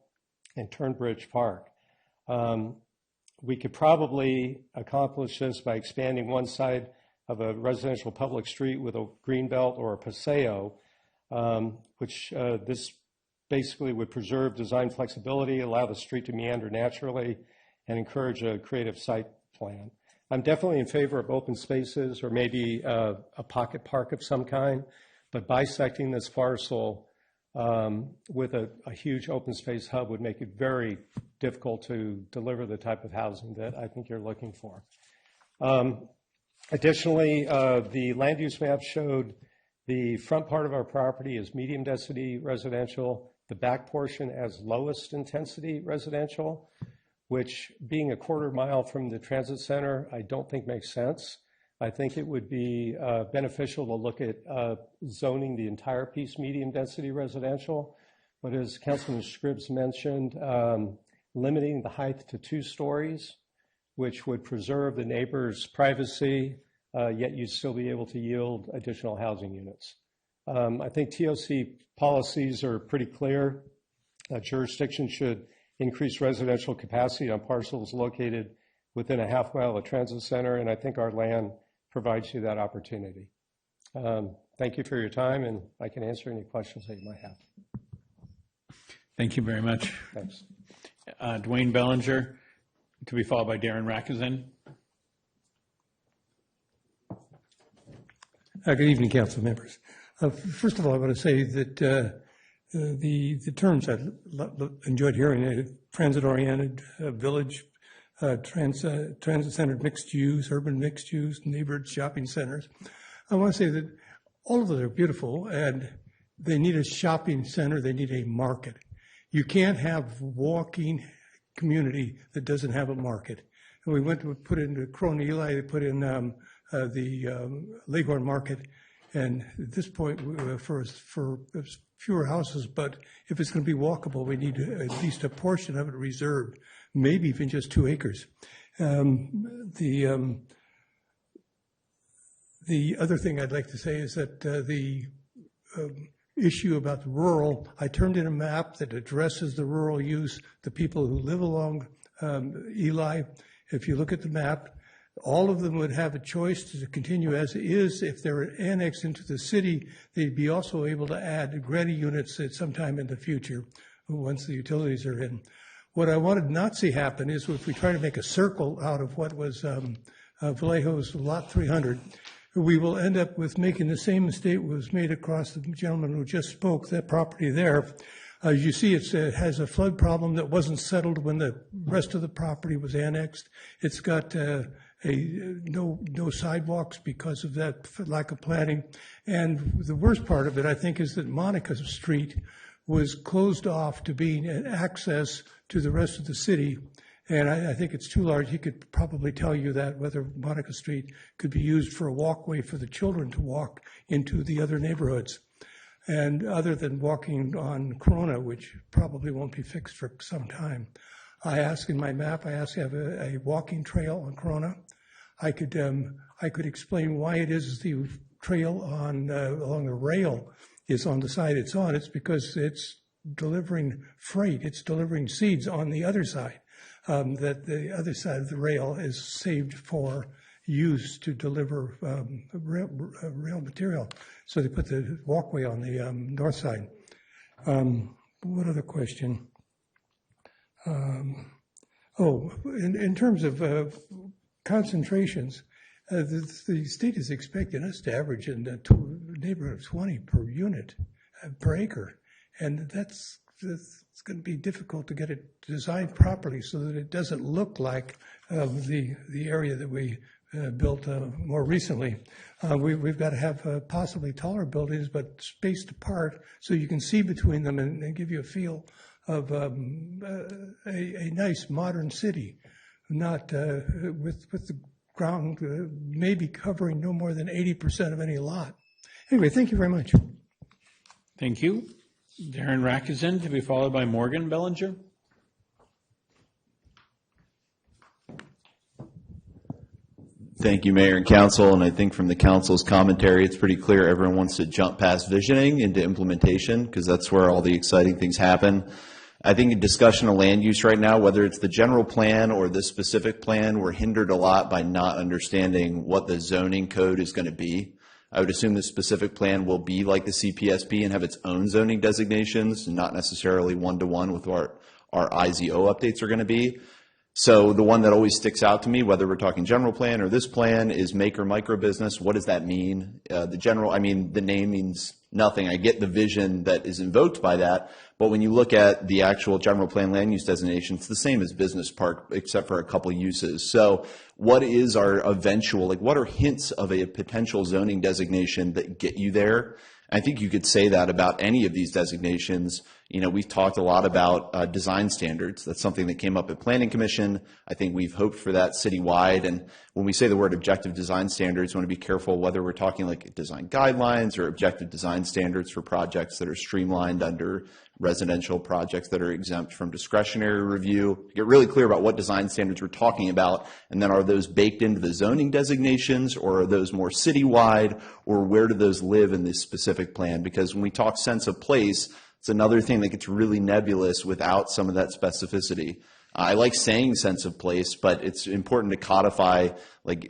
and Turnbridge Park. We could probably accomplish this by expanding one side of a residential public street with a greenbelt or a paseo, which this basically would preserve design flexibility, allow the street to meander naturally, and encourage a creative site plan. I'm definitely in favor of open spaces or maybe a pocket park of some kind, but bisecting this parcel with a huge open space hub would make it very difficult to deliver the type of housing that I think you're looking for. Additionally, the land use map showed the front part of our property is medium density residential, the back portion as lowest intensity residential, which being a quarter mile from the transit center, I don't think makes sense. I think it would be beneficial to look at zoning the entire piece medium density residential. But as Councilman Scribbs mentioned, limiting the height to 2 stories, which would preserve the neighbor's privacy, yet you'd still be able to yield additional housing units. I think TOC policies are pretty clear. Jurisdiction should increase residential capacity on parcels located within a half mile of transit center, and I think our land provides you that opportunity. Thank you for your time, and I can answer any questions that you might have. Thank you very much. Thanks. Dwayne Bellinger, to be followed by Darren Rakazin. Good evening, council members. First of all, I want to say that the terms I enjoyed hearing, transit-oriented village, transit-centered mixed use, urban mixed use, neighborhood shopping centers. I want to say that all of them are beautiful, and they need a shopping center, they need a market. You can't have walking community that doesn't have a market. And we went to put in Corona Eli, they put in the Leghorn Market, and at this point, for fewer houses, but if it's going to be walkable, we need at least a portion of it reserved, maybe even just 2 acres. The other thing I'd like to say is that the issue about the rural, I turned in a map that addresses the rural use, the people who live along Eli. If you look at the map, all of them would have a choice to continue as is. If they're annexed into the city, they'd be also able to add Greta units at some time in the future once the utilities are in. What I wanted not to see happen is if we try to make a circle out of what was Vallejo's Lot 300, we will end up with making the same mistake was made across the gentleman who just spoke, that property there. You see, it has a flood problem that wasn't settled when the rest of the property was annexed. It's got no sidewalks because of that lack of planning. And the worst part of it, I think, is that Monica Street was closed off to being an access to the rest of the city. And I think it's too large. He could probably tell you that, whether Monica Street could be used for a walkway for the children to walk into the other neighborhoods. And other than walking on Corona, which probably won't be fixed for some time. I asked in my map, I asked to have a walking trail on Corona. I could explain why it is the trail on along the rail is on the side it's on. It's because it's delivering freight. It's delivering seeds on the other side. That the other side of the rail is saved for use to deliver rail material. So they put the walkway on the north side. What other question? In terms of concentrations, the state is expecting us to average in the neighborhood of 20 per unit per acre. And it's going to be difficult to get it designed properly so that it doesn't look like the area that we built more recently. We've got to have possibly taller buildings, but spaced apart so you can see between them and give you a feel of a nice modern city, not with the ground maybe covering no more than 80% of any lot. Anyway, thank you very much. Thank you. Darren Rackison, to be followed by Morgan Bellinger. Thank you, Mayor and Council. And I think from the Council's commentary, it's pretty clear everyone wants to jump past visioning into implementation because that's where all the exciting things happen. I think in discussion of land use right now, whether it's the general plan or the specific plan, we're hindered a lot by not understanding what the zoning code is going to be. I would assume the specific plan will be like the CPSP and have its own zoning designations, not necessarily one-to-one with what our IZO updates are going to be. So the one that always sticks out to me, whether we're talking general plan or this plan, is make or micro business. What does that mean? The name means nothing. I get the vision that is invoked by that, but when you look at the actual general plan land use designation, it's the same as business park, except for a couple uses. So what is our eventual, what are hints of a potential zoning designation that get you there? I think you could say that about any of these designations. We've talked a lot about design standards. That's something that came up at Planning Commission. I think we've hoped for that citywide. And when we say the word objective design standards, we want to be careful whether we're talking like design guidelines or objective design standards for projects that are streamlined under residential projects that are exempt from discretionary review. Get really clear about what design standards we're talking about, and then are those baked into the zoning designations, or are those more citywide, or where do those live in this specific plan? Because when we talk sense of place, it's another thing that gets really nebulous without some of that specificity. I like saying sense of place, but it's important to codify,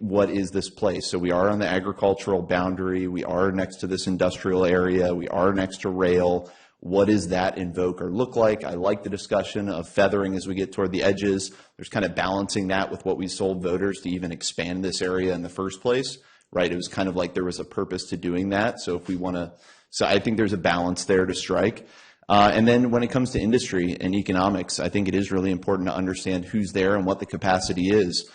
what is this place? So we are on the agricultural boundary. We are next to this industrial area. We are next to rail. What does that invoke or look like? I like the discussion of feathering as we get toward the edges. There's kind of balancing that with what we sold voters to even expand this area in the first place, right? It was kind of like there was a purpose to doing that. So if we want to, so I think there's a balance there to strike. And then when it comes to industry and economics, I think it is really important to understand who's there and what the capacity is.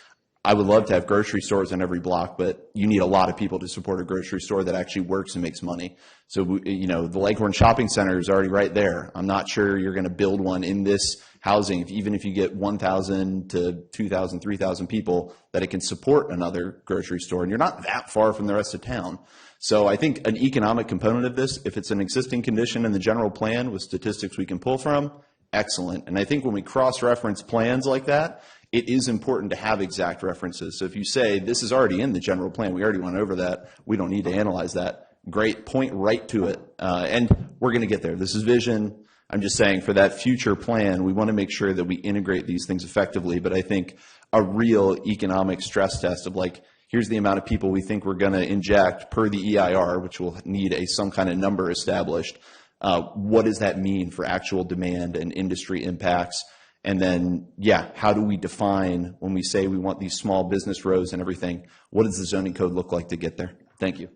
I would love to have grocery stores on every block, but you need a lot of people to support a grocery store that actually works and makes money. So, the Leghorn Shopping Center is already right there. I'm not sure you're going to build one in this housing, even if you get 1,000 to 2,000, 3,000 people, that it can support another grocery store. And you're not that far from the rest of town. So I think an economic component of this, if it's an existing condition in the general plan with statistics we can pull from, excellent. And I think when we cross-reference plans like that, it is important to have exact references. So if you say, this is already in the general plan, we already went over that, we don't need to analyze that, great, point right to it. And we're going to get there. This is vision. I'm just saying for that future plan, we want to make sure that we integrate these things effectively. But I think a real economic stress test of like, here's the amount of people we think we're going to inject per the EIR, which will need some kind of number established. What does that mean for actual demand and industry impacts? And then, how do we define when we say we want these small business rows and everything? What does the zoning code look like to get there? Thank you.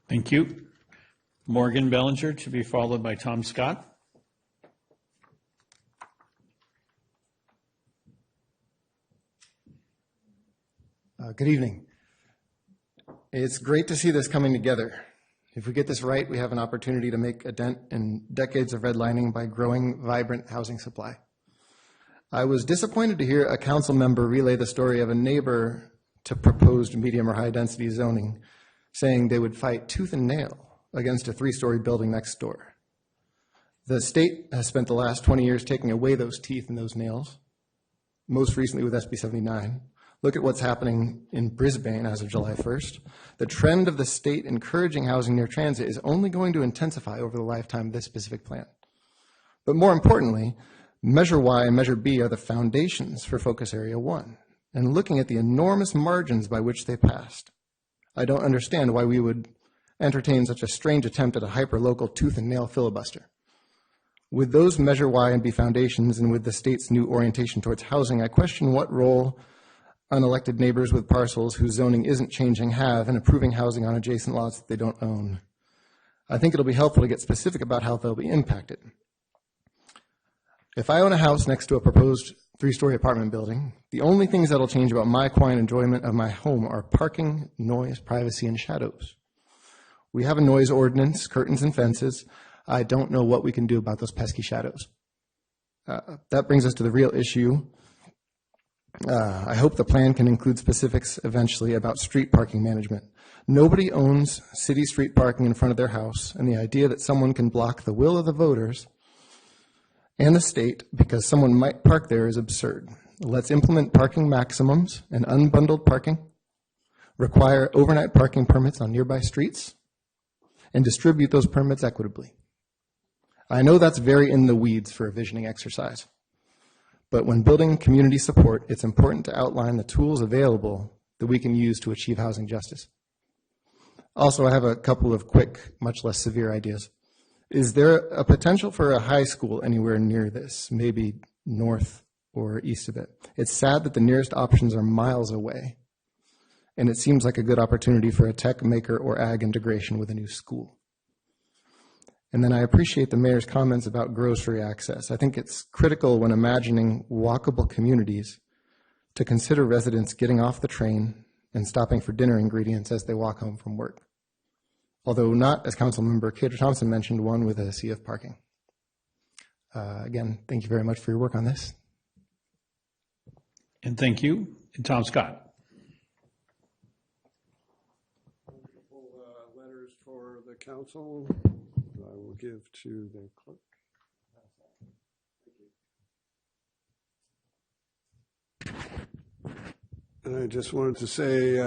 Thank you. Morgan Bellinger to be followed by Tom Scott. Good evening. It's great to see this coming together. If we get this right, we have an opportunity to make a dent in decades of redlining by growing vibrant housing supply. I was disappointed to hear a council member relay the story of a neighbor to proposed medium or high density zoning, saying they would fight tooth and nail against a 3-story building next door. The state has spent the last 20 years taking away those teeth and those nails, most recently with SB 79. Look at what's happening in Brisbane as of July 1st. The trend of the state encouraging housing near transit is only going to intensify over the lifetime of this specific plan. But more importantly, Measure Y and Measure B are the foundations for Focus Area 1. And looking at the enormous margins by which they passed, I don't understand why we would entertain such a strange attempt at a hyper-local tooth and nail filibuster. With those Measure Y and B foundations and with the state's new orientation towards housing, I question what role unelected neighbors with parcels whose zoning isn't changing have in approving housing on adjacent lots that they don't own. I think it'll be helpful to get specific about how they'll be impacted. If I own a house next to a proposed 3-story apartment building, the only things that'll change about my quiet enjoyment of my home are parking, noise, privacy, and shadows. We have a noise ordinance, curtains and fences. I don't know what we can do about those pesky shadows. That brings us to the real issue. I hope the plan can include specifics eventually about street parking management. Nobody owns city street parking in front of their house, and the idea that someone can block the will of the voters and the state because someone might park there is absurd. Let's implement parking maximums and unbundled parking, require overnight parking permits on nearby streets, and distribute those permits equitably. I know that's very in the weeds for a visioning exercise. But when building community support, it's important to outline the tools available that we can use to achieve housing justice. Also, I have a couple of quick, much less severe ideas. Is there a potential for a high school anywhere near this, maybe north or east of it? It's sad that the nearest options are miles away, and it seems like a good opportunity for a tech maker or ag integration with a new school. And then I appreciate the mayor's comments about grocery access. I think it's critical when imagining walkable communities to consider residents getting off the train and stopping for dinner ingredients as they walk home from work. Although not, as Councilmember Cater Thompson mentioned, one with a sea of parking. Again, thank you very much for your work on this. And thank you. And Tom Scott. Letters for the council. I will give to the clerk. And I just wanted to say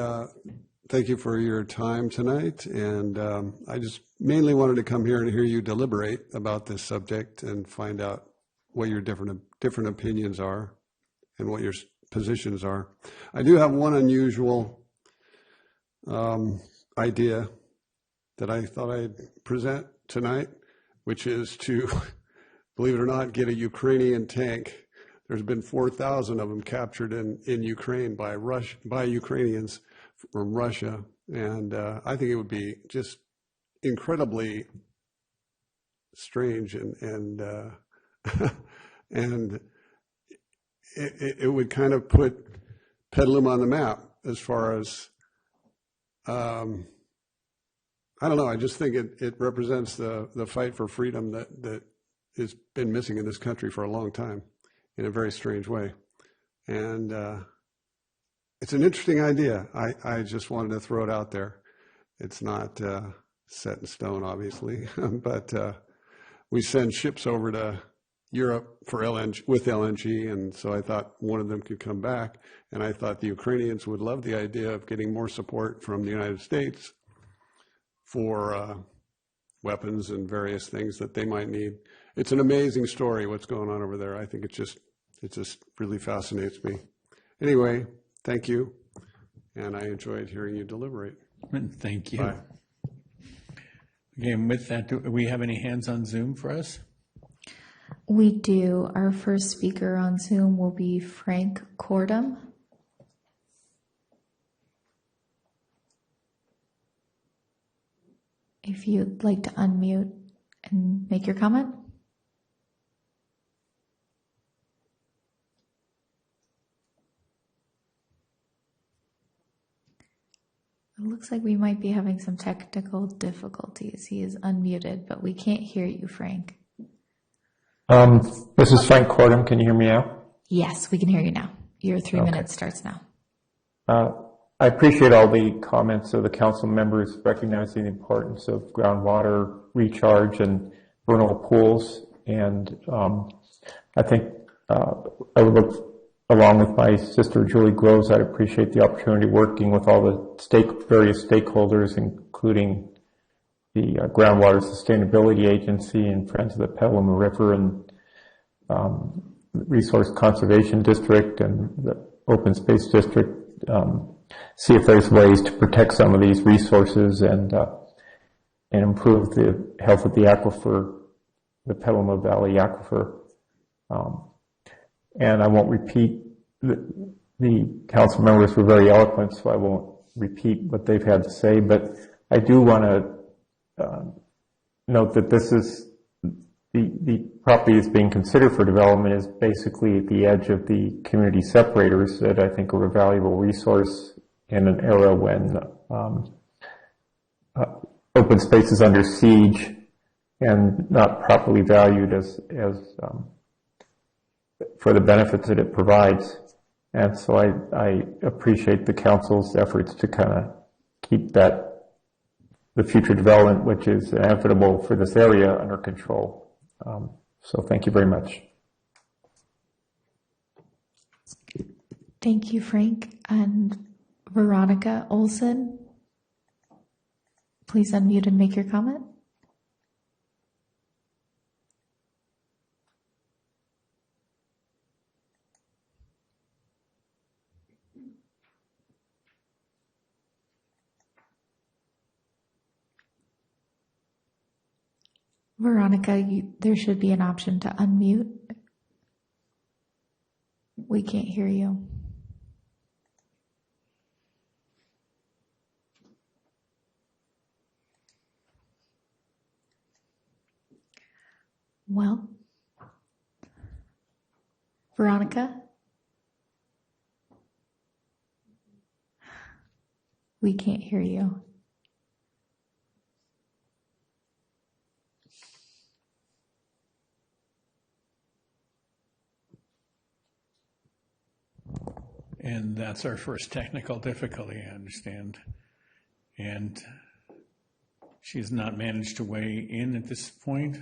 thank you for your time tonight. And I just mainly wanted to come here and hear you deliberate about this subject and find out what your different opinions are and what your positions are. I do have one unusual idea that I thought I'd present tonight, which is to, believe it or not, get a Ukrainian tank. There's been 4,000 of them captured in Ukraine by Ukrainians from Russia, and I think it would be just incredibly strange and and it would kind of put Petaluma on the map as far as, I don't know, I just think it represents the fight for freedom that has been missing in this country for a long time in a very strange way. And it's an interesting idea. I just wanted to throw it out there. It's not set in stone, obviously, but we send ships over to Europe for LNG, with LNG, and so I thought one of them could come back, and I thought the Ukrainians would love the idea of getting more support from the United States for weapons and various things that they might need. It's an amazing story what's going on over there. I think it just really fascinates me. Anyway, thank you, and I enjoyed hearing you deliberate. Thank you. Bye. Okay, and with that, do we have any hands on Zoom for us? We do. Our first speaker on Zoom will be Frank Cordum. If you'd like to unmute and make your comment. It looks like we might be having some technical difficulties. He is unmuted, but we can't hear you, Frank. This is Frank Cordum. Can you hear me now? Yes, we can hear you now. Your 3 minutes starts now. I appreciate all the comments of the council members recognizing the importance of groundwater recharge and vernal pools. And I think I would look, along with my sister Julie Groves, I'd appreciate the opportunity working with all the various stakeholders, including the Groundwater Sustainability Agency and Friends of the Petaluma River and Resource Conservation District and the Open Space District, see if there's ways to protect some of these resources and improve the health of the aquifer, the Petaluma Valley aquifer. And I won't repeat, the council members were very eloquent, so I won't repeat what they've had to say, but I do want to note that this is, the property that's being considered for development is basically at the edge of the community separators that I think are a valuable resource in an era when open space is under siege and not properly valued as for the benefits that it provides. And so I appreciate the council's efforts to kind of keep the future development, which is inevitable for this area, under control. So thank you very much. Thank you, Frank. And Veronica Olson, please unmute and make your comment. Veronica, there should be an option to unmute. We can't hear you. Well, Veronica? We can't hear you. And that's our first technical difficulty, I understand. And she's not managed to weigh in at this point.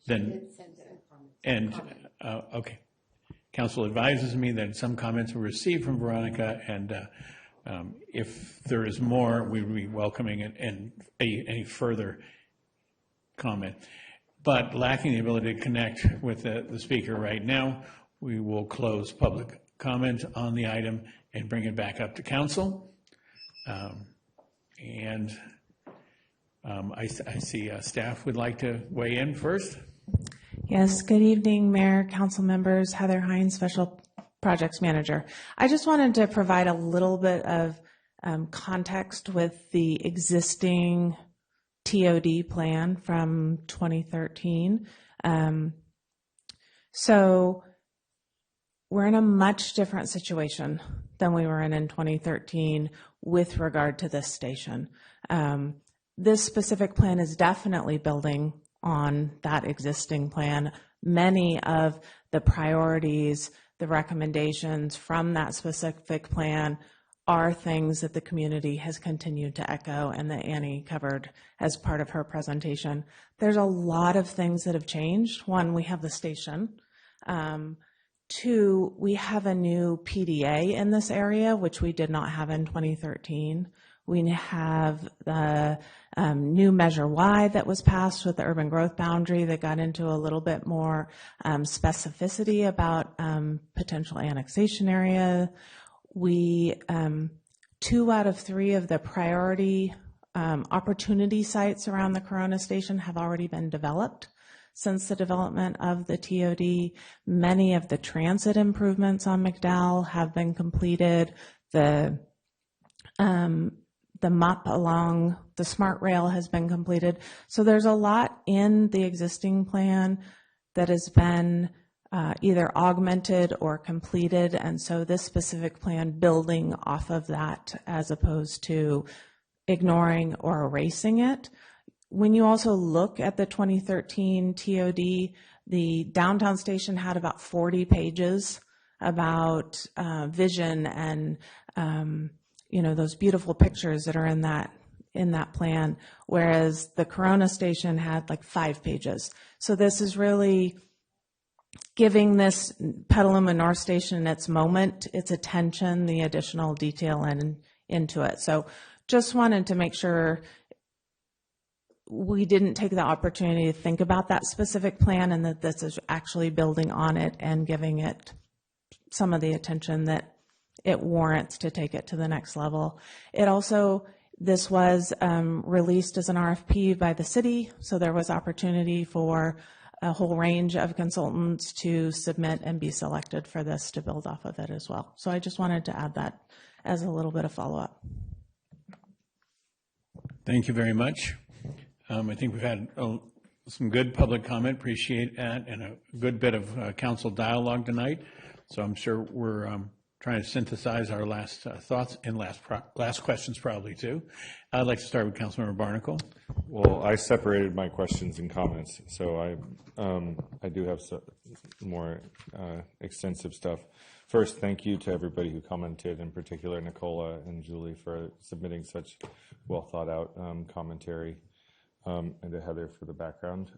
Then, and okay. Council advises me that some comments were received from Veronica, and if there is more, we would be welcoming it and any further comment. But lacking the ability to connect with the speaker right now, we will close public comment on the item and bring it back up to council. I see staff would like to weigh in first. Yes, good evening, Mayor, council members. Heather Hines, Special Projects Manager. I just wanted to provide a little bit of context with the existing TOD plan from 2013. So we're in a much different situation than we were in 2013 with regard to this station. This specific plan is definitely building on that existing plan. Many of the priorities, the recommendations from that specific plan are things that the community has continued to echo and that Annie covered as part of her presentation. There's a lot of things that have changed. One, we have the station. Two, we have a new PDA in this area, which we did not have in 2013. We have the new Measure Y that was passed with the urban growth boundary that got into a little bit more specificity about potential annexation area. We, 2 out of 3 of the priority opportunity sites around the Corona station have already been developed since the development of the TOD. Many of the transit improvements on McDowell have been completed. The MUP along the Smart Rail has been completed. So there's a lot in the existing plan that has been either augmented or completed, and so this specific plan building off of that as opposed to ignoring or erasing it. When you also look at the 2013 TOD, the downtown station had about 40 pages about vision and those beautiful pictures that are in that plan, whereas the Corona station had like 5 pages. So this is really giving this Petaluma North Station its moment, its attention, the additional detail into it. So just wanted to make sure we didn't take the opportunity to think about that specific plan and that this is actually building on it and giving it some of the attention that it warrants to take it to the next level. This was released as an RFP by the city, so there was opportunity for a whole range of consultants to submit and be selected for this to build off of it as well. So I just wanted to add that as a little bit of follow-up. Thank you very much. I think we've had some good public comment, appreciate that, and a good bit of council dialogue tonight. So I'm sure we're trying to synthesize our last thoughts and last questions probably too. I'd like to start with Councilmember Barnacle. Well, I separated my questions and comments, so I do have some more extensive stuff. First, thank you to everybody who commented, in particular Nicola and Julie for submitting such well thought out commentary, and to Heather for the background.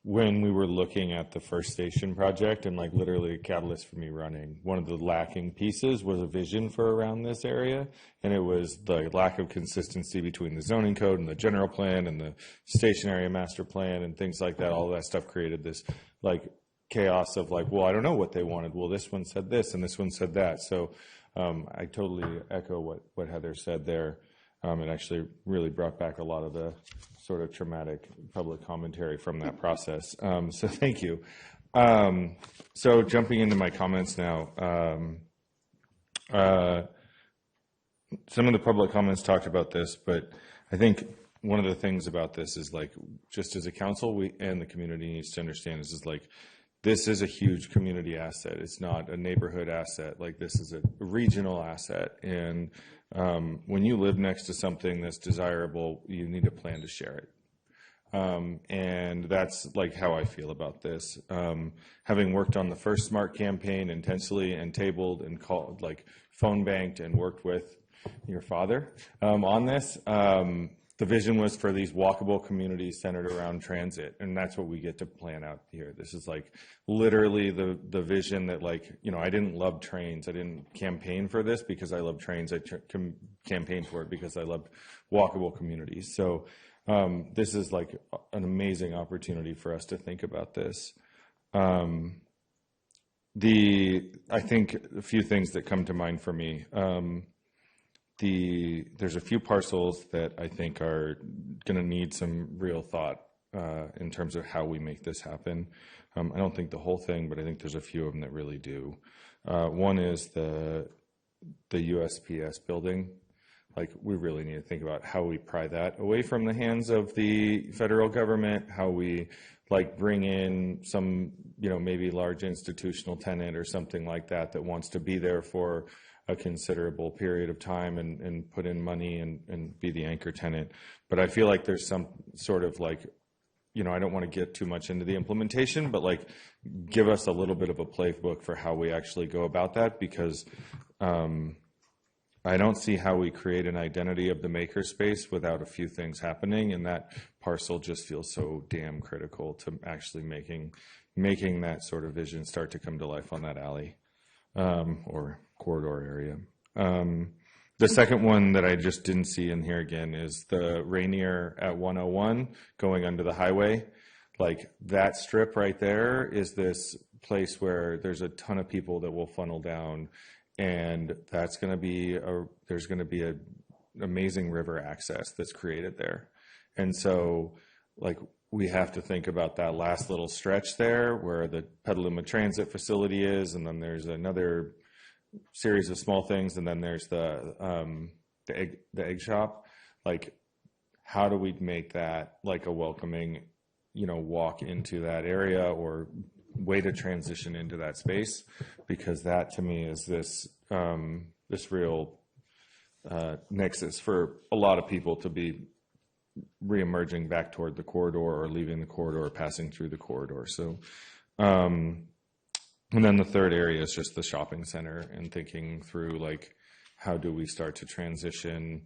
When we were looking at the first station project, and like literally a catalyst for me running, one of the lacking pieces was a vision for around this area, and it was the lack of consistency between the zoning code and the general plan and the station area master plan and things like that. All of that stuff created this like chaos of like, well, I don't know what they wanted. Well, this one said this and this one said that. So I totally echo what Heather said there. It actually really brought back a lot of the sort of traumatic public commentary from that process. So thank you. So jumping into my comments now, some of the public comments talked about this, but I think one of the things about this is like, just as a council, we and the community needs to understand is like, this is a huge community asset. It's not a neighborhood asset. Like this is a regional asset. And when you live next to something that's desirable, you need a plan to share it. And that's like how I feel about this. Having worked on the first SMART campaign intensely and tabled and called, like phone banked and worked with your father on this, the vision was for these walkable communities centered around transit, and that's what we get to plan out here. This is like literally the vision that, like, you know, I didn't love trains. I didn't campaign for this because I love trains. I campaigned for it because I loved walkable communities. So this is like an amazing opportunity for us to think about this. I think a few things that come to mind for me. There's a few parcels that I think are going to need some real thought in terms of how we make this happen. I don't think the whole thing, but I think there's a few of them that really do. One is the USPS building. like, we really need to think about how we pry that away from the hands of the federal government, how we like bring in some, maybe large institutional tenant or something like that wants to be there for a considerable period of time and put in money and be the anchor tenant. But I feel like there's some sort of like, I don't want to get too much into the implementation, but like give us a little bit of a playbook for how we actually go about that, because I don't see how we create an identity of the makerspace without a few things happening, and that parcel just feels so damn critical to actually making that sort of vision start to come to life on that alley or corridor area. The second one that I just didn't see in here again is the Rainier at 101 going under the highway. Like, that strip right there is this place where there's a ton of people that will funnel down, and that's going to be there's going to be an amazing river access that's created there. And so, like, we have to think about that last little stretch there where the Petaluma Transit Facility is, and then there's another series of small things, and then there's the egg shop. Like, how do we make that like a welcoming, walk into that area or way to transition into that space? Because that to me is this real nexus for a lot of people to be reemerging back toward the corridor or leaving the corridor or passing through the corridor. So and then the third area is just the shopping center and thinking through, like, how do we start to transition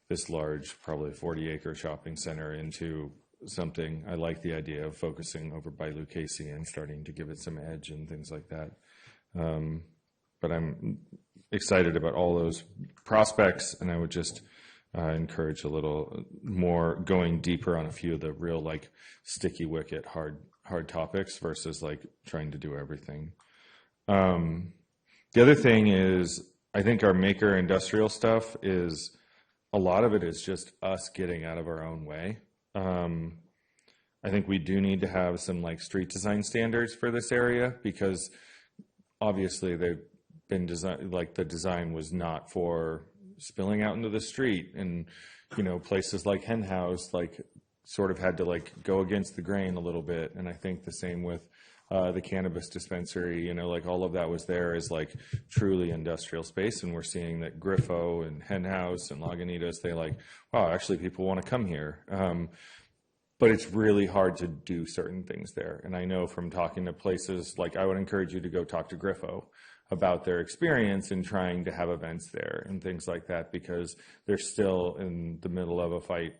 this large, probably 40-acre shopping center into something. I like the idea of focusing over by Lucchese and starting to give it some edge and things like that. But I'm excited about all those prospects, and I would just encourage a little more going deeper on a few of the real, like, sticky wicket, hard topics versus like trying to do everything. The other thing is, I think our maker industrial stuff is, a lot of it is just us getting out of our own way. I think we do need to have some like street design standards for this area, because obviously they've been designed, like the design was not for spilling out into the street, and places like Hen House like sort of had to like go against the grain a little bit. And I think the same with the cannabis dispensary, like all of that was there as like truly industrial space. And we're seeing that Griffo and Hen House and Lagunitas, they like, wow, actually people want to come here. But it's really hard to do certain things there. And I know from talking to places, like I would encourage you to go talk to Griffo about their experience in trying to have events there and things like that, because they're still in the middle of a fight,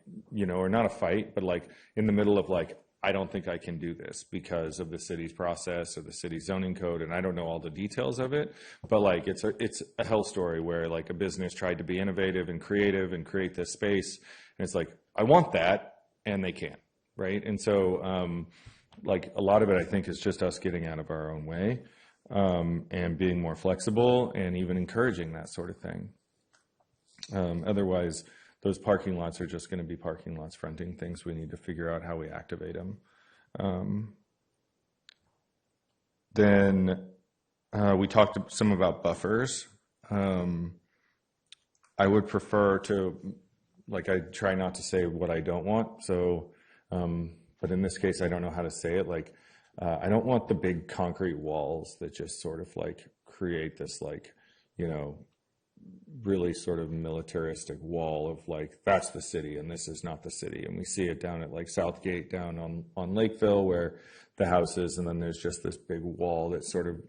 or not a fight, but like in the middle of like, I don't think I can do this because of the city's process or the city's zoning code, and I don't know all the details of it, but like it's a hell story where like a business tried to be innovative and creative and create this space, and it's like, I want that, and they can't, right? And so like a lot of it, I think, is just us getting out of our own way and being more flexible and even encouraging that sort of thing. Otherwise, those parking lots are just going to be parking lots fronting things. We need to figure out how we activate them. Then we talked some about buffers. I would prefer to, like, I try not to say what I don't want. So, but in this case, I don't know how to say it. Like, I don't want the big concrete walls that just sort of like create this, like, really sort of militaristic wall of like, that's the city and this is not the city. And we see it down at like Southgate down on Lakeville, where the house is, and then there's just this big wall that sort of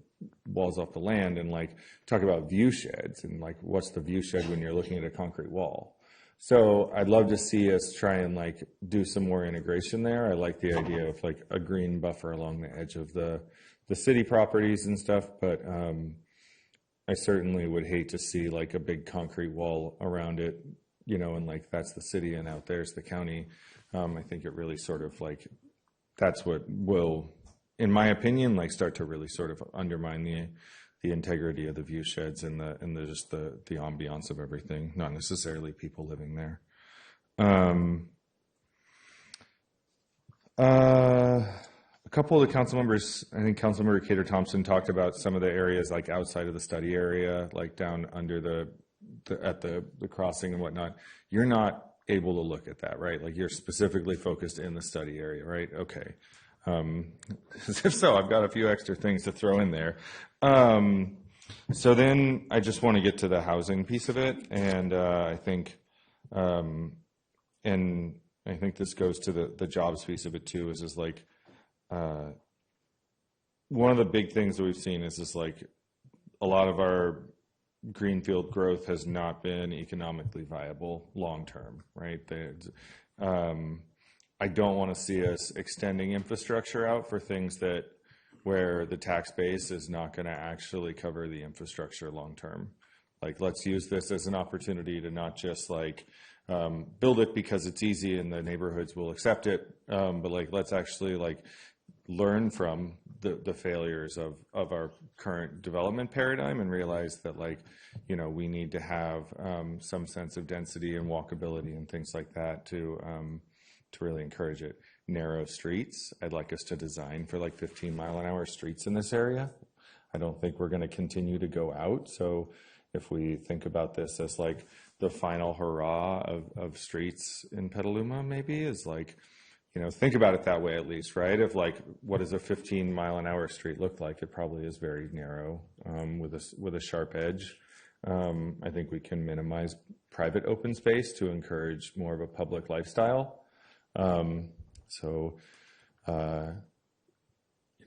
walls off the land. And like, talk about view sheds, and like, what's the view shed when you're looking at a concrete wall? So I'd love to see us try and like do some more integration there. I like the idea of like a green buffer along the edge of the city properties and stuff, but I certainly would hate to see like a big concrete wall around it, and like that's the city and out there's the county. I think it really sort of like, that's what will, in my opinion, like start to really sort of undermine the integrity of the view sheds and the just the ambiance of everything, not necessarily people living there. A couple of the council members, I think Councilmember Cater Thompson talked about some of the areas like outside of the study area, like down under the at the crossing and whatnot, you're not able to look at that, right? Like you're specifically focused in the study area, right? Okay. If so, I've got a few extra things to throw in there. So then I just want to get to the housing piece of it, and I think this goes to the jobs piece of it too. Is like one of the big things that we've seen is like a lot of our greenfield growth has not been economically viable long term, right? I don't want to see us extending infrastructure out for things where the tax base is not going to actually cover the infrastructure long term. Like, let's use this as an opportunity to not just like build it because it's easy and the neighborhoods will accept it, but like let's actually like learn from the failures of our current development paradigm and realize that like, you know, we need to have some sense of density and walkability and things like that to really encourage it. Narrow streets, I'd like us to design for like 15-mile-an-hour streets in this area. I don't think we're going to continue to go out. So if we think about this as like the final hurrah of streets in Petaluma, maybe is like, you know, think about it that way at least, right? Of like, what does a 15-mile-an-hour street look like? It probably is very narrow with a sharp edge. I think we can minimize private open space to encourage more of a public lifestyle. You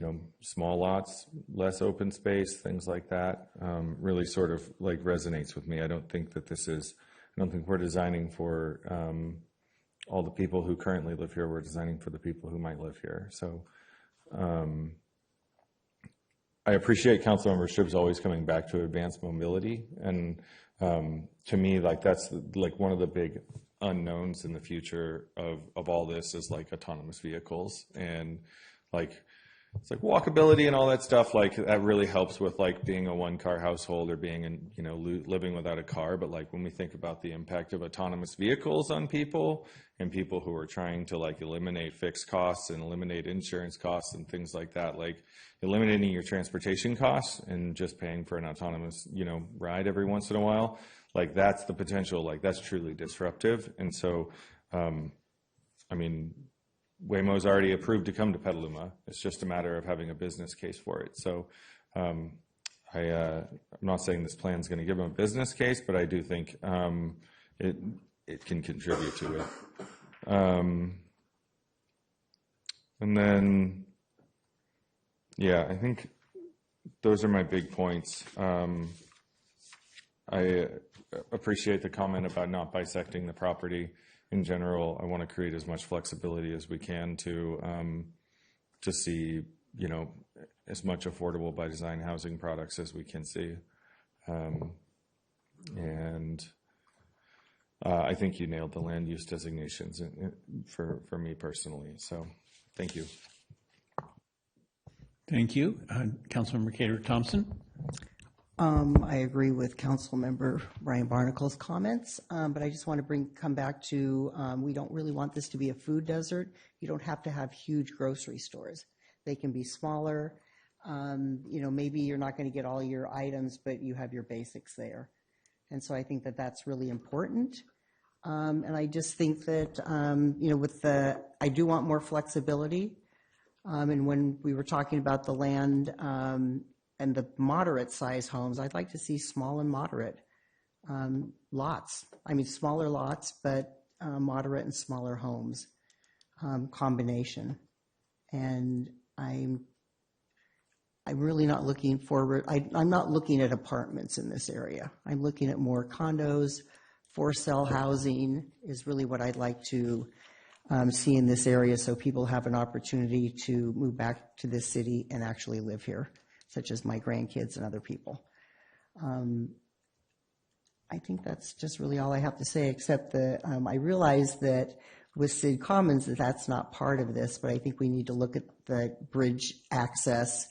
know, small lots, less open space, things like that, really sort of like resonates with me. I don't think we're designing for all the people who currently live here. We're designing for the people who might live here. So I appreciate Councilmember Shibb's always coming back to advanced mobility. And to me, like that's like one of the big unknowns in the future of all this is like autonomous vehicles and like it's like walkability and all that stuff. Like that really helps with like being a one-car household or being in, you know, living without a car. But like when we think about the impact of autonomous vehicles on people and people who are trying to like eliminate fixed costs and eliminate insurance costs and things like that, like eliminating your transportation costs and just paying for an autonomous, you know, ride every once in a while, like that's the potential, like that's truly disruptive. And so, I mean, Waymo's already approved to come to Petaluma. It's just a matter of having a business case for it. So I'm not saying this plan is going to give them a business case, but I do think it can contribute to it. And then, yeah, I think those are my big points. I appreciate the comment about not bisecting the property. In general, I want to create as much flexibility as we can to see, you know, as much affordable by design housing products as we can see. I think you nailed the land use designations for me personally. So thank you. Thank you. Councilmember Cater Thompson. I agree with Councilmember Ryan Barnacle's comments, but I just want to come back to we don't really want this to be a food desert. You don't have to have huge grocery stores. They can be smaller. You know, maybe you're not going to get all your items, but you have your basics there. And so I think that that's really important. And I just think that, you know, I do want more flexibility. And when we were talking about the land, and the moderate size homes, I'd like to see small and moderate lots. I mean, smaller lots, but moderate and smaller homes combination. And I'm really not looking forward. I'm not looking at apartments in this area. I'm looking at more condos. For sale housing is really what I'd like to see in this area, so people have an opportunity to move back to this city and actually live here, such as my grandkids and other people. I think that's just really all I have to say, except that I realize that with Sid Commons that's not part of this, but I think we need to look at the bridge access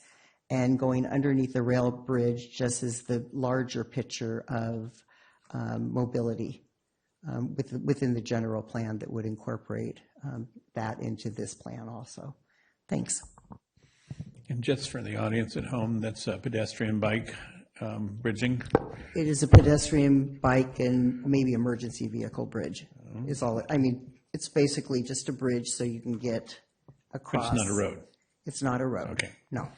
and going underneath the rail bridge just as the larger picture of mobility within the general plan that would incorporate that into this plan also. Thanks. And just for the audience at home, that's a pedestrian bike bridging? It is a pedestrian, bike, and maybe emergency vehicle bridge. Is all. I mean, it's basically just a bridge so you can get But across. it's not a road. It's not a road. Okay. No.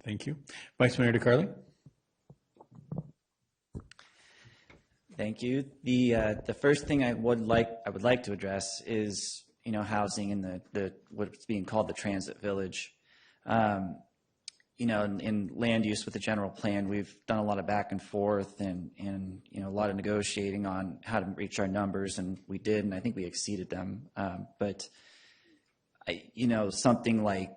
Thank you. Vice Mayor DeCarli? Thank you. The first thing I would like to address is, housing in the what's being called the transit village. In land use with the general plan, we've done a lot of back and forth and a lot of negotiating on how to reach our numbers, and we did, and I think we exceeded them. But something like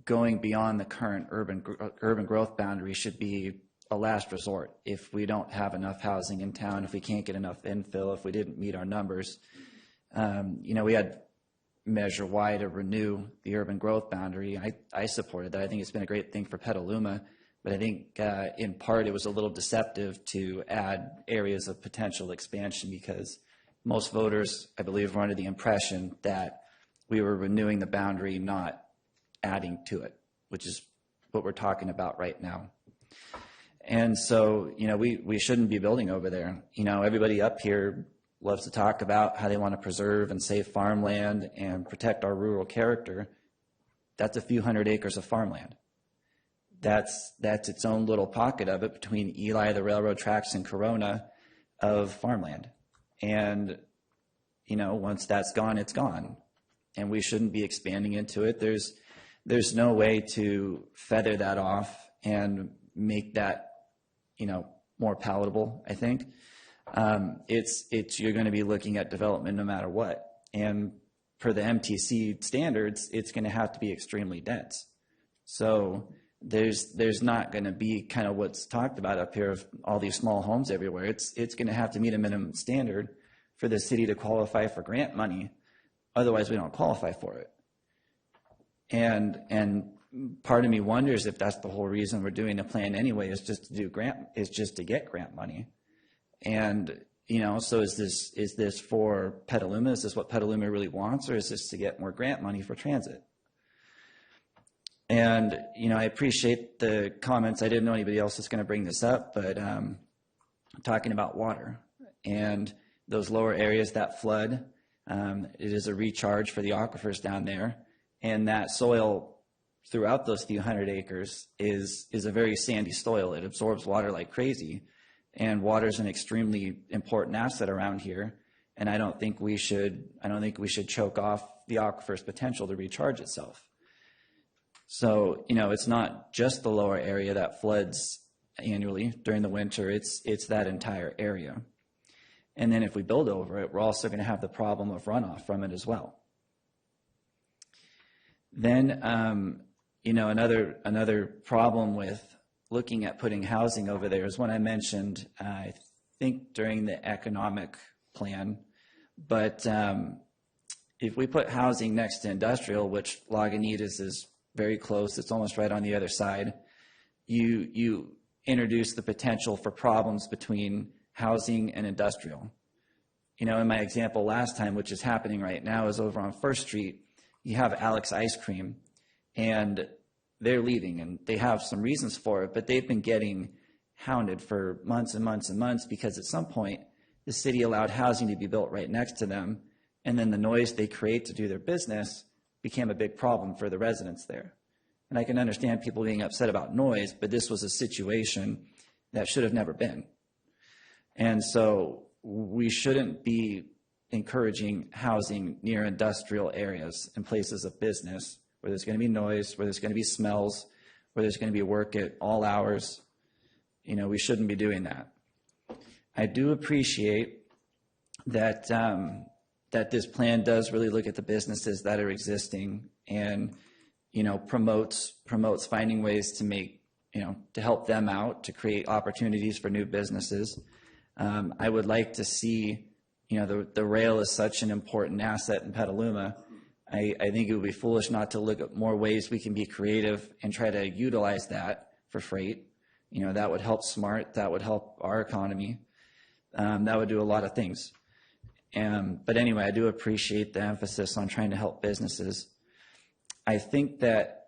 going beyond the current urban growth boundary should be a last resort. If we don't have enough housing in town, if we can't get enough infill, if we didn't meet our numbers, we had Measure Y to renew the urban growth boundary. I supported that. I think it's been a great thing for Petaluma, but I think in part it was a little deceptive to add areas of potential expansion because most voters, I believe, were under the impression that we were renewing the boundary, not adding to it, which is what we're talking about right now. And so, we shouldn't be building over there. Everybody up here loves to talk about how they want to preserve and save farmland and protect our rural character. That's a few hundred acres of farmland. That's its own little pocket of it between Eli, the railroad tracks, and Corona of farmland. And, once that's gone, it's gone. And we shouldn't be expanding into it. There's no way to feather that off and make that, more palatable, I think. You're going to be looking at development no matter what. And per the MTC standards, it's going to have to be extremely dense. So there's not going to be kind of what's talked about up here of all these small homes everywhere. It's going to have to meet a minimum standard for the city to qualify for grant money. Otherwise, we don't qualify for it. And part of me wonders if that's the whole reason we're doing the plan anyway, is just to get grant money. And, so is this for Petaluma? Is this what Petaluma really wants, or is this to get more grant money for transit? And, I appreciate the comments. I didn't know anybody else was going to bring this up, but talking about water and those lower areas that flood, it is a recharge for the aquifers down there. And that soil throughout those few hundred acres is a very sandy soil. It absorbs water like crazy. And water is an extremely important asset around here, and I don't think we should choke off the aquifer's potential to recharge itself. So, it's not just the lower area that floods annually during the winter, it's that entire area. And then if we build over it, we're also going to have the problem of runoff from it as well. Then, another problem with looking at putting housing over there is one I mentioned, I think during the economic plan, but if we put housing next to industrial, which Lagunitas is very close, it's almost right on the other side, you introduce the potential for problems between housing and industrial. In my example last time, which is happening right now, is over on First Street, you have Alex Ice Cream, and they're leaving, and they have some reasons for it, but they've been getting hounded for months and months and months because at some point the city allowed housing to be built right next to them, and then the noise they create to do their business became a big problem for the residents there. And I can understand people being upset about noise, but this was a situation that should have never been. And so we shouldn't be encouraging housing near industrial areas and places of business where there's going to be noise, where there's going to be smells, where there's going to be work at all hours. We shouldn't be doing that. I do appreciate that that this plan does really look at the businesses that are existing and promotes finding ways to make to help them out, to create opportunities for new businesses. I would like to see the rail is such an important asset in Petaluma. I think it would be foolish not to look at more ways we can be creative and try to utilize that for freight. That would help SMART, that would help our economy. That would do a lot of things. But anyway, I do appreciate the emphasis on trying to help businesses. I think that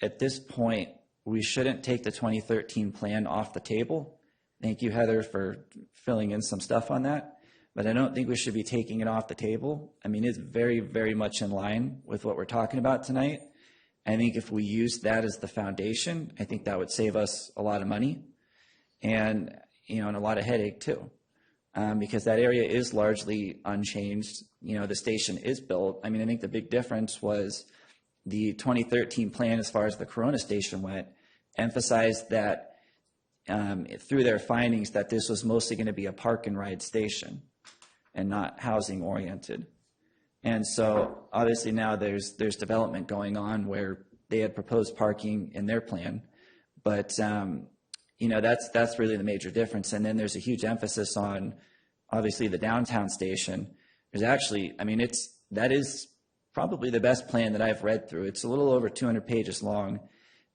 at this point, we shouldn't take the 2013 plan off the table. Thank you, Heather, for filling in some stuff on that. But I don't think we should be taking it off the table. I mean, it's very, very much in line with what we're talking about tonight. I think if we use that as the foundation, I think that would save us a lot of money and, and a lot of headache too. Because that area is largely unchanged. The station is built. I mean, I think the big difference was the 2013 plan, as far as the Corona station went, emphasized that through their findings that this was mostly going to be a park and ride station and not housing oriented. And so obviously now there's development going on where they had proposed parking in their plan, but that's really the major difference. And then there's a huge emphasis on obviously the downtown station. There's actually, that is probably the best plan that I've read through. It's a little over 200 pages long,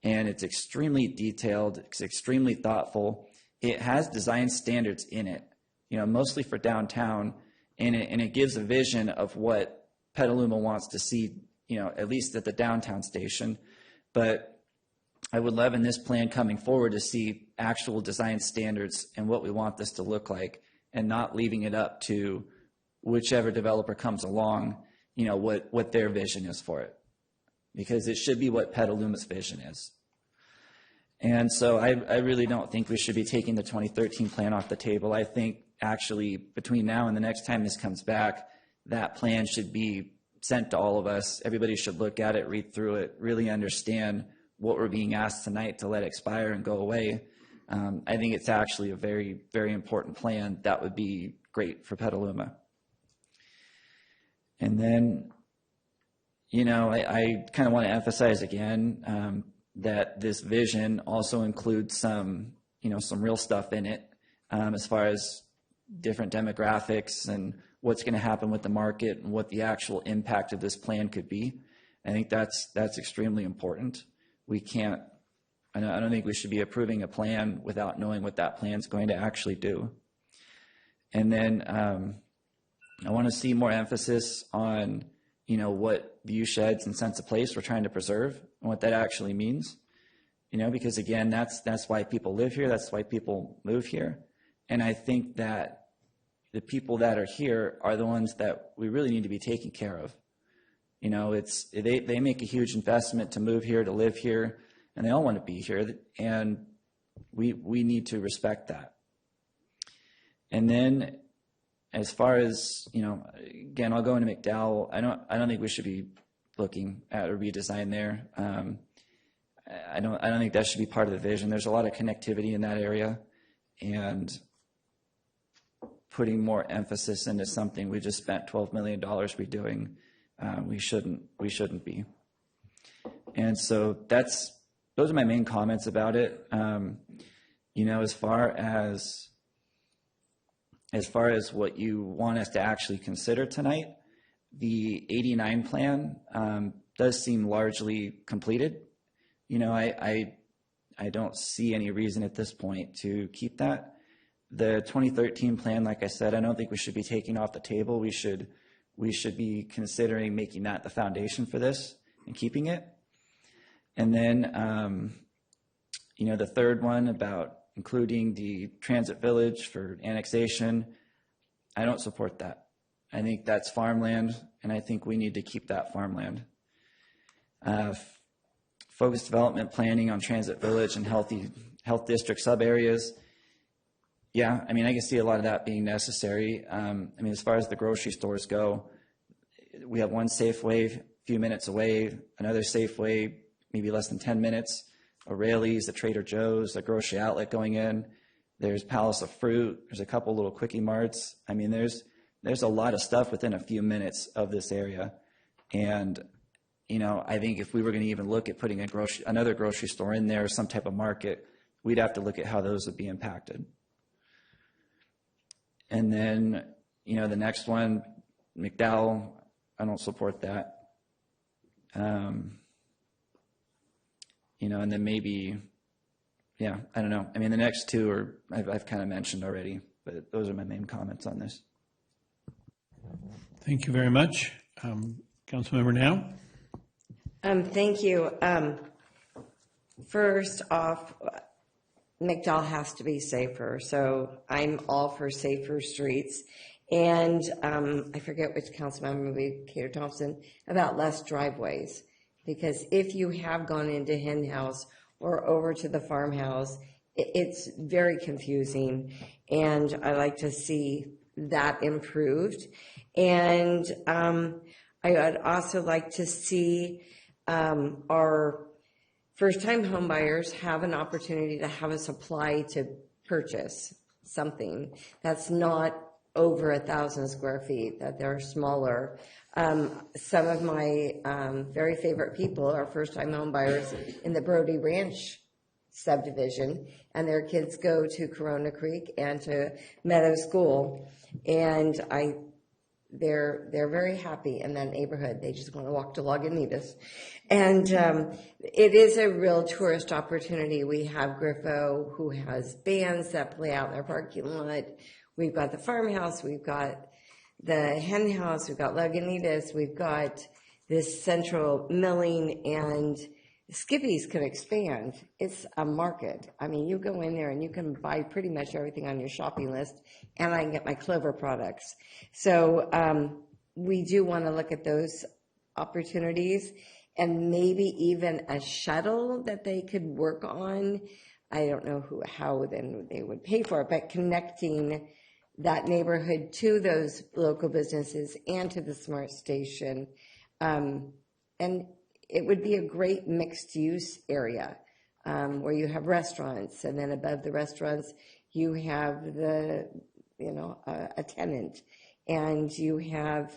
and it's extremely detailed. It's extremely thoughtful. It has design standards in it, mostly for downtown, and it gives a vision of what Petaluma wants to see, at least at the downtown station. But I would love in this plan coming forward to see actual design standards and what we want this to look like, and not leaving it up to whichever developer comes along, what their vision is for it. Because it should be what Petaluma's vision is. And so I really don't think we should be taking the 2013 plan off the table. I think actually between now and the next time this comes back, that plan should be sent to all of us. Everybody should look at it, read through it, really understand what we're being asked tonight to let expire and go away. I think it's actually a very, very important plan that would be great for Petaluma. And then, I kind of want to emphasize again that this vision also includes some real stuff in it as far as different demographics and what's going to happen with the market and what the actual impact of this plan could be. I think that's extremely important. I don't think we should be approving a plan without knowing what that plan is going to actually do. And then I want to see more emphasis on, what view sheds and sense of place we're trying to preserve and what that actually means. Because again, that's why people live here. That's why people move here. And I think that the people that are here are the ones that we really need to be taking care of. They make a huge investment to move here, to live here, and they all want to be here. And we need to respect that. And then as far as, again, I'll go into McDowell. I don't think we should be looking at a redesign there. I don't think that should be part of the vision. There's a lot of connectivity in that area, and putting more emphasis into something we just spent $12 million redoing, we shouldn't be. And so those are my main comments about it. As far as what you want us to actually consider tonight, the 89 plan does seem largely completed. I don't see any reason at this point to keep that. The 2013 plan, like I said, I don't think we should be taking off the table. We should be considering making that the foundation for this and keeping it. And then, the third one about including the transit village for annexation, I don't support that. I think that's farmland, and I think we need to keep that farmland. Focused development planning on transit village and health district sub-areas. Yeah, I can see a lot of that being necessary. As far as the grocery stores go, we have one Safeway a few minutes away, another Safeway maybe less than 10 minutes, a Raley's, a Trader Joe's, a grocery outlet going in. There's Palace of Fruit. There's a couple little quickie marts. There's a lot of stuff within a few minutes of this area. And, I think if we were going to even look at putting another grocery store in there, some type of market, we'd have to look at how those would be impacted. And then, the next one, McDowell, I don't support that. And then maybe, I don't know. The next two I've kind of mentioned already, but those are my main comments on this. Thank you very much. Councilmember Now. Thank you. First off, McDowell has to be safer, so I'm all for safer streets. And I forget which council member, maybe Cater Thompson, about less driveways. Because if you have gone into Hen House or over to the farmhouse, it's very confusing. And I like to see that improved. And I would also like to see our first-time homebuyers have an opportunity to have a supply to purchase something that's not over 1,000 square feet, that they're smaller. Some of my very favorite people are first-time homebuyers in the Brody Ranch subdivision, and their kids go to Corona Creek and to Meadow School, and they're very happy in that neighborhood. They just want to walk to Lagunitas. And it is a real tourist opportunity. We have Griffo, who has bands that play out in their parking lot. We've got the farmhouse, we've got the hen house, we've got Lagunitas, we've got this central milling, and Skippy's can expand. It's a market. I mean, you go in there and you can buy pretty much everything on your shopping list, and I can get my Clover products. So we do want to look at those opportunities, and maybe even a shuttle that they could work on. I don't know how then they would pay for it, but connecting that neighborhood to those local businesses and to the SMART station. And it would be a great mixed use area where you have restaurants, and then above the restaurants you have a tenant, and you have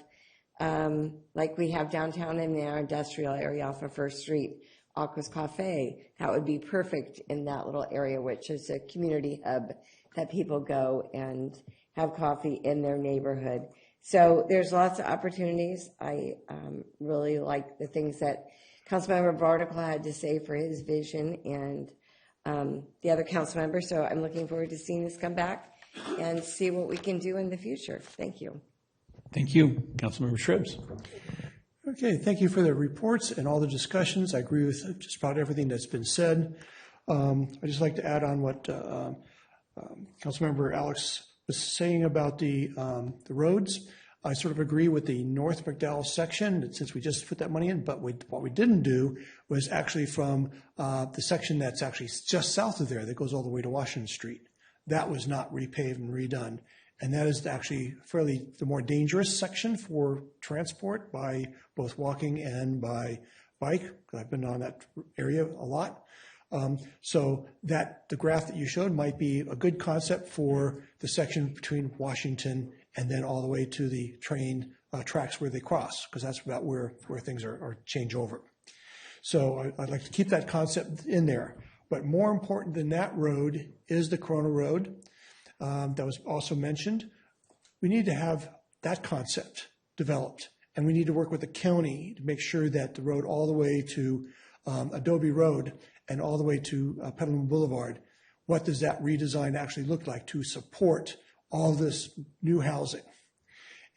like we have downtown in our industrial area off of First Street, Aqua's Cafe. That would be perfect in that little area, which is a community hub that people go and have coffee in their neighborhood. So there's lots of opportunities. I really like the things that Councilmember Barticle had to say for his vision, and the other council members. So I'm looking forward to seeing this come back and see what we can do in the future. Thank you. Thank you. Councilmember Shribs. Okay, thank you for the reports and all the discussions. I agree with just about everything that's been said. I'd just like to add on what Councilmember Alex was saying about the roads. I sort of agree with the North McDowell section, since we just put that money in, but what we didn't do was actually from the section that's actually just south of there that goes all the way to Washington Street. That was not repaved and redone. And that is actually fairly the more dangerous section for transport by both walking and by bike. I've been on that area a lot. So that the graph that you showed might be a good concept for the section between Washington and then all the way to the train tracks where they cross, because that's about where things are change over. So I'd like to keep that concept in there. But more important than that road is the Corona Road that was also mentioned. We need to have that concept developed, and we need to work with the county to make sure that the road all the way to Adobe Road and all the way to Petaluma Boulevard, what does that redesign actually look like to support all this new housing?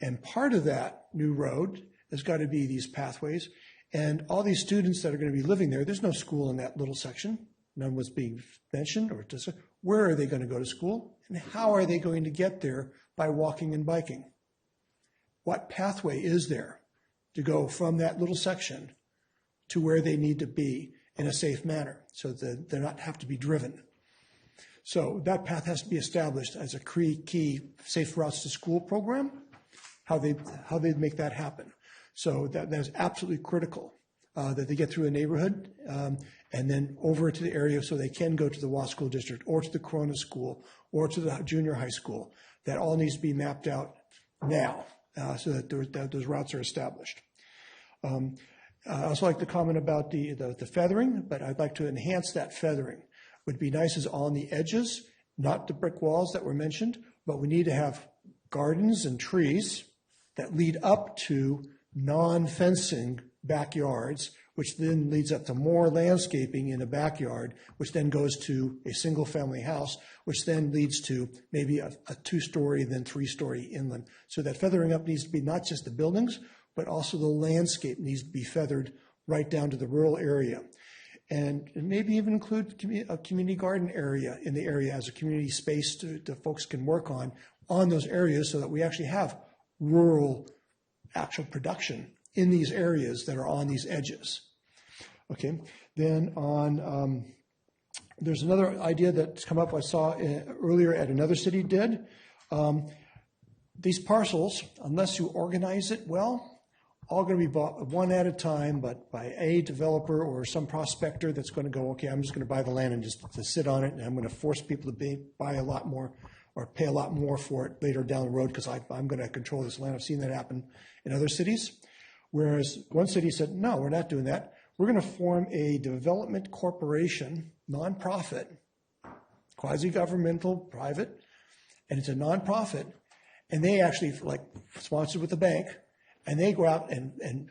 And part of that new road has got to be these pathways, and all these students that are going to be living there. There's no school in that little section. None was being mentioned or just where are they going to go to school, and how are they going to get there by walking and biking? What pathway is there to go from that little section to where they need to be in a safe manner so that they not have to be driven? So that path has to be established as a key safe routes to school program, how they make that happen. So that is absolutely critical that they get through a neighborhood and then over to the area so they can go to the Wasco District or to the Corona School or to the junior high school. That all needs to be mapped out now so that those routes are established. I also like to comment about the feathering, but I'd like to enhance that feathering. Would be nice is on the edges, not the brick walls that were mentioned, but we need to have gardens and trees that lead up to non-fencing backyards, which then leads up to more landscaping in a backyard, which then goes to a single-family house, which then leads to maybe a two-story, then three-story inland. So that feathering up needs to be not just the buildings, but also the landscape needs to be feathered right down to the rural area. and maybe even include a community garden area in the area as a community space to folks can work on those areas, so that we actually have rural actual production in these areas that are on these edges. Okay, then on, there's another idea that's come up I saw earlier at another city did. These parcels, unless you organize it well, all going to be bought one at a time, but by a developer or some prospector that's going to go, okay, I'm just going to buy the land and just to sit on it, and I'm going to force people to buy a lot more or pay a lot more for it later down the road because I'm going to control this land. I've seen that happen in other cities. Whereas one city said, no, we're not doing that. We're going to form a development corporation, nonprofit, quasi-governmental, private, and it's a nonprofit, and they actually, like, sponsored with the bank, and they go out and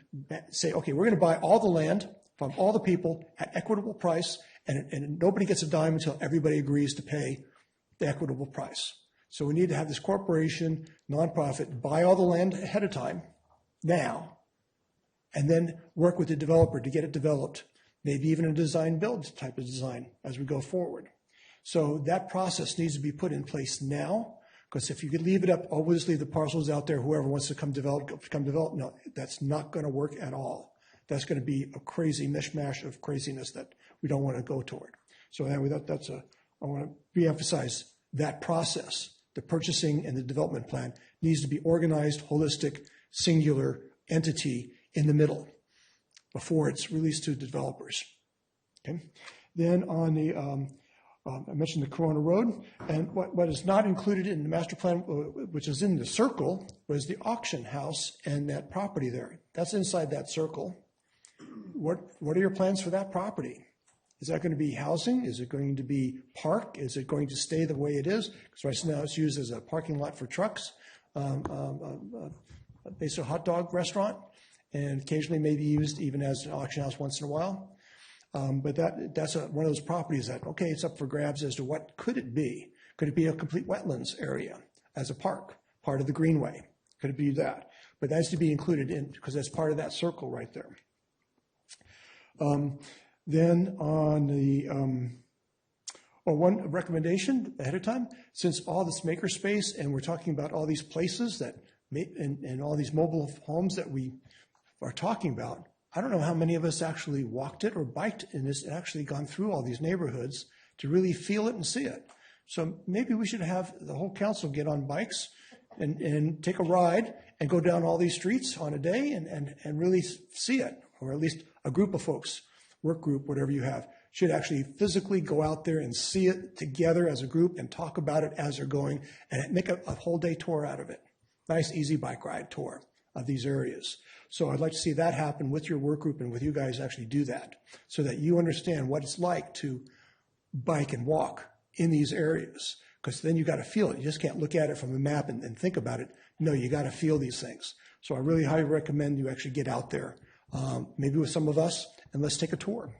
say, okay, we're going to buy all the land from all the people at equitable price, and nobody gets a dime until everybody agrees to pay the equitable price. So we need to have this corporation, nonprofit, buy all the land ahead of time, now, and then work with the developer to get it developed, maybe even a design build type of design as we go forward. So that process needs to be put in place now, because if you could leave it up, oh, we'll just leave the parcels out there, whoever wants to come develop, no, that's not going to work at all. That's going to be a crazy mishmash of craziness that we don't want to go toward. So anyway, I want to reemphasize that process. The purchasing and the development plan needs to be organized, holistic, singular entity in the middle before it's released to developers. Okay. Then on the, I mentioned the Corona Road, and what is not included in the master plan, which is in the circle, was the auction house and that property there. That's inside that circle. What are your plans for that property? Is that going to be housing? Is it going to be park? Is it going to stay the way it is? Because right now it's used as a parking lot for trucks, basically a hot dog restaurant, and occasionally maybe used even as an auction house once in a while. But that's one of those properties that, okay, it's up for grabs as to what could it be? Could it be a complete wetlands area as a park, part of the greenway? Could it be that? But that has to be included in, because that's part of that circle right there. Then on the, one recommendation ahead of time, since all this makerspace and we're talking about all these places that, and all these mobile homes that we are talking about, I don't know how many of us actually walked it or biked and has actually gone through all these neighborhoods to really feel it and see it. So maybe we should have the whole council get on bikes and take a ride and go down all these streets on a day and really see it, or at least a group of folks, work group, whatever you have, should actually physically go out there and see it together as a group and talk about it as they're going and make a whole day tour out of it. Nice, easy bike ride tour of these areas. So I'd like to see that happen with your work group and with you guys actually do that so that you understand what it's like to bike and walk in these areas, because then you got to feel it. You just can't look at it from a map and think about it. No, you got to feel these things. So I really highly recommend you actually get out there, maybe with some of us, and let's take a tour.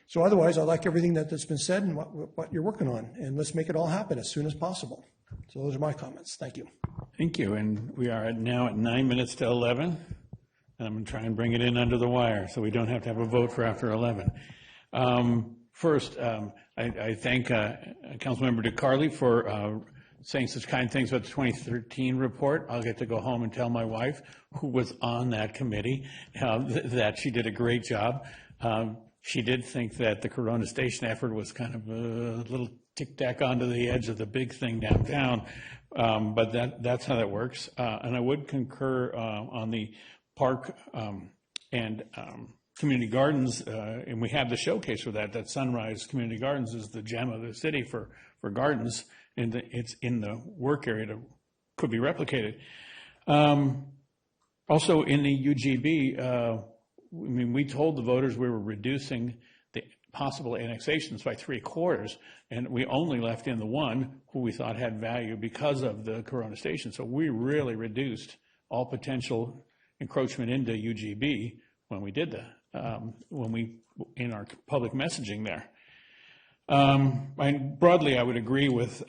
So otherwise, I like everything that's been said and what you're working on, and let's make it all happen as soon as possible. So those are my comments. Thank you. Thank you. And we are now at 9 minutes to 11. And I'm going to try and bring it in under the wire so we don't have to have a vote for after 11. First, I thank Councilmember DeCarli for saying such kind things about the 2013 report. I'll get to go home and tell my wife, who was on that committee, that she did a great job. She did think that the Corona Station effort was kind of a little tic-tac onto the edge of the big thing downtown, but that's how that works. And I would concur on the park and community gardens, and we have the showcase for that. That Sunrise Community Gardens is the gem of the city for gardens, and it's in the work area that could be replicated. Also in the UGB, I mean, we told the voters we were reducing the possible annexations by 3/4, and we only left in the one who we thought had value because of the Corona Station. So we really reduced all potential encroachment into UGB when we did that, in our public messaging there. And broadly, I would agree with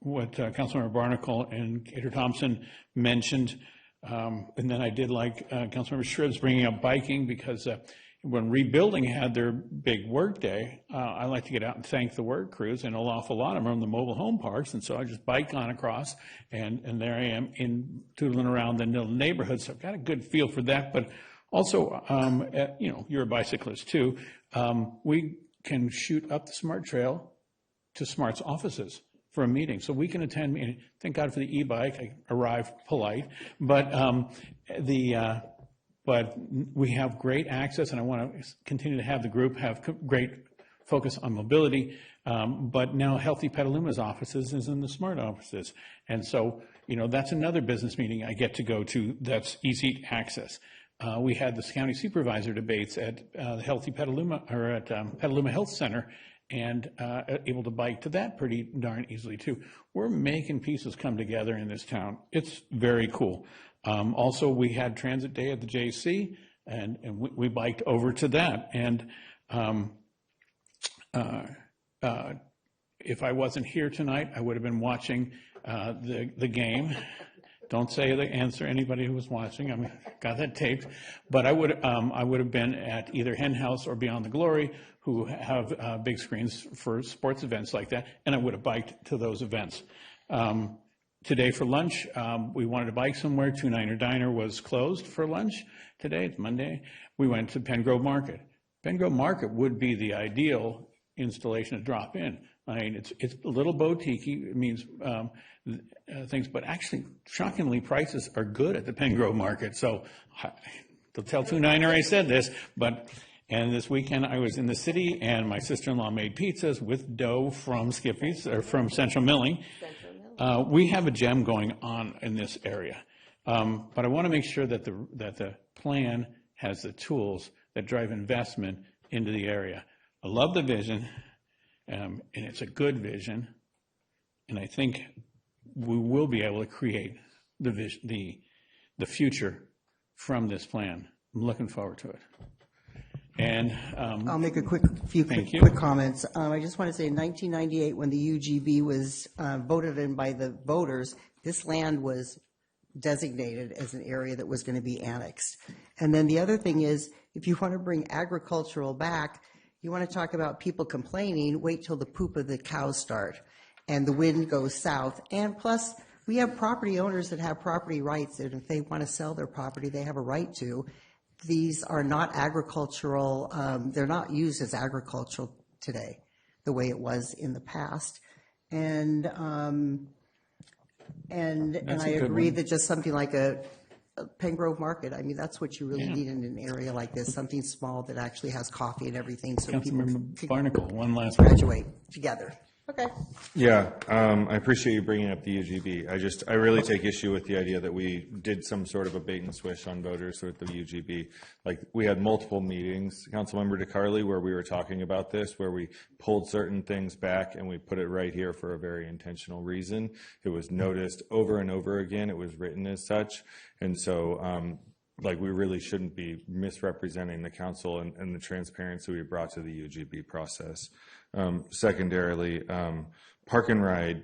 what Councilmember Barnacle and Cater Thompson mentioned. And then I did like Councilmember Shribs bringing up biking, because when rebuilding had their big work day, I like to get out and thank the work crews, and an awful lot of them are in the mobile home parks, and so I just bike on across, and there I am in tootling around the neighborhood, so I've got a good feel for that. But also, you know, you're a bicyclist too. We can shoot up the SMART Trail to SMART's offices for a meeting, so we can attend meeting. Thank God for the e-bike. I arrived polite, but but we have great access, and I want to continue to have the group have great focus on mobility. But now Healthy Petaluma's offices is in the SMART offices, and so you know that's another business meeting I get to go to. That's easy access. We had the county supervisor debates at the Healthy Petaluma, or at Petaluma Health Center, and able to bike to that pretty darn easily too. We're making pieces come together in this town. It's very cool. Also, we had Transit Day at the JC, and we biked over to that. And if I wasn't here tonight, I would have been watching the game. Don't say the answer, anybody who was watching. I mean, got that taped. But I would have been at either Hen House or Beyond the Glory, who have big screens for sports events like that, and I would have biked to those events. Today for lunch, we wanted to bike somewhere. Two Niner Diner was closed for lunch today. It's Monday. We went to Pen Grove Market. Pen Grove Market would be the ideal installation to drop in. I mean, it's a little boutique. It means things, but actually, shockingly, prices are good at the Pen Grove Market. So they'll tell Two Niner I said this, and this weekend I was in the city, and my sister-in-law made pizzas with dough from Skippy's, or from Central Milling. We have a gem going on in this area, but I want to make sure that the plan has the tools that drive investment into the area. I love the vision, and it's a good vision, and I think we will be able to create the future from this plan. I'm looking forward to it. And I'll make a quick comments. I just want to say in 1998, when the UGB was voted in by the voters, this land was designated as an area that was going to be annexed. And then the other thing is, if you want to bring agricultural back, you want to talk about people complaining, wait till the poop of the cows start and the wind goes south. And plus, we have property owners that have property rights, and if they want to sell their property, they have a right to. These are not agricultural, they're not used as agricultural today, the way it was in the past. And I agree that just something like a Pen Grove Market, I mean, that's what you really need in an area like this, something small that actually has coffee and everything, so people can Barnacle, one last graduate together. Okay. Yeah, I appreciate you bringing up the UGB. I really take issue with the idea that we did some sort of a bait and switch on voters with the UGB. Like, we had multiple meetings, Councilmember DeCarly, where we were talking about this, where we pulled certain things back and we put it right here for a very intentional reason. It was noticed over and over again. It was written as such. And so, like, we really shouldn't be misrepresenting the council and the transparency we brought to the UGB process. Secondarily, park and ride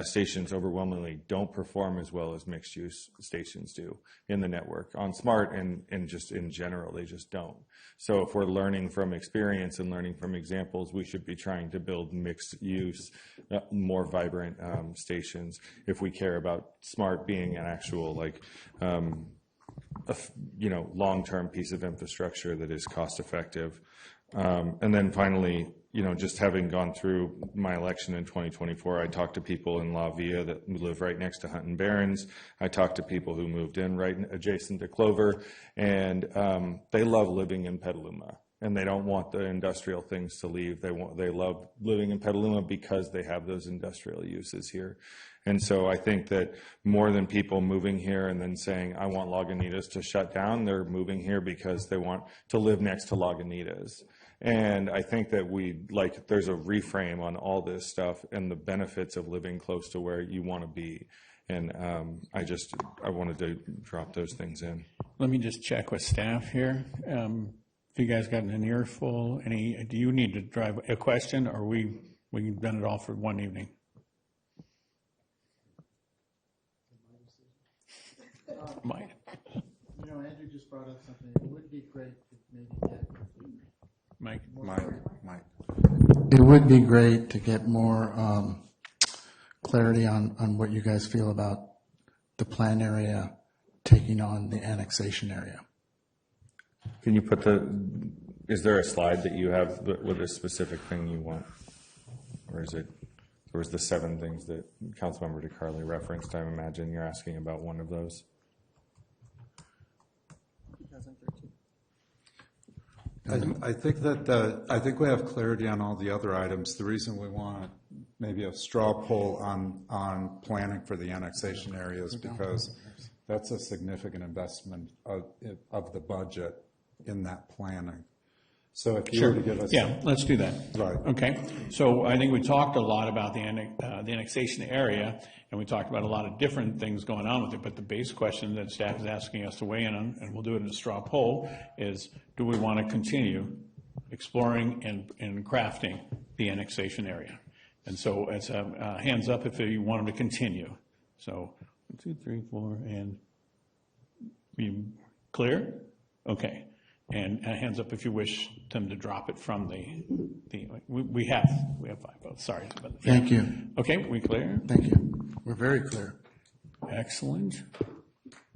stations overwhelmingly don't perform as well as mixed use stations do in the network. On SMART and just in general, they just don't. So if we're learning from experience and learning from examples, we should be trying to build mixed use, more vibrant stations if we care about SMART being an actual, like, long-term piece of infrastructure that is cost effective. And then finally, just having gone through my election in 2024, I talked to people in La Villa that live right next to Hunton Barrens. I talked to people who moved in right adjacent to Clover, and they love living in Petaluma. And they don't want the industrial things to leave. They love living in Petaluma because they have those industrial uses here. And so I think that more than people moving here and then saying, I want Lagunitas to shut down, they're moving here because they want to live next to Lagunitas. And I think that there's a reframe on all this stuff and the benefits of living close to where you want to be. And I wanted to drop those things in. Let me just check with staff here. If you guys got an earful, do you need to drive a question, or we've done it all for one evening? Andrew just brought up something. It would be great Mike? Mike. It would be great to get more clarity on what you guys feel about the plan area taking on the annexation area. Can you put is there a slide that you have with a specific thing you want? Or is the 7 things that Councilmember DeCarly referenced? I imagine you're asking about one of those. I think we have clarity on all the other items. The reason we want maybe a straw poll on planning for the annexation area is because that's a significant investment of the budget in that planning. So if you were to give us... Yeah, let's do that. Right. Okay. So I think we talked a lot about the annexation area, and we talked about a lot of different things going on with it, but the base question that staff is asking us to weigh in on, and we'll do it in a straw poll, is do we want to continue exploring and crafting the annexation area? And so it's hands up if you want them to continue. So 1, 2, 3, 4, and you clear? Okay. And hands up if you wish them to drop it from we have 5 votes, sorry. Thank you. Okay, we clear? Thank you. We're very clear. Excellent.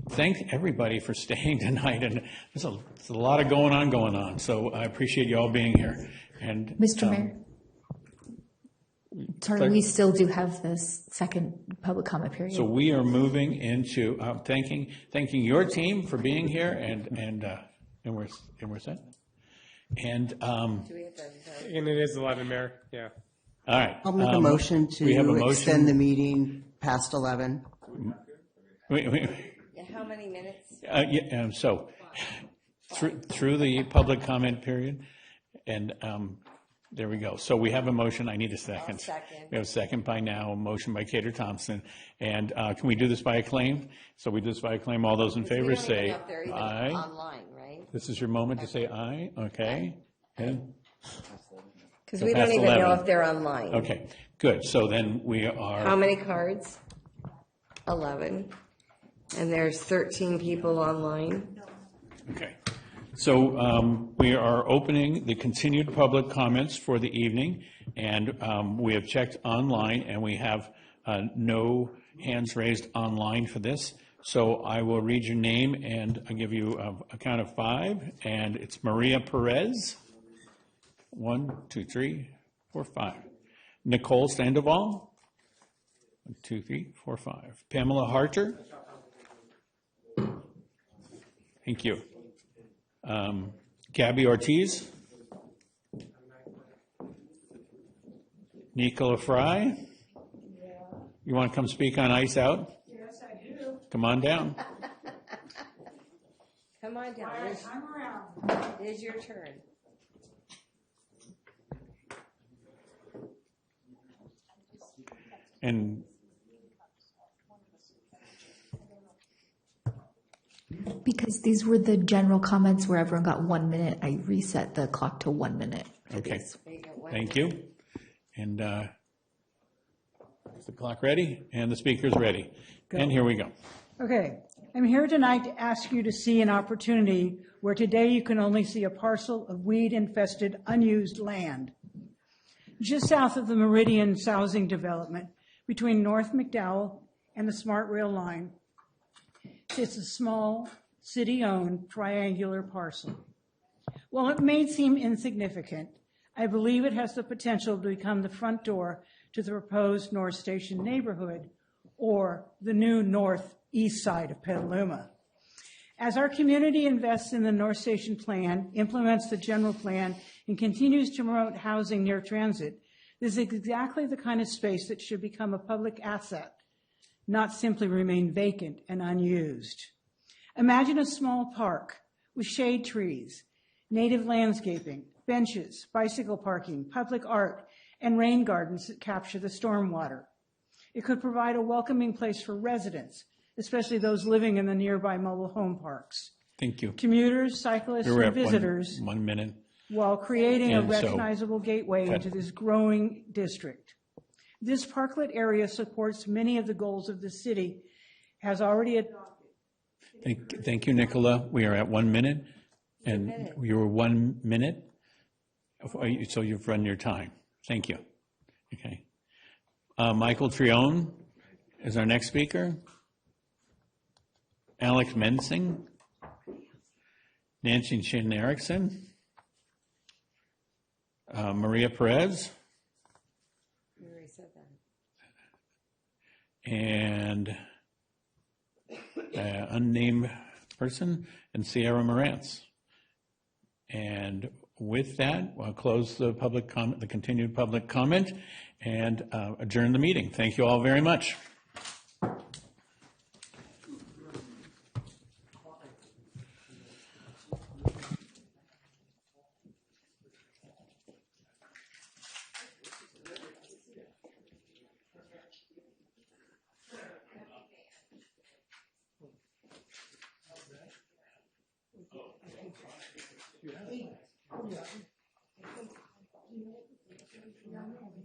Thank everybody for staying tonight, and there's a lot of going on, so I appreciate you all being here. And Mr. Mayor? Sorry, we still do have this second public comment period. So we are moving into thanking your team for being here, and we're set. And it is 11, Mayor. Yeah. All right. I'll make a motion to extend the meeting past 11. How many minutes? So through the public comment period, and there we go. So we have a motion. I need a second. We have a second by now, a motion by Cater Thompson. And can we do this by acclaim? So we do this by acclaim. All those in favor say aye. Online, right? This is your moment to say aye. Okay. Because we don't even know if they're online. Okay, good. So then we are. How many cards? 11. And there's 13 people online. Okay. So we are opening the continued public comments for the evening, and we have checked online, and we have no hands raised online for this. So I will read your name, and I'll give you a count of 5, and it's Maria Perez. 1, 2, 3, 4, 5. Nicole Sandoval. 1, 2, 3, 4, 5. Pamela Harter. Thank you. Gabby Ortiz. Nicola Fry. You want to come speak on Ice Out? Yes, I do. Come on down. Come on down. I'm around. It is your turn. And because these were the general comments where everyone got 1 minute, I reset the clock to 1 minute. Okay, thank you. And is the clock ready? And the speaker's ready. Go. And here we go. Okay, I'm here tonight to ask you to see an opportunity where today you can only see a parcel of weed-infested, unused land. Just south of the Meridian housing development, between North McDowell and the Smart Rail line, sits a small, city-owned triangular parcel. While it may seem insignificant, I believe it has the potential to become the front door to the proposed North Station neighborhood, or the new northeast side of Petaluma. As our community invests in the North Station plan, implements the general plan, and continues to promote housing near transit, this is exactly the kind of space that should become a public asset, not simply remain vacant and unused. Imagine a small park with shade trees, native landscaping, benches, bicycle parking, public art, and rain gardens that capture the stormwater. It could provide a welcoming place for residents, especially those living in the nearby mobile home parks. Thank you. Commuters, cyclists, and visitors, 1 minute. while creating a And so- recognizable gateway into this growing district. This parklet area supports many of the goals of the city, has already adopted. Thank you, Nicola. We are at 1 minute. And you were 1 minute? So you've run your time. Thank you. Okay. Michael Trione is our next speaker. Alex Mensing. Nancy Chin Erickson. Maria Perez. You already said that. And unnamed person, and Sierra Morantz. And with that, we'll close the public comment, the continued public comment, and adjourn the meeting. Thank you all very much. Yeah.